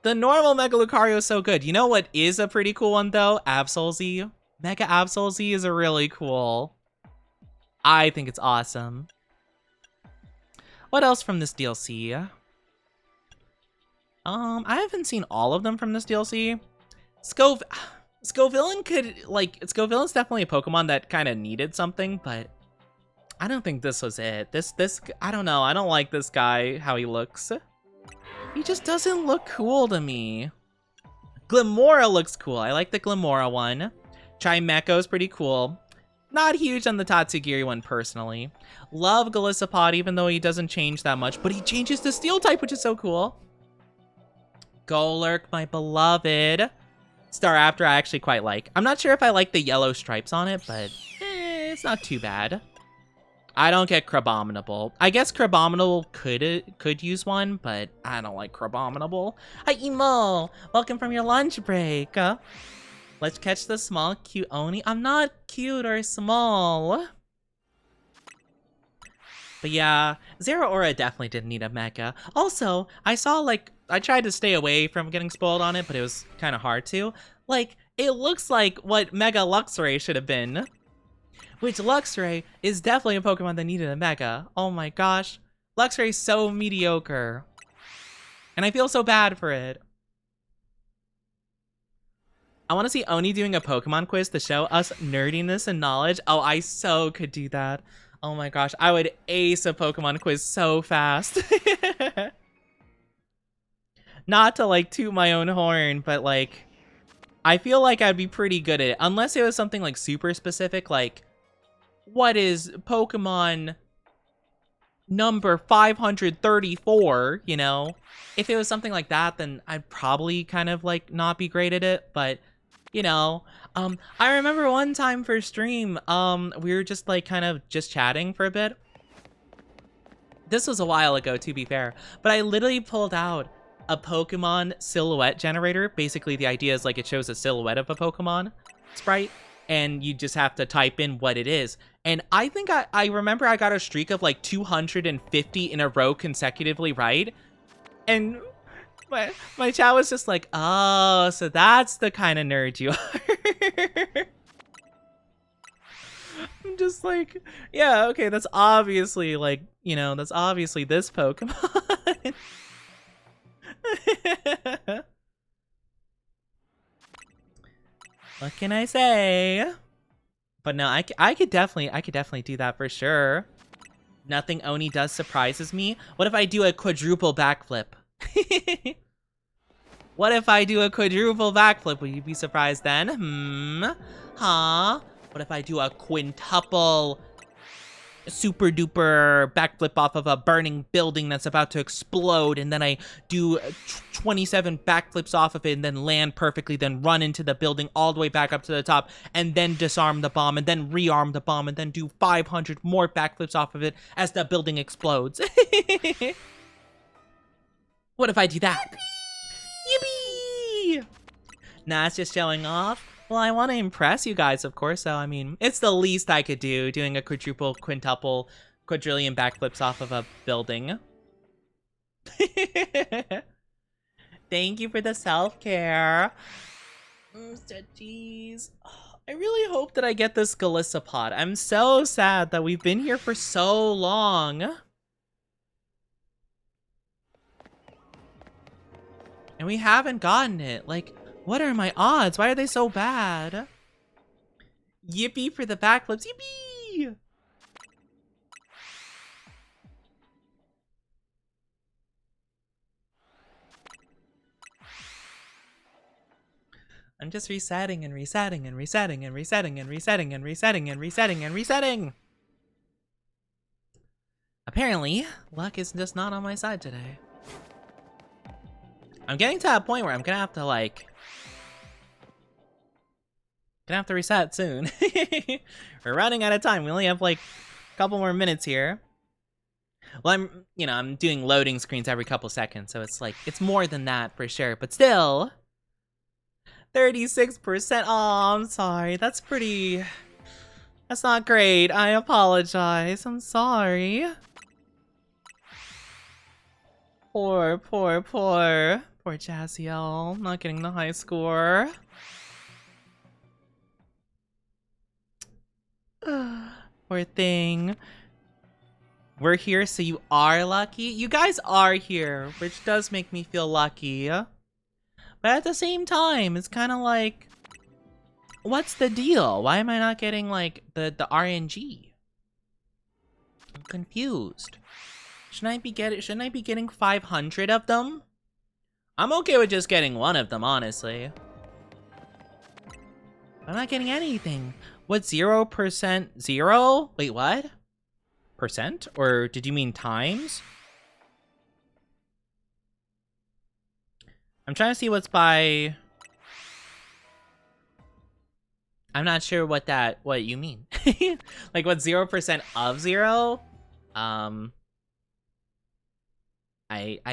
The normal Mega Lucario is so good. You know what is a pretty cool one, though? Absol-Z. Mega Absol-Z is a really cool. I think it's awesome. What else from this DLC? I haven't seen all of them from this DLC. Scovillain Scovillain's definitely a Pokemon that kind of needed something, but I don't think this was it. I don't know. I don't like this guy, how he looks. He just doesn't look cool to me. Glimmora looks cool. I like the Glimmora one. Chimecho's pretty cool. Not huge on the Tatsugiri one, personally. Love Golisopod, even though he doesn't change that much, but he changes to Steel type, which is so cool. Golurk, my beloved. Staraptor, I actually quite like. I'm not sure if I like the yellow stripes on it, but it's not too bad. I don't get Crabominable. I guess Crabominable could use one, but I don't like Crabominable. Hi, Emo! Welcome from your lunch break. Let's catch the small, cute Oni. I'm not cute or small. But yeah, Zero Aura definitely didn't need a Mega. Also, I tried to stay away from getting spoiled on it, but it was kind of hard to. Like, it looks like what Mega Luxray should have been. Which Luxray is definitely a Pokemon that needed a Mega. Oh my gosh. Luxray's so mediocre. And I feel so bad for it. I want to see Oni doing a Pokemon quiz to show us nerdiness and knowledge. Oh, I so could do that. Oh my gosh, I would ace a Pokemon quiz so fast. Not to like toot my own horn, but like, I feel like I'd be pretty good at it. Unless it was something like super specific, like, what is Pokemon number 534, you know? If it was something like that, then I'd probably kind of like not be great at it, but you know, I remember one time for stream, we were just like kind of just chatting for a bit. This was a while ago, to be fair, but I literally pulled out a Pokemon silhouette generator. Basically, the idea is like it shows a silhouette of a Pokemon sprite, and you just have to type in what it is. And I think I remember I got a streak of like 250 in a row consecutively, right? And my chat was just like, oh, so that's the kind of nerd you are. I'm just like, yeah, okay, that's obviously like, you know, that's obviously this Pokemon. What can I say? But no, I could definitely do that for sure. Nothing Oni does surprises me. What if I do a quadruple backflip? What if I do a quadruple backflip? Will you be surprised then? Huh? What if I do a quintuple super duper backflip off of a burning building that's about to explode, and then I do 27 backflips off of it and then land perfectly, then run into the building all the way back up to the top, and then disarm the bomb, and then rearm the bomb, and then do 500 more backflips off of it as the building explodes. What if I do that? Yippee! Nah, it's just showing off. Well, I want to impress you guys, of course, so I mean, it's the least I could do, doing a quadruple, quintuple, quadrillion backflips off of a building. Thank you for the self-care. Jeez. I really hope that I get this Galissapod. I'm so sad that we've been here for so long. And we haven't gotten it. Like, what are my odds? Why are they so bad? Yippee for the backflips. Yippee! I'm just resetting and resetting and resetting and resetting and resetting and resetting and resetting and resetting. Apparently, luck is just not on my side today. I'm getting to that point where I'm gonna have to like... Gonna have to reset soon. We're running out of time. We only have like a couple more minutes here. Well, I'm doing loading screens every couple seconds, so it's like, it's more than that for sure, but still. 36%. Oh, I'm sorry. That's not great. I apologize. I'm sorry. Poor Jazziel. Not getting the high score. Poor thing. We're here, so you are lucky. You guys are here, which does make me feel lucky. But at the same time, it's kind of like, what's the deal? Why am I not getting like the RNG? I'm confused. Shouldn't I be getting 500 of them? I'm okay with just getting one of them, honestly. I'm not getting anything. What, 0%? 0? Wait, what? Percent? Or did you mean times? I'm trying to see what's by... I'm not sure what you mean. Like, what, 0% of 0? I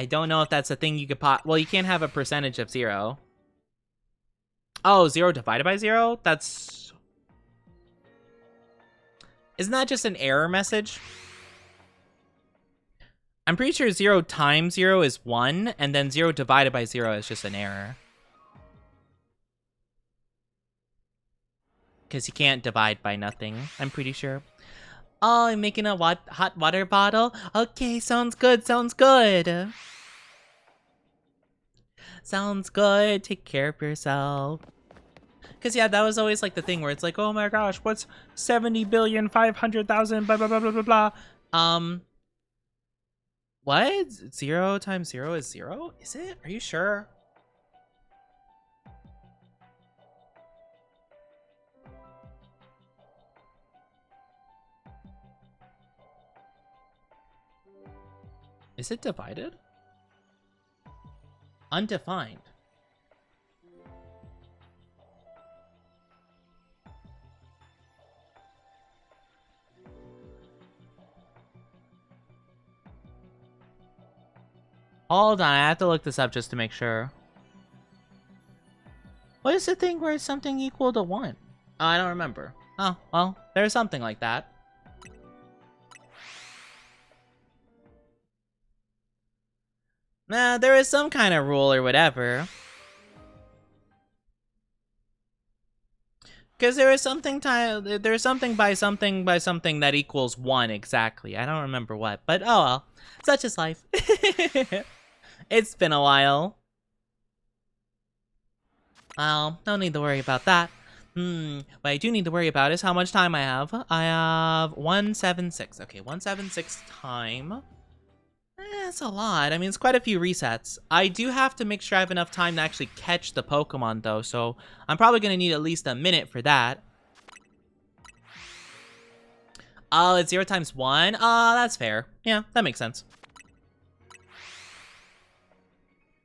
don't know if that's a thing you could well, you can't have a percentage of 0. Oh, 0 divided by 0? That's... Isn't that just an error message? I'm pretty sure 0 times 0 is 1, and then 0 divided by 0 is just an error. Because you can't divide by nothing, I'm pretty sure. Oh, I'm making a hot water bottle? Okay, sounds good, sounds good. Sounds good, take care of yourself. Because, yeah, that was always, like, the thing where it's like, oh my gosh, what's 70,500,000, blah, blah, blah, blah, blah, blah. What? 0 times 0 is 0? Is it? Are you sure? Is it divided? Undefined. Hold on, I have to look this up just to make sure. What is the thing where it's something equal to 1? Oh, I don't remember. Oh, well, there's something like that. Nah, there is some kind of rule or whatever. Because there was something by something that equals 1 exactly. I don't remember what, but oh well. Such is life. It's been a while. Well, no need to worry about that. What I do need to worry about is how much time I have. I have 176. Okay, 176 time. That's a lot. I mean, it's quite a few resets. I do have to make sure I have enough time to actually catch the Pokemon, though, so I'm probably going to need at least a minute for that. Oh, it's 0 times 1? That's fair. Yeah, that makes sense.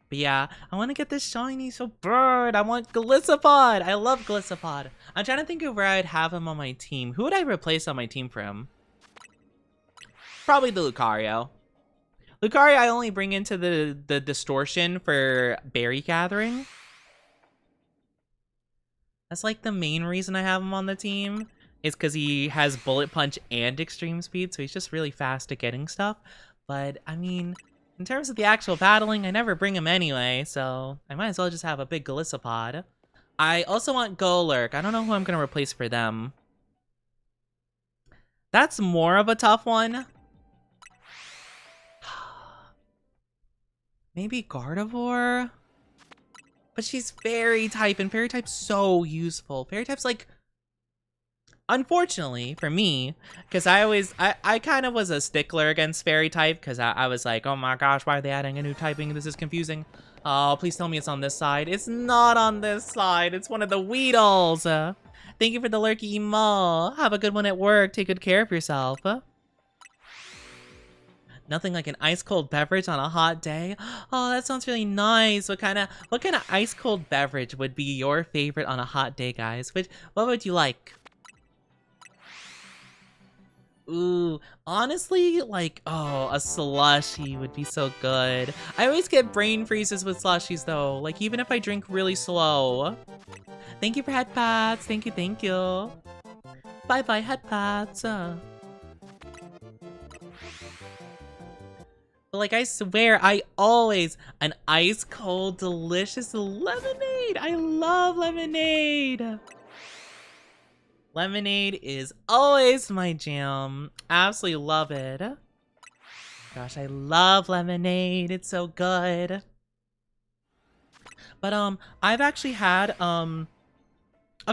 But yeah, I want to get this shiny so bird. I want Gliscopod. I love Gliscopod. I'm trying to think of where I'd have him on my team. Who would I replace on my team for him? Probably the Lucario. Lucario I only bring into the distortion for berry gathering. That's like the main reason I have him on the team. Is because he has bullet punch and extreme speed, so he's just really fast at getting stuff. But I mean, in terms of the actual battling, I never bring him anyway, so I might as well just have a big Gliscopod. I also want Golurk. I don't know who I'm gonna replace for them. That's more of a tough one. Maybe Gardevoir? But she's Fairy type, and Fairy type's so useful. Fairy type's like, unfortunately for me, because I kind of was a stickler against Fairy type, because I was like, oh my gosh, why are they adding a new typing? This is confusing. Oh, please tell me it's on this side. It's not on this side. It's one of the Weedles. Thank you for the lurky emo. Have a good one at work. Take good care of yourself. Nothing like an ice cold beverage on a hot day. Oh, that sounds really nice. What kind of ice cold beverage would be your favorite on a hot day, guys? What would you like? Ooh, honestly, like, oh, a slushie would be so good. I always get brain freezes with slushies though, like even if I drink really slow. Thank you for head pats. Thank you, thank you. Bye bye head pats. But like, I swear, I always, an ice cold, delicious lemonade. I love lemonade. Lemonade is always my jam. Absolutely love it. Gosh, I love lemonade. It's so good. But I've actually had a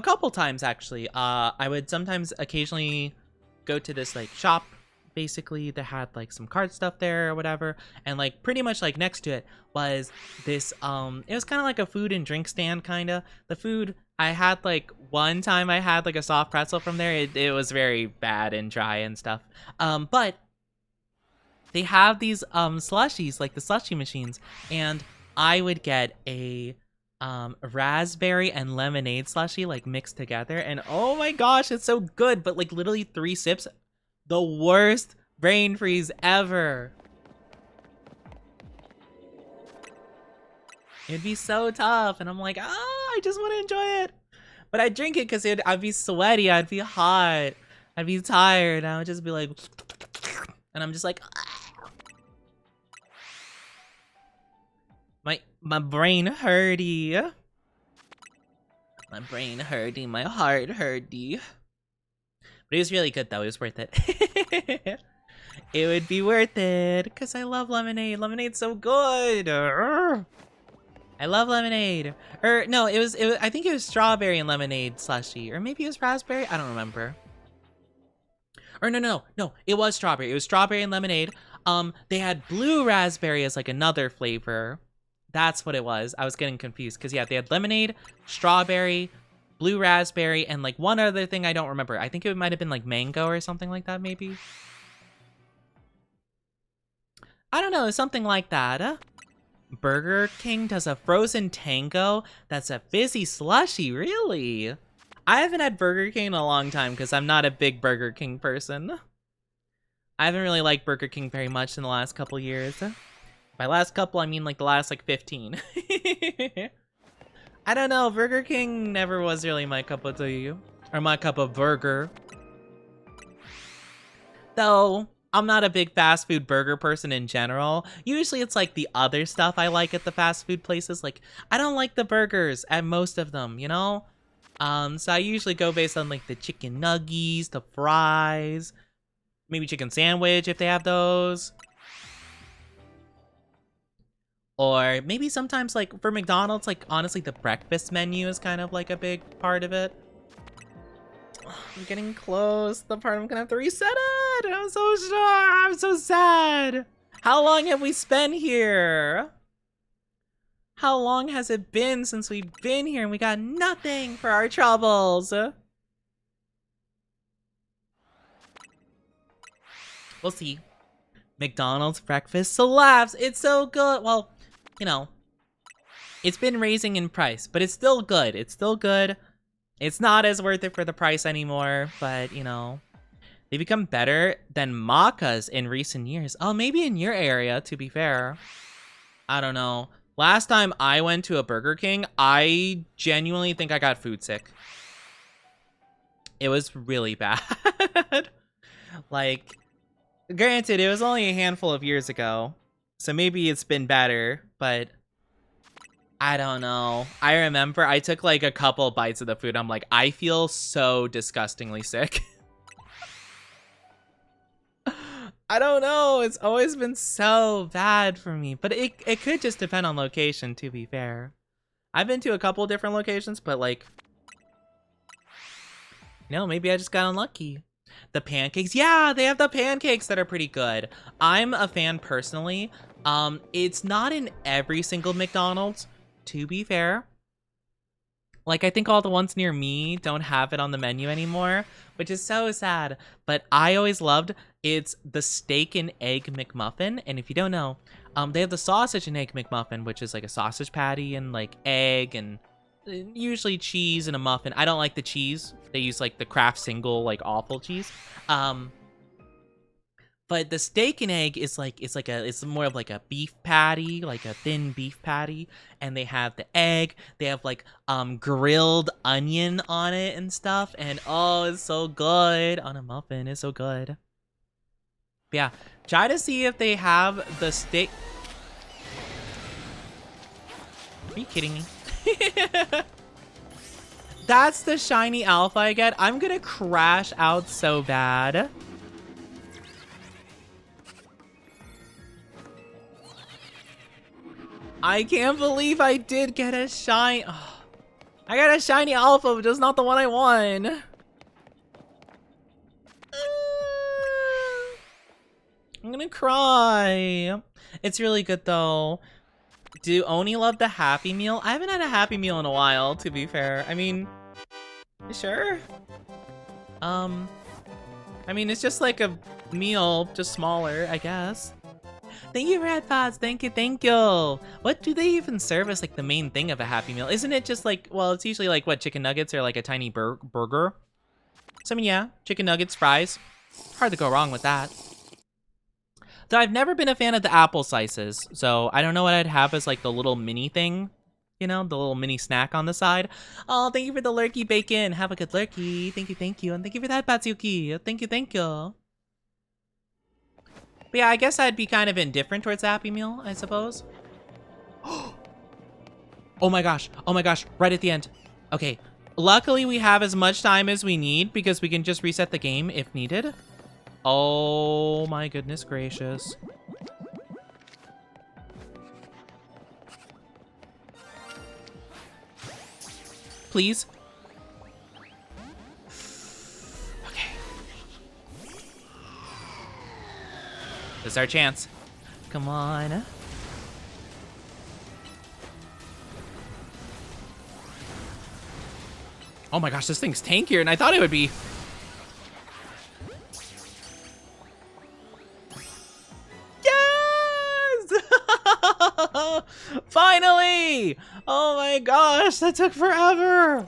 couple times actually. I would sometimes occasionally go to this like shop basically that had like some card stuff there or whatever, and like pretty much like next to it was this it was kind of like a food and drink stand kind of. The food I had, like one time I had like a soft pretzel from there. It was very bad and dry and stuff, but they have these slushies, like the slushie machines, and I would get a raspberry and lemonade slushie like mixed together, and oh my gosh, it's so good. But like literally 3 sips, the worst brain freeze ever. It'd be so tough, and I'm like, I just want to enjoy it. But I'd drink it because I'd be sweaty, I'd be hot, I'd be tired, and I would just be like, and I'm just like, my brain hurty. My brain hurty, my heart hurty. But it was really good though, it was worth it. It would be worth it, because I love lemonade. Lemonade's so good. I love lemonade. No, it was I think it was strawberry and lemonade slushie. Or maybe it was raspberry, I don't remember. Or no, it was strawberry. It was strawberry and lemonade. They had blue raspberry as like another flavor. That's what it was. I was getting confused, because yeah, they had lemonade, strawberry, blue raspberry, and like one other thing I don't remember. I think it might have been like mango or something like that, maybe. I don't know, something like that. Burger King does a frozen tango that's a fizzy slushie, really? I haven't had Burger King in a long time because I'm not a big Burger King person. I haven't really liked Burger King very much in the last couple years. By last couple, I mean like the last like 15. I don't know, Burger King never was really my cup of tea, or my cup of burger. Though, I'm not a big fast food burger person in general. Usually it's like the other stuff I like at the fast food places. Like, I don't like the burgers at most of them, you know? So I usually go based on like the chicken nuggies, the fries, maybe chicken sandwich if they have those. Or maybe sometimes like for McDonald's, like honestly the breakfast menu is kind of like a big part of it. I'm getting close. The part I'm gonna have to reset it. I'm so sure. I'm so sad. How long have we spent here? How long has it been since we've been here and we got nothing for our troubles? We'll see. McDonald's breakfast slaps. It's so good. Well, you know, it's been raising in price, but it's still good. It's still good. It's not as worth it for the price anymore, but you know, they become better than Macca's in recent years. Oh, maybe in your area, to be fair. I don't know. Last time I went to a Burger King, I genuinely think I got food sick. It was really bad. Like, granted, it was only a handful of years ago, so maybe it's been better, but I don't know. I remember I took like a couple bites of the food. I'm like, I feel so disgustingly sick. I don't know. It's always been so bad for me, but it could just depend on location, to be fair. I've been to a couple different locations, but like, you know, maybe I just got unlucky. The pancakes, yeah, they have the pancakes that are pretty good. I'm a fan personally. It's not in every single McDonald's, to be fair. Like, I think all the ones near me don't have it on the menu anymore, which is so sad. But I always loved, it's the steak and egg McMuffin. And if you don't know, they have the sausage and egg McMuffin, which is like a sausage patty and like egg and usually cheese and a muffin. I don't like the cheese. They use like the Kraft single, like awful cheese. But the steak and egg is like, it's more of like a beef patty, like a thin beef patty. And they have the egg, they have like grilled onion on it and stuff. And oh, it's so good on a muffin. It's so good. But yeah, try to see if they have the steak. Are you kidding me? That's the shiny alpha I get. I'm gonna crash out so bad. I can't believe I did get a shiny. Oh, I got a shiny alpha, but just not the one I won. I'm gonna cry. It's really good though. Do Oni love the Happy Meal? I haven't had a Happy Meal in a while, to be fair. I mean, sure. I mean, it's just like a meal, just smaller, I guess. Thank you, Red Pods. Thank you, thank you. What do they even serve as like the main thing of a Happy Meal? Isn't it just like, well, it's usually like what, chicken nuggets or like a tiny burger? So I mean, yeah, chicken nuggets, fries. Hard to go wrong with that. Though I've never been a fan of the apple slices, so I don't know what I'd have as like the little mini thing. You know, the little mini snack on the side. Oh, thank you for the lurky bacon. Have a good lurky. Thank you, thank you. And thank you for that, Patsuki. Thank you, thank you. But yeah, I guess I'd be kind of indifferent towards the Happy Meal, I suppose. Oh my gosh, right at the end. Okay, luckily we have as much time as we need because we can just reset the game if needed. Oh my goodness gracious. Please. Okay. This is our chance. Come on. Oh my gosh, this thing's tankier than I thought it would be. Yes! Finally! Oh my gosh, that took forever.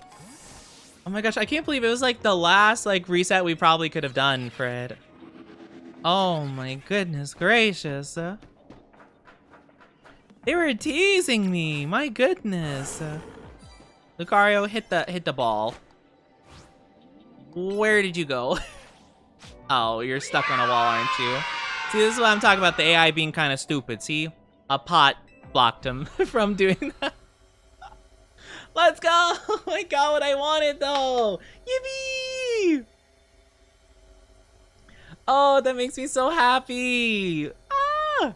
Oh my gosh, I can't believe it was like the last like reset we probably could have done for it. Oh my goodness gracious. They were teasing me. My goodness. Lucario, hit the ball. Where did you go? Oh, you're stuck on a wall, aren't you? See, this is what I'm talking about, the AI being kind of stupid. See? A pot blocked him from doing that. Let's go! I got what I wanted though! Yippee! Oh, that makes me so happy! Ah!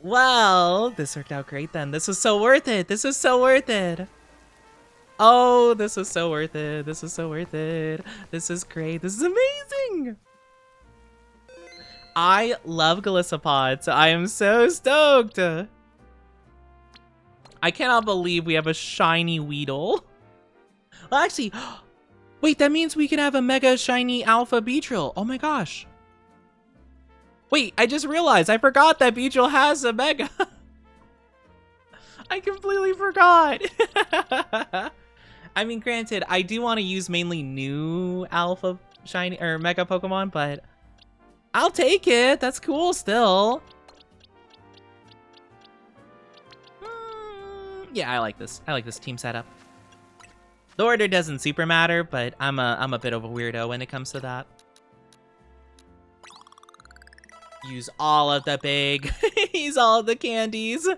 Well, this worked out great then. This was so worth it. This was so worth it. Oh, this was so worth it. This was so worth it. This is great. This is amazing. I love Galissapod, so I am so stoked. I cannot believe we have a shiny Weedle. Well, actually, wait, that means we can have a mega shiny Alpha Beetle. Oh my gosh. Wait, I just realized I forgot that Beetle has a mega. I completely forgot. I mean, granted, I do want to use mainly new Alpha shiny or mega Pokemon, but I'll take it. That's cool still. Yeah, I like this. I like this team setup. The order doesn't super matter, but I'm a bit of a weirdo when it comes to that. Use all of the big, use all of the candies.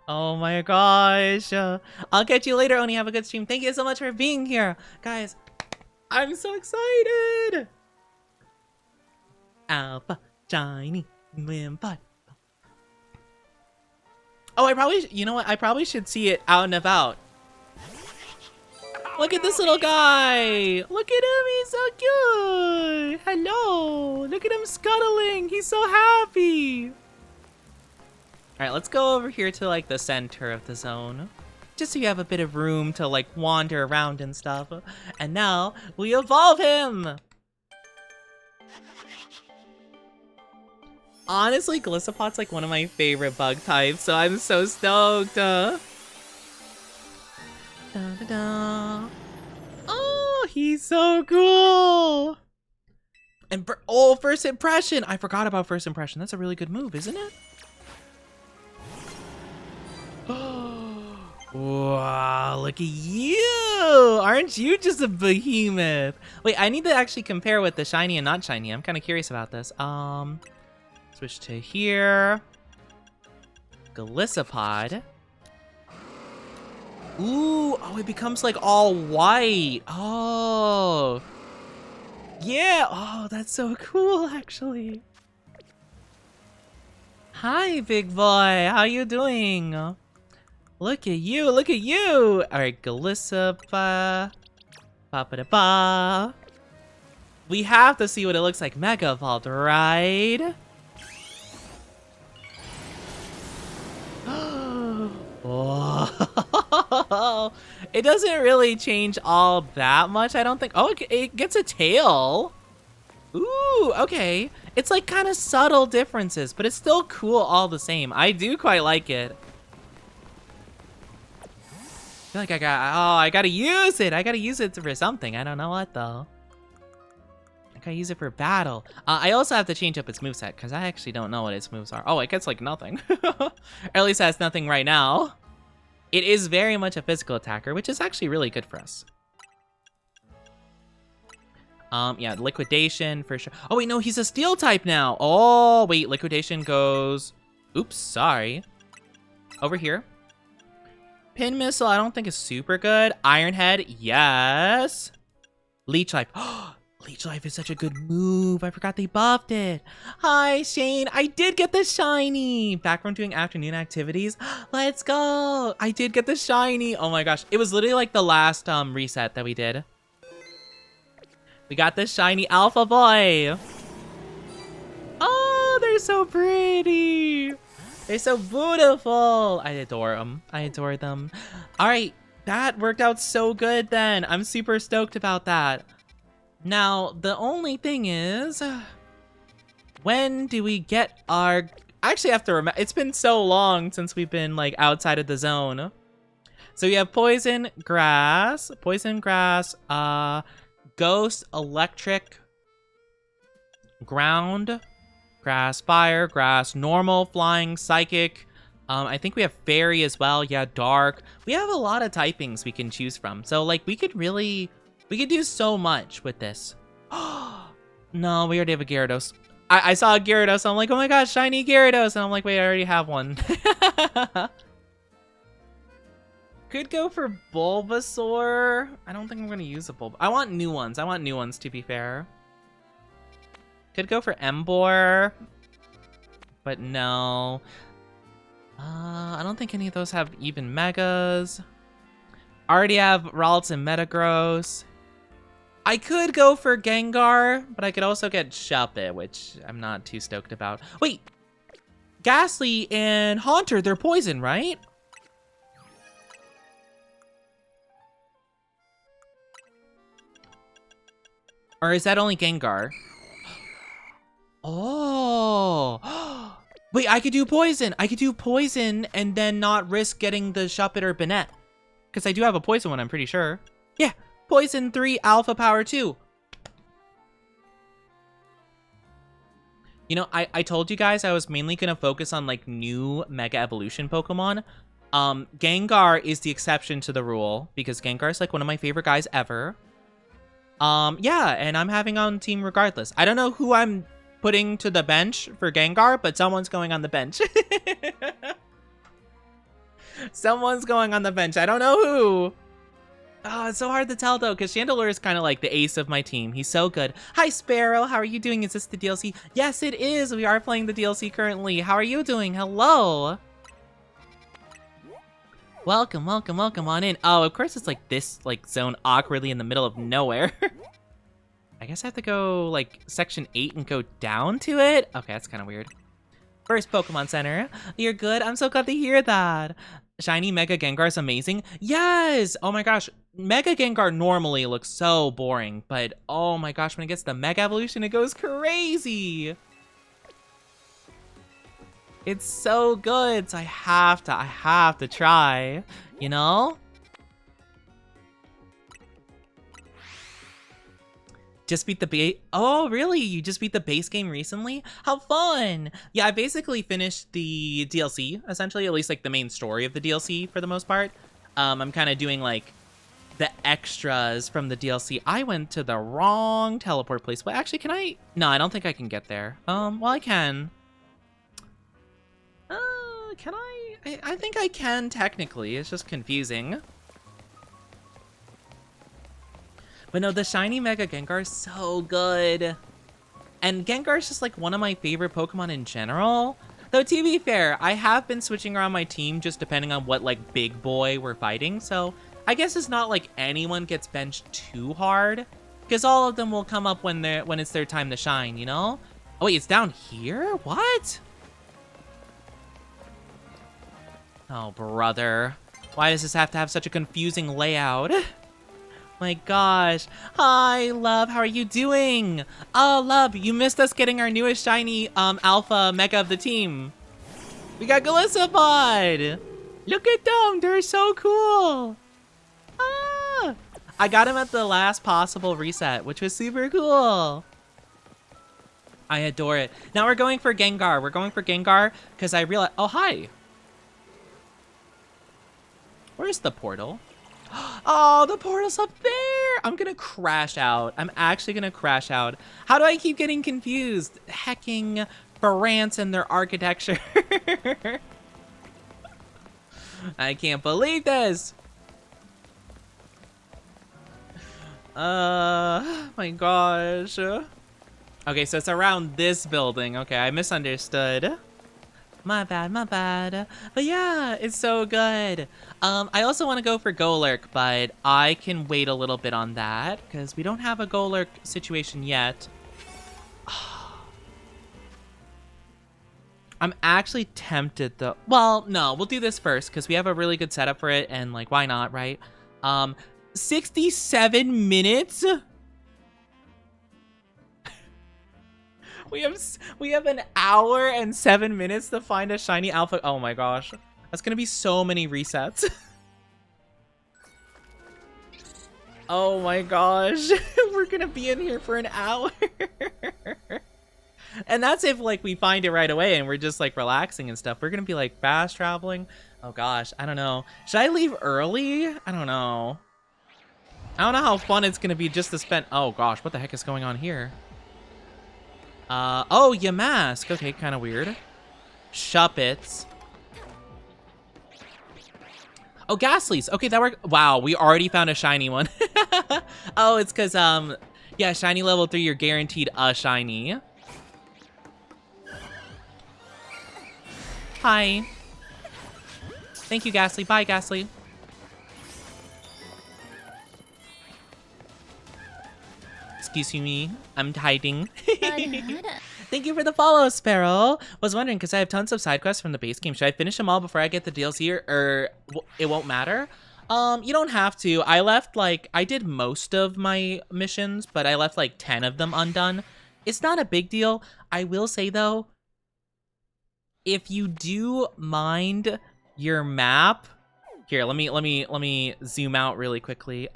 Oh my gosh. I'll catch you later, Oni. Have a good stream. Thank you so much for being here. Guys, I'm so excited. Alpha, shiny, Wimpod. Oh, you know what? I probably should see it out and about. Look at this little guy. Look at him. He's so cute. Hello. Look at him scuttling. He's so happy. All right, let's go over here to like the center of the zone. Just so you have a bit of room to like wander around and stuff. And now we evolve him. Honestly, Galissapod's like one of my favorite bug types, so I'm so stoked. Da-da-da. Oh, he's so cool. And first impression. I forgot about first impression. That's a really good move, isn't it? Wow, look at you. Aren't you just a behemoth? Wait, I need to actually compare with the shiny and not shiny. I'm kind of curious about this. Switch to here. Galissapod. Ooh, oh, it becomes like all white. Oh. Yeah, oh, that's so cool, actually. Hi, big boy, how you doing? Look at you, look at you. All right, Galissapod. Ba-ba-da-ba. We have to see what it looks like Mega Evolved, right? Whoa. It doesn't really change all that much, I don't think. Oh, it gets a tail. Ooh, okay. It's like kind of subtle differences, but it's still cool all the same. I do quite like it. I feel like I gotta use it. I gotta use it for something. I don't know what though. I gotta use it for battle. I also have to change up its moveset because I actually don't know what its moves are. Oh, it gets like nothing. Or at least it has nothing right now. It is very much a physical attacker, which is actually really good for us. Yeah, liquidation for sure. Oh wait, no, he's a steel type now. Oh wait, liquidation goes. Oops, sorry. Over here. Pin missile, I don't think is super good. Iron Head, yes. Leech Life. Leech Life is such a good move. I forgot they buffed it. Hi, Shane. I did get the shiny. Back from doing afternoon activities. Let's go. I did get the shiny. Oh my gosh. It was literally like the last reset that we did. We got the shiny Alpha Boy. Oh, they're so pretty. They're so beautiful. I adore them. I adore them. All right. That worked out so good then. I'm super stoked about that. Now, the only thing is, when do we get our... I actually have to remember, it's been so long since we've been like outside of the zone. So we have poison, grass, ghost, electric, ground, grass, fire, grass, normal, flying, psychic. I think we have fairy as well. Yeah, dark. We have a lot of typings we can choose from. So like we could do so much with this. No, we already have a Gyarados. I saw a Gyarados. I'm like, oh my gosh, shiny Gyarados. And I'm like, wait, I already have one. Could go for Bulbasaur. I don't think I'm gonna use a Bulb. I want new ones. I want new ones, to be fair. Could go for Emboar, but no. I don't think any of those have even Megas. Already have Ralts and Metagross. I could go for Gengar, but I could also get Shuppet, which I'm not too stoked about. Wait, Ghastly and Haunter, they're poison, right? Or is that only Gengar? Oh. Wait, I could do poison. I could do poison and then not risk getting the Shuppet or Banette. Because I do have a poison one, I'm pretty sure. Yeah, poison 3, alpha power 2. You know, I told you guys I was mainly going to focus on like new Mega Evolution Pokemon. Gengar is the exception to the rule because Gengar is like one of my favorite guys ever. Yeah, and I'm having on team regardless. I don't know who I'm putting to the bench for Gengar, but someone's going on the bench. Someone's going on the bench. I don't know who. Oh, it's so hard to tell though, because Chandelure is kind of like the ace of my team. He's so good. Hi, Sparrow. How are you doing? Is this the DLC? Yes, it is. We are playing the DLC currently. How are you doing? Hello. Welcome, welcome, welcome on in. Oh, of course it's like this like zone awkwardly in the middle of nowhere. I guess I have to go like section 8 and go down to it. Okay, that's kind of weird. First Pokemon Center. You're good? I'm so glad to hear that. Shiny Mega Gengar is amazing. Yes! Oh my gosh. Mega Gengar normally looks so boring, but oh my gosh, when it gets the Mega Evolution, it goes crazy. It's so good, so I have to try, you know? Just beat the base. Oh, really? You just beat the base game recently? How fun! Yeah, I basically finished the DLC, essentially, at least like the main story of the DLC for the most part. I'm kind of doing like the extras from the DLC. I went to the wrong teleport place. Well, actually, can I? No, I don't think I can get there. Well, I can. Can I? I think I can technically. It's just confusing. But no, the shiny Mega Gengar is so good. And Gengar is just like one of my favorite Pokemon in general. Though to be fair, I have been switching around my team just depending on what like big boy we're fighting. So I guess it's not like anyone gets benched too hard. Because all of them will come up when it's their time to shine, you know? Oh wait, it's down here? What? Oh, brother. Why does this have to have such a confusing layout? My gosh. Hi, love. How are you doing? Oh, love, you missed us getting our newest shiny alpha mega of the team. We got Galissapod. Look at them. They're so cool. Ah, I got him at the last possible reset, which was super cool. I adore it. Now we're going for Gengar. We're going for Gengar because I realized... Oh, hi. Where's the portal? Oh, the portal's up there. I'm gonna crash out. I'm actually gonna crash out. How do I keep getting confused? Hecking Barants and their architecture. I can't believe this. My gosh. Okay, so it's around this building. Okay, I misunderstood. My bad, my bad. But yeah, it's so good. I also want to go for Golurk, but I can wait a little bit on that because we don't have a Golurk situation yet. I'm actually tempted though. Well, no, we'll do this first because we have a really good setup for it and like, why not, right? 67 minutes? We have an hour and 7 minutes to find a shiny alpha. Oh my gosh. That's gonna be so many resets. Oh my gosh. We're gonna be in here for an hour. And that's if like we find it right away and we're just like relaxing and stuff. We're gonna be like fast traveling. Oh gosh, I don't know. Should I leave early? I don't know. I don't know how fun it's gonna be just to spend. Oh gosh, what the heck is going on here? Oh, Yamask. Okay, kind of weird. Shuppets. Oh, Ghastlies. Okay, that worked. Wow, we already found a shiny one. Oh, it's because, yeah, shiny level 3, you're guaranteed a shiny. Hi. Thank you, Ghastly. Bye, Ghastly. Excuse me, I'm hiding. Thank you for the follow, Sparrow. Was wondering, because I have tons of side quests from the base game. Should I finish them all before I get the DLC, or it won't matter? You don't have to. I did most of my missions, but I left like 10 of them undone. It's not a big deal. I will say though, if you do mind your map, here, let me zoom out really quickly.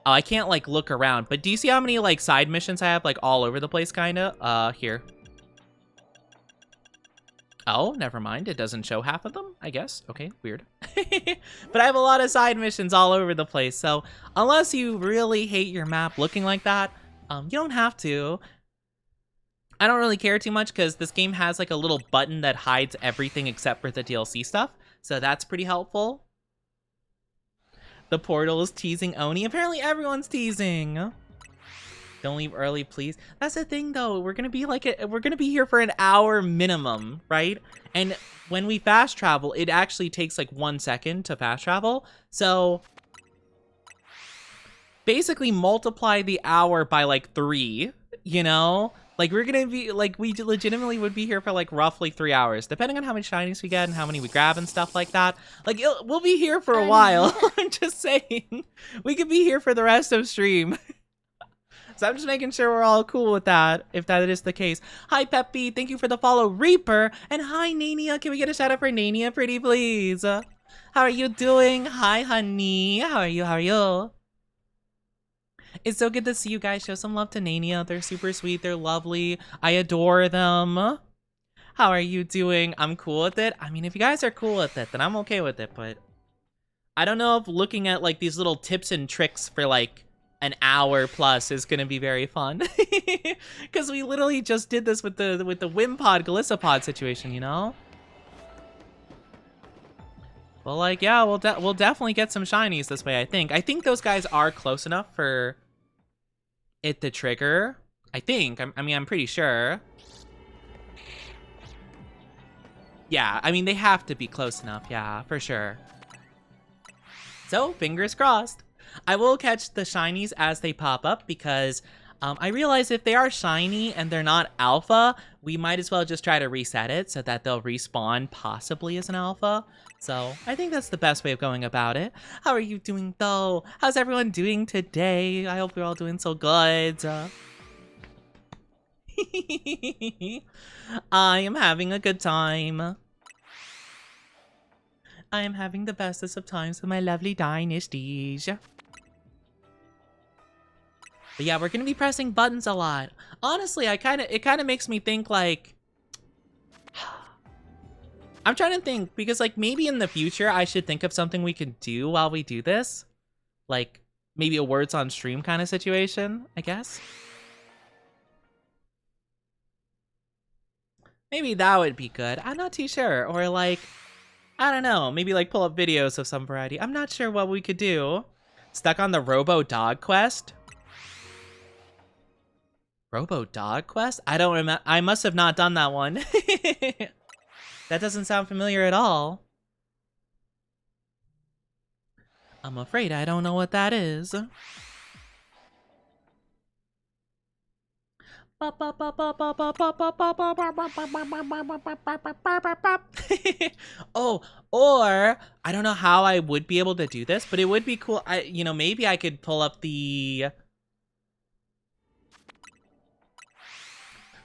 Oh, I can't, like, look around. But do you see how many, like, side missions I have, like, all over the place, kind of? Here. Oh, never mind. It doesn't show half of them, I guess. Okay, weird. But I have a lot of side missions all over the place. So unless you really hate your map looking like that, you don't have to. I don't really care too much because this game has, like, a little button that hides everything except for the DLC stuff. So that's pretty helpful. The portal is teasing Oni. Apparently everyone's teasing. Don't leave early, please. That's the thing, though. We're gonna be here for an hour minimum, right? And when we fast travel, it actually takes like 1 second to fast travel. So basically multiply the hour by like 3, you know? Like, we're gonna be, like, we legitimately would be here for, like, roughly 3 hours, depending on how many shinies we get and how many we grab and stuff like that. Like, we'll be here for a while. I'm just saying. We could be here for the rest of stream. So I'm just making sure we're all cool with that, if that is the case. Hi, Peppy. Thank you for the follow, Reaper. And hi, Nania. Can we get a shout out for Nania, pretty please? How are you doing? Hi, honey. How are you? How are you? It's so good to see you guys. Show some love to Nania. They're super sweet. They're lovely. I adore them. How are you doing? I'm cool with it. I mean, if you guys are cool with it, then I'm okay with it. But I don't know if looking at like these little tips and tricks for like an hour plus is gonna be very fun. Because we literally just did this with the Wimpod Galissapod situation, you know? Well, like, yeah, we'll definitely get some shinies this way, I think. I think those guys are close enough for it to trigger. I think. I mean, I'm pretty sure. Yeah, I mean, they have to be close enough. Yeah, for sure. So, fingers crossed. I will catch the shinies as they pop up because I realize if they are shiny and they're not alpha, we might as well just try to reset it so that they'll respawn possibly as an alpha. So I think that's the best way of going about it. How are you doing though? How's everyone doing today? I hope you're all doing so good. I am having a good time. I am having the bestest of times with my lovely dynasties. But yeah, we're gonna be pressing buttons a lot. Honestly, it kind of makes me think like, I'm trying to think because like maybe in the future I should think of something we can do while we do this, like maybe a words on stream kind of situation, I guess. Maybe that would be good. I'm not too sure. Or like, I don't know, maybe like pull up videos of some variety. I'm not sure what we could do. Stuck on the Robo Dog quest. Robo Dog quest? I don't remember. I must have not done that one. That doesn't sound familiar at all. I'm afraid I don't know what that is. Oh, or I don't know how I would be able to do this, but it would be cool. Maybe I could pull up the...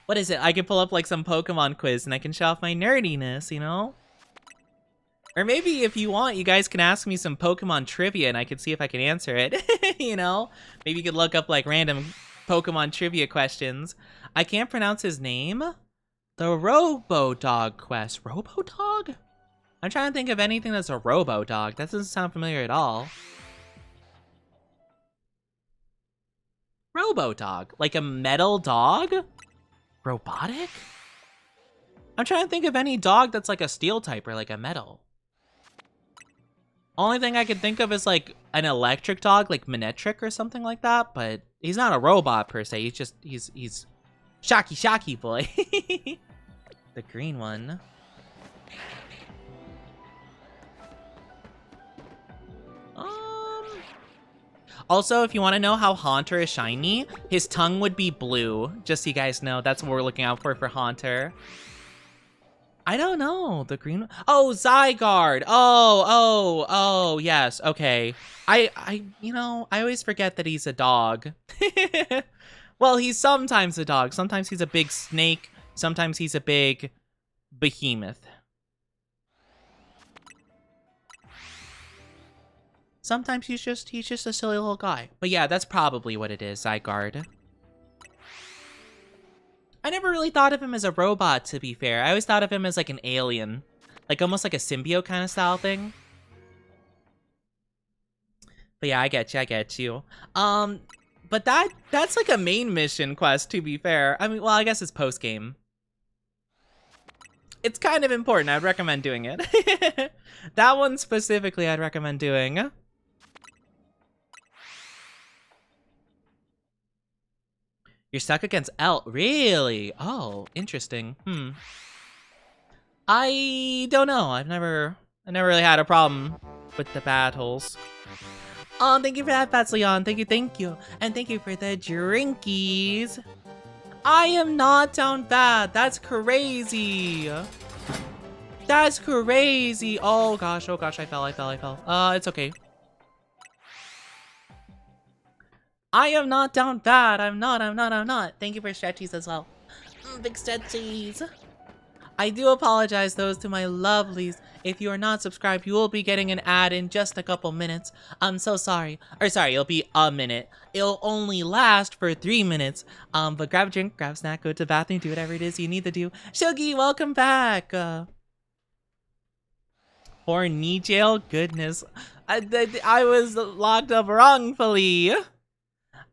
What is it? I could pull up like some Pokemon quiz and I can show off my nerdiness, you know? Or maybe if you want, you guys can ask me some Pokemon trivia and I can see if I can answer it, you know? Maybe you could look up like random Pokemon trivia questions. I can't pronounce his name. The Robo-Dog quest. Robo-Dog? I'm trying to think of anything that's a Robo-Dog. That doesn't sound familiar at all. Robo-Dog? Like a metal dog? Robotic? I'm trying to think of any dog that's like a steel type or like a metal. Only thing I can think of is like an electric dog, like Manetric or something like that, but he's not a robot per se. He's shocky boy. The green one. Also, if you want to know how Haunter is shiny, his tongue would be blue. Just so you guys know, that's what we're looking out for Haunter. I don't know. The green one. Oh, Zygarde. Oh, yes. Okay. You know, I always forget that he's a dog. Well, he's sometimes a dog. Sometimes he's a big snake. Sometimes he's a big behemoth. Sometimes he's just a silly little guy. But yeah, that's probably what it is, Zygarde. I never really thought of him as a robot, to be fair. I always thought of him as like an alien. Like almost like a symbiote kind of style thing. But yeah, I get you. But that's like a main mission quest, to be fair. I mean, well, I guess it's post-game. It's kind of important. I'd recommend doing it. That one specifically I'd recommend doing. You're stuck against L. Really? Oh, interesting. I don't know. I never really had a problem with the battles. Oh, thank you for that, Fats Leon. Thank you. And thank you for the drinkies. I am not down bad. That's crazy. That's crazy. Oh gosh, I fell. It's okay. I am not down bad. I'm not. Thank you for stretchies as well. Big stretchies. I do apologize, those to my lovelies. If you are not subscribed, you will be getting an ad in just a couple minutes. I'm so sorry. Or sorry, it'll be a minute. It'll only last for 3 minutes. But grab a drink, grab a snack, go to the bathroom, do whatever it is you need to do. Shogi, welcome back. Or knee jail? Goodness. I was locked up wrongfully.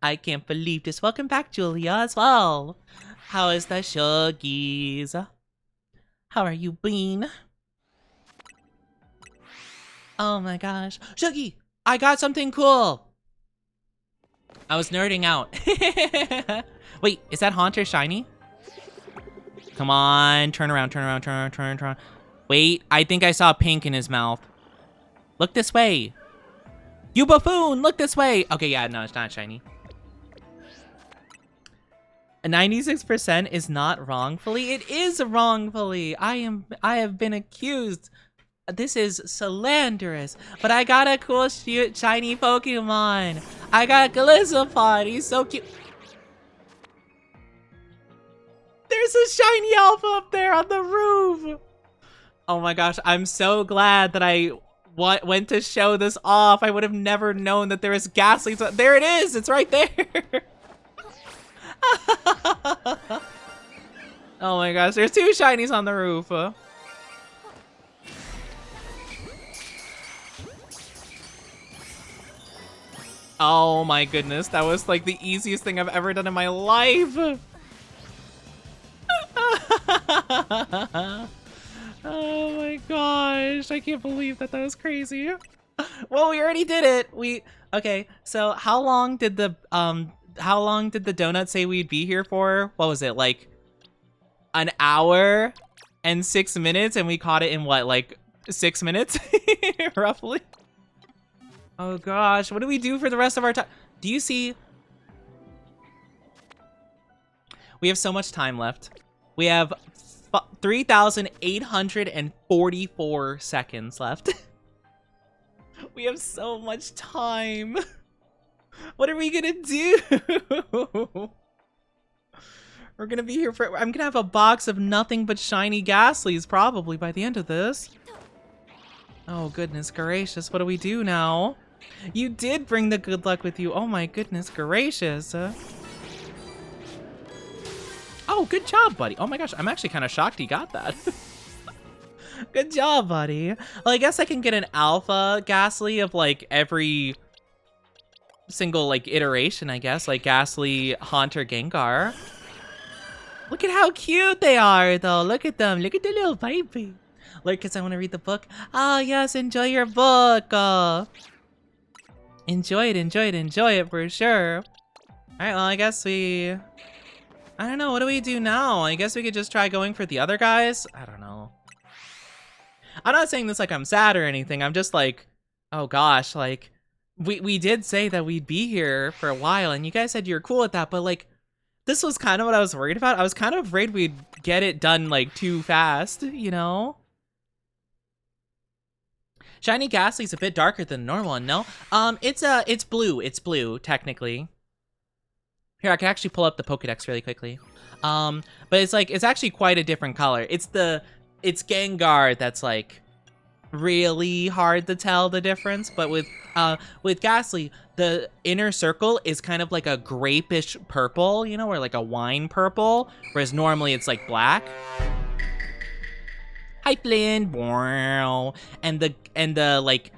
I can't believe this. Welcome back, Julia, as well. How is the Shuggies? How are you, Bean? Oh my gosh. Shuggy, I got something cool. I was nerding out. Wait, is that Haunter shiny? Come on, turn around. Wait, I think I saw pink in his mouth. Look this way. You buffoon, look this way. Okay, yeah, no, it's not shiny. 96% is not wrongfully. It is wrongfully. I have been accused. This is slanderous. But I got a cool shiny Pokemon. I got Gliscopod. He's so cute. There's a shiny Alpha up there on the roof. Oh my gosh, I'm so glad that I went to show this off. I would have never known that there was Ghastly. There it is. It's right there. Oh my gosh, there's 2 shinies on the roof. Oh my goodness, that was like the easiest thing I've ever done in my life. Oh my gosh, I can't believe that was crazy. Well, we already did it. Okay, so how long did the donut say we'd be here for? What was it, like an hour and 6 minutes, and we caught it in what, like 6 minutes? Roughly. Oh gosh, what do we do for the rest of our time? Do you see? We have so much time left. We have 3,844 seconds left. We have so much time. What are we gonna do? We're gonna be here for. I'm gonna have a box of nothing but shiny Ghastlies probably by the end of this. Oh goodness gracious, what do we do now? You did bring the good luck with you. Oh my goodness gracious. Oh, good job, buddy. Oh my gosh, I'm actually kind of shocked he got that. Good job, buddy. Well, I guess I can get an Alpha Ghastly of like every single like iteration, I guess, like Ghastly, Haunter, Gengar. Look at how cute they are, though. Look at them. Look at the little baby. Lurk, because I want to read the book. Ah, yes, enjoy your book. Enjoy it for sure. Alright, well, I guess I don't know, what do we do now? I guess we could just try going for the other guys? I don't know. I'm not saying this like I'm sad or anything, I'm just like, oh gosh, like, we did say that we'd be here for a while, and you guys said you're cool with that, but like, this was kind of what I was worried about. I was kind of afraid we'd get it done like too fast, you know? Shiny Ghastly's a bit darker than the normal one, no? It's blue, technically. Here, I can actually pull up the Pokedex really quickly. But it's actually quite a different color. It's Gengar that's like really hard to tell the difference, but with Ghastly, the inner circle is kind of like a grapish purple, you know, or like a wine purple, whereas normally it's like black. Hi, Flynn. Wow. And the like,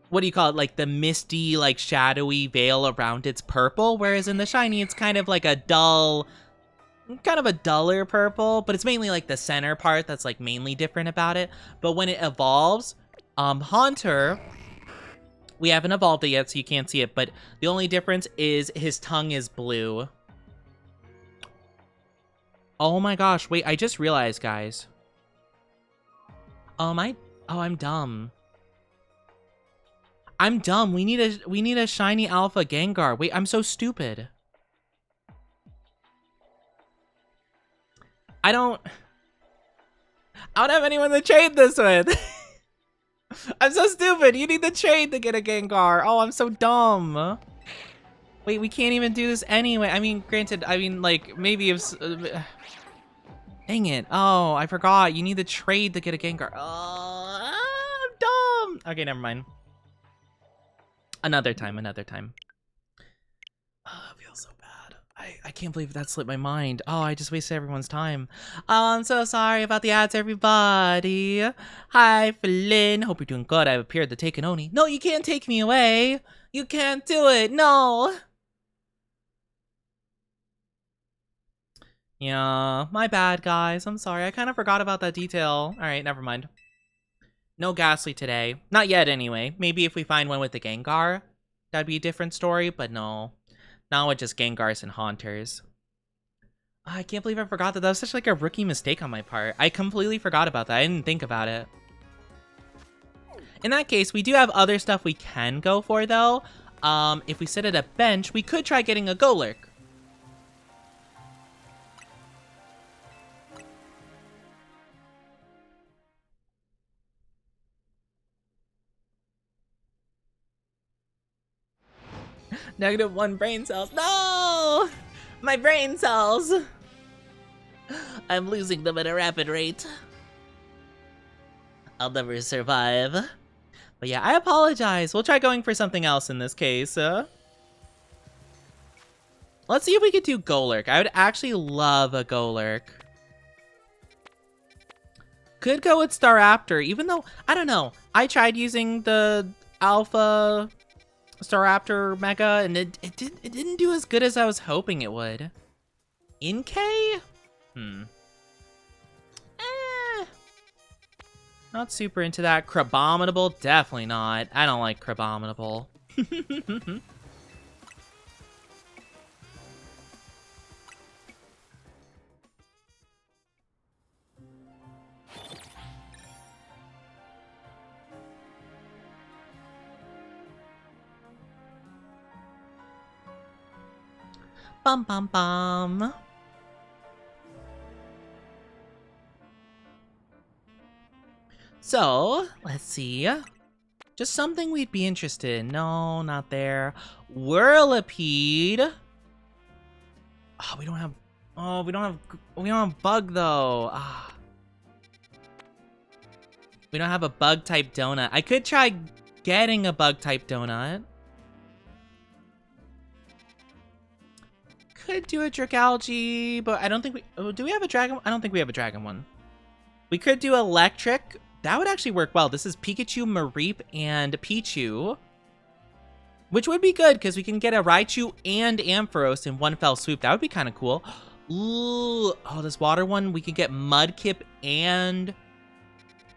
what do you call it? Like the misty, like shadowy veil around it's purple, whereas in the shiny, it's kind of like a dull, kind of a duller purple, but it's mainly like the center part that's like mainly different about it. But when it evolves, Haunter, we haven't evolved it yet, so you can't see it, but the only difference is his tongue is blue. Oh my gosh, wait, I just realized, guys. I'm dumb. I'm dumb. We need a shiny alpha Gengar. Wait, I'm so stupid. I don't have anyone to trade this with. I'm so stupid. You need to trade to get a Gengar. Oh, I'm so dumb. Wait, we can't even do this anyway. I mean, granted, like, maybe if... dang it. Oh, I forgot. You need to trade to get a Gengar. Oh, I'm dumb. Okay, never mind. Another time. Oh, I feel so bad. I can't believe that slipped my mind. Oh, I just wasted everyone's time. Oh, I'm so sorry about the ads, everybody. Hi, Flynn. Hope you're doing good. I've appeared to take an Oni. No, you can't take me away. You can't do it. No. Yeah, my bad, guys. I'm sorry. I kind of forgot about that detail. All right, never mind. No Ghastly today. Not yet, anyway. Maybe if we find one with the Gengar, that'd be a different story, but no. Not with just Gengars and Haunters. I can't believe I forgot that. That was such like a rookie mistake on my part. I completely forgot about that. I didn't think about it. In that case, we do have other stuff we can go for, though. If we sit at a bench, we could try getting a Golurk. -1 brain cells. No! My brain cells! I'm losing them at a rapid rate. I'll never survive. But yeah, I apologize. We'll try going for something else in this case. Let's see if we could do Golurk. I would actually love a Golurk. Could go with Staraptor, even though, I don't know. I tried using the Alpha Staraptor Mega, and it didn't do as good as I was hoping it would. Inkay? Not super into that. Crabominable? Definitely not. I don't like Crabominable. Bum bum bum. So, let's see. Just something we'd be interested in. No, not there. Whirlipede. Oh, we don't have bug though. Ah. We don't have a bug type donut. I could try getting a bug type donut. Could do a Dragalge, but I don't think we... Oh, do we have a Dragon? I don't think we have a Dragon one. We could do Electric. That would actually work well. This is Pikachu, Mareep, and Pichu. Which would be good, because we can get a Raichu and Ampharos in one fell swoop. That would be kind of cool. Ooh, oh, this water one, we could get Mudkip and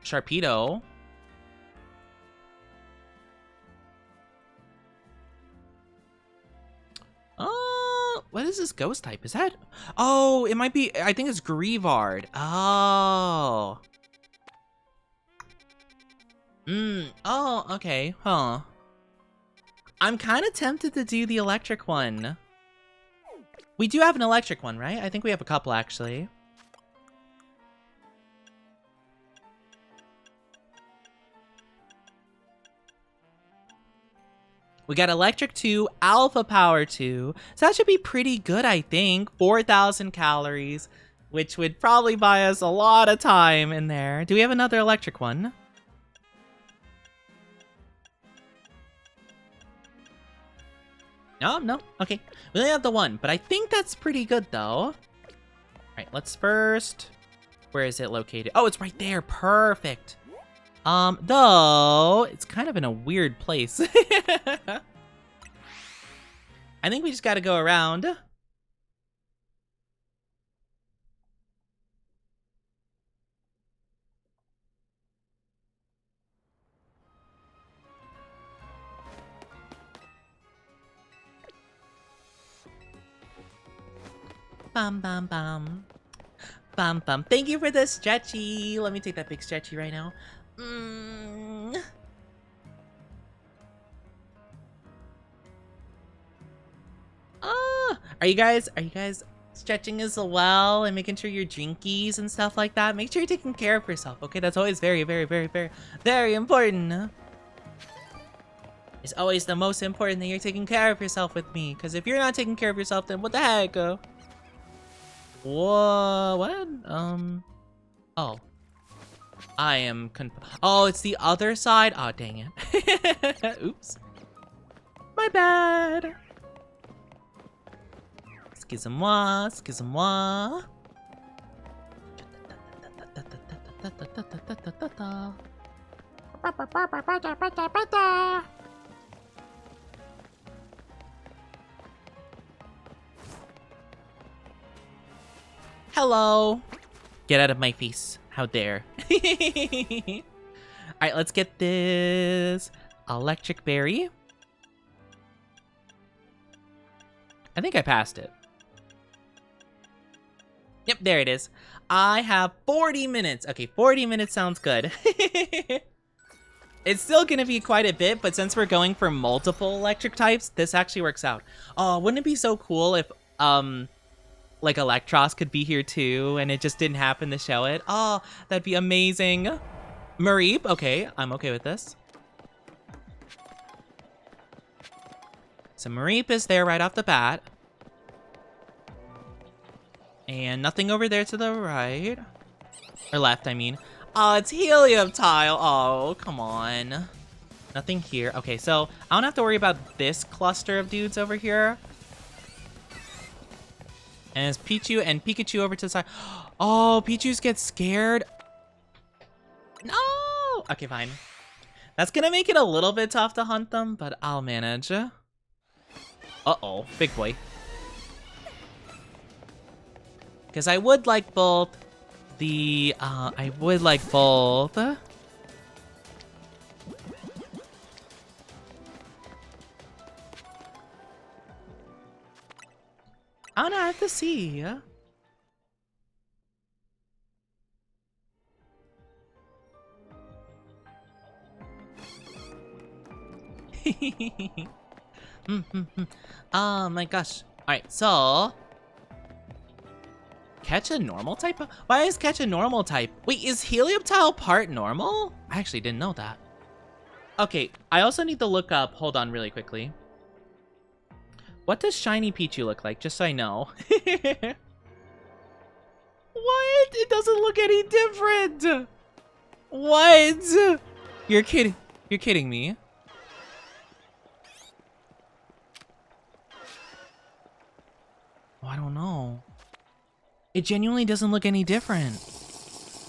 Sharpedo. What is this ghost type? Is that? Oh, it might be, I think it's Grievard. Oh. Oh, okay, huh. I'm kind of tempted to do the electric one. We do have an electric one, right? I think we have a couple, actually. We got Electric 2, Alpha Power 2. So that should be pretty good, I think. 4,000 calories, which would probably buy us a lot of time in there. Do we have another electric one? No. Okay. We only have the one, but I think that's pretty good, though. All right, let's first... Where is it located? Oh, it's right there. Perfect. Though, it's kind of in a weird place. I think we just gotta go around. Bum, bum, bum. Bum, bum. Thank you for the stretchy. Let me take that big stretchy right now. Are you guys stretching as well and making sure your drinkies and stuff like that? Make sure you're taking care of yourself, okay? That's always very, very, very, very, very important. It's always the most important that you're taking care of yourself with me. Because if you're not taking care of yourself, then what the heck? Whoa, what? Oh. I am oh, it's the other side? Oh, dang it. Oops. My bad. Excusez-moi, excusez-moi. Hello. Get out of my face. How dare. Alright, let's get this electric berry. I think I passed it. Yep, there it is. I have 40 minutes. Okay, 40 minutes sounds good. It's still gonna be quite a bit, but since we're going for multiple electric types, this actually works out. Oh, wouldn't it be so cool if, like Electros could be here too, and it just didn't happen to show it? Oh, that'd be amazing. Mareep, okay, I'm okay with this. So Mareep is there right off the bat. And nothing over there to the right. Or left, I mean. Oh, it's Helium Tile. Oh, come on. Nothing here. Okay, so I don't have to worry about this cluster of dudes over here. And it's Pichu and Pikachu over to the side. Oh, Pichu's get scared. No! Okay, fine. That's gonna make it a little bit tough to hunt them, but I'll manage. Uh-oh, big boy. Because I would like both the, I would like both. I don't know, I have to see. Oh my gosh. Alright, so catch a normal type? Why is catch a normal type? Wait, is Helium Tile part normal? I actually didn't know that. Okay, I also need to look up, hold on really quickly. What does Shiny Pichu look like, just so I know? What? It doesn't look any different! What? You're kidding. You're kidding me. Oh, I don't know. It genuinely doesn't look any different.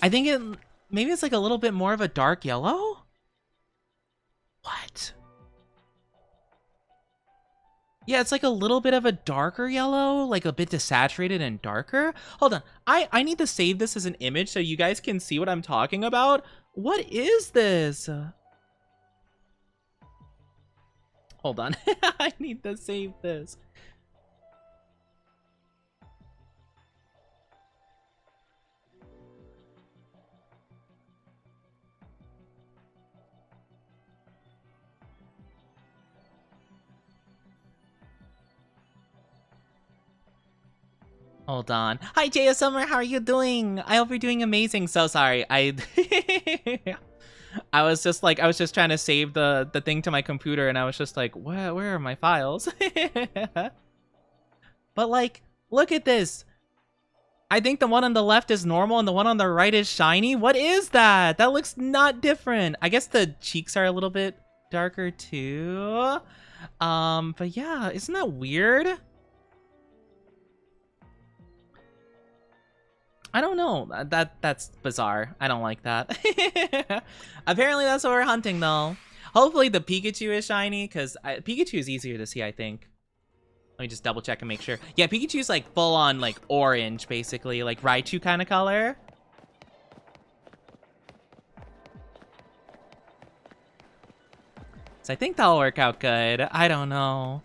I think it, maybe it's like a little bit more of a dark yellow? What? Yeah, it's like a little bit of a darker yellow, like a bit desaturated and darker. Hold on. I need to save this as an image so you guys can see what I'm talking about. What is this? Hold on. I need to save this. Hold on. Hi, Jaya Summer. How are you doing? I hope you're doing amazing. So sorry. I was just trying to save the thing to my computer, and I was just like, where are my files? But like, look at this. I think the one on the left is normal and the one on the right is shiny. What is that? That looks not different. I guess the cheeks are a little bit darker too. But yeah, isn't that weird? I don't know. That's bizarre. I don't like that. Apparently that's what we're hunting though. Hopefully the Pikachu is shiny, because Pikachu is easier to see, I think. Let me just double check and make sure. Yeah, Pikachu's like full on like orange, basically, like Raichu kind of color. So I think that'll work out good. I don't know.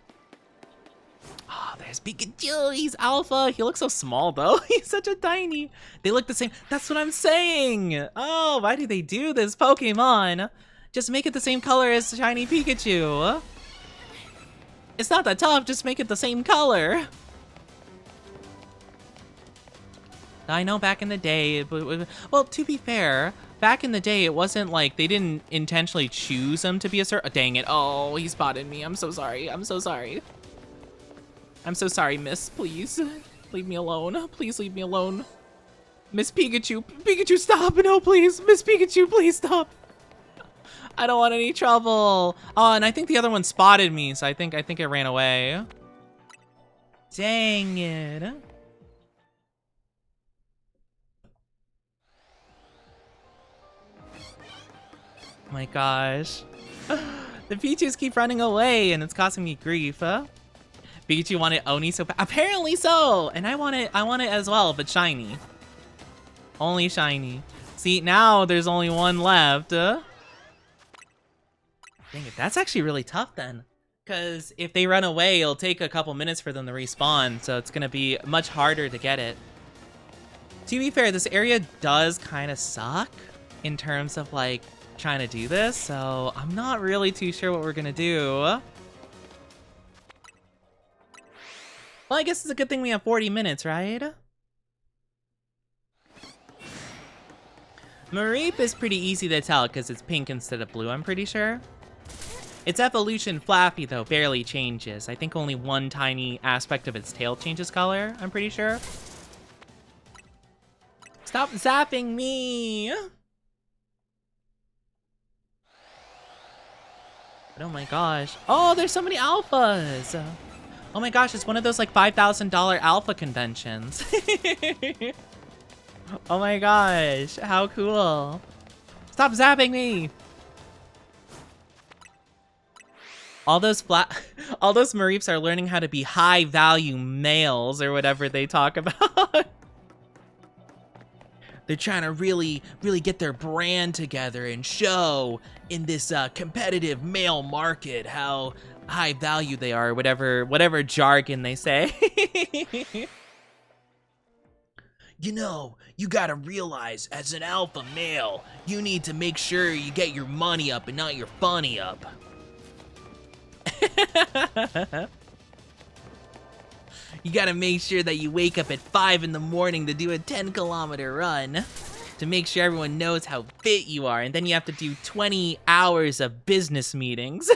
Oh, there's Pikachu. He's alpha. He looks so small though. He's such a tiny. They look the same. That's what I'm saying. Oh, why do they do this, Pokemon? Just make it the same color as shiny Pikachu. It's not that tough, just make it the same color. I know back in the day, well, to be fair, back in the day, it wasn't like they didn't intentionally choose them to be a certain, dang it. Oh, he spotted me. I'm so sorry. I'm so sorry. I'm so sorry, miss. Please, leave me alone. Please leave me alone. Miss Pikachu. Pikachu, stop. No, please. Miss Pikachu, please stop. I don't want any trouble. Oh, and I think the other one spotted me, so I think it ran away. Dang it. Oh my gosh. The Pichus keep running away, and it's causing me grief, huh? Pikachu wanted Oni so apparently so! And I want it as well, but shiny. Only shiny. See, now there's only one left. Dang it, that's actually really tough then. Because if they run away, it'll take a couple minutes for them to respawn, so it's gonna be much harder to get it. To be fair, this area does kind of suck in terms of like trying to do this, so I'm not really too sure what we're gonna do. Well, I guess it's a good thing we have 40 minutes, right? Mareep is pretty easy to tell because it's pink instead of blue, I'm pretty sure. Its evolution, Flappy, though, barely changes. I think only one tiny aspect of its tail changes color, I'm pretty sure. Stop zapping me! But oh my gosh. Oh, there's so many alphas! Oh my gosh, it's one of those like $5,000 alpha conventions. Oh my gosh, how cool. Stop zapping me! All those Mareeps are learning how to be high value males or whatever they talk about. They're trying to really get their brand together and show in this competitive male market how high value they are, whatever jargon they say. You know, you gotta realize, as an alpha male, you need to make sure you get your money up and not your funny up. You gotta make sure that you wake up at 5 in the morning to do a 10-kilometer run to make sure everyone knows how fit you are, and then you have to do 20 hours of business meetings.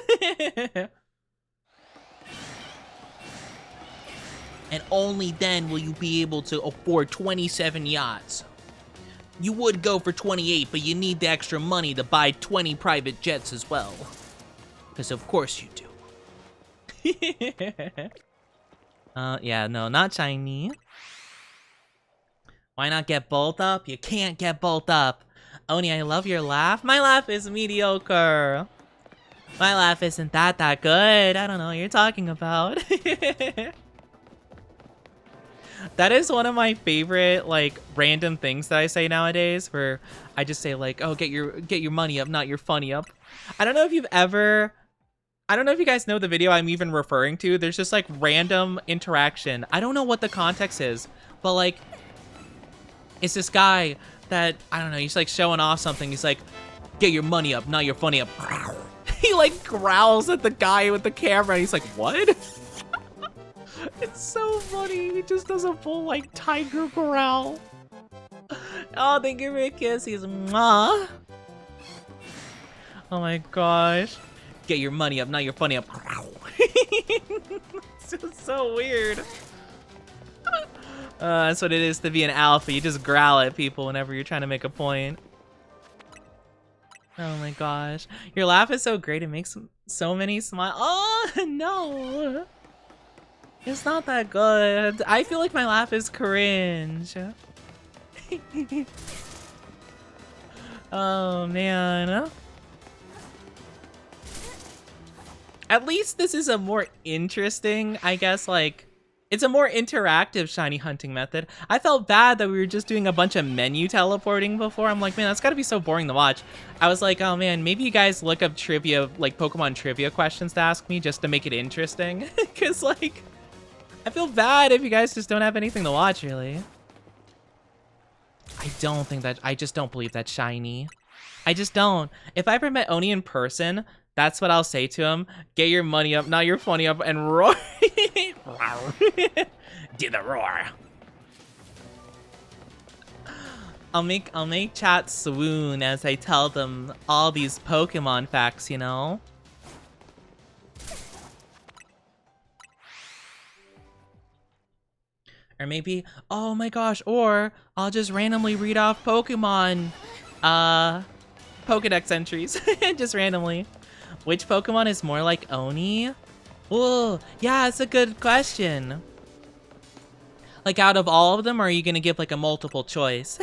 And only then will you be able to afford 27 yachts. You would go for 28, but you need the extra money to buy 20 private jets as well. Because of course you do. Yeah, no, not shiny. Why not get both up? You can't get both up. Oni, I love your laugh. My laugh is mediocre. My laugh isn't that good. I don't know what you're talking about. That is one of my favorite like random things that I say nowadays, where I just say like, "Oh, get your money up, not your funny up." I don't know if you've ever I don't know if you guys know the video I'm even referring to. There's just like random interaction. I don't know what the context is, but like it's this guy that I don't know, he's like showing off something. He's like, "Get your money up, not your funny up." He like growls at the guy with the camera. He's like, "What?" It's so funny. He just does a full like tiger growl. Oh, thank you for a kiss. He's mwah. Oh my gosh. Get your money up, not your funny up. It's just so weird. That's what it is to be an alpha. You just growl at people whenever you're trying to make a point. Oh my gosh. Your laugh is so great. It makes so many smile. Oh, no. It's not that good. I feel like my laugh is cringe. Oh, man. At least this is a more interesting, I guess, like, it's a more interactive shiny hunting method. I felt bad that we were just doing a bunch of menu teleporting before. I'm like, man, that's gotta be so boring to watch. I was like, oh man, maybe you guys look up trivia, like Pokemon trivia questions to ask me just to make it interesting. Cause like, I feel bad if you guys just don't have anything to watch, really. I just don't believe that's shiny. I just don't. If I ever met Oni in person, that's what I'll say to him. Get your money up, not your funny up, and roar. Do the roar. I'll make chat swoon as I tell them all these Pokemon facts, you know? Or maybe, oh my gosh, or I'll just randomly read off Pokemon Pokedex entries. Just randomly. Which Pokemon is more like Oni? Oh, yeah, it's a good question. Like, out of all of them, or are you gonna give like a multiple choice?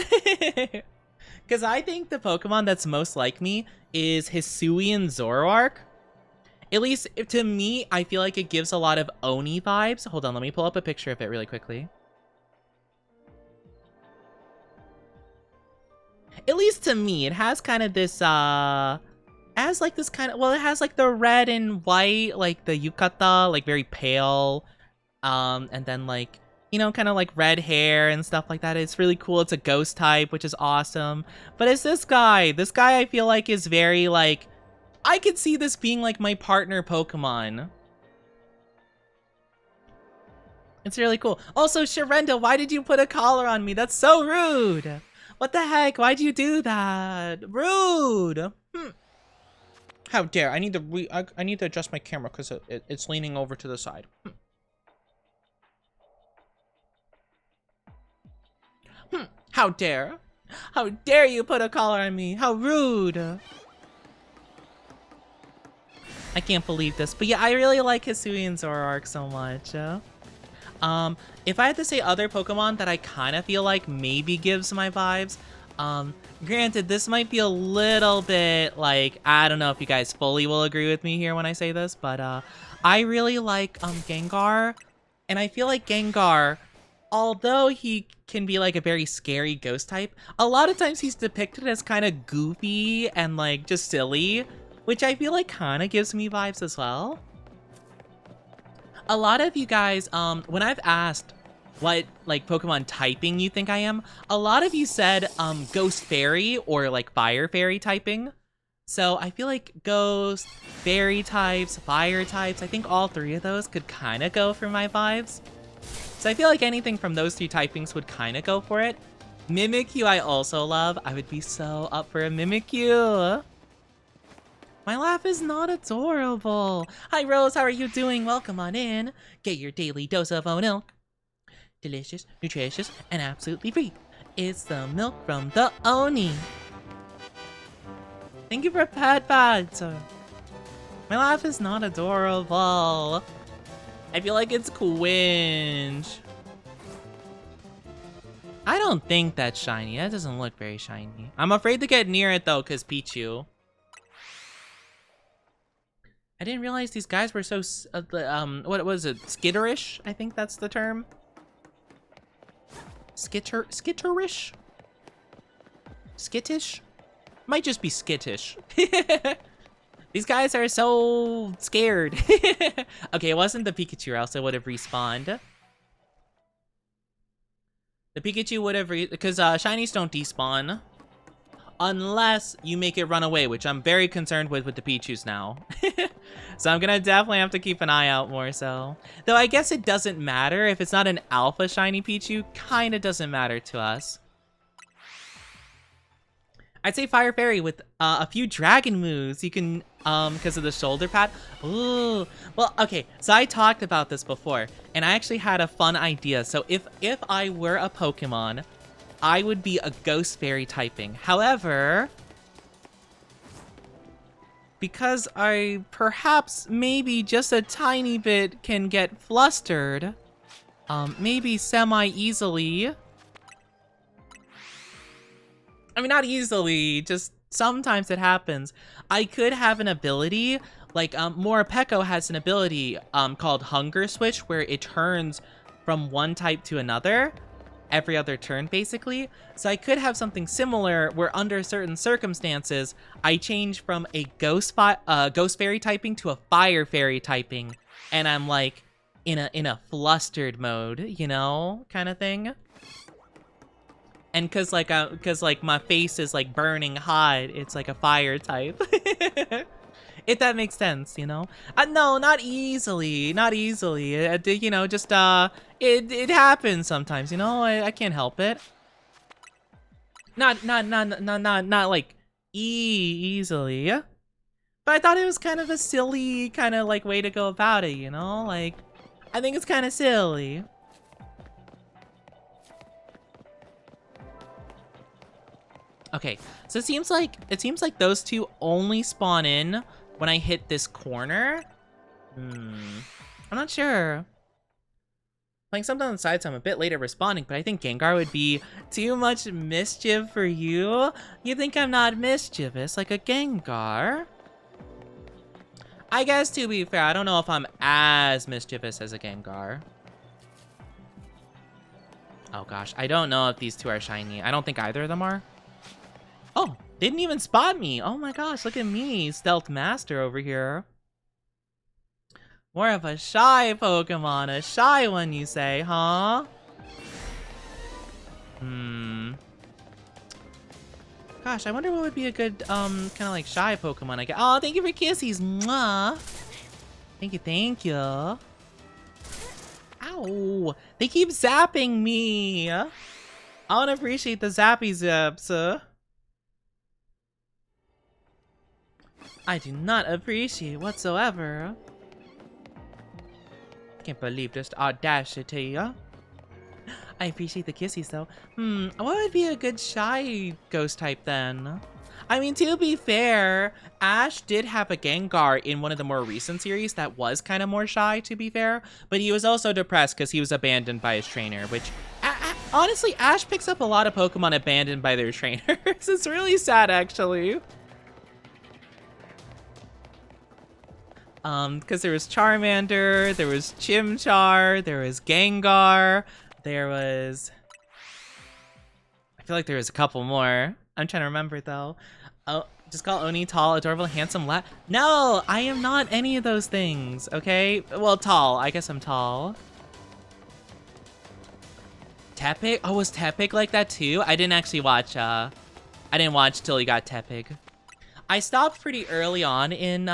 Because I think the Pokemon that's most like me is Hisuian Zoroark. At least to me, I feel like it gives a lot of Oni vibes. Hold on, let me pull up a picture of it really quickly. At least to me, it has kind of this, has like this kind of, well, it has like the red and white, like the yukata, like very pale, and then like, you know, kind of like red hair and stuff like that. It's really cool. It's a ghost type, which is awesome. But it's this guy. This guy I feel like is very like, I could see this being like my partner Pokemon. It's really cool. Also, Sharenda, why did you put a collar on me? That's so rude. What the heck? Why'd you do that? Rude. How dare? I need to adjust my camera because it's leaning over to the side. How dare? How dare you put a collar on me? How rude. I can't believe this. But yeah, I really like Hisuian Zoroark so much. If I had to say other Pokemon that I kind of feel like maybe gives my vibes, granted, this might be a little bit like, I don't know if you guys fully will agree with me here when I say this, but I really like Gengar, and I feel like Gengar, although he can be like a very scary ghost type, a lot of times he's depicted as kind of goofy and like just silly, which I feel like kind of gives me vibes as well. A lot of you guys, when I've asked what like Pokemon typing you think I am, a lot of you said Ghost Fairy or like Fire Fairy typing. So I feel like Ghost, Fairy types, Fire types, I think all three of those could kind of go for my vibes. So I feel like anything from those three typings would kind of go for it. Mimikyu I also love. I would be so up for a Mimikyu. My laugh is not adorable. Hi Rose, how are you doing? Welcome on in. Get your daily dose of oat milk. Delicious, nutritious, and absolutely free. It's the milk from the Oni. Thank you for Pet Pads. My laugh is not adorable. I feel like it's cringe. I don't think that's shiny. That doesn't look very shiny. I'm afraid to get near it though, because Pichu. I didn't realize these guys were so, what was it? Skitterish? I think that's the term. Skitterish? Skittish? Might just be skittish. These guys are so scared. Okay, it wasn't the Pikachu, or else it would have respawned. The Pikachu would have because shinies don't despawn. Unless you make it run away, which I'm very concerned with the Pichus now. So I'm gonna definitely have to keep an eye out more so. Though I guess it doesn't matter. If it's not an alpha shiny Pichu, kinda doesn't matter to us. I'd say Fire Fairy with a few dragon moves. You can, because of the shoulder pad. Ooh, well, okay. So I talked about this before, and I actually had a fun idea. So if I were a Pokemon, I would be a Ghost Fairy typing. However, because I perhaps maybe just a tiny bit can get flustered, maybe semi-easily. I mean, not easily, just sometimes it happens. I could have an ability, like Morpeko has an ability called Hunger Switch, where it turns from one type to another every other turn, basically. So I could have something similar where under certain circumstances, I change from a Ghost Fairy typing to a Fire Fairy typing, and I'm like in a flustered mode, you know, kind of thing. And cause like my face is like burning hot, it's like a fire type. If that makes sense, you know? No, not easily, not easily. You know, just it happens sometimes, you know. I can't help it. Not like easily. But I thought it was kind of a silly kind of like way to go about it, you know? Like, I think it's kind of silly. Okay, so it seems like those two only spawn in when I hit this corner. I'm not sure. Playing something on the side, so I'm a bit late at responding, but I think Gengar would be too much mischief for you. You think I'm not mischievous like a Gengar? I guess to be fair, I don't know if I'm as mischievous as a Gengar. Oh gosh, I don't know if these two are shiny. I don't think either of them are. Oh, didn't even spot me. Oh my gosh, look at me, stealth master over here. More of a shy Pokemon, a shy one you say, huh? Gosh, I wonder what would be a good, kind of like shy Pokemon I get. Oh, thank you for kissies, mwah. Thank you, thank you. Ow, they keep zapping me. I want to appreciate the zappy zaps. I do not appreciate whatsoever. Can't believe this audacity. I appreciate the kissies though. What would be a good shy ghost type then? I mean, to be fair, Ash did have a Gengar in one of the more recent series that was kind of more shy, to be fair. But he was also depressed because he was abandoned by his trainer, which... honestly, Ash picks up a lot of Pokemon abandoned by their trainers. It's really sad, actually. Because there was Charmander, there was Chimchar, there was Gengar, there was... I feel like there was a couple more. I'm trying to remember, though. Oh, just call Oni tall, adorable, handsome, No, I am not any of those things, okay? Well, tall. I guess I'm tall. Tepig? Oh, was Tepig like that, too? I didn't actually watch, I didn't watch till he got Tepig. I stopped pretty early on in,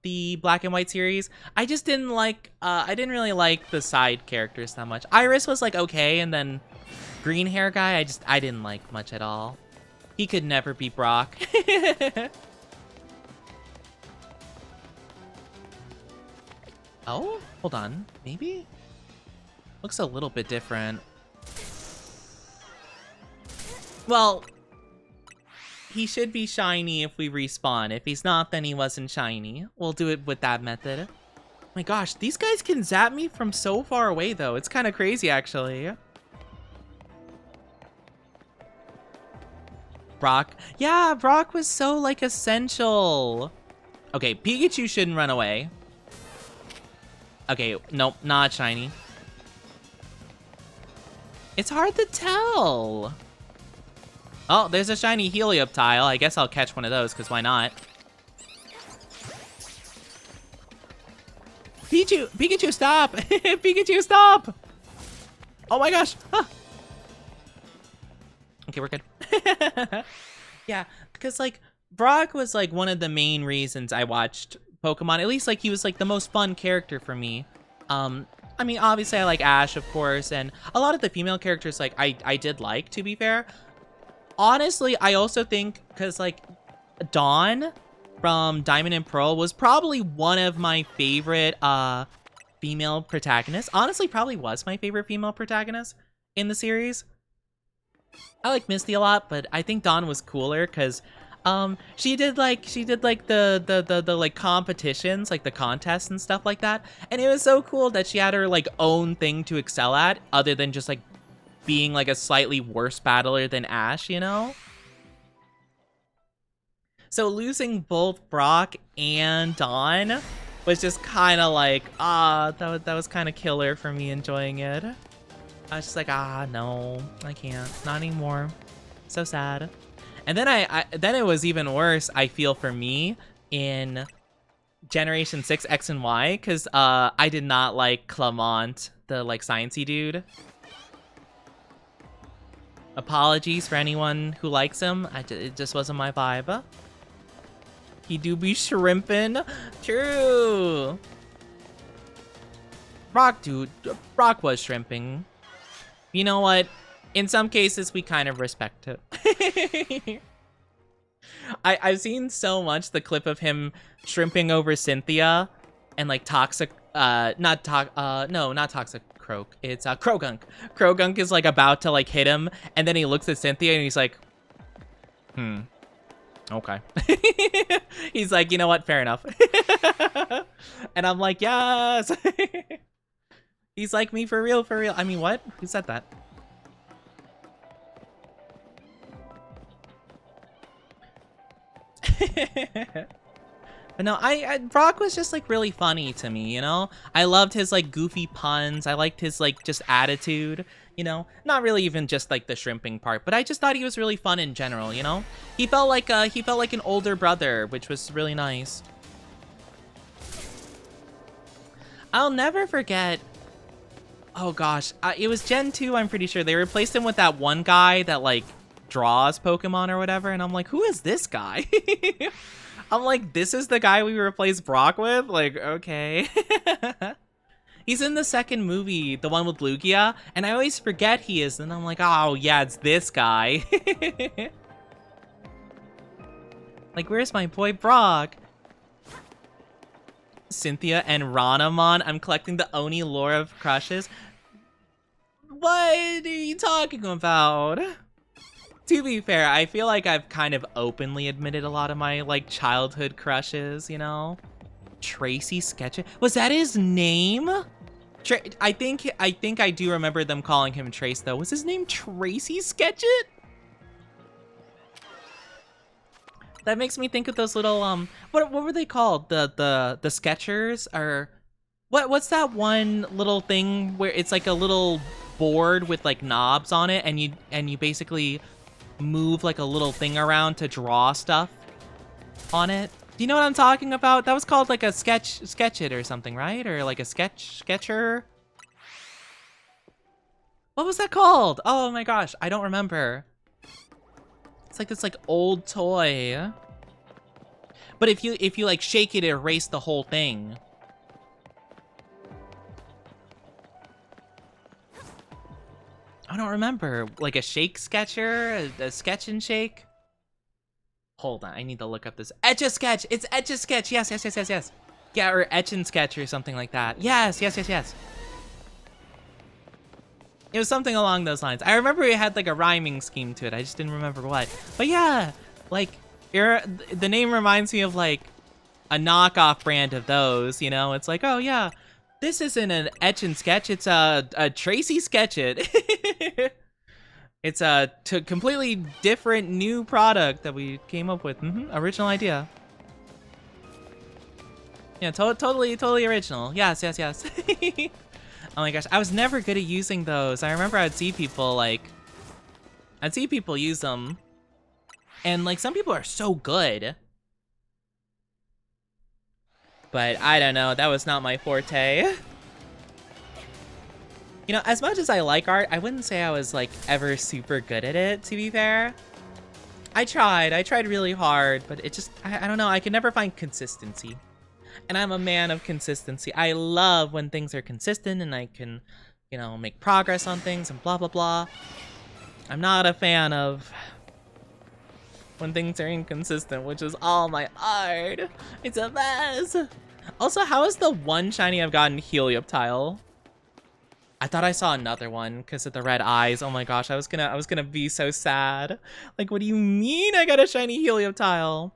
the Black and White series. I just didn't like, I didn't really like the side characters that much. Iris was like okay, and then green hair guy, I didn't like much at all. He could never be Brock. Oh, hold on, maybe? Looks a little bit different. Well, he should be shiny if we respawn. If he's not, then he wasn't shiny. We'll do it with that method. Oh my gosh, these guys can zap me from so far away, though. It's kind of crazy, actually. Brock. Yeah, Brock was so, like, essential. Okay, Pikachu shouldn't run away. Okay, nope, not shiny. It's hard to tell. Oh, there's a shiny Helioptile. I guess I'll catch one of those, because why not? Pikachu, stop! Pikachu, stop! Oh my gosh! Ah. Okay, we're good. Yeah, because, like, Brock was, like, one of the main reasons I watched Pokemon. At least, like, he was, like, the most fun character for me. I mean, obviously I like Ash, of course, and a lot of the female characters, like, I did like, to be fair. Honestly, I also think, because, like, Dawn from Diamond and Pearl was probably one of my favorite, female protagonists. Honestly, probably was my favorite female protagonist in the series. I like Misty a lot, but I think Dawn was cooler, because she did the like competitions, like the contests and stuff like that, and it was so cool that she had her like own thing to excel at, other than just like being like a slightly worse battler than Ash, you know? So losing both Brock and Dawn was just kind of like, that was kind of killer for me enjoying it. I was just like, no, I can't, not anymore. So sad. And then then it was even worse, I feel, for me in Generation 6 X and Y, because I did not like Clement, the like sciencey dude. Apologies for anyone who likes him. It just wasn't my vibe. He do be shrimpin'. True. Brock was shrimping. You know what? In some cases, we kind of respect it. I've seen so much the clip of him shrimping over Cynthia and like toxic, not toxic Croak. It's Krogunk. Krogunk is like about to like hit him, and then he looks at Cynthia and he's like, okay. He's like, you know what? Fair enough. And I'm like, yes. He's like me for real, for real. I mean, what? Who said that? But no, Brock was just like really funny to me, you know? I loved his like goofy puns. I liked his like just attitude, you know? Not really even just like the shrimping part, but I just thought he was really fun in general, you know? He felt like an older brother, which was really nice. I'll never forget. Oh gosh, it was Gen 2, I'm pretty sure. They replaced him with that one guy that like draws Pokemon or whatever, and I'm like, who is this guy? I'm like, this is the guy we replaced Brock with? Like, okay. He's in the second movie, the one with Lugia, and I always forget he is, and I'm like, oh yeah, it's this guy. Like, where's my boy Brock? Cynthia and Ranamon. I'm collecting the Oni lore of crushes. What are you talking about? To be fair, I feel like I've kind of openly admitted a lot of my, like, childhood crushes, you know? Tracy Sketchit? Was that his name? I think I do remember them calling him Trace, though. Was his name Tracy Sketchit? That makes me think of those little, what were they called? The Sketchers? Or, what's that one little thing where it's like a little board with, like, knobs on it, and you basically move like a little thing around to draw stuff on it. Do you know what I'm talking about? That was called like a Sketchit or something, right? Or like a sketcher. What was that called? Oh my gosh, I don't remember. It's like this like old toy. But if you like shake it, erase the whole thing. I don't remember. Like a shake sketcher? A sketch and shake? Hold on, I need to look up this. Etch-a-Sketch! It's Etch-a-Sketch! Yes. Yeah, or Etch and Sketch or something like that. Yes. It was something along those lines. I remember it had like a rhyming scheme to it. I just didn't remember what. But yeah, like, the name reminds me of like a knockoff brand of those, you know? It's like, oh yeah, this isn't an Etch and Sketch, it's a Tracy Sketchit. It's a completely different new product that we came up with. Original idea. Yeah, totally original. Yes. Oh my gosh, I was never good at using those. I remember I'd see people use them. And like some people are so good. But I don't know, that was not my forte. You know, as much as I like art, I wouldn't say I was like ever super good at it, to be fair. I tried really hard, but it just, I don't know, I could never find consistency. And I'm a man of consistency. I love when things are consistent and I can, you know, make progress on things and blah, blah, blah. I'm not a fan of when things are inconsistent, which is all my art. It's a mess. Also, how is the one shiny I've gotten Helioptile? I thought I saw another one because of the red eyes. Oh my gosh, I was gonna be so sad. Like, what do you mean I got a shiny Helioptile?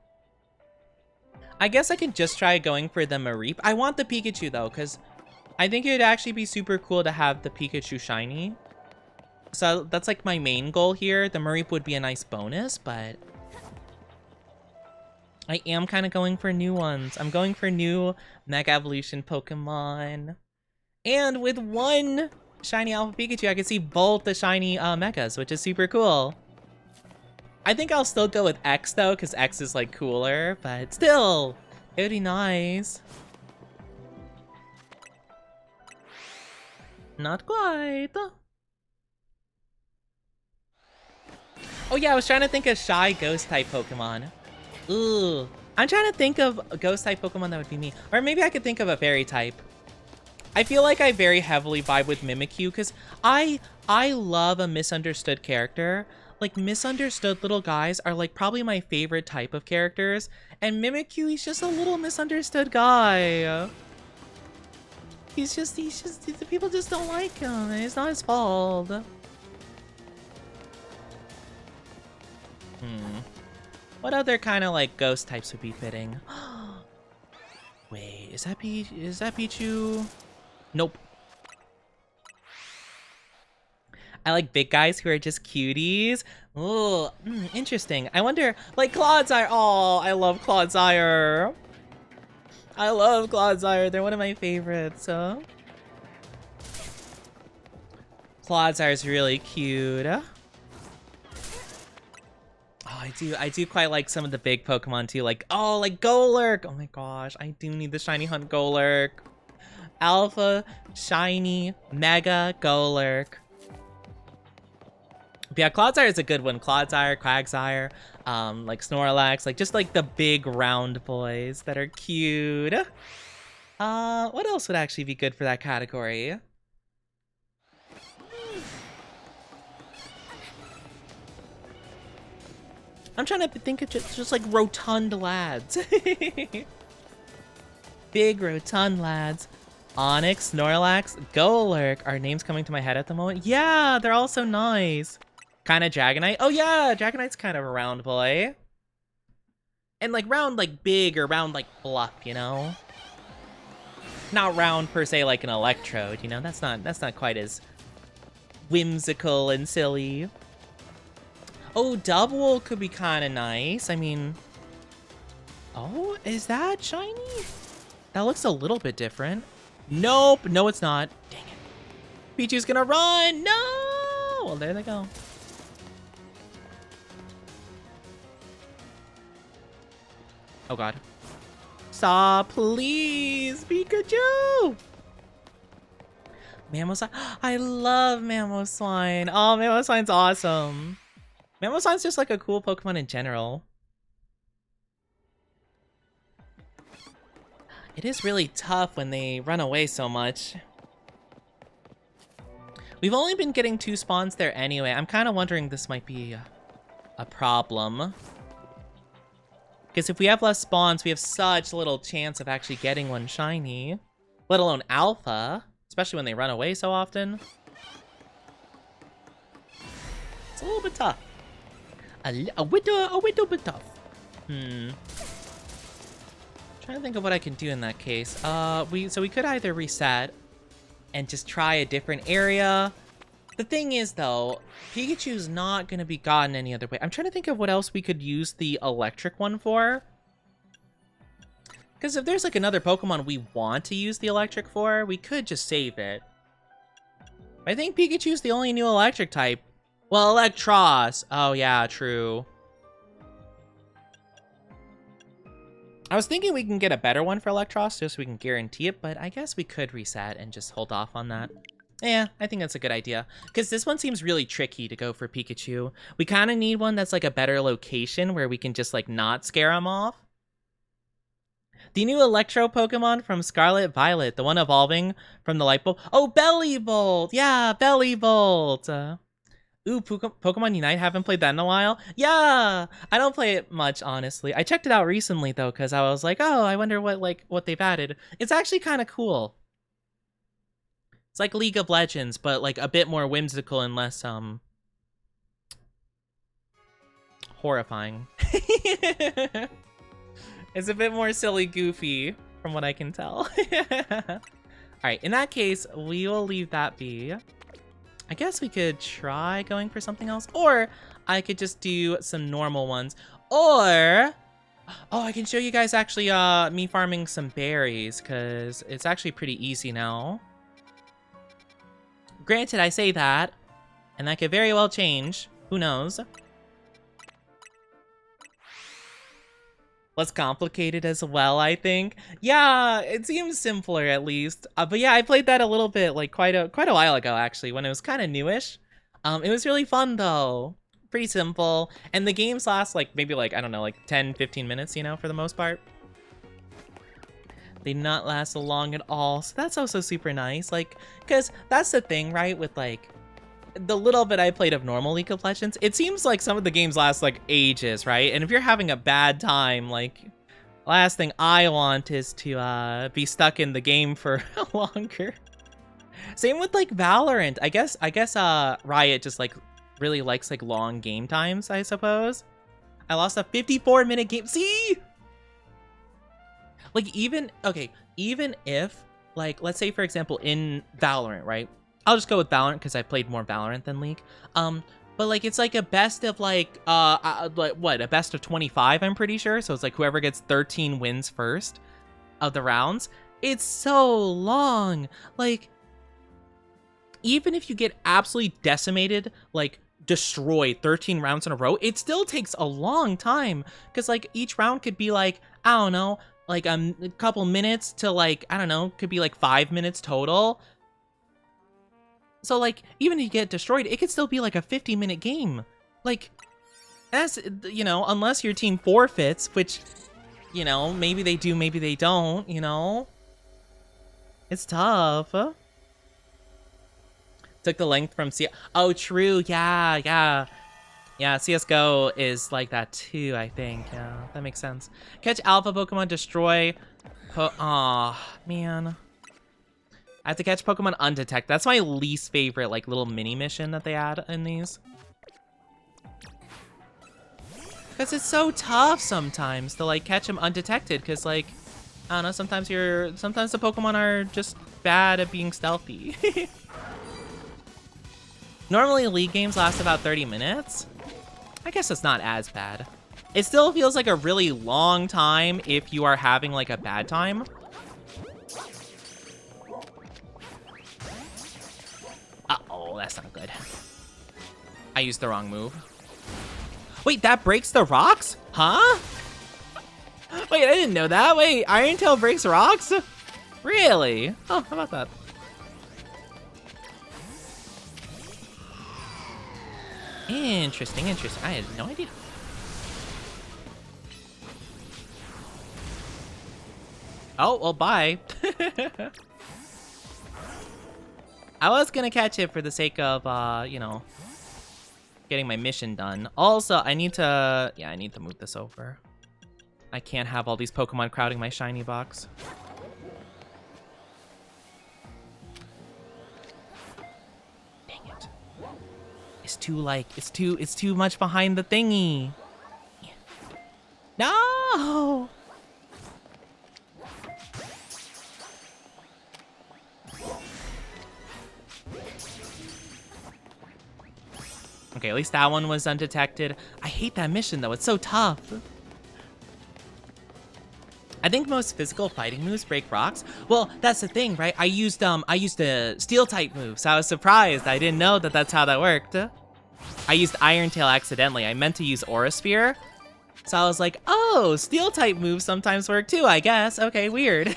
I guess I can just try going for the Mareep. I want the Pikachu though, because I think it'd actually be super cool to have the Pikachu shiny. So that's like my main goal here. The Mareep would be a nice bonus, but I am kind of going for new ones. I'm going for new Mega Evolution Pokemon. And with one shiny Alpha Pikachu, I can see both the shiny Megas, which is super cool. I think I'll still go with X though, because X is like cooler, but still, it would be nice. Not quite. Oh yeah, I was trying to think of shy ghost type Pokemon. Ooh, I'm trying to think of a ghost type Pokemon that would be me. Or maybe I could think of a fairy type. I feel like I very heavily vibe with Mimikyu because I love a misunderstood character. Like, misunderstood little guys are like probably my favorite type of characters. And Mimikyu, he's just a little misunderstood guy. He's just, the people just don't like him. It's not his fault. What other kind of like ghost types would be fitting? Wait, is that Pichu? Nope. I like big guys who are just cuties. Ooh, interesting. I wonder, like Clodsire. Oh, I love Clodsire. I love Clodsire. They're one of my favorites. Clodsire's really cute. Oh, I do quite like some of the big Pokemon too. Like, oh, like Golurk. Oh my gosh, I do need the shiny hunt Golurk. Alpha, shiny, mega, Golurk. But yeah, Clodsire is a good one. Clodsire, Quagsire, like Snorlax, like just like the big round boys that are cute. What else would actually be good for that category? I'm trying to think of just like rotund lads. Big rotund lads. Onyx, Snorlax, Golurk. Are names coming to my head at the moment? Yeah, they're all so nice. Kind of Dragonite. Oh yeah, Dragonite's kind of a round boy. And like round like big or round like fluff, you know? Not round per se like an Electrode, you know? That's not quite as whimsical and silly. Oh, Double could be kind of nice. I mean, oh, is that shiny? That looks a little bit different. Nope, no it's not. Dang it. Pichu's gonna run, no! Well, there they go. Oh god. Stop, please, Pikachu! Mamoswine, I love Mamoswine. Oh, Mamoswine's awesome. Mamoswine's just like a cool Pokemon in general. It is really tough when they run away so much. We've only been getting 2 spawns there anyway. I'm kind of wondering this might be a problem. Because if we have less spawns, we have such little chance of actually getting one shiny. Let alone alpha. Especially when they run away so often. It's a little bit tough. A little bit tough. Trying to think of what I can do in that case. So we could either reset and just try a different area. The thing is, though, Pikachu's not going to be gotten any other way. I'm trying to think of what else we could use the electric one for. Because if there's like another Pokemon we want to use the electric for, we could just save it. I think Pikachu's the only new electric type. Well, Electros. Oh yeah, true. I was thinking we can get a better one for Electros just so we can guarantee it, but I guess we could reset and just hold off on that. Yeah, I think that's a good idea. Because this one seems really tricky to go for Pikachu. We kind of need one that's like a better location where we can just like not scare him off. The new Electro Pokemon from Scarlet Violet, the one evolving from the light bulb. Oh, Bellibolt! Yeah, Bellibolt! Ooh, Pokemon Unite, haven't played that in a while. Yeah, I don't play it much, honestly. I checked it out recently, though, because I was like, oh, I wonder what they've added. It's actually kind of cool. It's like League of Legends, but like a bit more whimsical and less, horrifying. It's a bit more silly goofy, from what I can tell. Alright, in that case, we will leave that be. I guess we could try going for something else, or I could just do some normal ones, or... Oh, I can show you guys actually me farming some berries, because it's actually pretty easy now. Granted, I say that, and that could very well change. Who knows? Less complicated as well, I think. Yeah, it seems simpler at least. But yeah, I played that a little bit, like quite a while ago actually, when it was kind of newish. It was really fun though. Pretty simple, and the games last like maybe like I don't know, like 10-15 minutes, you know, for the most part. They not last long at all, so that's also super nice. Like, cause that's the thing, right? With like the little bit I played of normal League of Legends, it seems like some of the games last like ages, right? And if you're having a bad time, like, last thing I want is to be stuck in the game for longer. Same with like Valorant. I guess Riot just like really likes like long game times, I suppose. I lost a 54-minute game. See? Like even if like, let's say for example in Valorant, right? I'll just go with Valorant because I played more Valorant than League. But like it's like a best of like what, a best of 25, I'm pretty sure. So it's like whoever gets 13 wins first of the rounds. It's so long. Like even if you get absolutely decimated, like destroyed 13 rounds in a row, it still takes a long time because like each round could be like, I don't know, like a couple minutes to like, I don't know, could be like 5 minutes total. So, like, even if you get destroyed, it could still be, like, a 50-minute game. Like, that's, you know, unless your team forfeits, which, you know, maybe they do, maybe they don't, you know? It's tough. Took the length from Oh, true, yeah. Yeah, CSGO is like that, too, I think. Yeah, that makes sense. Catch Alpha Pokemon, destroy... Aw, man. I have to catch Pokemon undetected. That's my least favorite, like, little mini mission that they add in these. Because it's so tough sometimes to, like, catch them undetected. Because, like, I don't know, sometimes the Pokemon are just bad at being stealthy. Normally, League games last about 30 minutes. I guess it's not as bad. It still feels like a really long time if you are having, like, a bad time. Uh-oh, that's not good. I used the wrong move. Wait, that breaks the rocks? Huh? Wait, I didn't know that. Wait, Iron Tail breaks rocks? Really? Oh, how about that? Interesting. I had no idea. Oh, well, bye. I was gonna catch it for the sake of, you know, getting my mission done. Also, I need to move this over. I can't have all these Pokemon crowding my shiny box. Dang it. It's too much behind the thingy. No! Okay, at least that one was undetected. I hate that mission, though. It's so tough. I think most physical fighting moves break rocks. Well, that's the thing, right? I used a steel type move, so I was surprised. I didn't know that that's how that worked. I used Iron Tail accidentally. I meant to use Aura Sphere. So I was like, oh, steel type moves sometimes work too, I guess. Okay, weird.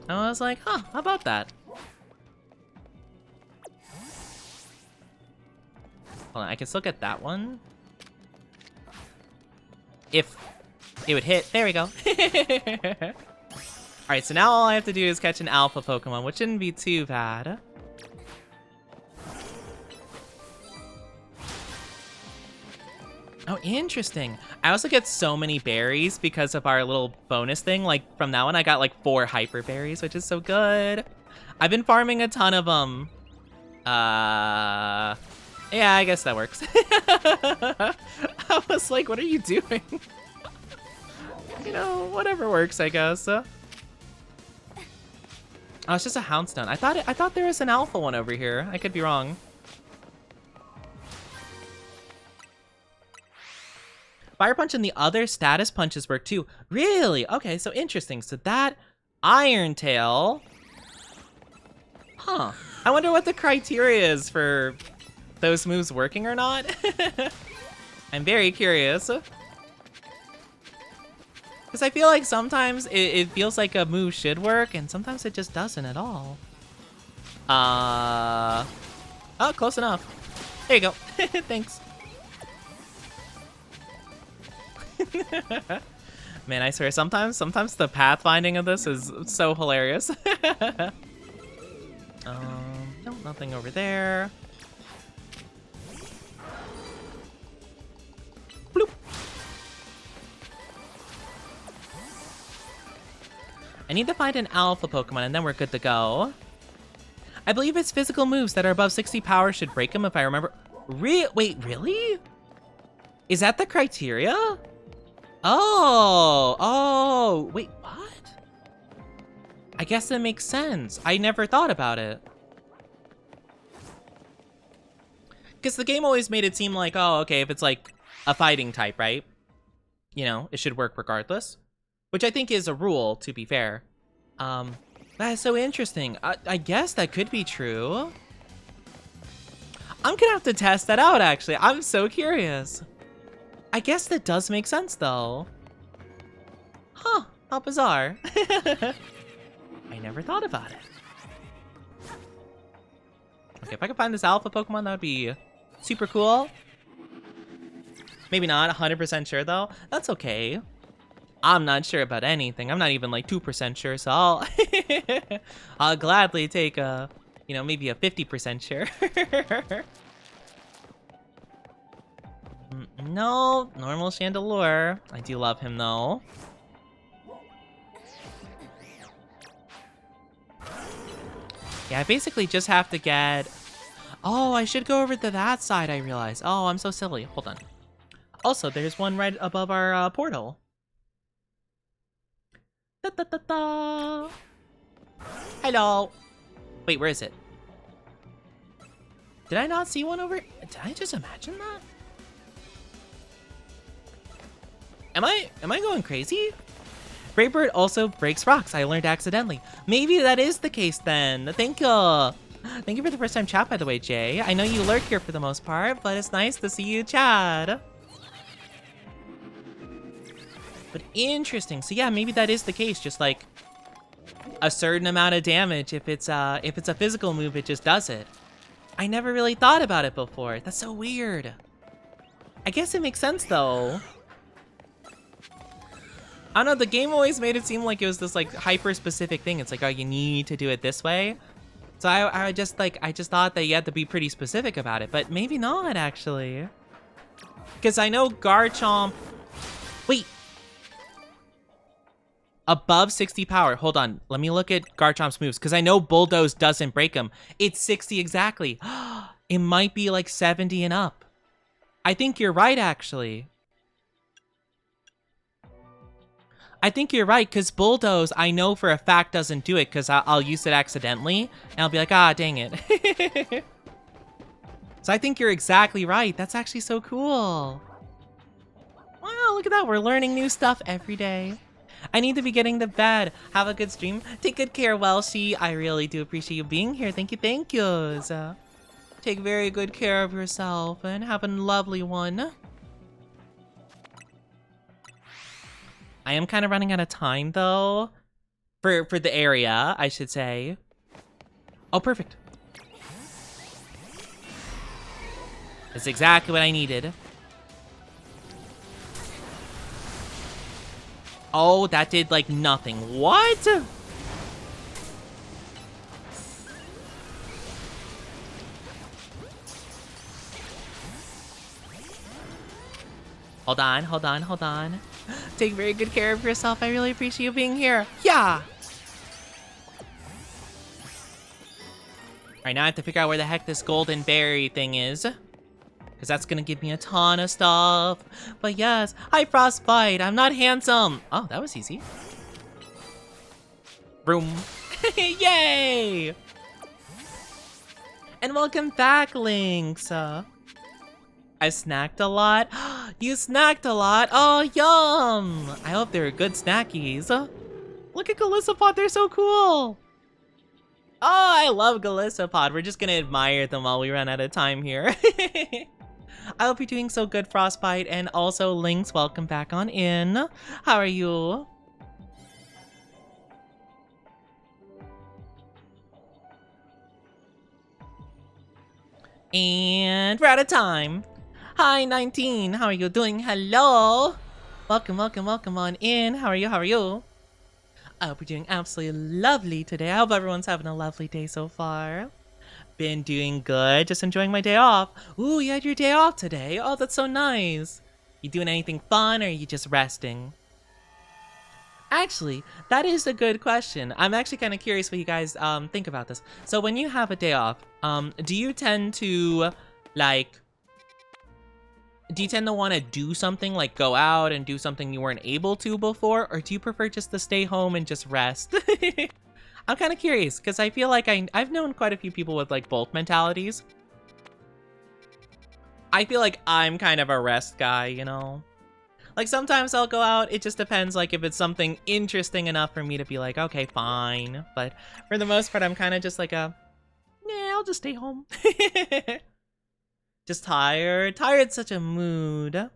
I was like, huh, how about that? Hold on, I can still get that one. If it would hit. There we go. Alright, so now all I have to do is catch an alpha Pokemon, which shouldn't be too bad. Oh, interesting. I also get so many berries because of our little bonus thing. Like, from that one, I got like 4 hyper berries, which is so good. I've been farming a ton of them. Yeah, I guess that works. I was like, what are you doing? You know, whatever works, I guess. Oh, it's just a Houndstone. I thought there was an alpha one over here. I could be wrong. Fire Punch and the other status punches work too. Really? Okay, so interesting. So that Iron Tail. Huh. I wonder what the criteria is for those moves working or not. I'm very curious. Because I feel like sometimes it feels like a move should work, and sometimes it just doesn't at all. Oh, close enough. There you go. Thanks. Man, I swear, sometimes the pathfinding of this is so hilarious. No, nothing over there. Bloop. I need to find an alpha Pokemon and then we're good to go. I believe it's physical moves that are above 60 power should break them if I remember. Wait, really? Is that the criteria? Oh, wait, what? I guess that makes sense. I never thought about it. Because the game always made it seem like, oh, okay, if it's like a fighting type, right? You know, it should work regardless. Which I think is a rule, to be fair. That is so interesting. I guess that could be true. I'm gonna have to test that out, actually. I'm so curious. I guess that does make sense, though. Huh, how bizarre. I never thought about it. Okay, if I could find this alpha Pokemon, that would be super cool. Maybe not 100% sure, though. That's okay. I'm not sure about anything. I'm not even like 2% sure, so I'll gladly take a, you know, maybe a 50% sure. No, normal Chandelure. I do love him though. Yeah, I basically just have to get... Oh, I should go over to that side, I realize. Oh, I'm so silly. Hold on. Also, there's one right above our portal. Da, da, da, da. Hello. Wait, where is it? Did I not see one over? Did I just imagine that? Am I going crazy? Braybird also breaks rocks. I learned accidentally. Maybe that is the case then. Thank you. Thank you for the first time chat, by the way, Jay. I know you lurk here for the most part, but it's nice to see you chat. But interesting. So yeah, maybe that is the case. Just like a certain amount of damage. If it's a physical move, it just does it. I never really thought about it before. That's so weird. I guess it makes sense though. I don't know, the game always made it seem like it was this like hyper specific thing. It's like, oh, you need to do it this way. So I just thought that you had to be pretty specific about it, but maybe not actually. Because I know Garchomp, wait. Above 60 power, hold on. Let me look at Garchomp's moves because I know Bulldoze doesn't break them. It's 60 exactly. It might be like 70 and up. I think you're right actually. I think you're right, because Bulldoze, I know for a fact doesn't do it, because I'll use it accidentally, and I'll be like, ah, dang it. So I think you're exactly right. That's actually so cool. Wow, look at that. We're learning new stuff every day. I need to be getting to bed. Have a good stream. Take good care, Welshie. I really do appreciate you being here. Thank you, thank yous. Take very good care of yourself and have a lovely one. I am kind of running out of time, though. For the area, I should say. Oh, perfect. That's exactly what I needed. Oh, that did, like, nothing. What? Hold on, hold on, hold on. Take very good care of yourself. I really appreciate you being here. Yeah! Alright, now I have to figure out where the heck this golden berry thing is. Because that's going to give me a ton of stuff. But yes, hi Frostbite, I'm not handsome. Oh, that was easy. Boom. Yay! And welcome back, Lynx. I snacked a lot. You snacked a lot. Oh, yum. I hope they're good snackies. Look at Galissapod, they're so cool. Oh, I love Galissapod. We're just going to admire them while we run out of time here. I hope you're doing so good, Frostbite. And also, Lynx, welcome back on in. How are you? And we're out of time. Hi, 19. How are you doing? Hello. Welcome, welcome, welcome on in. How are you? How are you? I hope you're doing absolutely lovely today. I hope everyone's having a lovely day so far. Been doing good. Just enjoying my day off. Ooh, you had your day off today. Oh, that's so nice. You doing anything fun or are you just resting? Actually, that is a good question. I'm actually kind of curious what you guys think about this. So when you have a day off, do you tend to want to do something like go out and do something you weren't able to before, or do you prefer just to stay home and just rest? I'm kind of curious because I feel like I've known quite a few people with like both mentalities. I feel like I'm kind of a rest guy, you know? Like sometimes I'll go out, it just depends like if it's something interesting enough for me to be like, okay, fine. But for the most part, I'm kind of just like nah, I'll just stay home. Just tired. Tired's such a mood.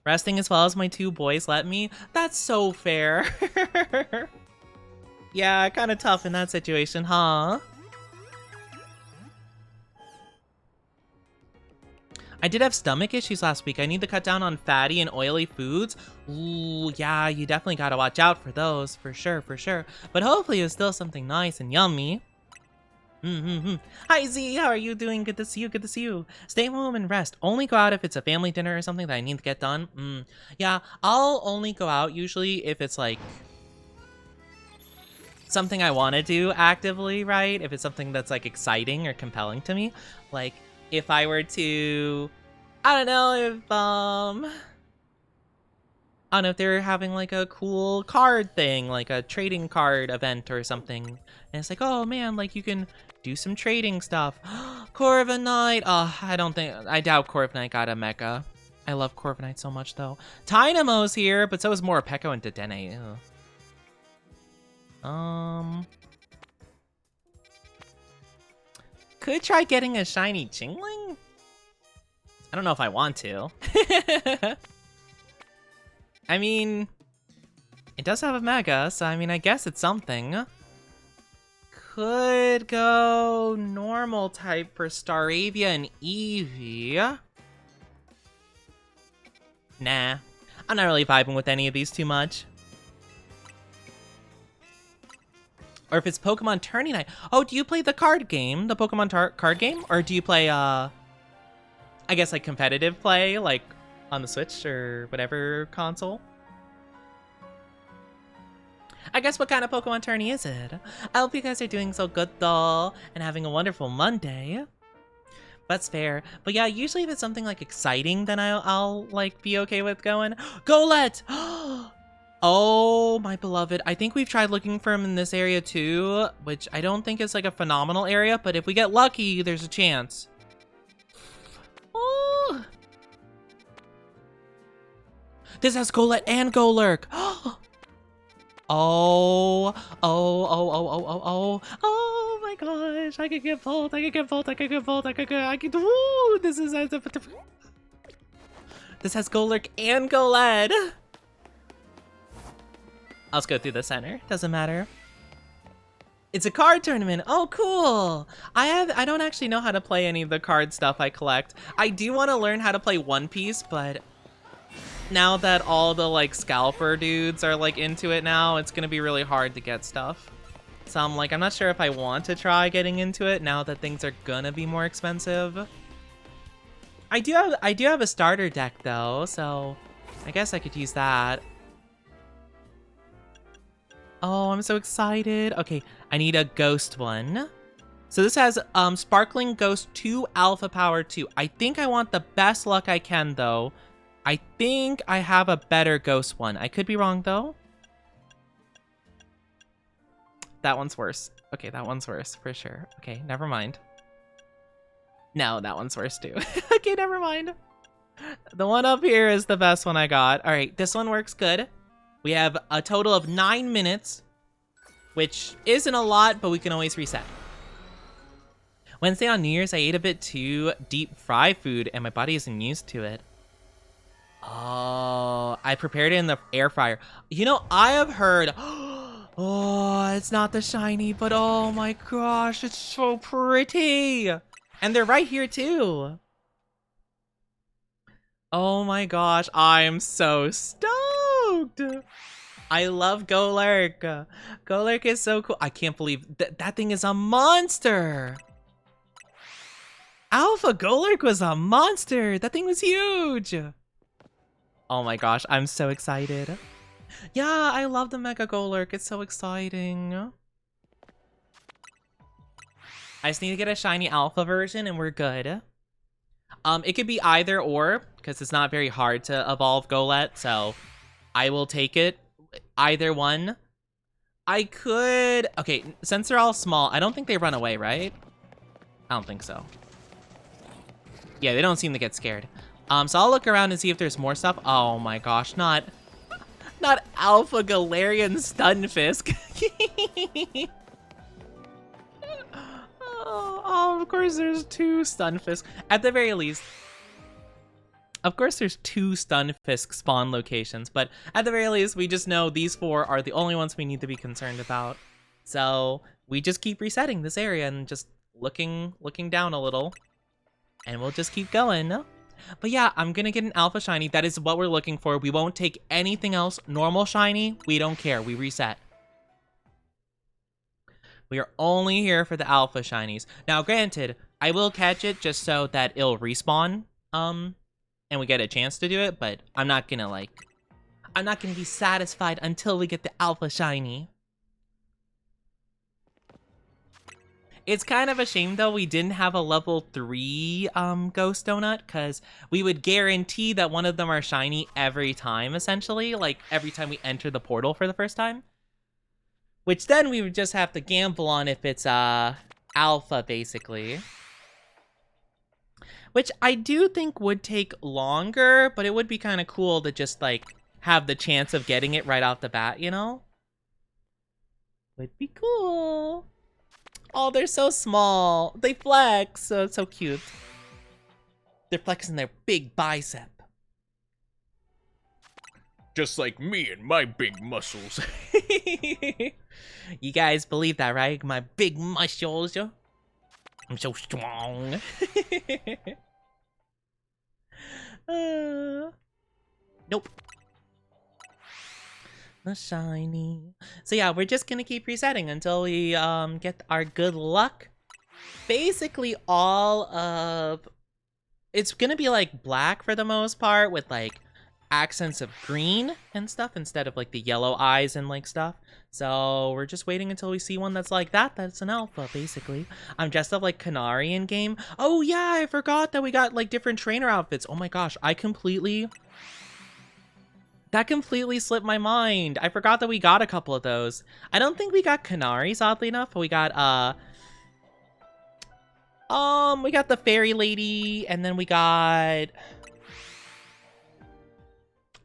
Resting as well as my two boys let me. That's so fair. Yeah, kind of tough in that situation, huh? I did have stomach issues last week. I need to cut down on fatty and oily foods. Ooh, yeah, you definitely gotta watch out for those, for sure, for sure. But hopefully it was still something nice and yummy. Hi Z, how are you doing? Good to see you, good to see you. Stay home and rest. Only go out if it's a family dinner or something that I need to get done. Yeah, I'll only go out usually if it's like something I want to do actively, right? If it's something that's like exciting or compelling to me. Like if I were to, I don't know if they're having like a cool card thing, like a trading card event or something. And it's like, oh man, like you can do some trading stuff. Corviknight. Oh, I doubt Corviknight got a mecha. I love Corviknight so much though. Dynamo's here, but so is Morpeko and Dedenne. Could try getting a shiny Chingling? I don't know if I want to. I mean, it does have a mega, so I mean, I guess it's something. Could go normal type for Staravia and Eevee. Nah, I'm not really vibing with any of these too much. Or if it's Pokemon Tourney Night. Oh, do you play the card game, the Pokemon card game? Or do you play, I guess like competitive play, like on the Switch or whatever console? I guess what kind of Pokemon tourney is it? I hope you guys are doing so good though, and having a wonderful Monday. That's fair. But yeah, usually if it's something like exciting, then I'll like be okay with going. Golett! Oh, my beloved. I think we've tried looking for him in this area too, which I don't think is like a phenomenal area, but if we get lucky, there's a chance. Oh. This has Golett and Golurk. Oh, oh, oh, oh, oh, oh, oh. Oh my gosh. I could get both. I could get both. I could get both. I could. Woo! This is. This has Golurk and Golett. I'll just go through the center. Doesn't matter. It's a card tournament. Oh, cool. I don't actually know how to play any of the card stuff I collect. I do want to learn how to play One Piece, but now that all the like scalper dudes are like into it now, it's gonna be really hard to get stuff. So I'm like, I'm not sure if I want to try getting into it now that things are gonna be more expensive. I do have a starter deck though, so I guess I could use that. Oh, I'm so excited. Okay, I need a ghost one. So this has Sparkling Ghost 2 Alpha Power 2. I think I want the best luck I can though. I think I have a better ghost one. I could be wrong though. That one's worse. Okay, that one's worse for sure. Okay, never mind. No, that one's worse too. Okay, never mind. The one up here is the best one I got. All right, this one works good. We have a total of 9 minutes, which isn't a lot, but we can always reset. Wednesday on New Year's, I ate a bit too deep fried food, and my body isn't used to it. Oh, I prepared it in the air fryer. You know, I have heard, oh, it's not the shiny, but oh my gosh, it's so pretty. And they're right here too. Oh my gosh, I am so stoked. I love Golurk. Golurk is so cool. I can't believe that thing is a monster. Alpha Golurk was a monster. That thing was huge. Oh my gosh, I'm so excited. Yeah, I love the Mega Golurk. It's so exciting. I just need to get a shiny alpha version and we're good. It could be either or, because it's not very hard to evolve Golett, so I will take it. Either one. I could... Okay, since they're all small, I don't think they run away, right? I don't think so. Yeah, they don't seem to get scared. So I'll look around and see if there's more stuff. Oh my gosh, not Alpha Galarian Stunfisk. Oh, of course there's 2 Stunfisk. At the very least, of course there's 2 Stunfisk spawn locations, but at the very least, we just know these 4 are the only ones we need to be concerned about. So we just keep resetting this area and just looking down a little, and we'll just keep going. But yeah, I'm gonna get an alpha shiny. That is what we're looking for. We won't take anything else. Normal shiny, we don't care. We reset. We are only here for the alpha shinies. Now, granted, I will catch it just so that it'll respawn, and we get a chance to do it, but I'm not gonna be satisfied until we get the alpha shiny. It's kind of a shame though we didn't have a level 3 ghost donut, because we would guarantee that one of them are shiny every time, essentially, like every time we enter the portal for the first time. Which then we would just have to gamble on if it's alpha, basically. Which I do think would take longer, but it would be kind of cool to just like have the chance of getting it right off the bat, you know? Would be cool. Oh, they're so small. They flex, so it's so cute. They're flexing their big bicep. Just like me and my big muscles. You guys believe that, right? My big muscles. I'm so strong. Nope. The shiny. So yeah, we're just gonna keep resetting until we get our good luck. Basically all of... It's gonna be like black for the most part with like accents of green and stuff instead of like the yellow eyes and like stuff. So we're just waiting until we see one that's like that. That's an alpha, basically. I'm dressed up like Canary in game. Oh yeah, I forgot that we got like different trainer outfits. Oh my gosh, that completely slipped my mind. I forgot that we got a couple of those. I don't think we got Canaries, oddly enough, but we got the fairy lady, and then we got...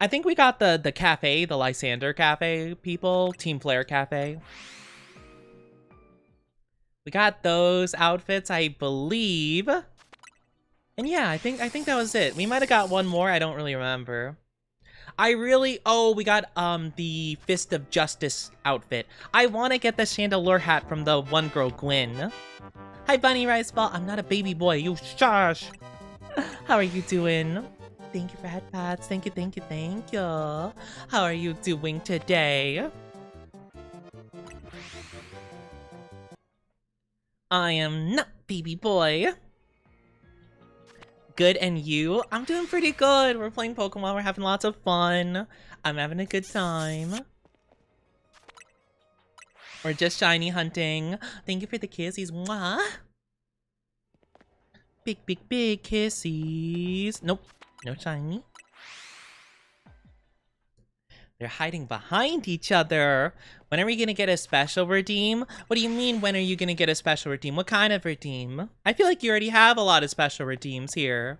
I think we got the cafe, the Lysander Cafe people, Team Flare Cafe. We got those outfits, I believe. And yeah, I think that was it. We might have got one more, I don't really remember. Oh, we got the Fist of Justice outfit. I want to get the Chandelure hat from the one girl, Gwen. Hi, Bunny Rice Ball. I'm not a baby boy, you shush. How are you doing? Thank you for head pats. Thank you, thank you, thank you. How are you doing today? I am not baby boy. Good, and you? I'm doing pretty good. We're playing Pokemon. We're having lots of fun. I'm having a good time. We're just shiny hunting. Thank you for the kissies. Mwah. Big, big, big kissies. Nope. No shiny. They're hiding behind each other. When are we gonna get a special redeem? What do you mean, when are you gonna get a special redeem? What kind of redeem? I feel like you already have a lot of special redeems here.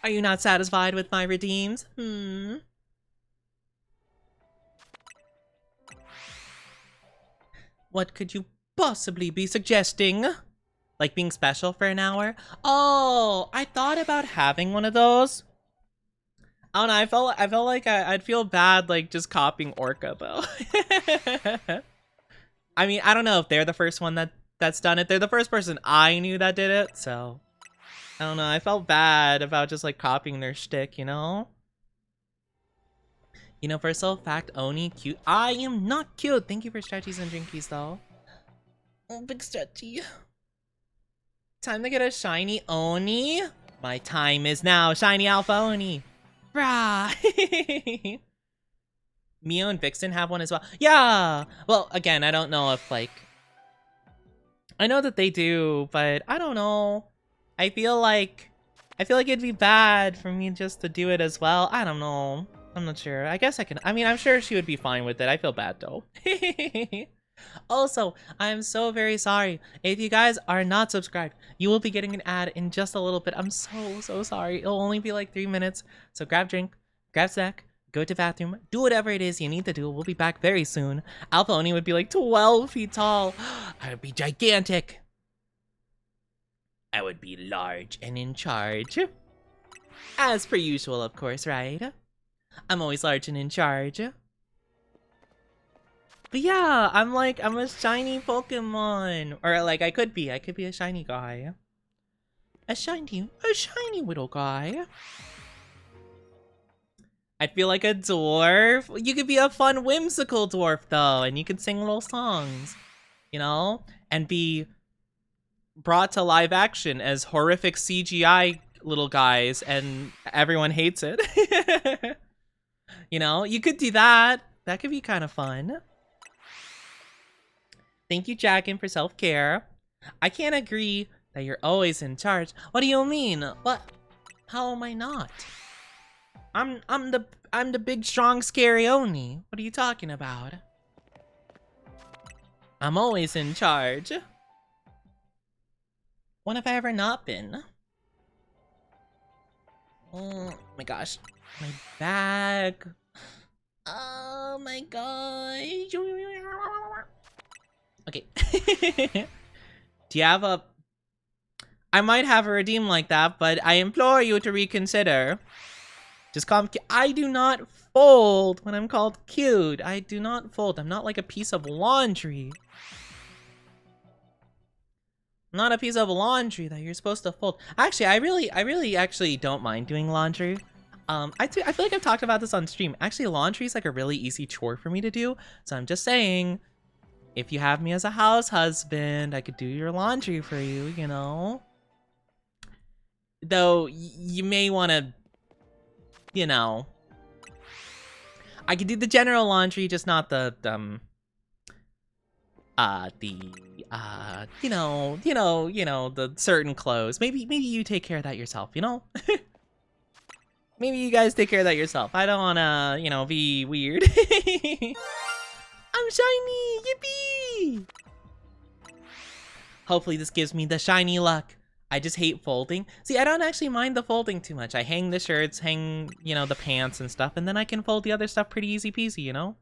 Are you not satisfied with my redeems? What could you possibly be suggesting? Like being special for an hour? Oh, I thought about having one of those. I don't know, I felt like I'd feel bad like just copying Orca though. I mean, I don't know if they're the first one that's done it. They're the first person I knew that did it, so I don't know. I felt bad about just like copying their shtick, you know? Universal fact, Oni cute. I am not cute. Thank you for stretchies and drinkies though. Oh, big stretchy. Time to get a shiny Oni. My time is now. Shiny Alpha Oni. Rah! Mio and Vixen have one as well. Yeah! Well, again, I don't know if, like... I know that they do, but I don't know. I feel like it'd be bad for me just to do it as well. I don't know. I'm not sure. I guess I can... I mean, I'm sure she would be fine with it. I feel bad, though. Also, I am so very sorry. If you guys are not subscribed, you will be getting an ad in just a little bit. I'm so sorry. It'll only be like 3 minutes. So grab drink, grab snack, go to the bathroom, do whatever it is you need to do. We'll be back very soon. Alpha Oni would be like 12 feet tall. I would be gigantic. I would be large and in charge. As per usual, of course, right? I'm always large and in charge. But yeah, I'm a shiny Pokemon. Or like, I could be a shiny guy. A shiny little guy. I feel like a dwarf. You could be a fun, whimsical dwarf though, and you could sing little songs, you know? And be brought to live action as horrific CGI little guys, and everyone hates it. You know, you could do that. That could be kind of fun. Thank you, Jacken, for self-care. I can't agree that you're always in charge. What do you mean? What? How am I not? I'm the big, strong, scary Oni. What are you talking about? I'm always in charge. When have I ever not been? Oh my gosh. My bag. Oh my gosh. Okay. Do you have a... I might have a redeem like that, but I implore you to reconsider. Just call me cute. I do not fold when I'm called cute. I do not fold. I'm not like a piece of laundry. I'm not a piece of laundry that you're supposed to fold. Actually, I really actually don't mind doing laundry. I feel like I've talked about this on stream. Actually, laundry is like a really easy chore for me to do. So I'm just saying, if you have me as a house husband, I could do your laundry for you, you know? Though, you may want to, you know... I could do the general laundry, just not the the certain clothes. Maybe you take care of that yourself, you know? Maybe you guys take care of that yourself. I don't wanna, be weird. I'm shiny! Yippee! Hopefully this gives me the shiny luck. I just hate folding. See, I don't actually mind the folding too much. I hang the shirts, hang, you know, the pants and stuff, and then I can fold the other stuff pretty easy peasy, you know?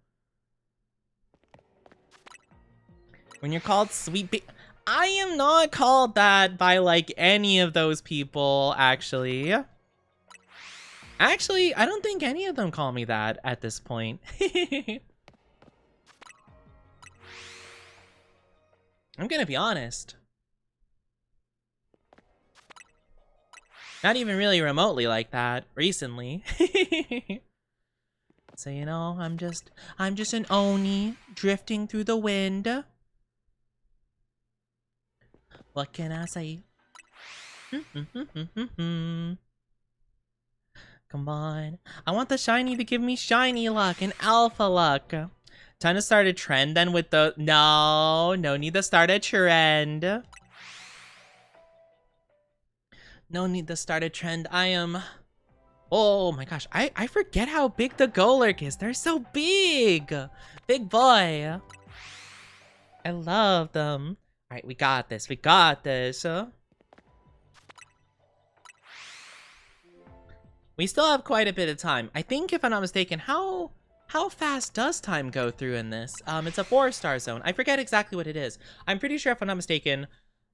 When you're called sweet I am not called that by, like, any of those people, actually. Actually, I don't think any of them call me that at this point. I'm gonna be honest. Not even really remotely like that recently. So, you know, I'm just an oni drifting through the wind. What can I say? Come on. I want the shiny to give me shiny luck and alpha luck. Time to start a trend then with the... No need to start a trend. No need to start a trend. I am... Oh my gosh, I forget how big the Golurk is. They're so big. Big boy. I love them. All right, we got this. We got this. We still have quite a bit of time. I think, if I'm not mistaken, how fast does time go through in this? It's a 4-star zone. I forget exactly what it is. I'm pretty sure, if I'm not mistaken,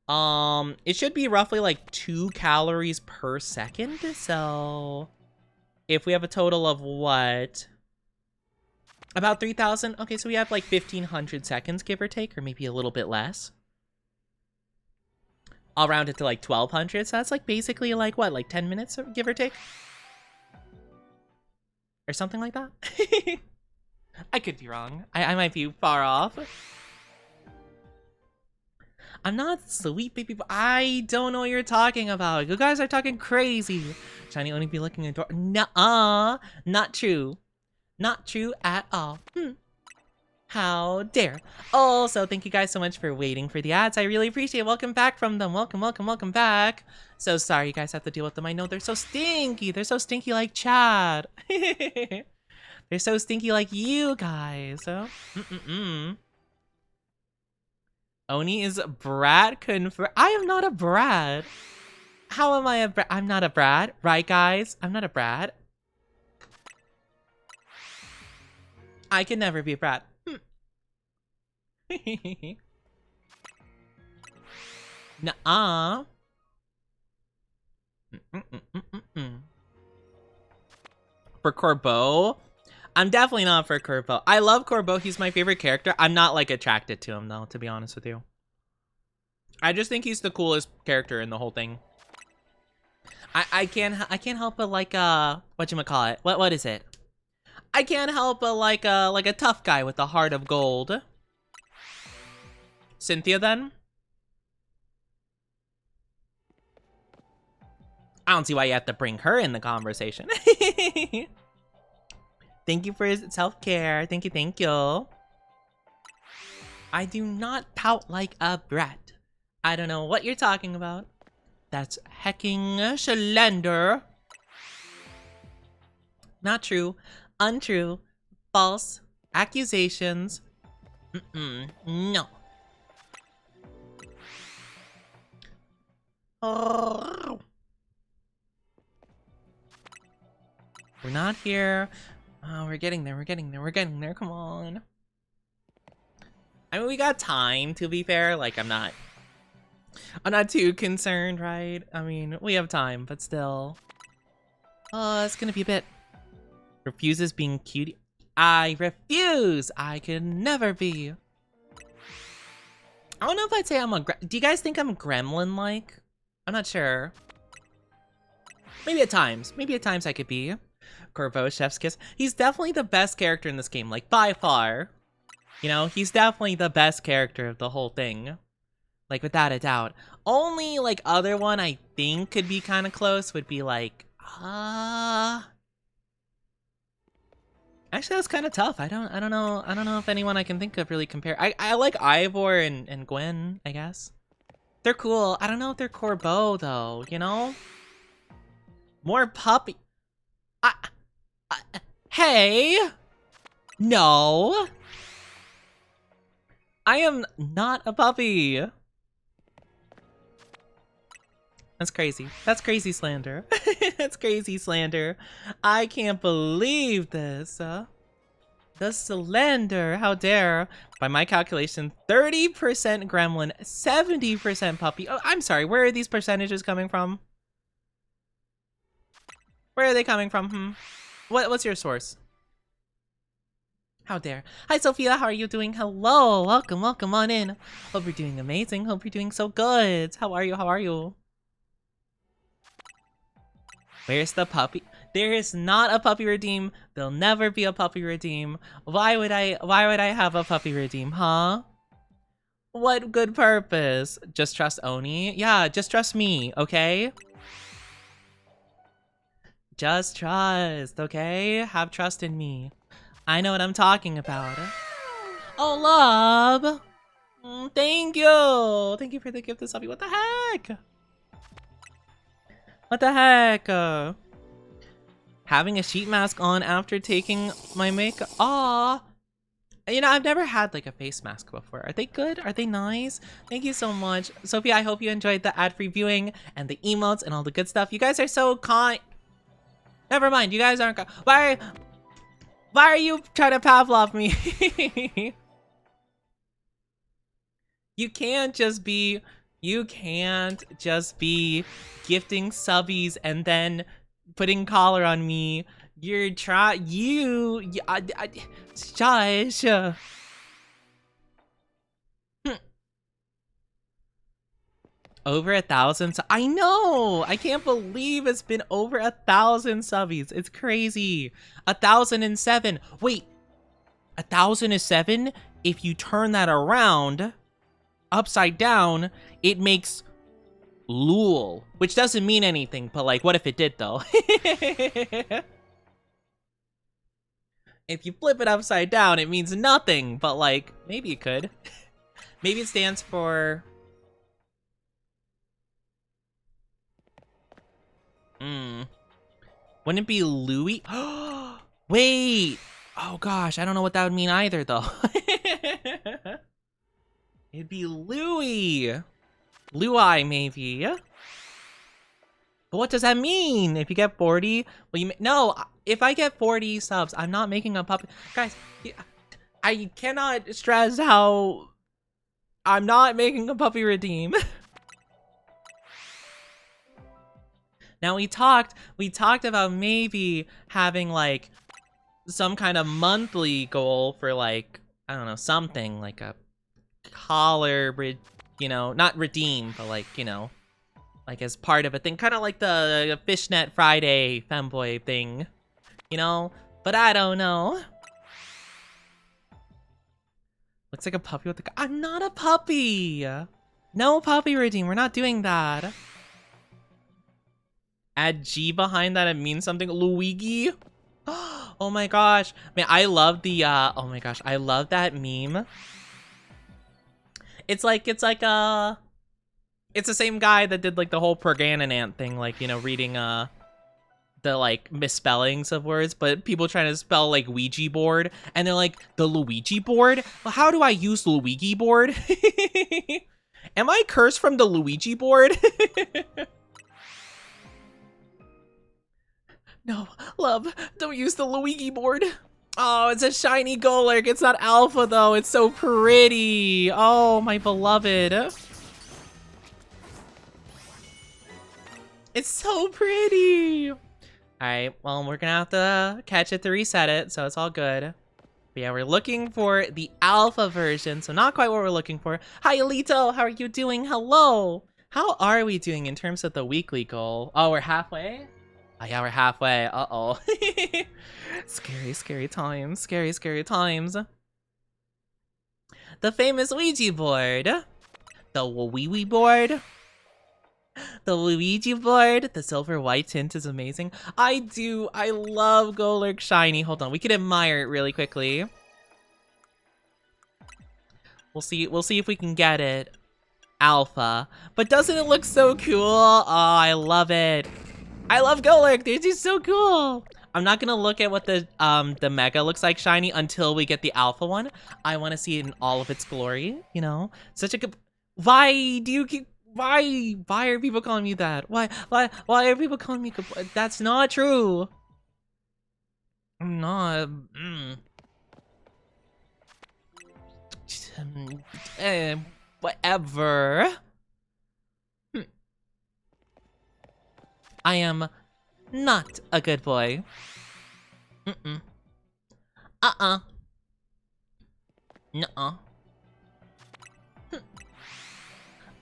it should be roughly like 2 calories per second. So if we have a total of what? About 3,000? Okay, so we have like 1,500 seconds, give or take, or maybe a little bit less. I'll round it to like 1,200, so that's like basically like what, like 10 minutes, give or take? Or something like that? I could be wrong. I might be far off. I'm not sweet baby. I don't know what you're talking about. You guys are talking crazy. Shiny only be looking at door. Nuh-uh. Not true. Not true at all. How dare. Also, thank you guys so much for waiting for the ads. I really appreciate it. Welcome back from them. Welcome, welcome, welcome back. So sorry you guys have to deal with them. I know they're so stinky. They're so stinky like Chad. They're so stinky like you guys. Oni is brat confirmed. I am not a brat. How am I a brat? I'm not a brat. Right, guys? I'm not a brat. I can never be a brat. Nuh-uh. For Corbeau? I'm definitely not for Corbeau. I love Corbeau. He's my favorite character. I'm not, like, attracted to him, though, to be honest with you. I just think he's the coolest character in the whole thing. I can't help but like, whatchamacallit? What is it? I can't help but like a tough guy with a heart of gold. Cynthia, then? I don't see why you have to bring her in the conversation. Thank you for his self-care. Thank you, thank you. I do not pout like a brat. I don't know what you're talking about. That's hecking slender. Not true. Untrue. False. Accusations. No. Oh. We're not here. Oh, we're getting there. We're getting there. We're getting there. Come on. I mean, we got time, to be fair. Like, I'm not too concerned, right? I mean, we have time, but still. It's gonna be a bit. Refuses being cute. I refuse! I could never be. I don't know if I'd say I'm a do you guys think I'm gremlin-like? I'm not sure. Maybe at times. Maybe at times I could be. Corbeau, Chef's Kiss. He's definitely the best character in this game, like, by far. You know, he's definitely the best character of the whole thing. Like, without a doubt. Only, like, other one I think could be kind of close would be, like, actually, that's kind of tough. I don't know if anyone I can think of really compare. I like Ivor and Gwen, I guess. They're cool. I don't know if they're Corbeau, though, you know? More puppy. Hey! No! I am not a puppy. That's crazy. That's crazy slander. That's crazy slander. I can't believe this. The slander. How dare. By my calculation, 30% gremlin, 70% puppy. Oh, I'm sorry. Where are these percentages coming from? Where are they coming from? What's your source? How dare. Hi, Sophia. How are you doing? Hello. Welcome. Welcome on in. Hope you're doing amazing. Hope you're doing so good. How are you? How are you? Where's the puppy? There is not a puppy redeem. There'll never be a puppy redeem. Why would I have a puppy redeem, huh? What good purpose? Just trust Oni? Yeah, just trust me, okay? Just trust, okay? Have trust in me. I know what I'm talking about. Oh, love! Thank you! Thank you for the gift of Sophie. What the heck? What the heck? Having a sheet mask on after taking my makeup. Aw. You know, I've never had like a face mask before. Are they good? Are they nice? Thank you so much. Sophia, I hope you enjoyed the ad-free viewing and the emotes and all the good stuff. You guys are so kind. Never mind, you guys aren't Why are you trying to Pavlov me? You can't just be gifting subbies and then putting collar on me. You're shush. Over 1,000. I know. I can't believe it's been over 1,000 subbies. It's crazy. 1,007. Wait, 1,007. If you turn that around, upside down, it makes Lul, which doesn't mean anything. But like, what if it did though? If you flip it upside down, it means nothing. But like, maybe it could. Maybe it stands for. Wouldn't it be Louis? Wait. Oh gosh, I don't know what that would mean either though. It'd be Louis. Louis maybe. But what does that mean? If you get 40, well, no. If I get 40 subs, I'm not making a puppy. Guys, I cannot stress how I'm not making a puppy redeem. Now we talked about maybe having like some kind of monthly goal for like, I don't know, something like a collar, you know, not redeem, but like, you know, like as part of a thing, kind of like the Fishnet Friday femboy thing, you know, but I don't know. Looks like a puppy with the, I'm not a puppy. No puppy redeem, we're not doing that. Add G behind that, it means something. Luigi. Oh my gosh. Man, I love the oh my gosh, I love that meme. It's the same guy that did like the whole Pergananant thing, like, you know, reading the like misspellings of words, but people trying to spell like Ouija board, and they're like, the Luigi board? Well, how do I use Luigi board? Am I cursed from the Luigi board? No, love, don't use the Luigi board. Oh, it's a shiny Golurk. It's not alpha though. It's so pretty. Oh, my beloved. It's so pretty. All right, well, we're gonna have to catch it to reset it, so it's all good. But yeah, we're looking for the alpha version, so not quite what we're looking for. Hi, Alito. How are you doing? Hello. How are we doing in terms of the weekly goal? Oh, we're halfway? Oh yeah, we're halfway. Uh-oh. Scary, scary times. Scary, scary times. The famous Ouija board. The Wee board. The Luigi board. The silver white tint is amazing. I love Golurk Shiny. Hold on, we can admire it really quickly. We'll see if we can get it. Alpha. But doesn't it look so cool? Oh, I love it. I love Golurk, dude, he's so cool. I'm not gonna look at what the Mega looks like shiny until we get the Alpha one. I wanna see it in all of its glory, you know? Such a good, why Why are people calling me that? Why are people calling me? That's not true. I'm not. Eh, whatever. I am not a good boy. Nuh-uh.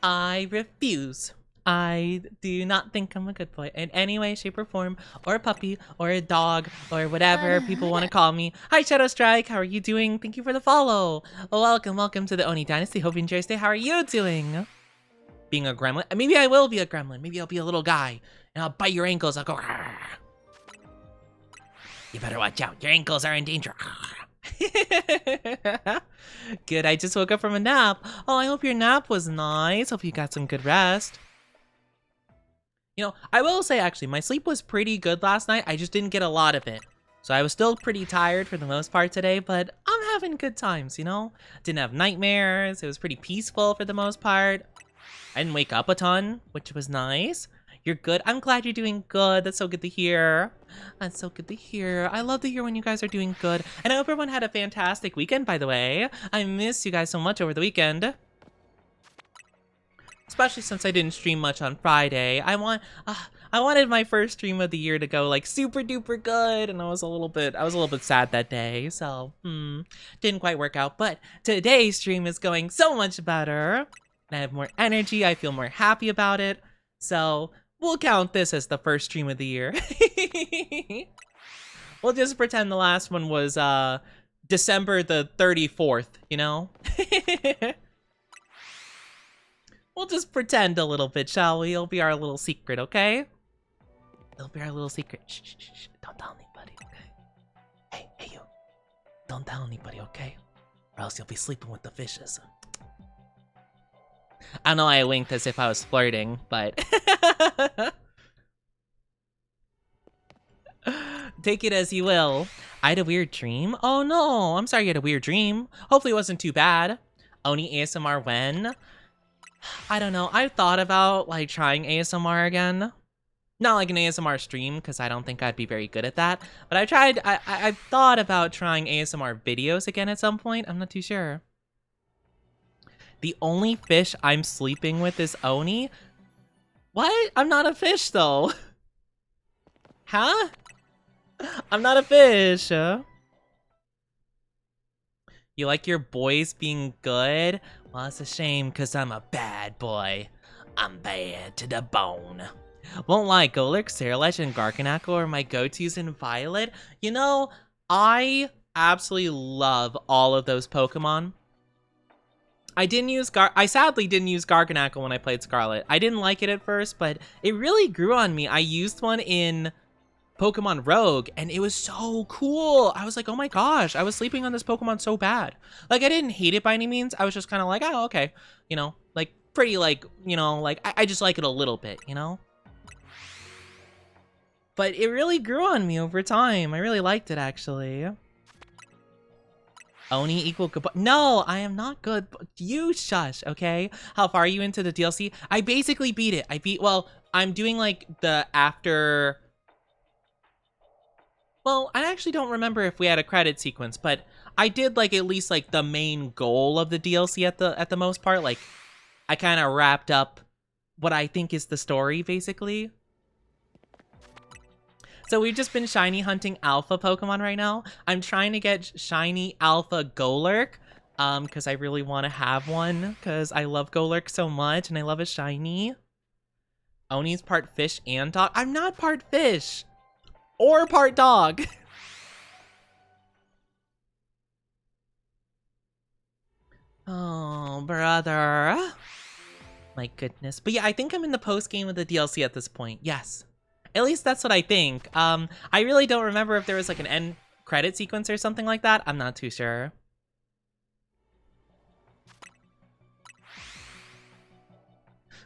I refuse. I do not think I'm a good boy in any way, shape, or form, or a puppy, or a dog, or whatever people want to call me. Hi, Shadow Strike. How are you doing? Thank you for the follow. Welcome to the Oni Dynasty. Hope you enjoy your stay. How are you doing? Being a gremlin? Maybe I will be a gremlin. Maybe I'll be a little guy, and I'll bite your ankles. I'll go. Argh. You better watch out. Your ankles are in danger. Good, I just woke up from a nap. Oh, I hope your nap was nice. Hope you got some good rest. You know, I will say actually, my sleep was pretty good last night. I just didn't get a lot of it. So I was still pretty tired for the most part today, but I'm having good times, you know? Didn't have nightmares. It was pretty peaceful for the most part. I didn't wake up a ton, which was nice. You're good. I'm glad you're doing good. That's so good to hear. That's so good to hear. I love to hear when you guys are doing good. And I hope everyone had a fantastic weekend, by the way. I miss you guys so much over the weekend. Especially since I didn't stream much on Friday. I wanted my first stream of the year to go like super duper good, and I was a little bit sad that day. So, didn't quite work out. But today's stream is going so much better. And I have more energy. I feel more happy about it. So, we'll count this as the first stream of the year. We'll just pretend the last one was December the 34th, you know? We'll just pretend a little bit, shall we? It'll be our little secret, okay? It'll be our little secret. Shh, shh, shh, shh. Don't tell anybody, okay? Hey, you. Don't tell anybody, okay? Or else you'll be sleeping with the fishes. I know I winked as if I was flirting, but... Take it as you will. I had a weird dream? Oh no, I'm sorry you had a weird dream. Hopefully it wasn't too bad. Oni ASMR when? I don't know. I've thought about like trying ASMR again. Not like an ASMR stream, because I don't think I'd be very good at that. But I've thought about trying ASMR videos again at some point. I'm not too sure. The only fish I'm sleeping with is Oni? What? I'm not a fish though. Huh? I'm not a fish. You like your boys being good? Well, it's a shame, because I'm a bad boy. I'm bad to the bone. Won't lie, Golurk, Saralash, and Garganacl are my go-tos in Violet. You know, I absolutely love all of those Pokemon. I sadly didn't use Garganacl when I played Scarlet. I didn't like it at first, but it really grew on me. I used one in Pokemon Rogue, and it was so cool. I was like, oh my gosh, I was sleeping on this Pokemon so bad. Like, I didn't hate it by any means. I was just kind of like, oh, okay. You know, like, pretty, like, you know, like, I just like it a little bit, you know? But it really grew on me over time. I really liked it, actually. Oni equal good. No, I am not good. You shush, okay? How far are you into the DLC? I basically beat it. Well, I'm doing, like, the after... Well, I actually don't remember if we had a credit sequence, but I did like at least like the main goal of the DLC at the most part. Like, I kind of wrapped up what I think is the story, basically. So we've just been shiny hunting alpha Pokemon right now. I'm trying to get shiny alpha Golurk, because I really want to have one, because I love Golurk so much and I love a shiny. Oni's part fish and dog. I'm not part fish. Or part dog. Oh, brother. My goodness. But yeah, I think I'm in the post-game of the DLC at this point. Yes. At least that's what I think. I really don't remember if there was like an end credit sequence or something like that. I'm not too sure.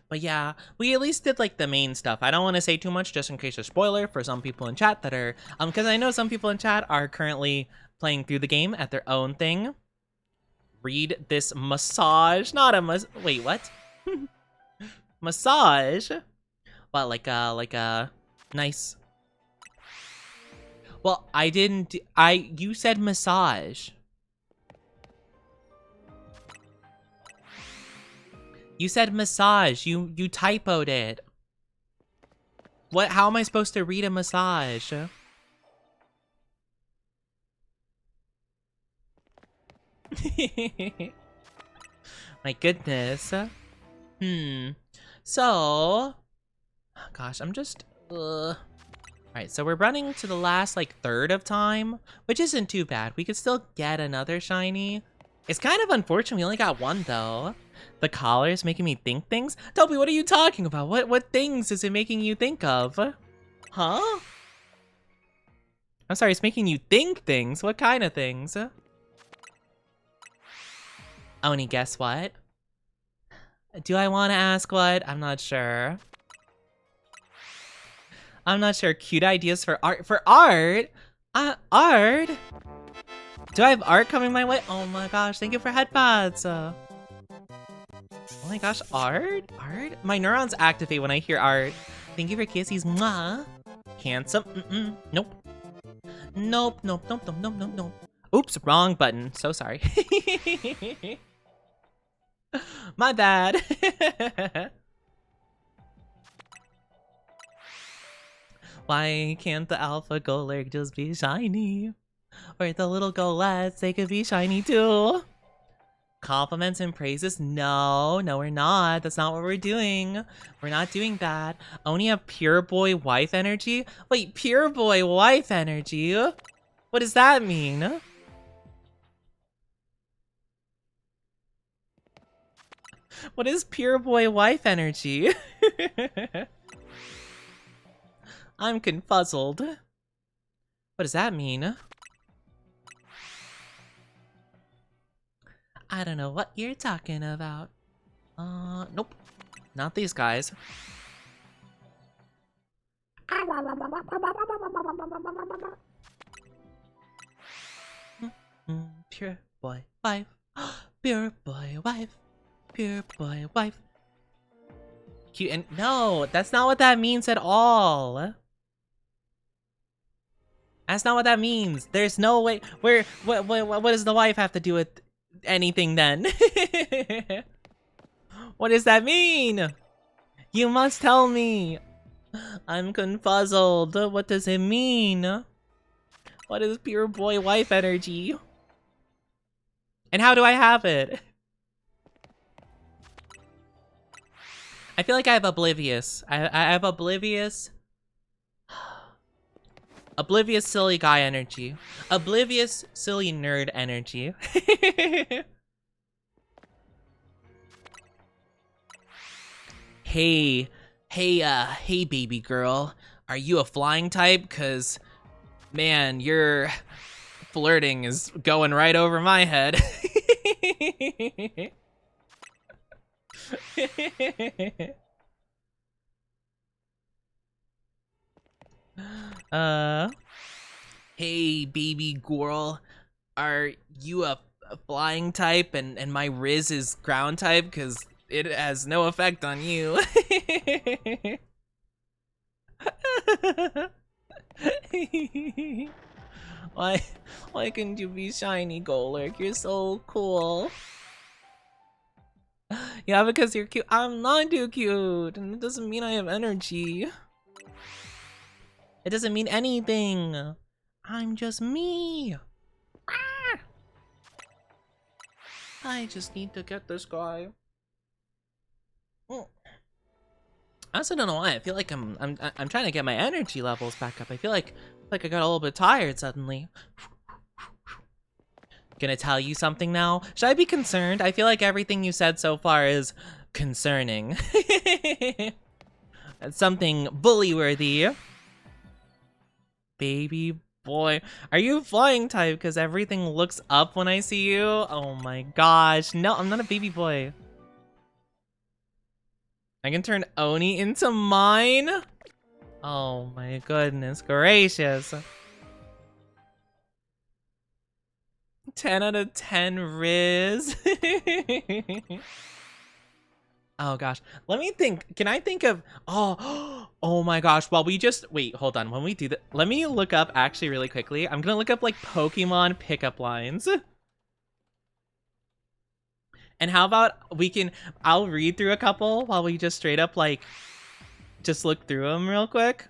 But yeah, we at least did like the main stuff. I don't want to say too much just in case a spoiler for some people in chat that are, because I know some people in chat are currently playing through the game at their own thing. Read this massage, not a wait, what? Massage? What, like a nice... Well, I didn't... You said massage. You said massage. You typoed it. What? How am I supposed to read a massage? My goodness. So... Gosh, I'm just... Alright, so we're running to the last, like, third of time, which isn't too bad. We could still get another shiny. It's kind of unfortunate we only got one, though. The collar's making me think things? Toby, what are you talking about? What things is it making you think of? Huh? I'm sorry, it's making you think things? What kind of things? Oni, guess what? Do I want to ask what? I'm not sure. I'm not sure. Cute ideas for art. For art? Art? Do I have art coming my way? Oh my gosh, thank you for headphones. Oh my gosh, art? Art? My neurons activate when I hear art. Thank you for kisses. Mwah. Handsome. Nope. Nope, nope, nope, nope, nope, nope, nope. Oops, wrong button. So sorry. My bad. Why can't the alpha Golurk just be shiny? Or the little Golettes, they could be shiny too. Compliments and praises? No, we're not. That's not what we're doing. We're not doing that. Only have pure boy wife energy? Wait, pure boy wife energy? What does that mean? What is pure boy wife energy? I'm confuzzled. What does that mean? I don't know what you're talking about. Nope. Not these guys. Pure boy wife. Pure boy wife. Pure boy wife. Cute and no, that's not what that means at all. That's not what that means. There's no way. What does the wife have to do with anything then? What does that mean? You must tell me. I'm confuzzled. What does it mean? What is pure boy wife energy? And how do I have it? I feel like I have oblivious. I have oblivious. Oblivious silly guy energy. Oblivious silly nerd energy. Hey baby girl. Are you a flying type? 'Cause man, your flirting is going right over my head. Hey baby girl, are you a flying type and my Riz is ground type? 'Cause it has no effect on you. Why couldn't you be shiny, Golurk? You're so cool. Yeah, because you're cute. I'm not too cute, and it doesn't mean I have energy. It doesn't mean anything. I'm just me. Ah! I just need to get this guy. I also don't know why. I feel like I'm trying to get my energy levels back up. I feel like I got a little bit tired suddenly. Gonna tell you something now. Should I be concerned? I feel like everything you said so far is concerning. That's something bully-worthy. Baby boy. Are you flying type? Because everything looks up when I see you. Oh my gosh. No, I'm not a baby boy. I can turn Oni into mine? Oh my goodness gracious. 10 out of 10 Riz. Oh gosh. Let me think. Can I think of oh my gosh. Well, we just wait, hold on. When we do that, let me look up actually really quickly. I'm gonna look up like Pokemon pickup lines. And how about I'll read through a couple while we just straight up like just look through them real quick.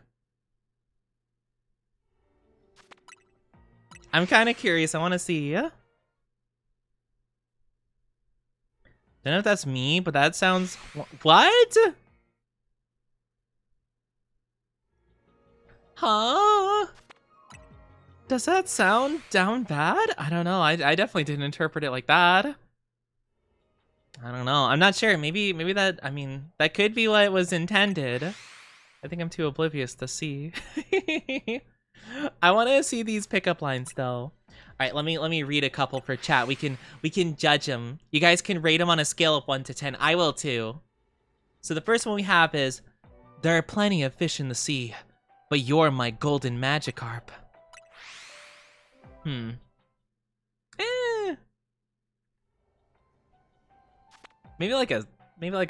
I'm kind of curious. I want to see. Don't know if that's me, but that sounds... What? Huh? Does that sound down bad? I don't know. I definitely didn't interpret it like that. I don't know. I'm not sure. Maybe that... I mean, that could be what was intended. I think I'm too oblivious to see. I want to see these pickup lines, though. All right, let me read a couple for chat. We can judge them. You guys can rate them on a scale of 1 to 10. I will too. So the first one we have is, there are plenty of fish in the sea, but you're my golden Magikarp. Maybe like a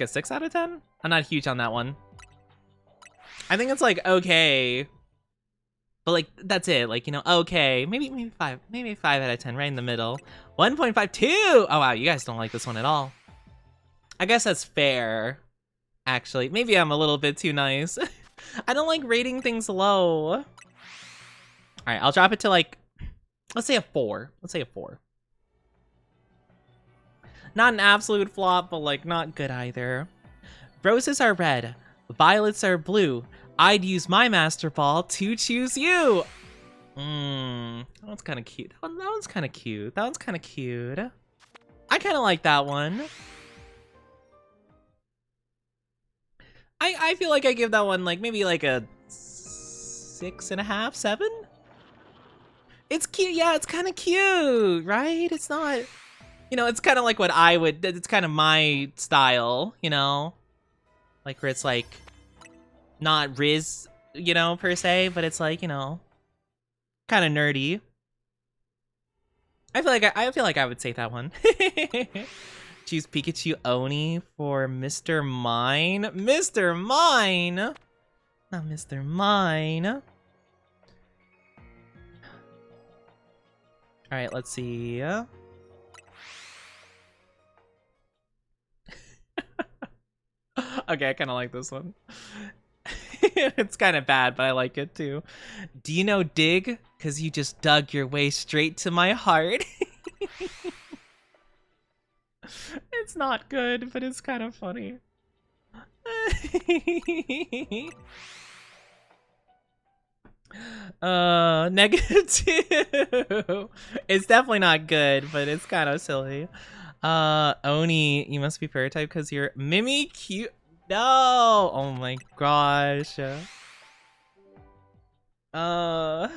6 out of 10. I'm not huge on that one. I think it's like okay. But like that's it, like, you know, okay, maybe 5 out of 10, right in the middle. 1.52. Oh wow, you guys don't like this one at all. I guess that's fair, actually. Maybe I'm a little bit too nice. I don't like rating things low. All right, I'll drop it to like, let's say a 4. Let's say a 4. Not an absolute flop, but like not good either. Roses are red, violets are blue. I'd use my Master Ball to choose you. That one's kind of cute. That one's kind of cute. That one's kind of cute. I kind of like that one. I feel like I give that one like maybe like a 6.5, 7. It's cute. Yeah, it's kind of cute, right? It's not, you know, it's kind of like what I would. It's kind of my style, you know, like where it's like. Not Riz, you know, per se, but it's like, you know, kind of nerdy. I feel like I would say that one. Choose Pikachu Oni for Mr. Mine. Mr. Mine, not Mr. Mine. All right, let's see. Okay, I kind of like this one. It's kind of bad, but I like it too. Do you know dig? Cause you just dug your way straight to my heart. It's not good, but it's kind of funny. -2. It's definitely not good, but it's kind of silly. Oni, you must be fairy type because you're Mimikyu. No! Oh my gosh. Are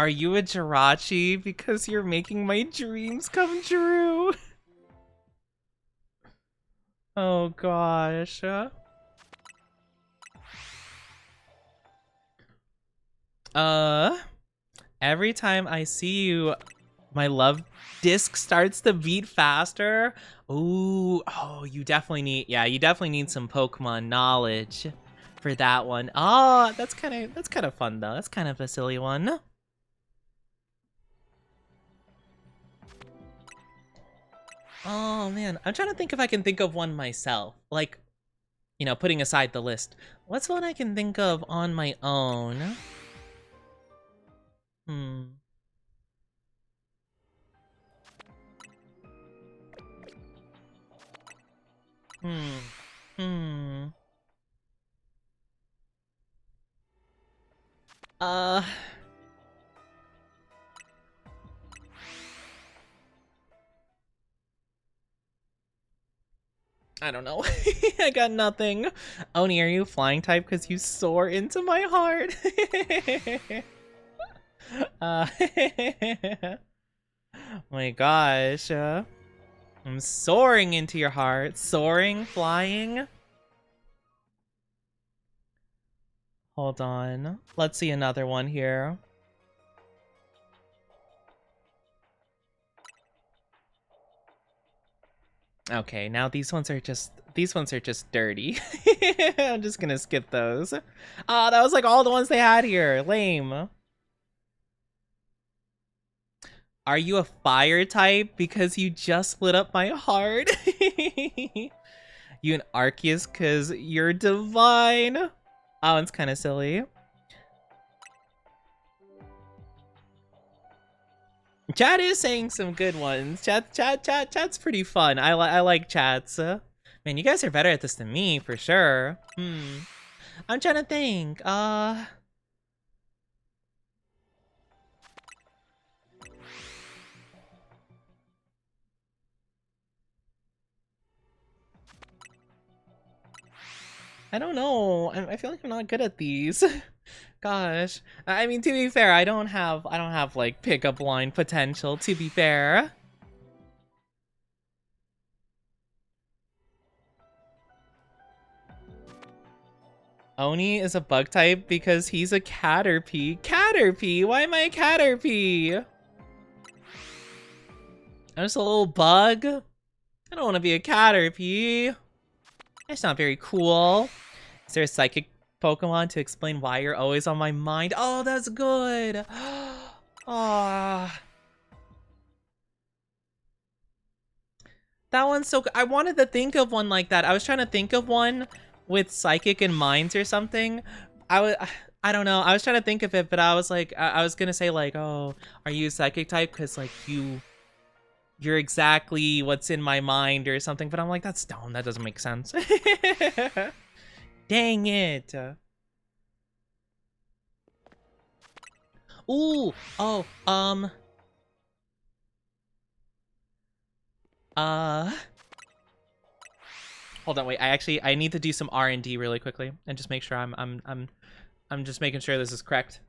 you a Jirachi? Because you're making my dreams come true. Oh gosh. Every time I see you, my love disc starts to beat faster. Ooh, oh, you definitely need some Pokemon knowledge for that one. Oh, that's kind of fun though. That's kind of a silly one. Oh man, I'm trying to think if I can think of one myself. Like, you know, putting aside the list. What's one I can think of on my own? I don't know. I got nothing. Oni, are you flying type because you soar into my heart? My gosh. I'm soaring into your heart. Soaring, flying. Hold on. Let's see another one here. Okay, now these ones are just dirty. I'm just gonna skip those. That was like all the ones they had here. Lame. Are you a fire type? Because you just lit up my heart. You an Arceus because you're divine. That one's kind of silly. Chat is saying some good ones. Chat's pretty fun. I like chats. Man, you guys are better at this than me, for sure. I'm trying to think. I don't know. I feel like I'm not good at these. Gosh. I mean, to be fair, I don't have like pickup line potential, to be fair. Oni is a bug type because he's a Caterpie. Caterpie? Why am I a Caterpie? I'm just a little bug. I don't want to be a Caterpie. That's not very cool. Is there a psychic Pokemon to explain why you're always on my mind? Oh, that's good. Ah. That one's so good. I wanted to think of one like that. I was trying to think of one with psychic and minds or something. I don't know. I was trying to think of it, but I was like, I was gonna say like, oh, are you a psychic type? Because like you're exactly what's in my mind or something. But I'm like, that's dumb. That doesn't make sense. Dang it. Ooh. Oh. Hold on, wait. I need to do some R&D really quickly and just make sure I'm just making sure this is correct.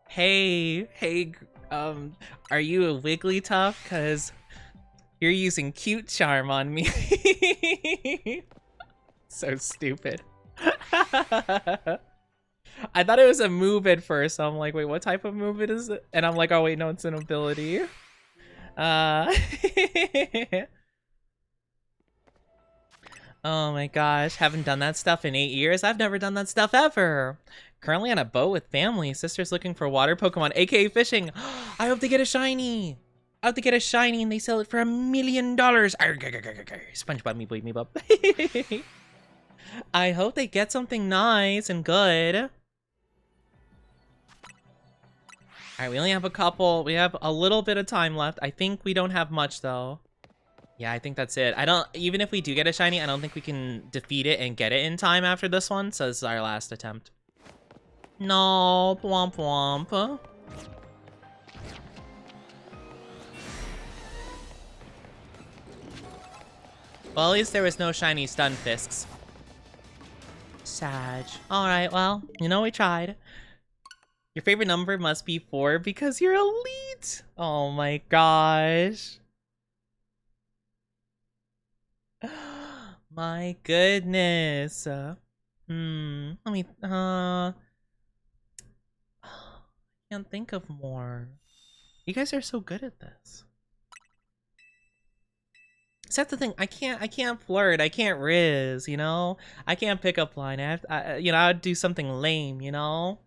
Hey, are you a Wigglytuff? Cause you're using cute charm on me. So stupid. I thought it was a move at first. So I'm like, wait, what type of move is it? And I'm like, oh wait, no, it's an ability. Oh my gosh, haven't done that stuff in 8 years. I've never done that stuff ever. Currently on a boat with family. Sister's looking for water Pokemon, aka fishing. I hope they get a shiny. I hope they get a shiny and they sell it for $1 million. SpongeBob me bop. I hope they get something nice and good. Alright, we only have a couple. We have a little bit of time left. I think we don't have much though. Yeah, I think that's it. Even if we do get a shiny, I don't think we can defeat it and get it in time after this one. So this is our last attempt. No, womp womp. Well, at least there was no shiny Stunfisks. Sag. Alright, well, you know we tried. Your favorite number must be 4 because you're elite. Oh my gosh. My goodness. Let me, can't think of more. You guys are so good at this. That's the thing. I can't flirt. I can't riz. You know. I can't pick up line. You know, I'd do something lame. You know.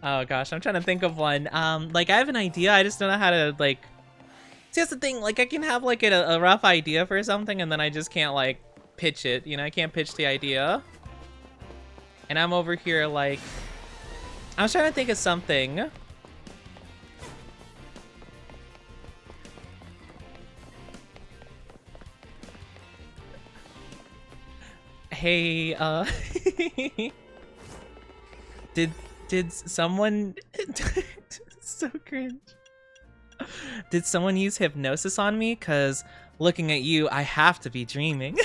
Oh gosh, I'm trying to think of one. Like I have an idea. I just don't know how to like. See, that's the thing. Like I can have like a rough idea for something, and then I just can't like pitch it. You know, I can't pitch the idea. And I'm over here like, I was trying to think of something. Hey, did someone so cringe. Did someone use hypnosis on me? Cause looking at you, I have to be dreaming.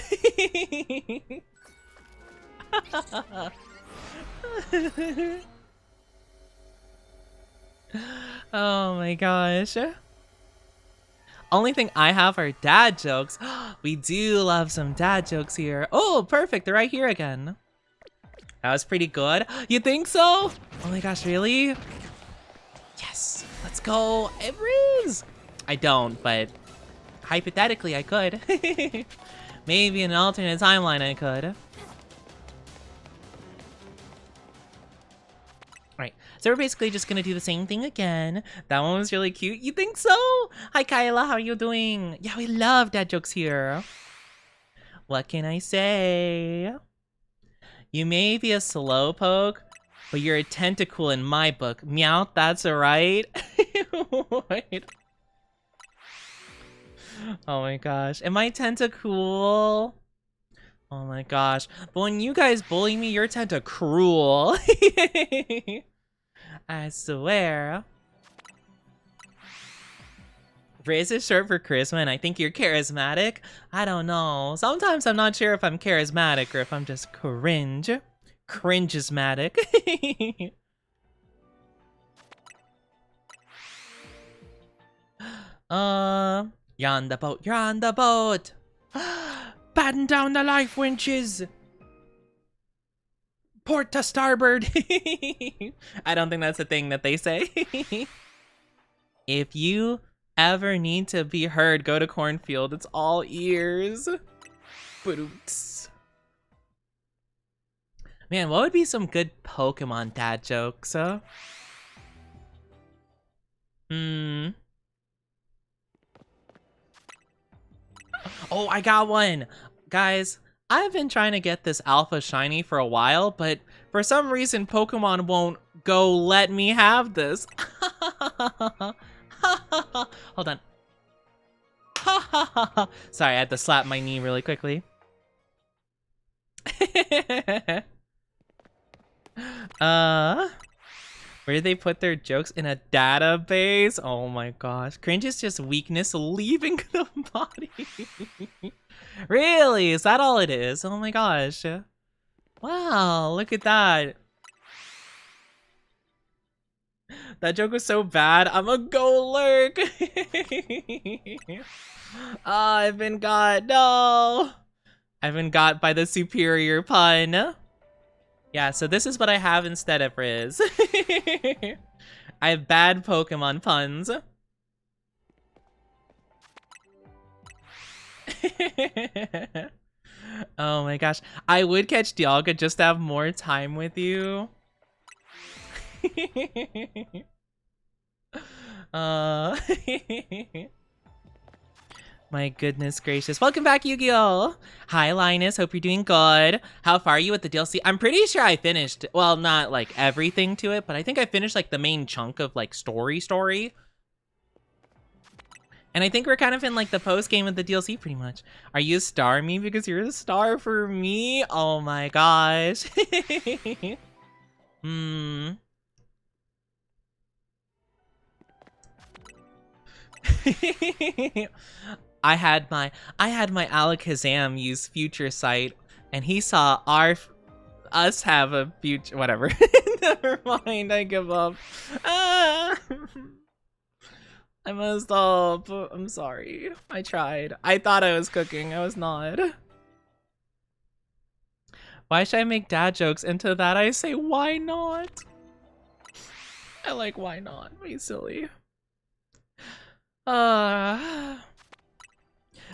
Oh my gosh. Only thing I have are dad jokes. We do love some dad jokes here. Oh, perfect. They're right here again. That was pretty good. You think so? Oh my gosh, really? Yes. Let's go. Everest. I don't, but hypothetically I could. Maybe in an alternate timeline I could. Right, so we're basically just gonna do the same thing again. That one was really cute. You think so? Hi Kyla, how are you doing? Yeah, we love dad jokes here. What can I say? You may be a slowpoke, but you're a tentacle in my book. Meow, that's right. Wait. Oh my gosh, am I tentacool? Oh my gosh, but when you guys bully me, you're tentacruel. I swear. Riz is short for charisma, and I think you're charismatic. I don't know. Sometimes I'm not sure if I'm charismatic or if I'm just cringe. Cringe-ismatic. You're on the boat. You're on the boat. Batten down the life winches. Port to starboard. I don't think that's a thing that they say. If you ever need to be heard, go to Cornfield. It's all ears. Ba-doots. Man, what would be some good Pokemon dad jokes, huh? Oh, I got one. Guys, I've been trying to get this Alpha Shiny for a while, but for some reason, Pokemon won't go let me have this. Hold on. Sorry, I had to slap my knee really quickly. Where do they put their jokes? In a database? Oh my gosh. Cringe is just weakness leaving the body. Really? Is that all it is? Oh my gosh. Wow, look at that. That joke was so bad. I'm a go lurk. I've been got. No. I've been got by the superior pun. Yeah, so this is what I have instead of Riz. I have bad Pokemon puns. Oh my gosh. I would catch Dialga just to have more time with you. My goodness gracious. Welcome back, Yu-Gi-Oh! Hi, Linus. Hope you're doing good. How far are you with the DLC? I'm pretty sure I finished, well, not like everything to it, but I think I finished like the main chunk of like story. And I think we're kind of in like the post game of the DLC pretty much. Are you a star me because you're a star for me? Oh my gosh. I had my Alakazam use Future Sight, and he saw us have a future. Whatever. Never mind. I give up. I messed up. I'm sorry. I tried. I thought I was cooking. I was not. Why should I make dad jokes? Into that I say, why not? I like why not. Be silly.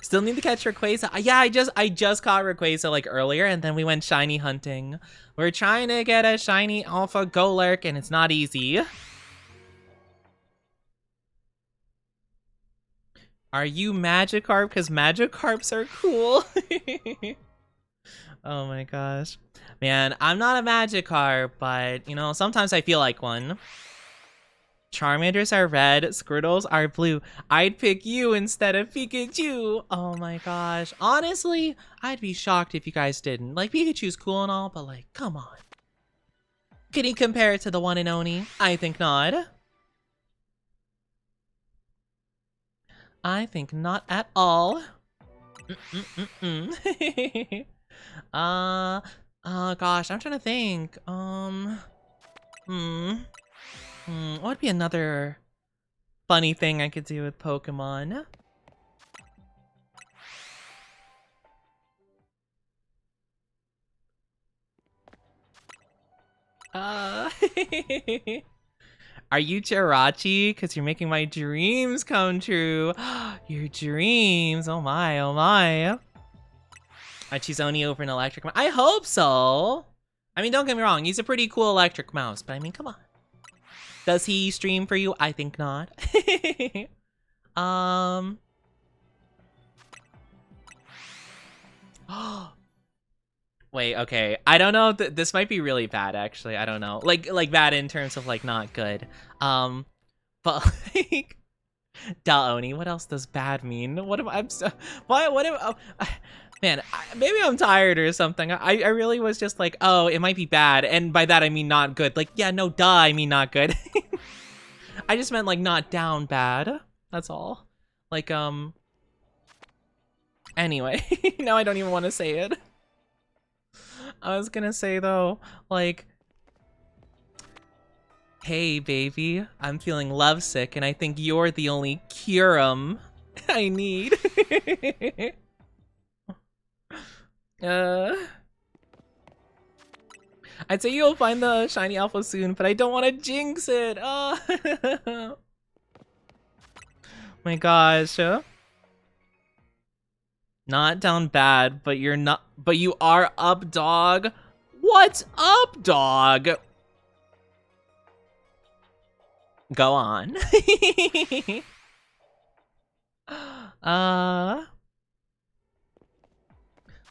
Still need to catch Rayquaza. Yeah, I just caught Rayquaza like earlier, and then we went shiny hunting. We're trying to get a shiny Alpha Golurk, and it's not easy. Are you Magikarp? Because Magikarps are cool. Oh my gosh. Man, I'm not a Magikarp, but, you know, sometimes I feel like one. Charmanders are red, Squirtles are blue. I'd pick you instead of Pikachu. Oh my gosh. Honestly, I'd be shocked if you guys didn't. Like, Pikachu's cool and all, but like, come on. Can he compare it to the one and Oni? I think not. I think not at all. Gosh, I'm trying to think. What would be another funny thing I could do with Pokemon? Are you Jirachi? Because you're making my dreams come true. Your dreams. Oh my, oh my. She's only over an electric mouse. I hope so. I mean, don't get me wrong. He's a pretty cool electric mouse, but I mean, come on. Does he stream for you? I think not. Wait, okay. I don't know. This might be really bad, actually. I don't know. Like bad in terms of like not good. But like, duh, Oni. What else does bad mean? What am I'm so? What am? Oh, man, maybe I'm tired or something. I really was just like, oh, it might be bad, and by that I mean not good. Like, yeah, no, duh, I mean not good. I just meant like not down bad. That's all. Like, anyway, now I don't even want to say it. I was gonna say though, like, hey baby, I'm feeling lovesick and I think you're the only curum I need. I'd say you'll find the shiny alpha soon, but I don't want to jinx it. Oh. My gosh. Not down bad, but you're not, but you are up, dog. What's up, dog? Go on.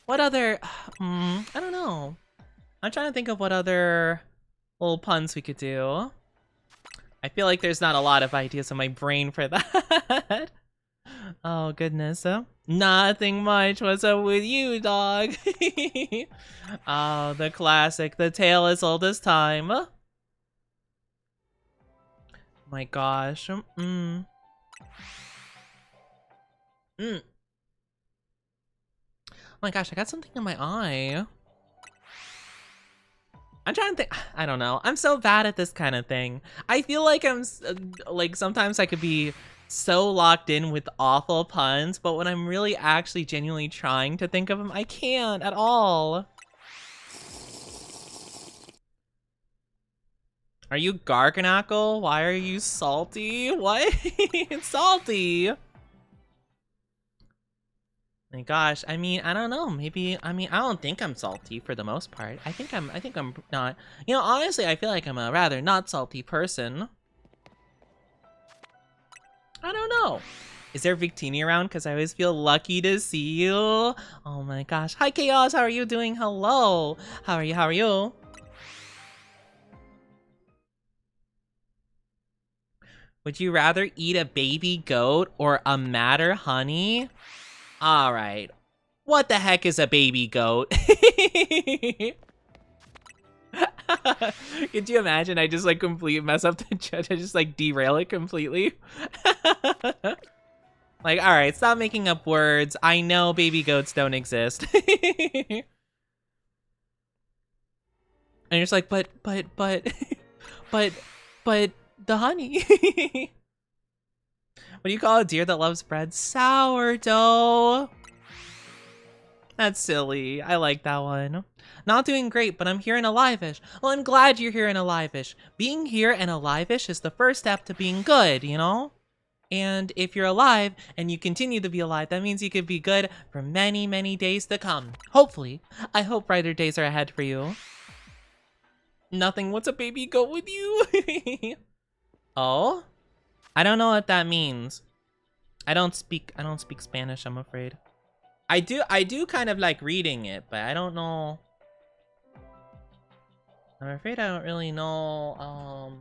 What other, I don't know. I'm trying to think of what other little puns we could do. I feel like there's not a lot of ideas in my brain for that. Oh, goodness. Nothing much. What's up with you, dog? Oh, the classic. The tale as old as time. My gosh. Oh my gosh, I got something in my eye. I'm trying to think. I don't know. I'm so bad at this kind of thing. I feel like I'm like sometimes I could be so locked in with awful puns, but when I'm really actually genuinely trying to think of them, I can't at all. Are you Garganackle? Why are you salty? What? It's salty. My gosh, I mean, I don't know. Maybe, I mean, I don't think I'm salty for the most part. I think I'm not. You know, honestly, I feel like I'm a rather not salty person. I don't know. Is there Victini around? Because I always feel lucky to see you. Oh my gosh. Hi, Chaos. How are you doing? Hello. How are you? How are you? Would you rather eat a baby goat or a madder honey? All right. What the heck is a baby goat? Could you imagine? I just like completely mess up the judge. I just like derail it completely. Like, all right, stop making up words. I know baby goats don't exist. And you're just like, but the honey. What do you call a deer that loves bread? Sourdough. That's silly. I like that one. Not doing great, but I'm here and alive-ish. Well, I'm glad you're here and alive-ish. Being here and alive-ish is the first step to being good, you know? And if you're alive and you continue to be alive, that means you could be good for many, many days to come. Hopefully. I hope brighter days are ahead for you. Nothing. What's a baby goat with you? Oh? I don't know what that means. I don't speak Spanish, I'm afraid. I do kind of like reading it, but I don't know. I'm afraid I don't really know.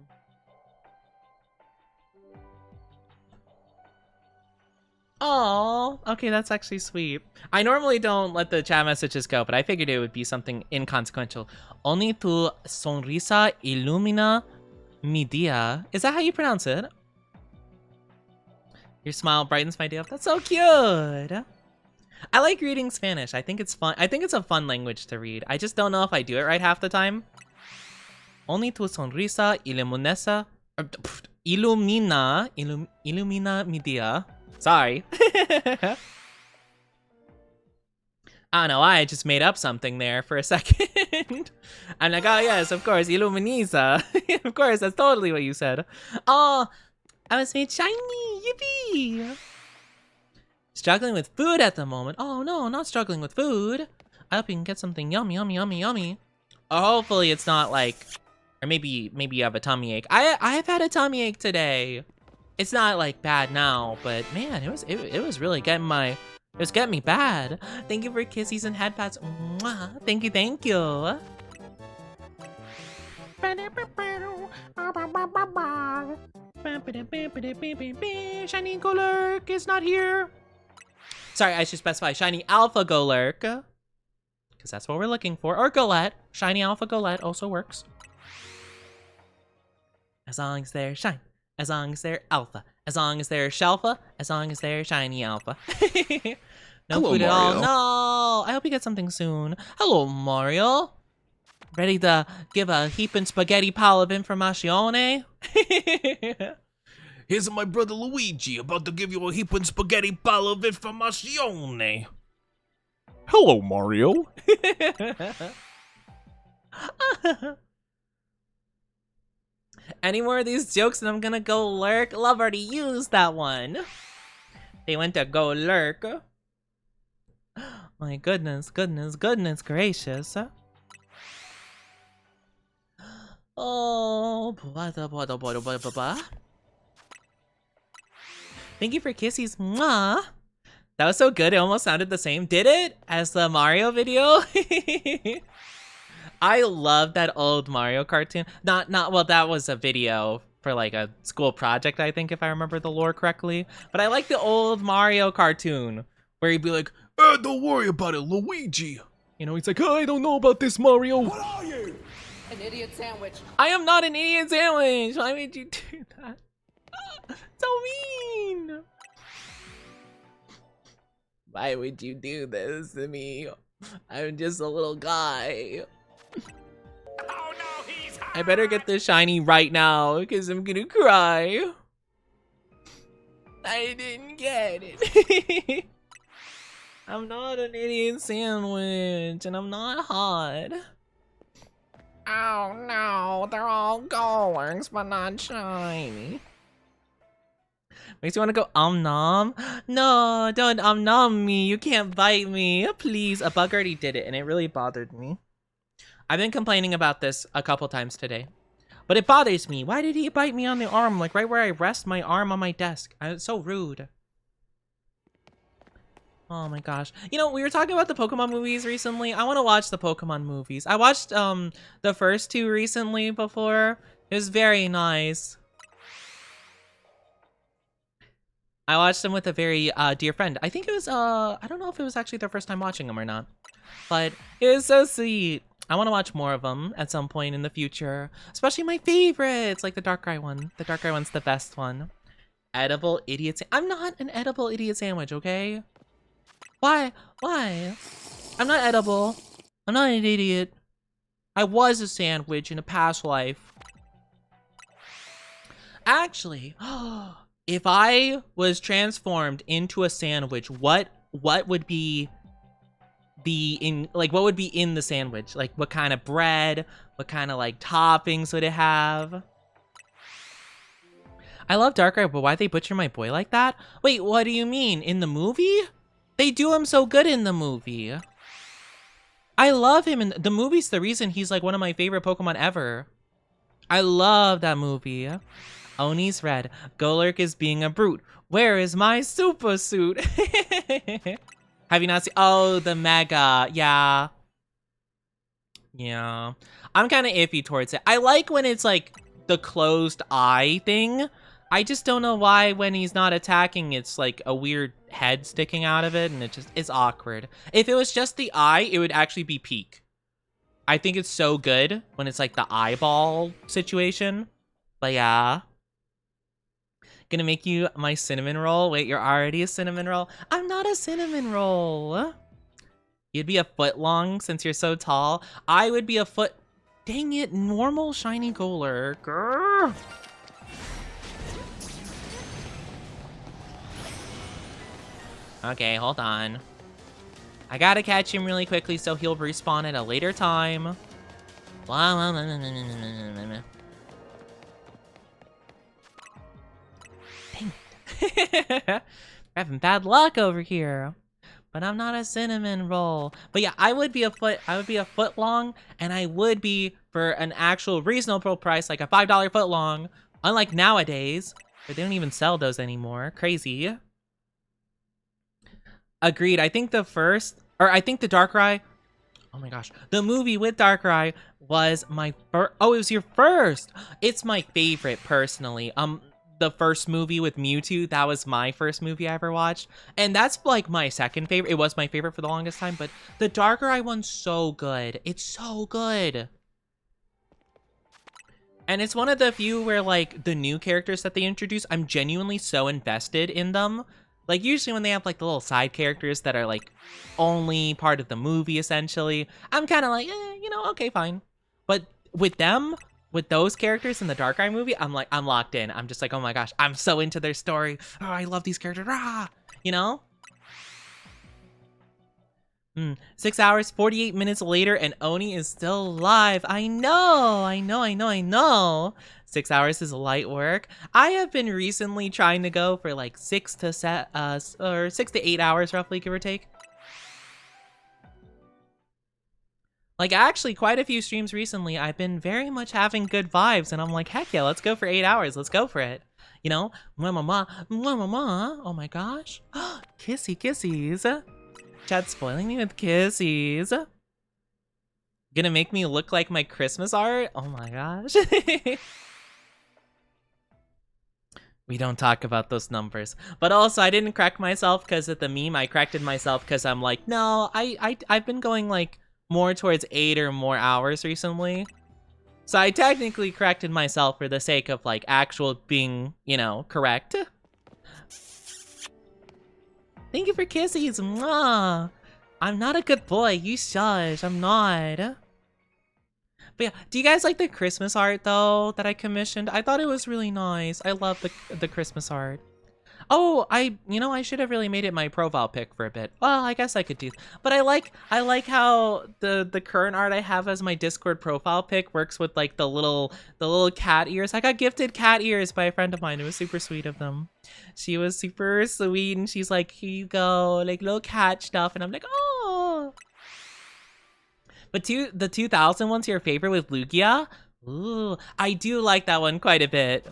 Oh, okay, that's actually sweet. I normally don't let the chat messages go, but I figured it would be something inconsequential. Only tu sonrisa ilumina mi dia. Is that how you pronounce it? Your smile brightens my day up. That's so cute. I like reading Spanish. I think it's fun. I think it's a fun language to read. I just don't know if I do it right half the time. Only tu sonrisa ilumina mi dia. Sorry. I don't know why I just made up something there for a second. I'm like, oh yes, of course, Illuminiza. Of course, that's totally what you said. Oh, I was made shiny, yippee! Struggling with food at the moment. Oh no, not struggling with food. I hope you can get something yummy, yummy, yummy, yummy. Or hopefully it's not like, or maybe you have a tummy ache. I have had a tummy ache today. It's not like bad now, but man, it was really getting my. It was getting me bad. Thank you for kissies and head pats. Mwah. Thank you, thank you. Shiny Golurk is not here. Sorry, I should specify Shiny Alpha Golurk. Because that's what we're looking for. Or Golett. Shiny Alpha Golett also works. As long as they're shine. As long as they're alpha. As long as they're shelfa. As long as they're shiny alpha. No Hello, food at Mario. all. No. I hope you get something soon. Hello, Mario. Ready to give a heaping spaghetti pile of information? Here's my brother Luigi about to give you a heaping spaghetti pile of information. Hello, Mario. Any more of these jokes and I'm gonna go lurk? Love already used that one. They went to go lurk. My goodness, goodness, goodness gracious. Oh, thank you for kissies. Mwah. That was so good. It almost sounded the same. Did it? As the Mario video? I love that old Mario cartoon. Well, that was a video for like a school project, I think, if I remember the lore correctly. But I like the old Mario cartoon where he'd be like, Don't worry about it, Luigi. you know, he's like, oh, I don't know about this, Mario. What are you? An idiot sandwich. I am not an idiot sandwich. Why would you do that? So mean. Why would you do this to me? I'm just a little guy. Oh no, he's hot. I better get this shiny right now because I'm gonna cry. I didn't get it. I'm not an idiot sandwich and I'm not hot. Oh no, they're all Golurks but not shiny. Makes you want to go nom. No, don't nom me. You can't bite me. Please. A bug already did it and it really bothered me. I've been complaining about this a couple times today. But it bothers me. Why did he bite me on the arm? Like right where I rest my arm on my desk. It's so rude. Oh my gosh. You know, we were talking about the Pokemon movies recently. I want to watch the Pokemon movies. I watched the first two recently before. It was very nice. I watched them with a very dear friend. I think it was, I don't know if it was actually their first time watching them or not. But it was so sweet. I want to watch more of them at some point in the future. Especially my favorites, like the Darkrai one. The Darkrai one's the best one. Edible idiot I'm not an edible idiot sandwich, okay? Why? Why? I'm not edible. I'm not an idiot. I was a sandwich in a past life. Actually, if I was transformed into a sandwich, what would be what would be in the sandwich? Like what kind of bread? What kind of like toppings would it have? I love Darkrai, but why'd they butcher my boy like that? Wait, what do you mean? In the movie? They do him so good in the movie. I love him in the movie's the reason he's like one of my favorite Pokemon ever. I love that movie. Oni's red. Golurk is being a brute. Where is my super suit? Have you not seen? Oh, the Mega. Yeah. Yeah. I'm kind of iffy towards it. I like when it's like the closed eye thing. I just don't know why when he's not attacking, it's like a weird head sticking out of it and it's awkward. If it was just the eye, it would actually be peak. I think it's so good when it's like the eyeball situation. But yeah. Gonna make you my cinnamon roll. Wait, you're already a cinnamon roll? I'm not a cinnamon roll. You'd be a foot long since you're so tall. I would be a foot. Dang it, normal shiny Golurk. Grr. Okay, hold on. I gotta catch him really quickly so he'll respawn at a later time. Dang it. We're having bad luck over here. But I'm not a cinnamon roll. But yeah, I would be a foot long, and I would be for an actual reasonable price, like a $5 foot long. Unlike nowadays, where they don't even sell those anymore. Crazy. Agreed. I think the Darkrai. Oh my gosh, the movie with Darkrai was my first. Oh, it was your first. It's my favorite personally. The first movie with Mewtwo, that was my first movie I ever watched, and that's like my second favorite. It was my favorite for the longest time, but the Darkrai one's so good. It's so good. And it's one of the few where, like, the new characters that they introduce, I'm genuinely so invested in them. Like, usually when they have, like, the little side characters that are, like, only part of the movie, essentially, I'm kind of like, you know, okay, fine. But with them, with those characters in the Darkrai movie, I'm locked in. I'm just like, oh my gosh, I'm so into their story. Oh, I love these characters. Rah! You know? 6 hours, 48 minutes later, and Oni is still alive. I know. 6 hours is light work. I have been recently trying to go for like 6 to 8 hours, roughly, give or take. Like, actually, quite a few streams recently, I've been very much having good vibes, and I'm like, heck yeah, let's go for 8 hours. Let's go for it. You know? Mwah, mwah, mwah, mwah, mwah. Oh my gosh. Kissy kissies. Chat spoiling me with kissies. Gonna make me look like my Christmas art? Oh my gosh. We don't talk about those numbers. But also, I didn't crack myself because of the meme. I corrected myself because I'm like, no, I've been going like more towards 8 or more hours recently. So I technically corrected myself for the sake of like actual being, you know, correct. Thank you for kisses. Mwah. I'm not a good boy. You shush. I'm not. But yeah, do you guys like the Christmas art though that I commissioned? I thought it was really nice. I love the Christmas art. Oh, I should have really made it my profile pic for a bit. Well, I guess I could do. But I like how the current art I have as my Discord profile pic works with like the little cat ears. I got gifted cat ears by a friend of mine. It was super sweet of them. She was super sweet, and she's like, here you go, like little cat stuff, and I'm like, oh. But the 2000 one's your favorite with Lugia? Ooh, I do like that one quite a bit.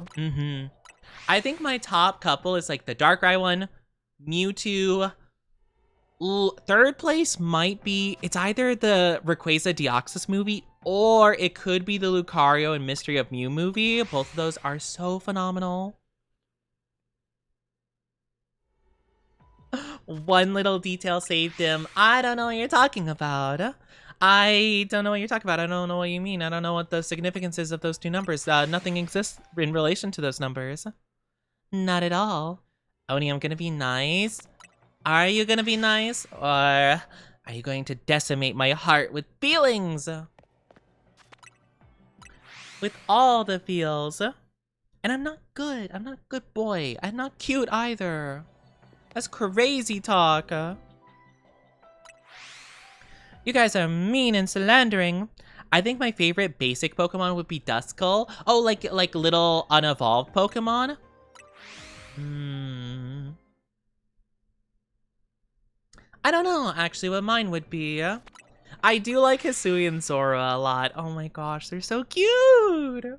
I think my top couple is like the Darkrai one, Mewtwo. Ooh, third place might be, it's either the Rayquaza Deoxys movie, or it could be the Lucario and Mystery of Mew movie. Both of those are so phenomenal. One little detail saved him. I don't know what you're talking about. I don't know what you're talking about. I don't know what you mean. I don't know what the significance is of those two numbers. Nothing exists in relation to those numbers. Not at all. Oni, I'm gonna be nice. Are you gonna be nice? Or are you going to decimate my heart with feelings? With all the feels. And I'm not good. I'm not a good boy. I'm not cute either. That's crazy talk. You guys are mean and slandering. I think my favorite basic Pokemon would be Duskull. Oh, like little unevolved Pokemon? I don't know actually what mine would be. I do like Hisui and Zora a lot. Oh my gosh, they're so cute.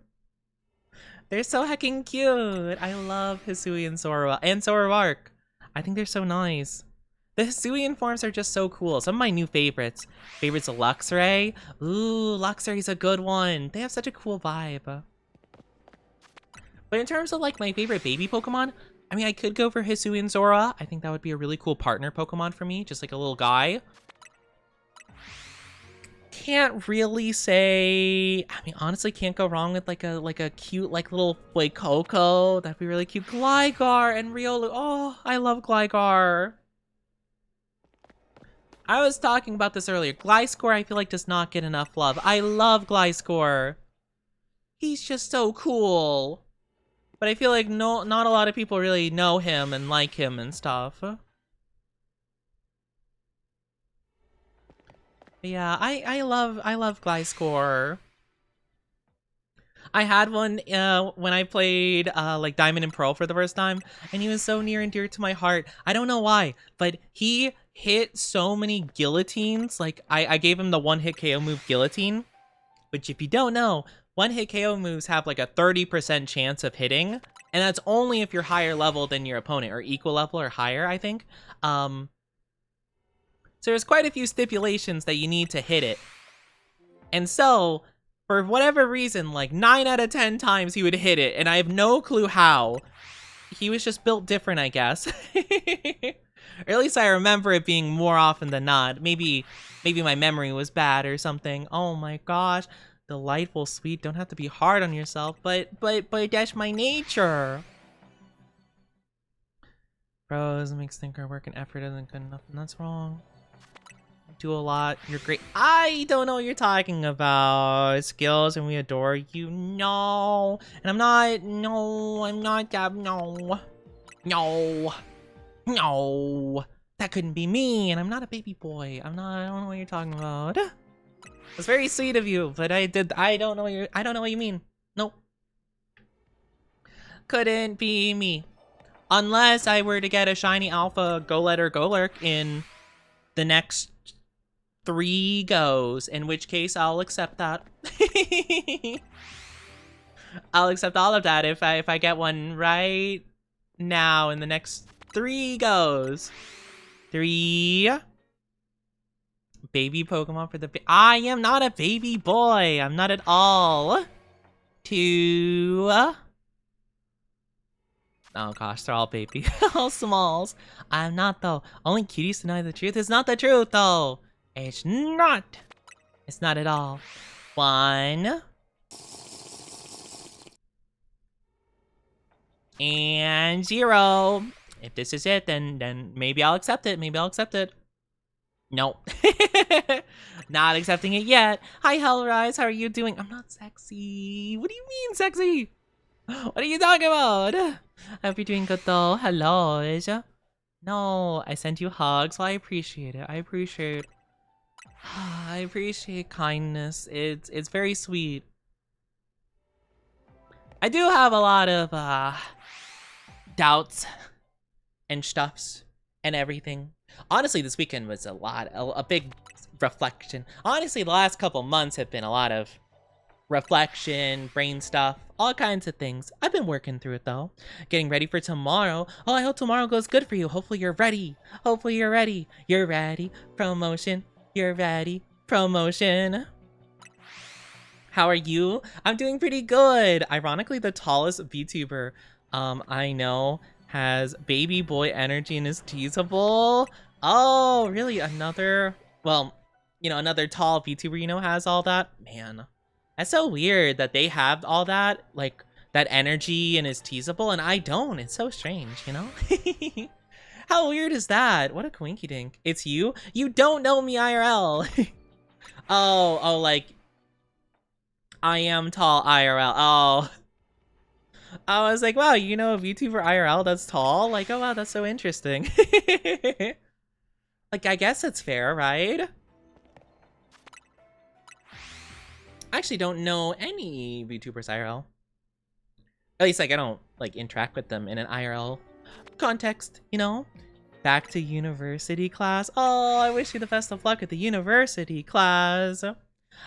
They're so heckin' cute. I love Hisui and Zora and Zoroark. I think they're so nice. The Hisuian forms are just so cool. Some of my new favorites. Favorites of Luxray. Ooh, Luxray's a good one. They have such a cool vibe. But in terms of like my favorite baby Pokemon, I mean, I could go for Hisui and Zora. I think that would be a really cool partner Pokemon for me. Just like a little guy. can't really say. I mean, honestly, can't go wrong with like a cute like little like Coco. That'd be really cute. Gligar and Riolu. Oh, I love Gligar. I was talking about this earlier. Gliscor, I feel like, does not get enough love. I love Gliscor. He's just so cool. But I feel like not a lot of people really know him and like him and stuff. But yeah, I love Gliscor. I had one when I played like Diamond and Pearl for the first time, and he was so near and dear to my heart. I don't know why, but he hit so many guillotines. Like I gave him the one-hit KO move Guillotine, which if you don't know, one-hit KO moves have like a 30% chance of hitting, and that's only if you're higher level than your opponent, or equal level or higher, I think. So there's quite a few stipulations that you need to hit it. And so, for whatever reason, like 9 out of 10 times he would hit it, and I have no clue how. He was just built different, I guess. Or at least I remember it being more often than not. Maybe my memory was bad or something. Oh my gosh. Delightful, sweet. Don't have to be hard on yourself, but that's my nature. Bros makes thinker work and effort isn't good enough, and that's wrong. Do a lot. You're great. I don't know what you're talking about. Skills and we adore you. No. And I'm not. No. I'm not that. No. No. No. That couldn't be me. And I'm not a baby boy. I'm not. I don't know what you're talking about. It's very sweet of you, but I don't know what you're. I don't know what you mean. Nope. Couldn't be me. Unless I were to get a shiny alpha Golett or Golurk in the next 3 goes, in which case I'll accept that. I'll accept all of that if I get one right now in the next 3 goes. 3. Baby Pokemon for the I am not a baby boy. I'm not at all. 2. Oh gosh, they're all baby. All smalls. I'm not though. Only cuties deny the truth. It's not the truth though. It's not. It's not at all. 1. And 0. If this is it, then maybe I'll accept it. Maybe I'll accept it. No. Not accepting it yet. Hi, Hellrise. How are you doing? I'm not sexy. What do you mean, sexy? What are you talking about? I hope you're doing good, though. Hello. No, I sent you hugs. Well, I appreciate it. I appreciate kindness. It's very sweet. I do have a lot of doubts and stuffs and everything. Honestly, this weekend was a big reflection. Honestly, the last couple months have been a lot of reflection, brain stuff, all kinds of things. I've been working through it though. Getting ready for tomorrow. Oh, I hope tomorrow goes good for you. Hopefully you're ready. Hopefully you're ready. You're ready. Promotion. You're ready. Promotion. How are you? I'm doing pretty good. Ironically, the tallest VTuber I know has baby boy energy and is teasable. Oh, really? Another tall VTuber, has all that? Man, that's so weird that they have all that, like, that energy and is teasable, and I don't. It's so strange, How weird is that? What a coinky dink. It's you? You don't know me IRL. oh, like, I am tall IRL. Oh. I was like, wow, a VTuber IRL that's tall? Like, oh wow, that's so interesting. Like, I guess it's fair, right? I actually don't know any VTubers IRL. At least, like, I don't, like, interact with them in an IRL context, Back to university class. Oh, I wish you the best of luck at the university class.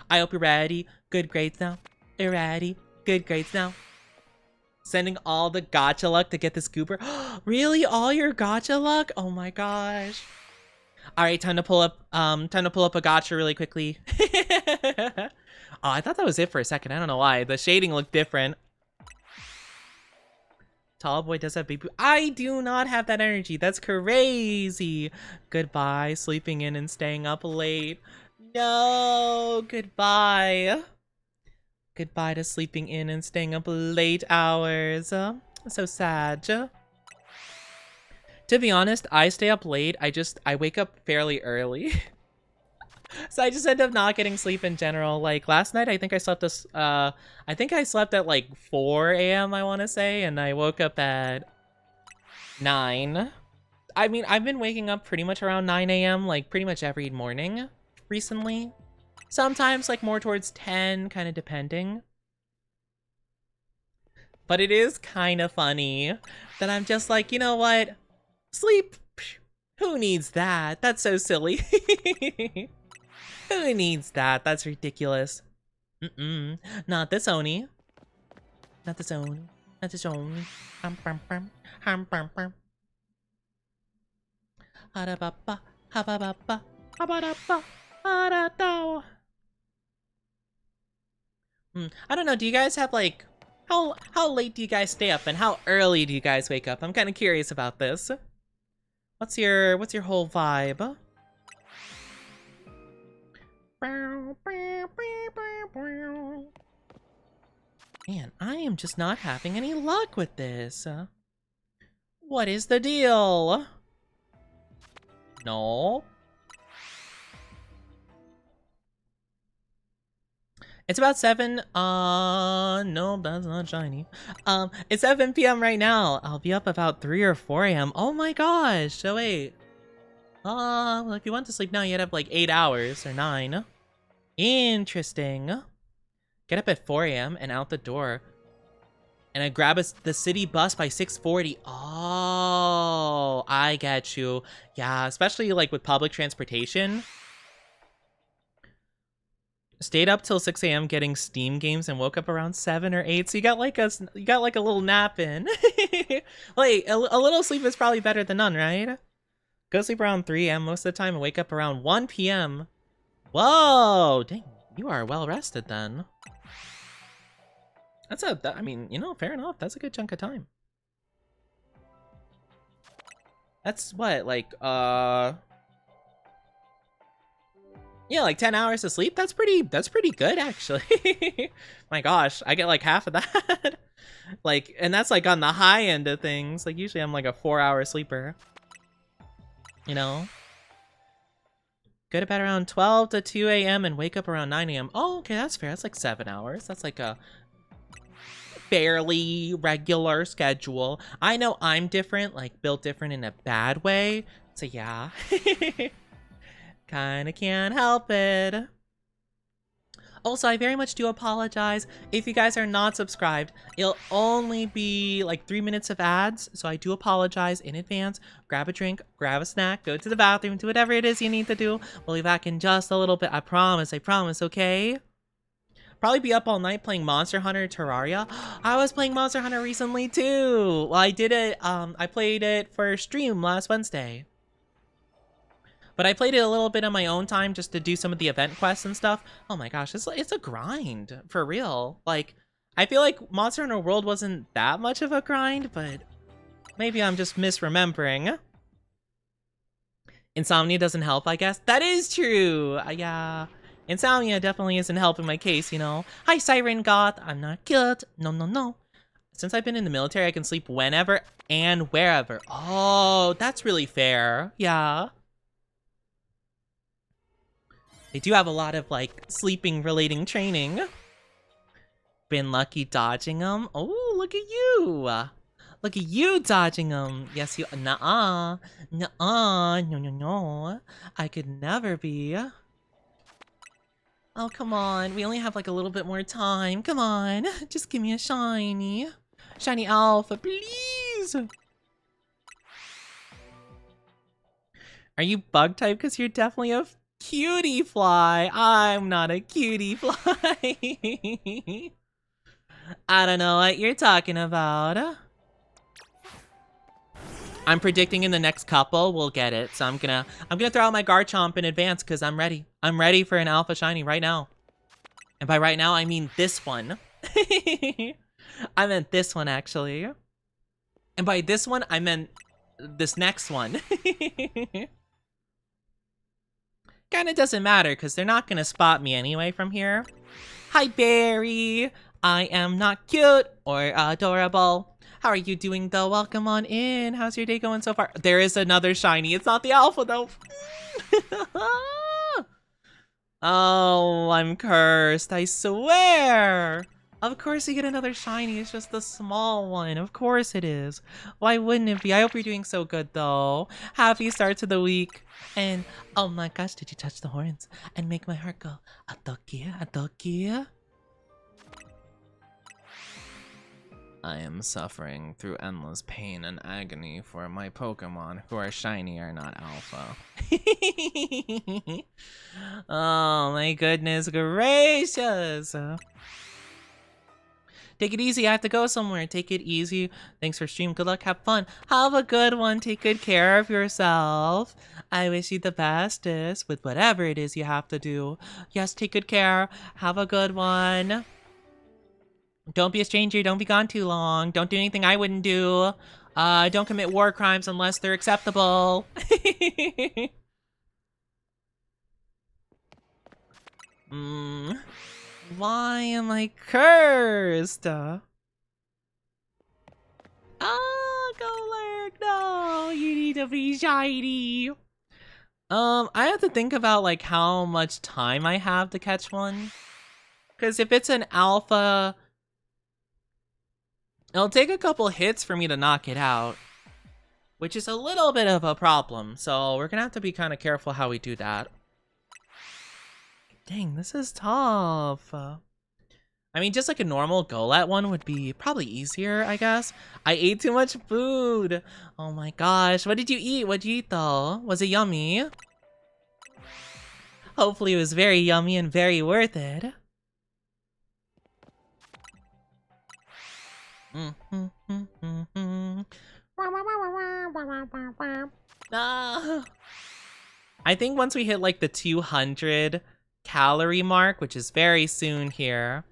I hope you're ready. Good grades now. You're ready. Good grades now. Sending all the gacha luck to get this goober. Really? All your gacha luck? Oh my gosh. All right, time to pull up a gacha really quickly. Oh, I thought that was it for a second. I don't know why. The shading looked different. Tall boy does have baby. I do not have that energy. That's crazy. Goodbye, sleeping in and staying up late. No, goodbye. Goodbye to sleeping in and staying up late hours. So sad. To be honest, I stay up late. I wake up fairly early. So I just end up not getting sleep in general. Like last night, I think I slept at like 4 a.m. I want to say, and I woke up at 9. I mean, I've been waking up pretty much around 9 a.m. like pretty much every morning recently. Sometimes like more towards 10, kind of depending. But it is kind of funny that I'm just like, you know what? Sleep. Who needs that? That's so silly. Who needs that? That's ridiculous. Not this Oni. Not this Oni. Not this Oni. Ha-da-ba-ba. Ha-ba-ba-ba. Ha-ba-da-ba. Ha-da-da. I don't know. Do you guys have like how late do you guys stay up and how early do you guys wake up? I'm kind of curious about this. What's your whole vibe? Man, I am just not having any luck with this. What is the deal? No. It's about 7, no, that's not shiny. It's 7 p.m. right now. I'll be up about 3 or 4 a.m. Oh my gosh, so wait. Well, if you went to sleep now, you'd have like 8 hours or 9. Interesting. Get up at 4 a.m. and out the door. And I grab the city bus by 6:40. Oh, I get you. Yeah, especially like with public transportation. Stayed up till 6 a.m. getting Steam games and woke up around 7 or 8. So you got like a little nap in. Wait, a little sleep is probably better than none, right? Go sleep around 3 a.m. most of the time and wake up around 1 p.m. Whoa, dang, you are well rested then. I mean, you know, fair enough. That's a good chunk of time. That's what, like, yeah, like 10 hours of sleep. That's pretty good, actually. My gosh, I get like half of that. Like, and that's like on the high end of things. Like usually I'm like a 4-hour sleeper. You know? Go to bed around 12 to 2 a.m. and wake up around 9 a.m. Oh, okay, that's fair. That's like 7 hours. That's like a fairly regular schedule. I know I'm different, like built different in a bad way. So yeah. Kinda can't help it. Also, I very much do apologize. If you guys are not subscribed, it'll only be like 3 minutes of ads. So I do apologize in advance. Grab a drink, grab a snack, go to the bathroom, do whatever it is you need to do. We'll be back in just a little bit. I promise, okay? Probably be up all night playing Monster Hunter Terraria. I was playing Monster Hunter recently too. Well, I did it, I played it for stream last Wednesday. But I played it a little bit on my own time just to do some of the event quests and stuff. Oh my gosh, it's a grind, for real. Like, I feel like Monster Hunter World wasn't that much of a grind, but maybe I'm just misremembering. Insomnia doesn't help, I guess. That is true, yeah. Insomnia definitely isn't helping my case, you know. Hi, Siren Goth, I'm not good. No. Since I've been in the military, I can sleep whenever and wherever. Oh, that's really fair, yeah. They do have a lot of, like, sleeping-relating training. Been lucky dodging them. Oh, look at you. Look at you dodging them. Yes, you... Nuh-uh. Nuh-uh. No. I could never be. Oh, come on. We only have, like, a little bit more time. Come on. Just give me a shiny. Shiny alpha, please. Are you bug type? Because you're definitely a... cutie fly. I'm not a cutie fly. I don't know what you're talking about. I'm predicting in the next couple we'll get it. So I'm gonna throw out my Garchomp in advance because I'm ready. I'm ready for an alpha shiny right now. And by right now I mean this one. I meant this one actually. And by this one I meant this next one. Kinda doesn't matter, because they're not gonna spot me anyway from here. Hi, Barry. I am not cute or adorable. How are you doing, though? Welcome on in. How's your day going so far? There is another shiny. It's not the alpha, though. Oh, I'm cursed. I swear. Of course you get another shiny. It's just the small one. Of course it is. Why wouldn't it be? I hope you're doing so good, though. Happy start to the week. And, oh my gosh, did you touch the horns and make my heart go, Adokia, Adokia? I am suffering through endless pain and agony for my Pokemon who are shiny or not alpha. Oh my goodness gracious. Take it easy, I have to go somewhere. Take it easy. Thanks for stream. Good luck, have fun. Have a good one. Take good care of yourself. I wish you the bestest with whatever it is you have to do. Yes, take good care. Have a good one. Don't be a stranger. Don't be gone too long. Don't do anything I wouldn't do. Don't commit war crimes unless they're acceptable. Why am I cursed? Oh, Golurk, no, you need to be shiny. I have to think about like how much time I have to catch one. Because if it's an alpha, it'll take a couple hits for me to knock it out, which is a little bit of a problem. So we're gonna have to be kind of careful how we do that. Dang, this is tough. I mean, just like a normal Golett one would be probably easier, I guess. I ate too much food. Oh my gosh. What did you eat? What'd you eat though? Was it yummy? Hopefully it was very yummy and very worth it. I think once we hit like the 200 calorie mark, which is very soon here,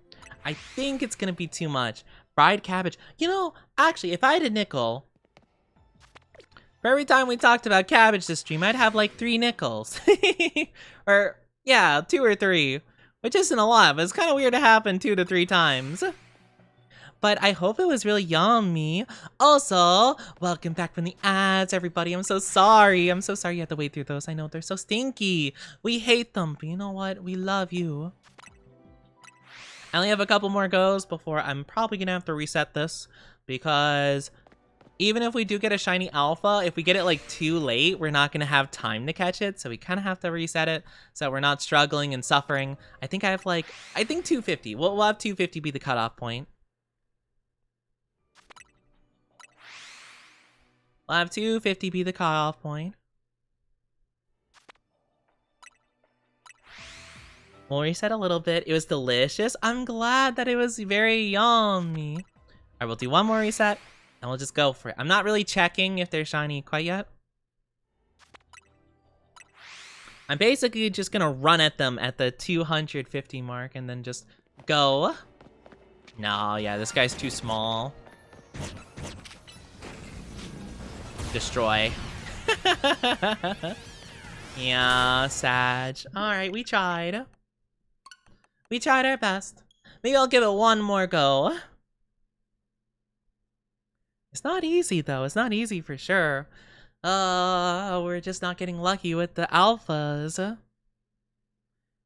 I think it's gonna be too much. Fried cabbage. You know, actually, if I had a nickel, for every time we talked about cabbage this stream, I'd have like 3 nickels. Or, yeah, 2 or 3. Which isn't a lot, but it's kind of weird to happen 2 to 3 times. But I hope it was really yummy. Also, welcome back from the ads, everybody. I'm so sorry. I'm so sorry you had to wait through those. I know they're so stinky. We hate them, but you know what? We love you. I only have a couple more goes before I'm probably gonna have to reset this, because even if we do get a shiny alpha, if we get it like too late, we're not gonna have time to catch it. So we kind of have to reset it so we're not struggling and suffering. I think I have like, I think 250. We'll have 250 be the cutoff point. We'll have 250 be the cutoff point. We'll reset a little bit. It was delicious. I'm glad that it was very yummy. I will do one more reset, and we'll just go for it. I'm not really checking if they're shiny quite yet. I'm basically just gonna run at them at the 250 mark and then just go. No, yeah, this guy's too small. Destroy. Yeah, Sag. Alright, we tried. We tried our best. Maybe I'll give it one more go. It's not easy, though. It's not easy for sure. We're just not getting lucky with the alphas.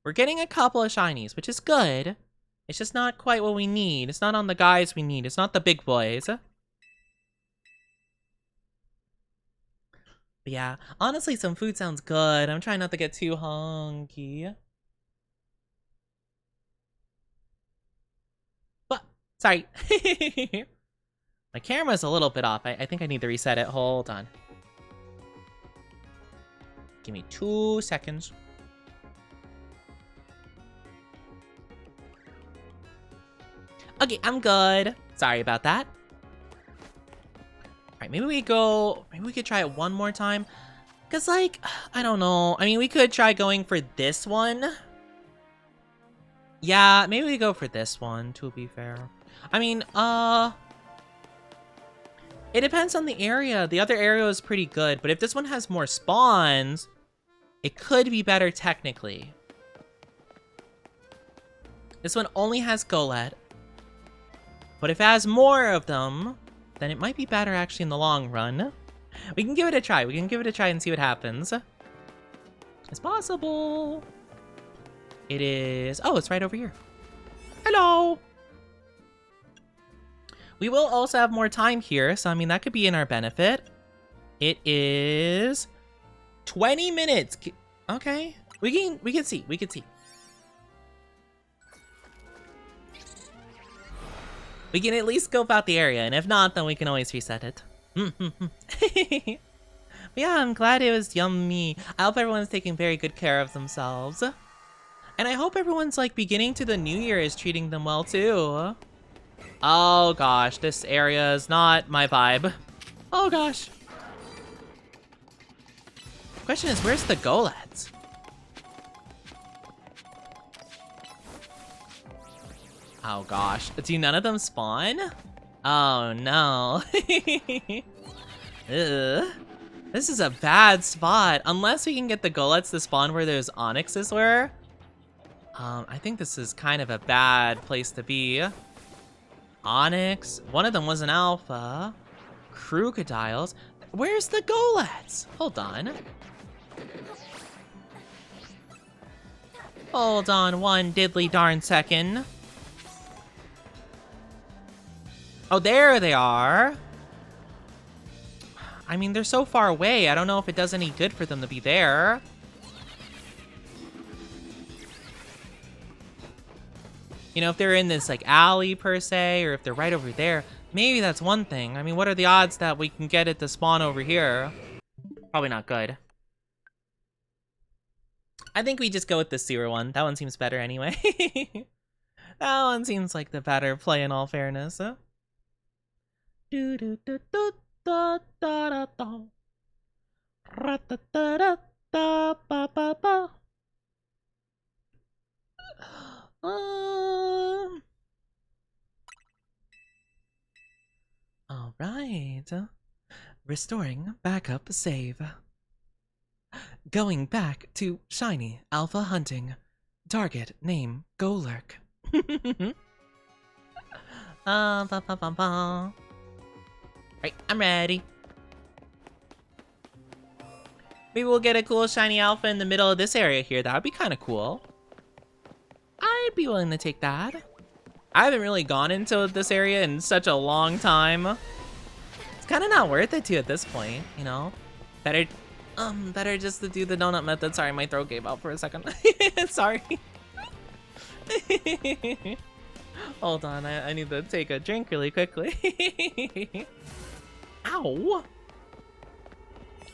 We're getting a couple of shinies, which is good. It's just not quite what we need. It's not on the guys we need. It's not the big boys. But yeah, honestly, some food sounds good. I'm trying not to get too hungry. But, sorry. My camera's a little bit off. I think I need to reset it. Hold on. Give me 2 seconds. Okay, I'm good. Sorry about that. Alright, maybe we could try it one more time. Cause like, I don't know. I mean, we could try going for this one. Yeah, maybe we go for this one, to be fair. I mean, it depends on the area. The other area is pretty good, but if this one has more spawns, it could be better technically. This one only has Golett. But if it has more of them, then it might be better actually in the long run. We can give it a try. We can give it a try and see what happens. It's possible. It is... Oh, it's right over here. Hello! We will also have more time here, so I mean, that could be in our benefit. It is 20 minutes. Okay. We can see. We can see. We can at least scope out the area, and if not, then we can always reset it. Yeah, I'm glad it was yummy. I hope everyone's taking very good care of themselves. And I hope everyone's, like, beginning to the new year is treating them well, too. Oh, gosh, this area is not my vibe. Oh, gosh. Question is, where's the Golets? Oh gosh, do none of them spawn? Oh no. Ugh. This is a bad spot. Unless we can get the Golets to spawn where those Onyxes were. I think this is kind of a bad place to be. Onyx, one of them was an alpha. Crocodiles. Where's the Golets? Hold on. Hold on one diddly darn second. Oh, there they are. I mean, they're so far away. I don't know if it does any good for them to be there. You know, if they're in this, like, alley, per se, or if they're right over there, maybe that's one thing. I mean, what are the odds that we can get it to spawn over here? Probably not good. I think we just go with the sewer one. That one seems better anyway. That one seems like the better play in all fairness, huh? Do do do do da da da da. Ra da da da da ba ba ba. All right. Restoring backup save. Going back to shiny alpha hunting. Target name Golurk. Ba ba ba ba. Right, I'm ready. Maybe we'll get a cool shiny alpha in the middle of this area here. That would be kind of cool. I'd be willing to take that. I haven't really gone into this area in such a long time. It's kind of not worth it too at this point, you know? Better just to do the donut method. Sorry, my throat gave out for a second. Sorry. Hold on, I need to take a drink really quickly. Ow!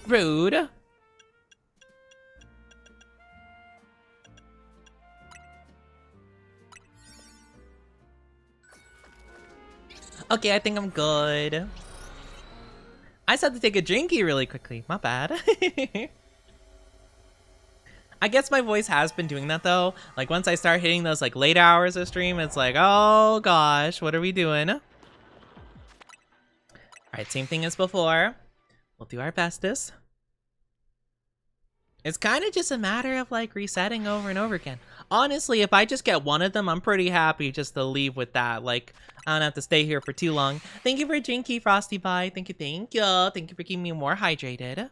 Rude. Okay, I think I'm good. I just had to take a drinky really quickly. My bad. I guess my voice has been doing that though. Like once I start hitting those like late hours of stream, it's like, oh gosh, what are we doing? All right, same thing as before. We'll do our bestest. It's kind of just a matter of like resetting over and over again. Honestly, if I just get one of them, I'm pretty happy just to leave with that. Like, I don't have to stay here for too long. Thank you for drinky, Frosty Pie. Thank you, thank you. Thank you for keeping me more hydrated.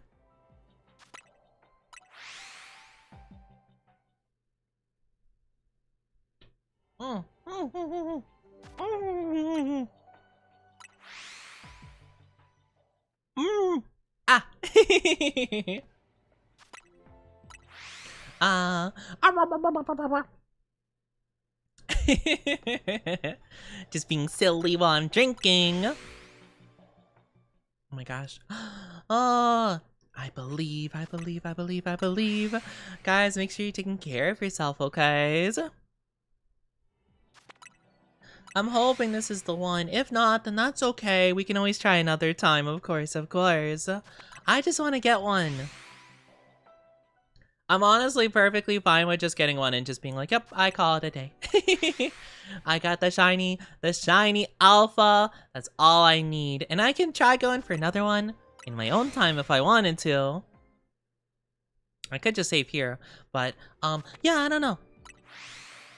Ah. Just being silly while I'm drinking. Oh my gosh. Oh, I believe. Guys, make sure you're taking care of yourself, okay? I'm hoping this is the one. If not, then that's okay. We can always try another time, of course. I just want to get one. I'm honestly perfectly fine with just getting one and just being like, yep, I call it a day. I got the shiny alpha. That's all I need. And I can try going for another one in my own time if I wanted to. I could just save here, but, yeah, I don't know.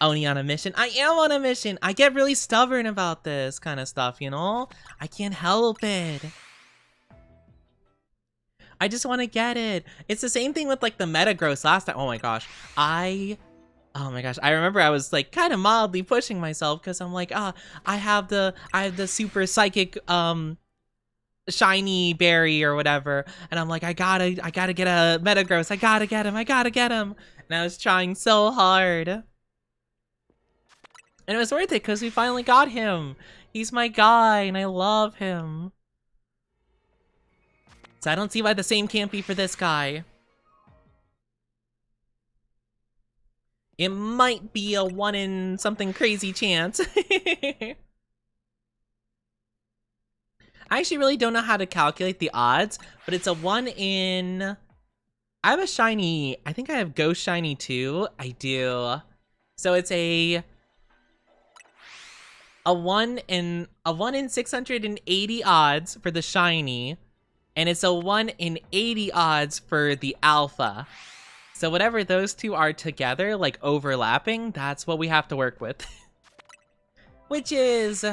Oni on a mission? I am on a mission! I get really stubborn about this kind of stuff, you know? I can't help it. I just want to get it. It's the same thing with, like, the Metagross last time. Oh my gosh. Oh my gosh, I remember I was like kind of mildly pushing myself because I'm like, I have the super psychic shiny berry or whatever, and I'm like, I gotta get a Metagross, I gotta get him, and I was trying so hard, and it was worth it because we finally got him. He's my guy, and I love him. So I don't see why the same can't be for this guy. It might be a 1 in something crazy chance. I actually really don't know how to calculate the odds, but it's a 1 in... I have a shiny... I think I have Ghost Shiny too. I do. So it's a 1 in 680 odds for the shiny, and it's a 1 in 80 odds for the alpha. So whatever those two are together, like overlapping, that's what we have to work with. Which is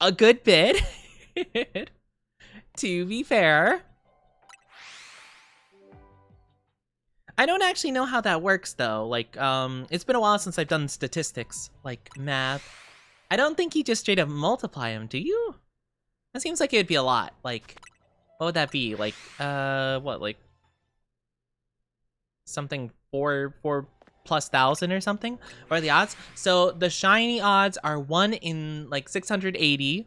a good bit, to be fair. I don't actually know how that works though. Like, it's been a while since I've done statistics, like math. I don't think you just straight up multiply them, do you? That seems like it would be a lot. Like, what would that be? Like, what, like, something 4 plus thousand or something? What are the odds? So the shiny odds are 1 in like 680.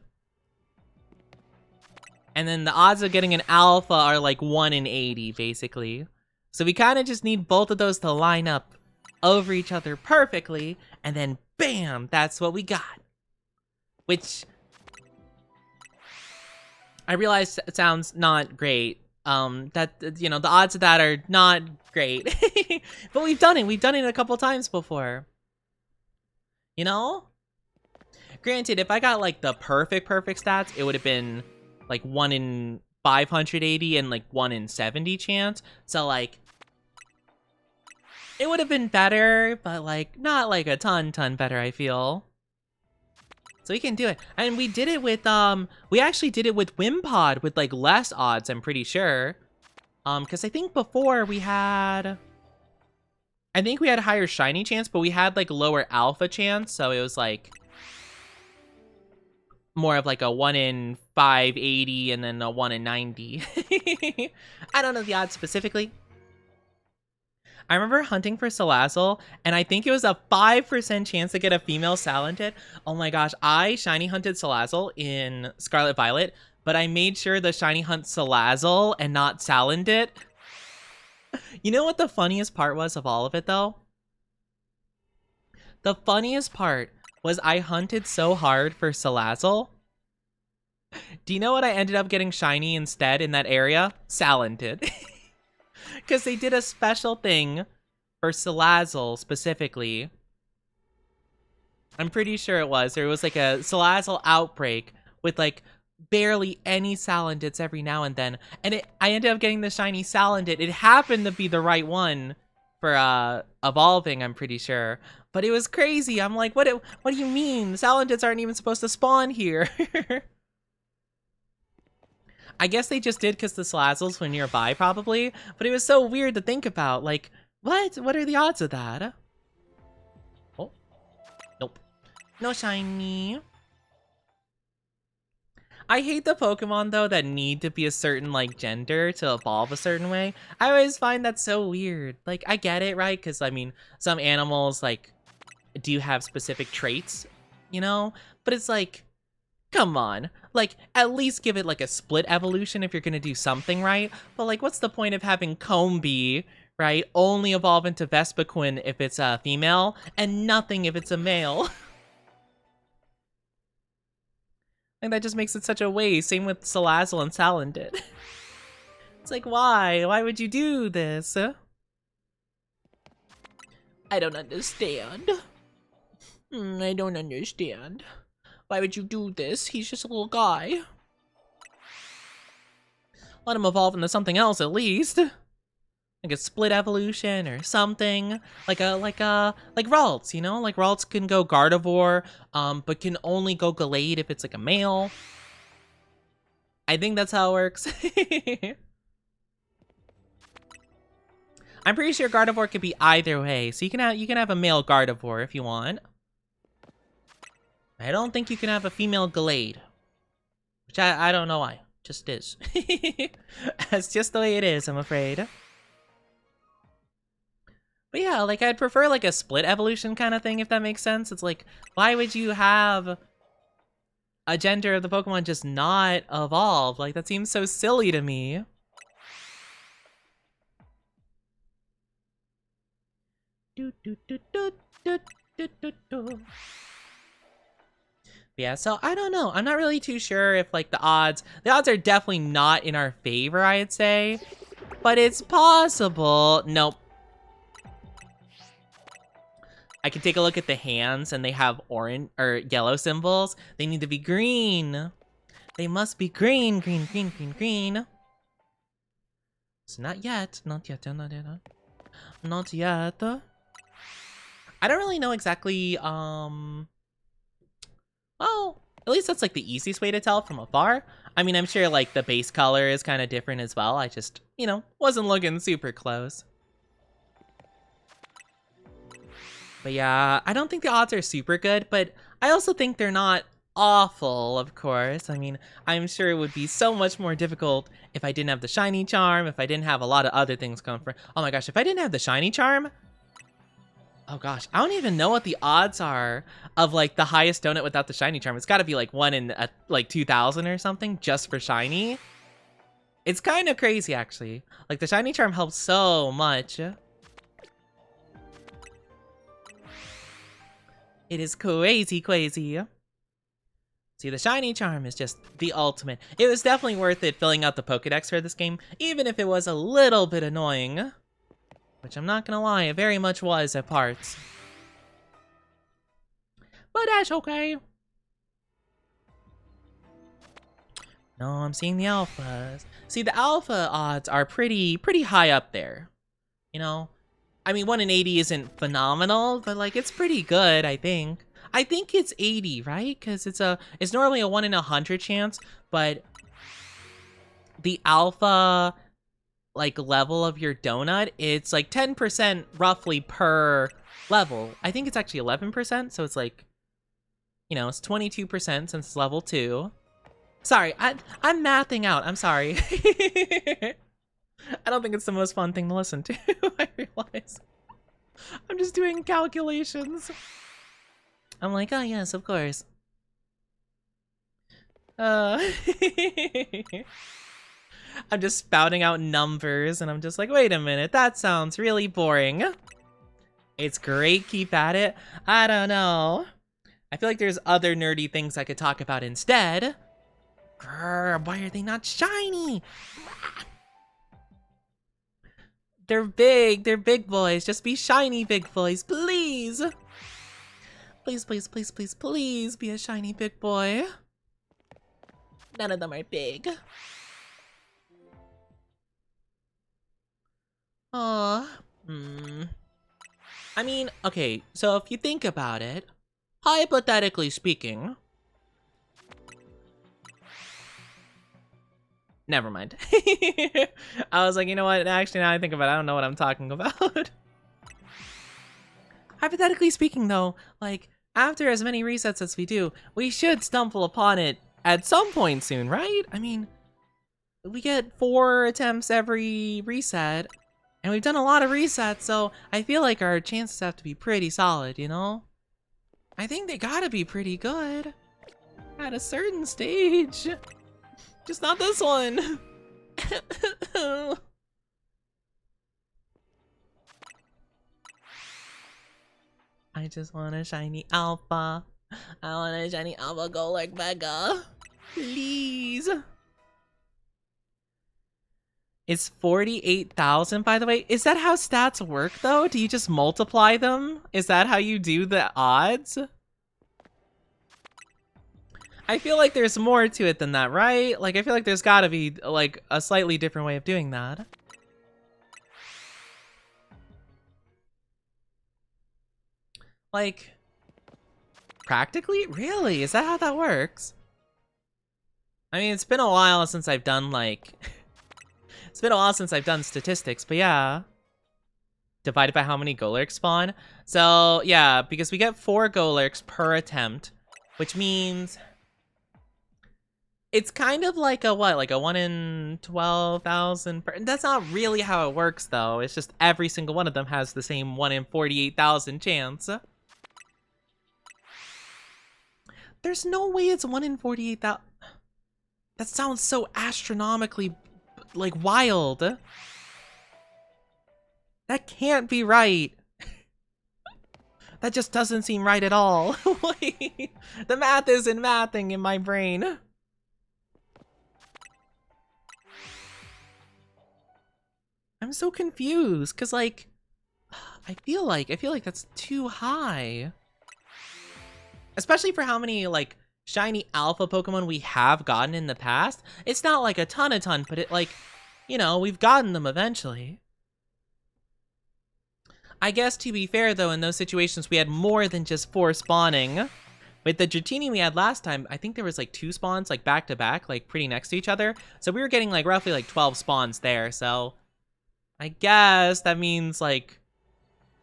And then the odds of getting an alpha are like 1 in 80, basically. So we kind of just need both of those to line up over each other perfectly. And then bam, that's what we got. Which I realize sounds not great. That, you know, the odds of that are not great. But we've done it a couple times before. You know? Granted, if I got like the perfect stats, it would have been like 1 in 580 and like 1 in 70 chance. So like, it would have been better, but like not like a ton better, I feel. So we can do it. And we did it with, we actually did it with Wimpod with like less odds, I'm pretty sure. Because I think before we had, I think we had a higher shiny chance, but we had like lower alpha chance. So it was like more of like a 1 in 580 and then a 1 in 90. I don't know the odds specifically. I remember hunting for Salazzle, and I think it was a 5% chance to get a female Salandit. Oh my gosh, I shiny hunted Salazzle in Scarlet Violet, but I made sure the shiny hunt Salazzle and not Salandit. You know what the funniest part was of all of it, though? The funniest part was I hunted so hard for Salazzle. Do you know what I ended up getting shiny instead in that area? Salandit. Because they did a special thing for Salazzle specifically. I'm pretty sure it was. There was like a Salazzle outbreak with like barely any Salandits every now and then. And I ended up getting the shiny Salandit. It happened to be the right one for evolving, I'm pretty sure. But it was crazy. I'm like, what do you mean? Salandits aren't even supposed to spawn here. I guess they just did because the Salazzles were nearby, probably. But it was so weird to think about. Like, what? What are the odds of that? Oh. Nope. No shiny. I hate the Pokemon, though, that need to be a certain, like, gender to evolve a certain way. I always find that so weird. Like, I get it, right? Because, I mean, some animals, like, do have specific traits, you know? But it's like, come on. Like, at least give it, like, a split evolution if you're gonna do something right. But, like, what's the point of having Combee, right, only evolve into Vespiquen if it's a female, and nothing if it's a male? Like, that just makes it such a waste. Same with Salazzle and Salandit. It's like, why? Why would you do this? I don't understand. I don't understand. Why would you do this? He's just a little guy. Let him evolve into something else, at least. like a split evolution or something, like Ralts, you know, like Ralts can go Gardevoir, but can only go Gallade if it's like a male. I think that's how it works. I'm pretty sure Gardevoir could be either way, so you can have a male Gardevoir if you want. I don't think you can have a female Gallade, which I don't know why, just is. That's just the way it is, I'm afraid. But yeah, like I'd prefer like a split evolution kind of thing, if that makes sense. It's like, why would you have a gender of the Pokemon just not evolve? Like that seems so silly to me. Yeah, so I don't know. I'm not really too sure if like the odds are definitely not in our favor, I'd say. But it's possible. Nope. I can take a look at the hands and they have orange or yellow symbols. They need to be green. They must be green, green, green, green, green. So not yet, not yet, not yet, not yet. I don't really know exactly, well, at least that's like the easiest way to tell from afar. I mean, I'm sure like the base color is kind of different as well. I just, you know, wasn't looking super close. But yeah, I don't think the odds are super good, but I also think they're not awful, of course. I mean, I'm sure it would be so much more difficult if I didn't have the shiny charm, if I didn't have a lot of other things going for. Oh my gosh, if I didn't have the shiny charm, oh gosh, I don't even know what the odds are of like the highest donut without the shiny charm. It's got to be like 1 in like 2,000 or something just for shiny. It's kind of crazy actually. Like the shiny charm helps so much. It is crazy, crazy. See, the shiny charm is just the ultimate. It was definitely worth it filling out the Pokedex for this game, even if it was a little bit annoying. Which I'm not gonna lie, it very much was at parts. But that's okay. No, I'm seeing the alphas. See, the alpha odds are pretty high up there. You know? I mean, 1 in 80 isn't phenomenal, but like it's pretty good, I think. I think it's 80, right? Because it's normally a 1 in 100 chance, but the alpha like level of your donut, it's like 10% roughly per level. I think it's actually 11%, so it's like, you know, it's 22% since it's level 2. Sorry, I'm mathing out. I'm sorry. I don't think it's the most fun thing to listen to, I realize. I'm just doing calculations. I'm like, oh yes, of course. I'm just spouting out numbers, and I'm just like, wait a minute, that sounds really boring. It's great, keep at it. I don't know. I feel like there's other nerdy things I could talk about instead. Grr, why are they not shiny? They're big boys. Just be shiny big boys, please. Please, please, please, please, please be a shiny big boy. None of them are big. Aw. I mean, okay, so if you think about it, hypothetically speaking... Never mind. I was like, you know what? Actually, now I think about it, I don't know what I'm talking about. Hypothetically speaking, though, like, after as many resets as we do, we should stumble upon it at some point soon, right? I mean, we get 4 attempts every reset, and we've done a lot of resets, so I feel like our chances have to be pretty solid, you know? I think they gotta be pretty good at a certain stage. Just not this one. I just want a shiny alpha. I want a shiny alpha go like Mega. Please. It's 48,000, by the way. Is that how stats work, though? Do you just multiply them? Is that how you do the odds? I feel like there's more to it than that, right? Like, I feel like there's gotta be, like, a slightly different way of doing that. Like, practically? Really? Is that how that works? I mean, it's been a while since I've done, like... it's been a while since I've done statistics, but yeah. Divided by how many Golurks spawn. So, yeah, because we get 4 Golurks per attempt, which means... it's kind of like a, what? Like a 1 in 12,000 per... That's not really how it works, though. It's just every single one of them has the same 1 in 48,000 chance. There's no way it's 1 in 48,000... That sounds so astronomically, like, wild. That can't be right. That just doesn't seem right at all. The math isn't mathing in my brain. I'm so confused, cause like, I feel like that's too high. Especially for how many like shiny alpha Pokemon we have gotten in the past. It's not like a ton, but it like, you know, we've gotten them eventually. I guess to be fair though, in those situations we had more than just 4 spawning. With the Dratini we had last time, I think there was like 2 spawns like back to back, like pretty next to each other. So we were getting like roughly like 12 spawns there, so I guess that means like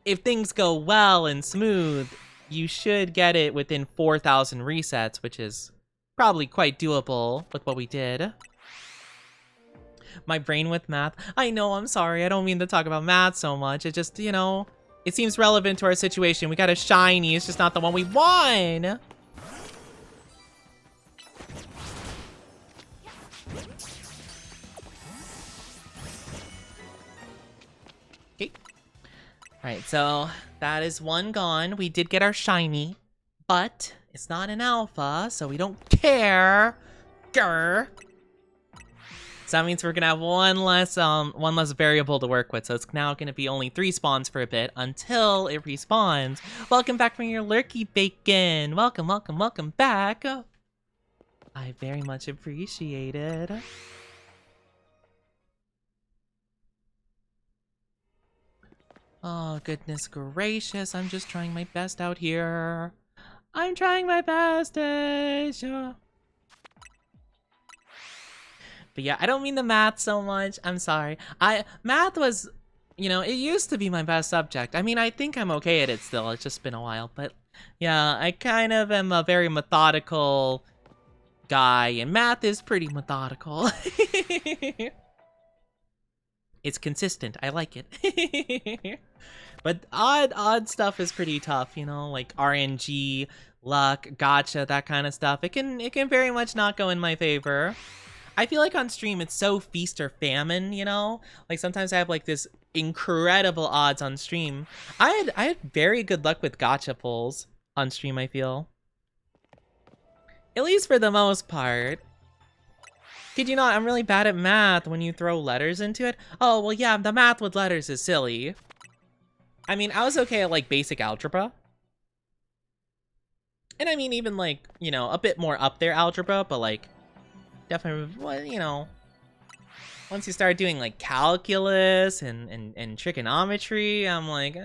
if things go well and smooth, you should get it within 4,000 resets, which is probably quite doable with what we did. My brain with math. I know, I'm sorry. I don't mean to talk about math so much. It just, you know, it seems relevant to our situation. We got a shiny. It's just not the one we won. Okay. Alright, so that is 1 gone. We did get our shiny, but it's not an alpha, so we don't care. Grr. So that means we're gonna have one less variable to work with. So it's now gonna be only 3 spawns for a bit until it respawns. Welcome back from your lurky bacon. Welcome, welcome, welcome back. I very much appreciate it. Oh, goodness gracious. I'm just trying my best out here. I'm trying my best, Asia. But yeah, I don't mean the math so much. I'm sorry. Math was, you know, it used to be my best subject. I mean, I think I'm okay at it still. It's just been a while. But yeah, I kind of am a very methodical guy. And math is pretty methodical. It's consistent. I like it. But odd stuff is pretty tough, you know, like RNG, luck, gotcha, that kind of stuff. It can very much not go in my favor. I feel like on stream it's so feast or famine, you know? Like sometimes I have like this incredible odds on stream. I had very good luck with gotcha pulls on stream, I feel. At least for the most part. Kid you not, I'm really bad at math when you throw letters into it. Oh, well yeah, the math with letters is silly. I mean, I was okay at like basic algebra. And I mean even like, you know, a bit more up there algebra, but like definitely, well, you know, once you start doing like calculus and trigonometry, I'm like,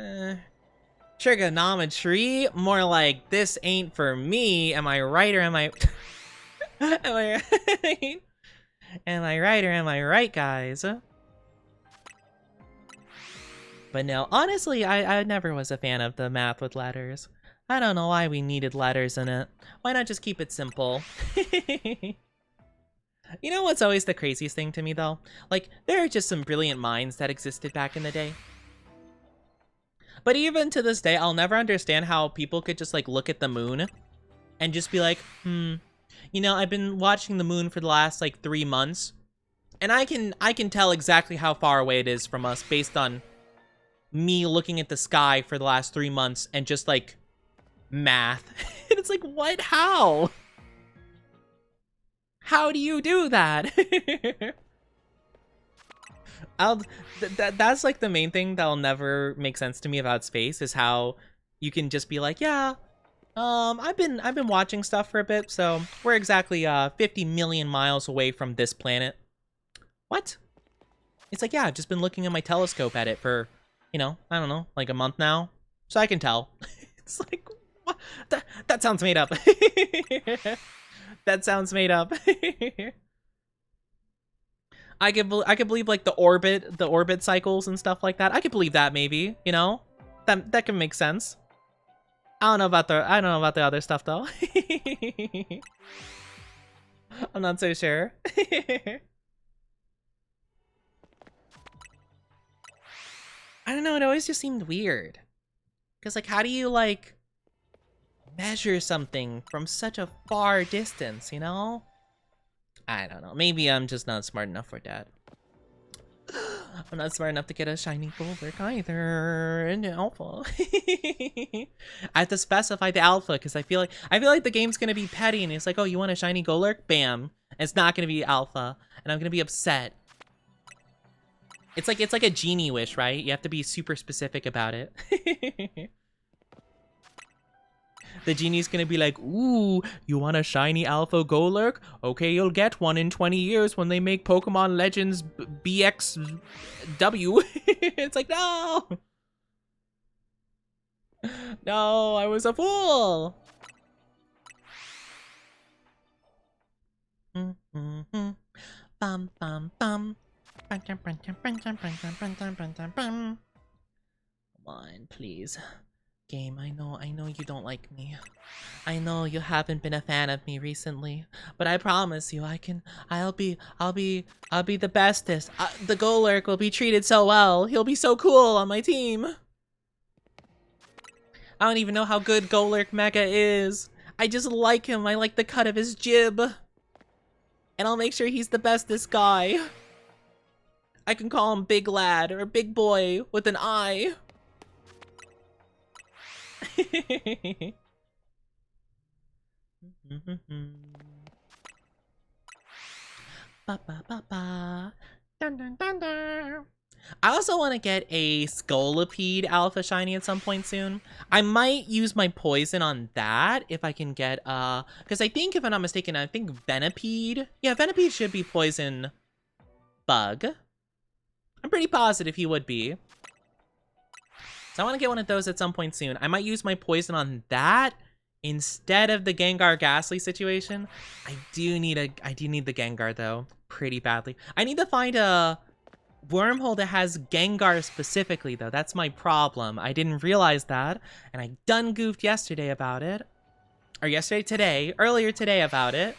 trigonometry? More like, this ain't for me. Am I right or am I... am I right? Am I right or am I right, guys? But no, honestly, I never was a fan of the math with letters. I don't know why we needed letters in it. Why not just keep it simple? You know what's always the craziest thing to me, though? Like, there are just some brilliant minds that existed back in the day. But even to this day, I'll never understand how people could just, like, look at the moon and just be like, you know, I've been watching the moon for the last, like, 3 months, and I can tell exactly how far away it is from us based on me looking at the sky for the last 3 months and just, like, math. And it's like, what? How? How do you do that? That's like the main thing that'll never make sense to me about space, is how you can just be like, yeah, I've been watching stuff for a bit, so we're exactly 50 million miles away from this planet. What? It's like, yeah, I've just been looking at my telescope at it for, you know, I don't know, like a month now, so I can tell. It's like, what? That sounds made up. That sounds made up. I could believe like the orbit cycles and stuff like that. I could believe that maybe, you know, that can make sense. I don't know about the other stuff though. I'm not so sure. I don't know, it always just seemed weird. Cause like, how do you like measure something from such a far distance, you know? I don't know. Maybe I'm just not smart enough for that. I'm not smart enough to get a shiny Golurk either in alpha. I have to specify the alpha because I feel like the game's gonna be petty and it's like, oh, you want a shiny Golurk? Bam. And it's not gonna be alpha, and I'm gonna be upset. It's like a genie wish, right? You have to be super specific about it. The genie's gonna be like, ooh, you want a shiny alpha Golurk? Okay, you'll get one in 20 years when they make Pokemon Legends BXW. It's like, no! No, I was a fool! Bum, bum, bum. Come on, please. Game, I know you don't like me. I know you haven't been a fan of me recently, but I promise you I'll be the bestest. The Golurk will be treated so well. He'll be so cool on my team. I don't even know how good Golurk Mega is. I just like him. I like the cut of his jib. And I'll make sure he's the bestest guy. I can call him Big Lad or Big Boy with an I. Ba, ba, ba, ba. Dun, dun, dun, dun. I also want to get a Scolipede Alpha Shiny at some point soon. I might use my poison on that if I can get, because I think, if I'm not mistaken, I think Venipede. Yeah, Venipede should be Poison Bug. I'm pretty positive he would be. So I want to get one of those at some point soon. I might use my poison on that instead of the Gengar Ghastly situation. I do need the Gengar though, pretty badly. I need to find a wormhole that has Gengar specifically though. That's my problem. I didn't realize that, and I done goofed yesterday about it. Or earlier today about it.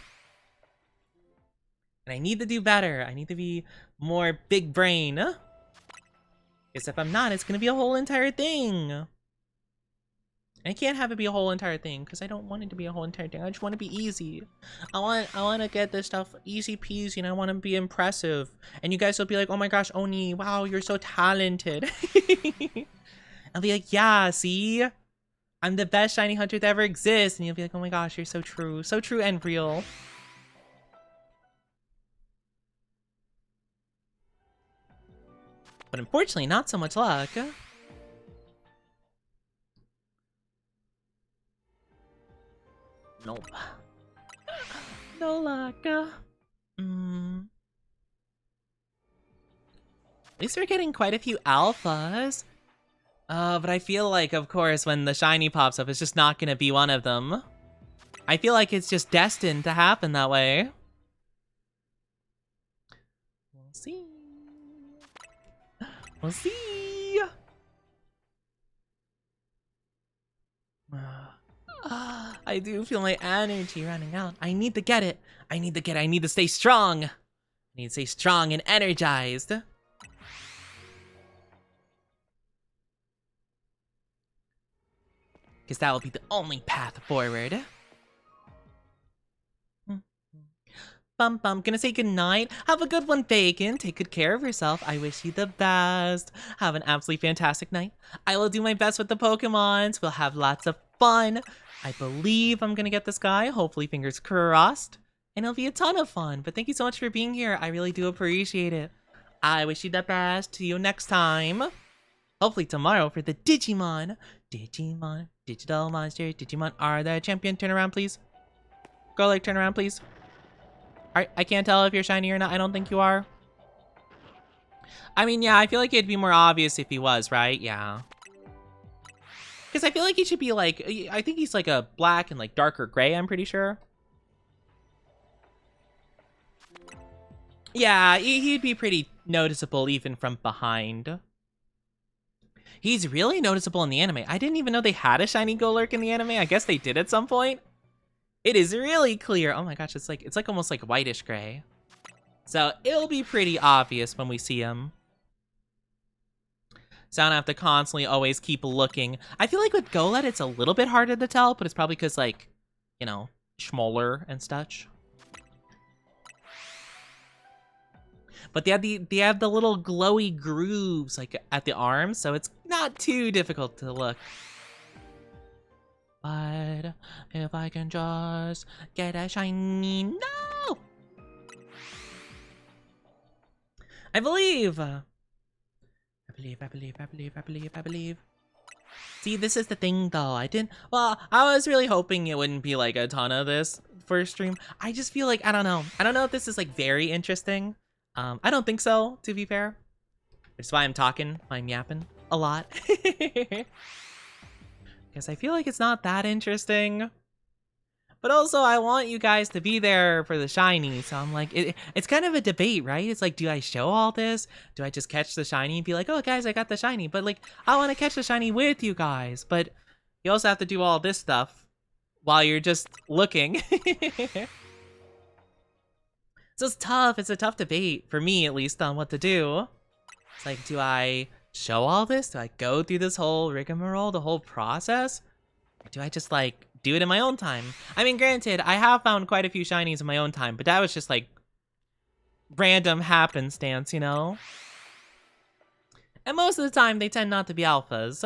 And I need to do better. I need to be more big brain. Because if I'm not, it's going to be a whole entire thing. And I can't have it be a whole entire thing because I don't want it to be a whole entire thing. I just want it to be easy. I want to get this stuff easy peasy, and I want to be impressive. And you guys will be like, oh my gosh, Oni, wow, you're so talented. I'll be like, yeah, see? I'm the best shiny hunter that ever exists. And you'll be like, oh my gosh, you're so true. So true and real. But unfortunately, not so much luck. Nope. No luck. At least we're getting quite a few alphas. But I feel like, of course, when the shiny pops up, it's just not gonna be one of them. I feel like it's just destined to happen that way. We'll see. We'll see. I do feel my energy running out. I need to get it. I need to stay strong. I need to stay strong and energized. Because that will be the only path forward. Gonna say goodnight. Have a good one, Bacon. Take good care of yourself. I wish you the best. Have an absolutely fantastic night. I will do my best with the Pokemons. We'll have lots of fun. I believe I'm gonna get this guy. Hopefully, fingers crossed. And it'll be a ton of fun. But thank you so much for being here. I really do appreciate it. I wish you the best. See you next time. Hopefully tomorrow for the Digimon. Digimon. Digital Monster. Digimon are the champion. Turn around, please. Go, like, turn around, please. I can't tell if you're shiny or not. I don't think you are. I mean, yeah, I feel like it'd be more obvious if he was, right? Yeah. Because I feel like he should be like, I think he's like a black and like darker gray, I'm pretty sure. Yeah, he'd be pretty noticeable even from behind. He's really noticeable in the anime. I didn't even know they had a shiny Golurk in the anime. I guess they did at some point. It is really clear. Oh my gosh, it's like almost like whitish gray. So it'll be pretty obvious when we see him. So I don't have to constantly always keep looking. I feel like with Golett, it's a little bit harder to tell, but it's probably because, like, you know, smaller and such. But they have the little glowy grooves, like, at the arms, so it's not too difficult to look. But if I can just get a shiny... No! I believe... I believe. See, this is the thing, though. Well, I was really hoping it wouldn't be, like, a ton of this for stream. I just feel like, I don't know. I don't know if this is, like, very interesting. I don't think so, to be fair. Which is why I'm talking, why I'm yapping a lot. Because I feel like it's not that interesting. But also, I want you guys to be there for the shiny. So I'm like, it's kind of a debate, right? It's like, do I show all this? Do I just catch the shiny and be like, oh, guys, I got the shiny. But, like, I want to catch the shiny with you guys. But you also have to do all this stuff while you're just looking. So it's tough. It's a tough debate, for me at least, on what to do. It's like, do I show all this? Do I go through this whole rigmarole, the whole process? Or do I just, like, do it in my own time? I mean, granted, I have found quite a few shinies in my own time, but that was just, like, random happenstance, you know? And most of the time, they tend not to be alphas.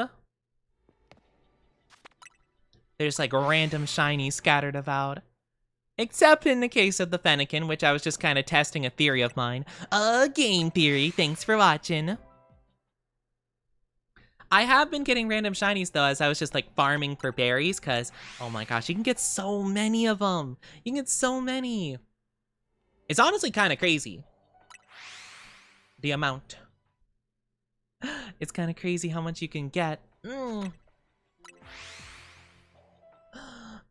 They're just, like, random shinies scattered about. Except in the case of the Fennekin, which I was just kind of testing a theory of mine. A game theory, thanks for watching. I have been getting random shinies, though, as I was just, like, farming for berries, because, oh my gosh, you can get so many of them. You can get so many. It's honestly kind of crazy. The amount. It's kind of crazy how much you can get.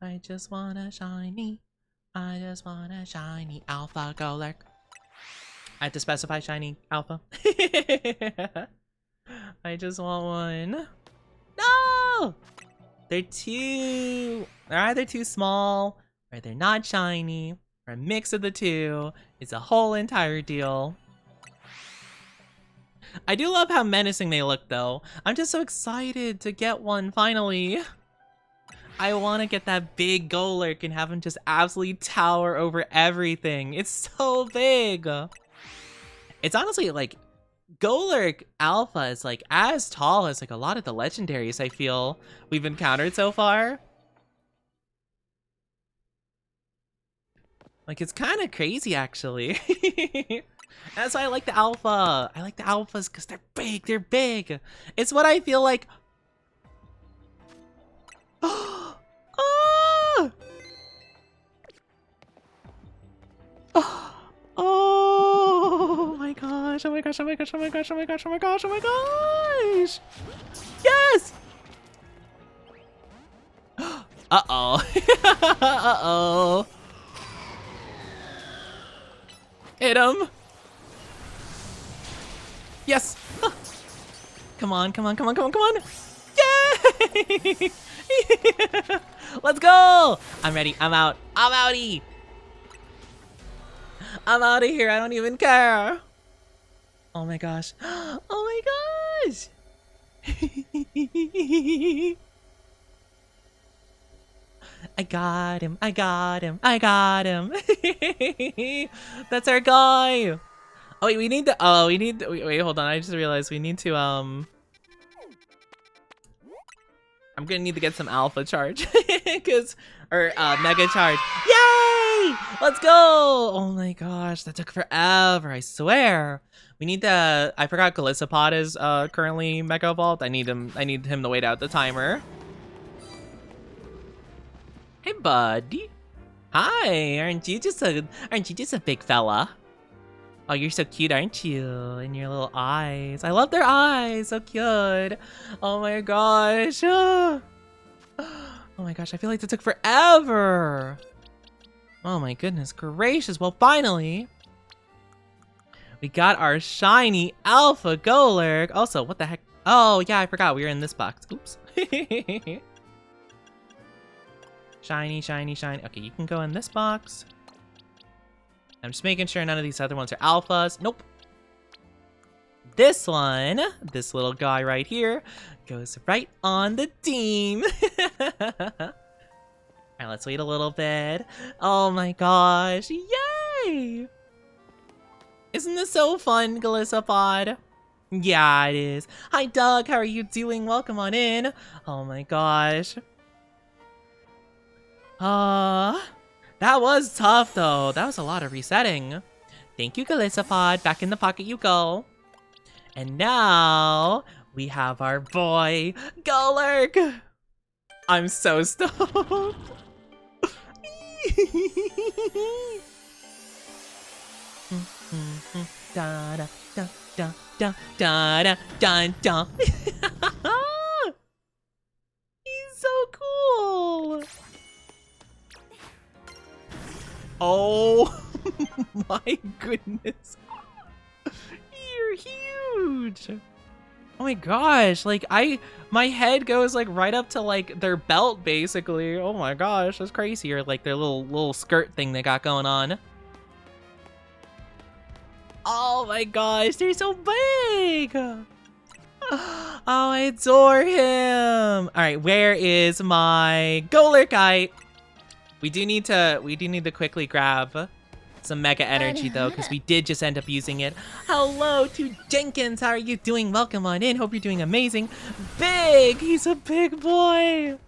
I just want a shiny. I just want a shiny alpha Golurk. I have to specify shiny alpha. I just want one. No! They're either too small, or they're not shiny, or a mix of the two. It's a whole entire deal. I do love how menacing they look, though. I'm just so excited to get one, finally. I want to get that big Golurk and have him just absolutely tower over everything. It's so big. It's honestly, like, Golurk Alpha is, like, as tall as, like, a lot of the legendaries I feel we've encountered so far. Like, it's kind of crazy, actually. That's why I like the Alpha. I like the Alphas because they're big. They're big. It's what I feel like... Oh my gosh, oh my gosh, oh my gosh, oh my gosh, oh my gosh, oh my gosh, oh my gosh! Yes! Uh-oh. Uh-oh. Hit him! Yes! Come on, come on, come on, come on, come on! Yay! Let's go! I'm ready, I'm out. I'm outie! I'm out of here. I don't even care. Oh my gosh. Oh my gosh. I got him. I got him. I got him. That's our guy. Oh wait, we need to. Oh, we need. Wait, hold on. I just realized we need to. I'm gonna need to get some alpha charge, or mega charge. Yay! Let's go! Oh my gosh, that took forever, I swear. We need to... I forgot Galissapod is currently Mega Evolved. I need him to wait out the timer. Hey, buddy. Hi, aren't you just a big fella? Oh, you're so cute, aren't you? And your little eyes. I love their eyes. So cute. Oh my gosh. Oh my gosh, I feel like that took forever. Oh my goodness gracious. Well, finally, we got our shiny Alpha Golurk. Also, what the heck? Oh, yeah, I forgot we were in this box. Oops. Shiny, shiny, shiny. Okay, you can go in this box. I'm just making sure none of these other ones are alphas. Nope. This one, this little guy right here, goes right on the team. All right, let's wait a little bit. Oh my gosh, yay! Isn't this so fun, Galissapod? Yeah, it is. Hi, Doug, how are you doing? Welcome on in. Oh my gosh. That was tough, though. That was a lot of resetting. Thank you, Galissapod. Back in the pocket you go. And now, we have our boy, Golurk. I'm so stoked. Da da da da da da da da da. He's so cool. Oh my goodness. You're huge. Oh my gosh, like my head goes like right up to like their belt basically. Oh my gosh, that's crazy. Or like their little skirt thing they got going on. Oh my gosh, they're so big. Oh, I adore him. All right, where is my Golurkite? We do need to quickly grab some mega energy though, because we did just end up using it. Hello to Jenkins, how are you doing? Welcome on in, hope you're doing amazing. Big, he's a big boy.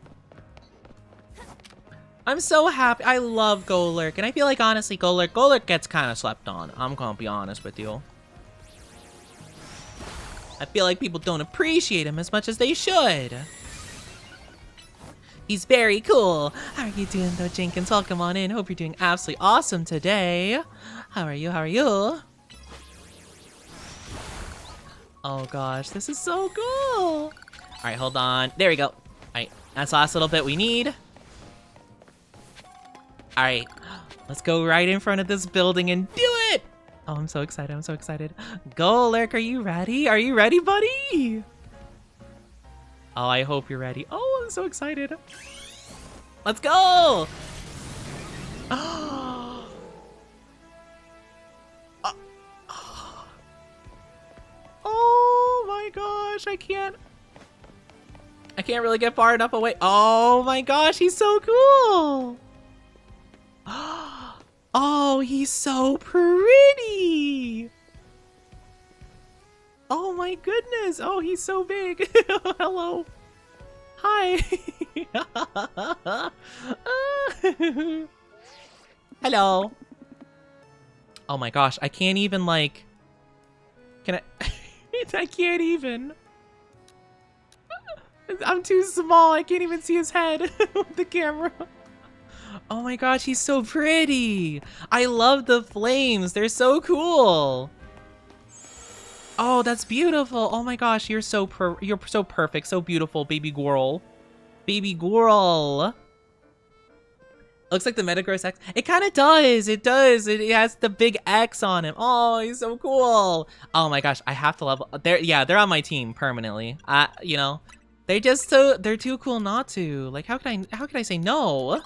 I'm so happy. I love Golurk, and I feel like honestly Golurk gets kind of slept on. I'm gonna be honest with you. I feel like people don't appreciate him as much as they should. He's very cool. How are you doing though, Jenkins? Welcome on in. Hope you're doing absolutely awesome today. How are you? How are you? Oh gosh, this is so cool. All right, hold on. There we go. All right, that's the last little bit we need. All right, let's go right in front of this building and do it. Oh, I'm so excited. I'm so excited. Golurk, are you ready? Are you ready, buddy? Oh, I hope you're ready. Oh, I'm so excited. Let's go. Oh my gosh, I can't really get far enough away. Oh my gosh, he's so cool. Oh, he's so pretty. Oh my goodness. Oh, he's so big. Hello. Hi. Hello. Oh my gosh, I can't even like, can I, I can't even. I'm too small, I can't even see his head with the camera. Oh my gosh, he's so pretty. I love the flames, they're so cool. Oh, that's beautiful. Oh my gosh, you're so perfect, so beautiful, baby girl. Baby girl. Looks like the Metagross X. It kind of does. It does. It has the big X on him. Oh, he's so cool. Oh my gosh, I have to level. They're on my team permanently. You know, they're too cool not to. Like, how could I say no?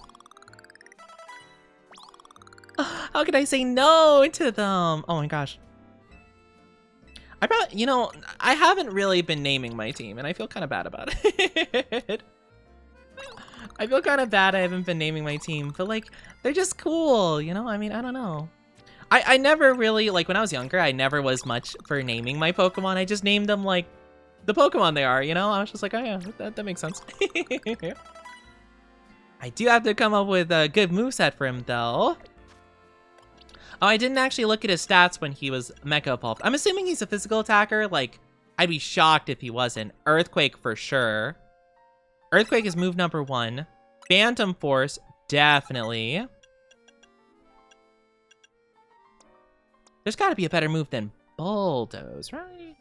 How could I say no to them? Oh my gosh. I haven't really been naming my team, and I feel kind of bad about it. I feel kind of bad I haven't been naming my team, but like, they're just cool, you know? I mean, I don't know. I never really, like when I was younger, I never was much for naming my Pokemon. I just named them like the Pokemon they are, you know? I was just like, oh yeah, that makes sense. I do have to come up with a good moveset for him though. Oh, I didn't actually look at his stats when he was Mecha Evolved. I'm assuming he's a physical attacker. Like, I'd be shocked if he wasn't. Earthquake for sure. Earthquake is move number 1. Phantom Force, definitely. There's got to be a better move than bulldoze, right?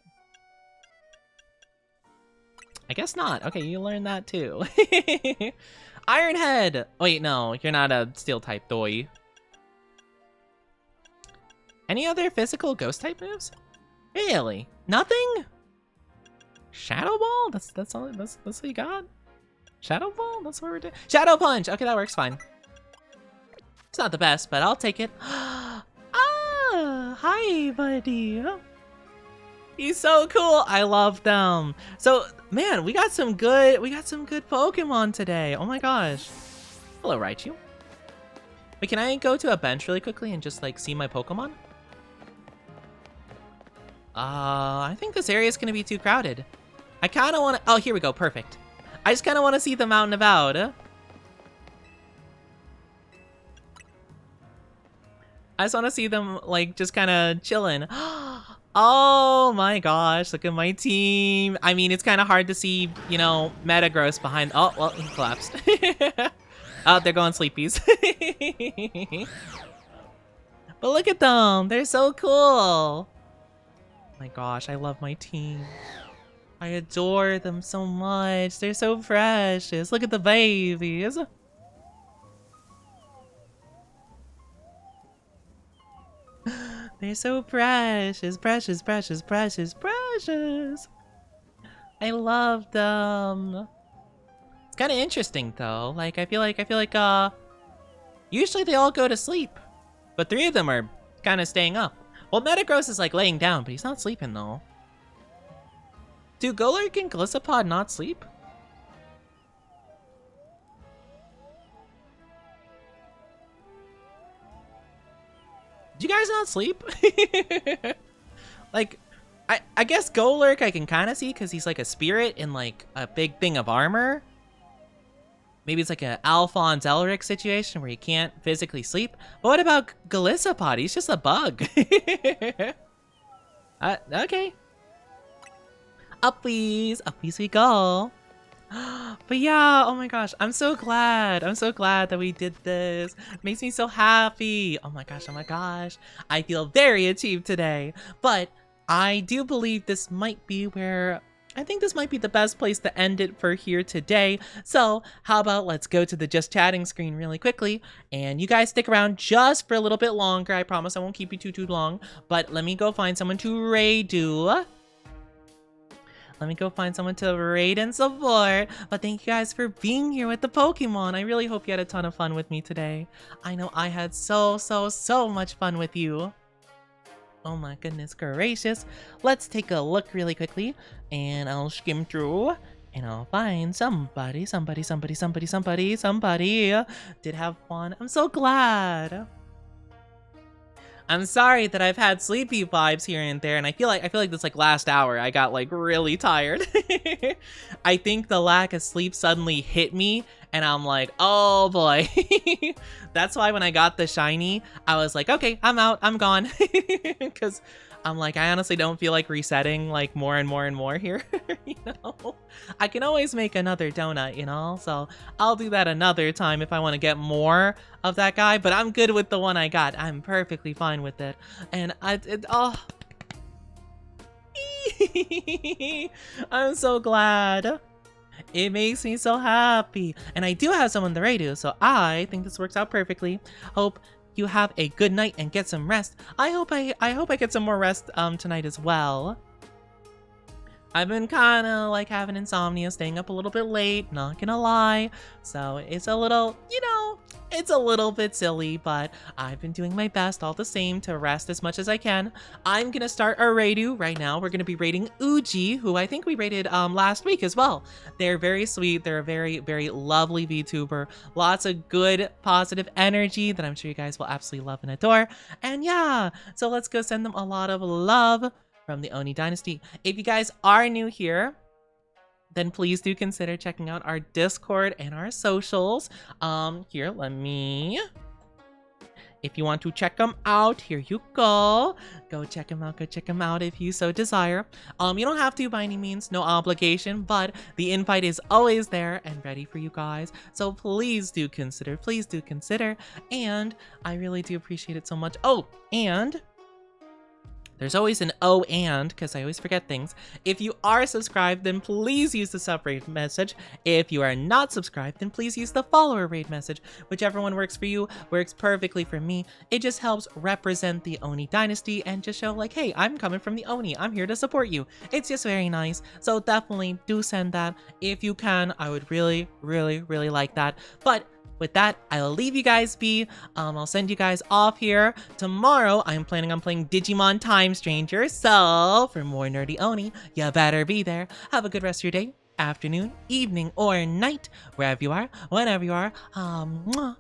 I guess not. Okay, you learned that too. Iron Head! Wait, no, you're not a steel type, doy. Any other physical ghost type moves? Really? Nothing? Shadow Ball? That's all that's what you got? Shadow Ball? That's what we're doing. Shadow Punch! Okay, that works fine. It's not the best, but I'll take it. Ah, hi, buddy. He's so cool. I love them. So, man, we got some good Pokemon today. Oh my gosh. Hello, Raichu. Wait, can I go to a bench really quickly and just like see my Pokemon? I think this area is gonna be too crowded. I kind of want to. Oh, here we go. Perfect. I just kind of want to see them out and about. I just want to see them like just kind of chilling. Oh my gosh, look at my team. I mean, it's kind of hard to see, you know, Metagross behind. Oh, well, he collapsed. Oh, they're going sleepies. But look at them. They're so cool. My gosh, I love my team. I adore them so much. They're so precious. Look at the babies. They're so precious, precious, precious, precious, precious. I love them. It's kind of interesting though. Like I feel like usually they all go to sleep, but 3 of them are kind of staying up. Well, Metagross is like laying down, but he's not sleeping though. Do Golurk and Gliscopod not sleep? Do you guys not sleep? Like, I guess Golurk I can kind of see because he's like a spirit in like a big thing of armor. Maybe it's like an Alphonse Elric situation where he can't physically sleep. But what about Gliscopod? He's just a bug. Okay. Uppies we go. But yeah, oh my gosh, I'm so glad that we did this. It makes me so happy. Oh my gosh, I feel very achieved today. But I do believe this might be where I think this might be the best place to end it for here today. So how about let's go to the just chatting screen really quickly, and you guys stick around just for a little bit longer. I promise I won't keep you too long, but let me go find someone to raid. Let me go find someone to raid and support. But thank you guys for being here with the Pokemon. I really hope you had a ton of fun with me today. I know I had so much fun with you. Oh my goodness gracious. Let's take a look really quickly, and I'll skim through, and I'll find somebody did have fun. I'm so glad. I'm sorry that I've had sleepy vibes here and there, and I feel like this like last hour I got like really tired. I think the lack of sleep suddenly hit me, and I'm like, oh boy. That's why when I got the shiny, I was like, okay, I'm out, I'm gone. Because I'm like, I honestly don't feel like resetting like more and more here. You know, I can always make another donut, you know, so I'll do that another time if I want to get more of that guy, but I'm good with the one I got. I'm perfectly fine with it. And I'm so glad. It makes me so happy. And I do have someone to radio, so I think this works out perfectly. Hope you have a good night and get some rest. I hope I get some more rest tonight as well. I've been kind of like having insomnia, staying up a little bit late, not gonna lie. So it's a little, you know, it's a little bit silly, but I've been doing my best all the same to rest as much as I can. I'm gonna start our raidu right now. We're gonna be raiding Uji, who I think we raided last week as well. They're very sweet. They're a very lovely VTuber. Lots of good, positive energy that I'm sure you guys will absolutely love and adore. And yeah, so let's go send them a lot of love from the Oni Dynasty. If you guys are new here, then please do consider checking out our Discord and our socials. Here, if you want to check them out, here you go. Go check them out if you so desire. You don't have to by any means, no obligation, but the invite is always there and ready for you guys. So please do consider, and I really do appreciate it so much. Oh, and There's always an O and, because I always forget things. If you are subscribed, then please use the sub raid message. If you are not subscribed, then please use the follower raid message. Whichever one works for you works perfectly for me. It just helps represent the Oni dynasty and just show like, hey, I'm coming from the Oni. I'm here to support you. It's just very nice. So definitely do send that if you can. I would really, really, really like that. But with that, I'll leave you guys be. I'll send you guys off here. Tomorrow, I'm planning on playing Digimon Time Stranger, so for more Nerdy Oni, you better be there. Have a good rest of your day, afternoon, evening, or night, wherever you are, whenever you are. Mwah.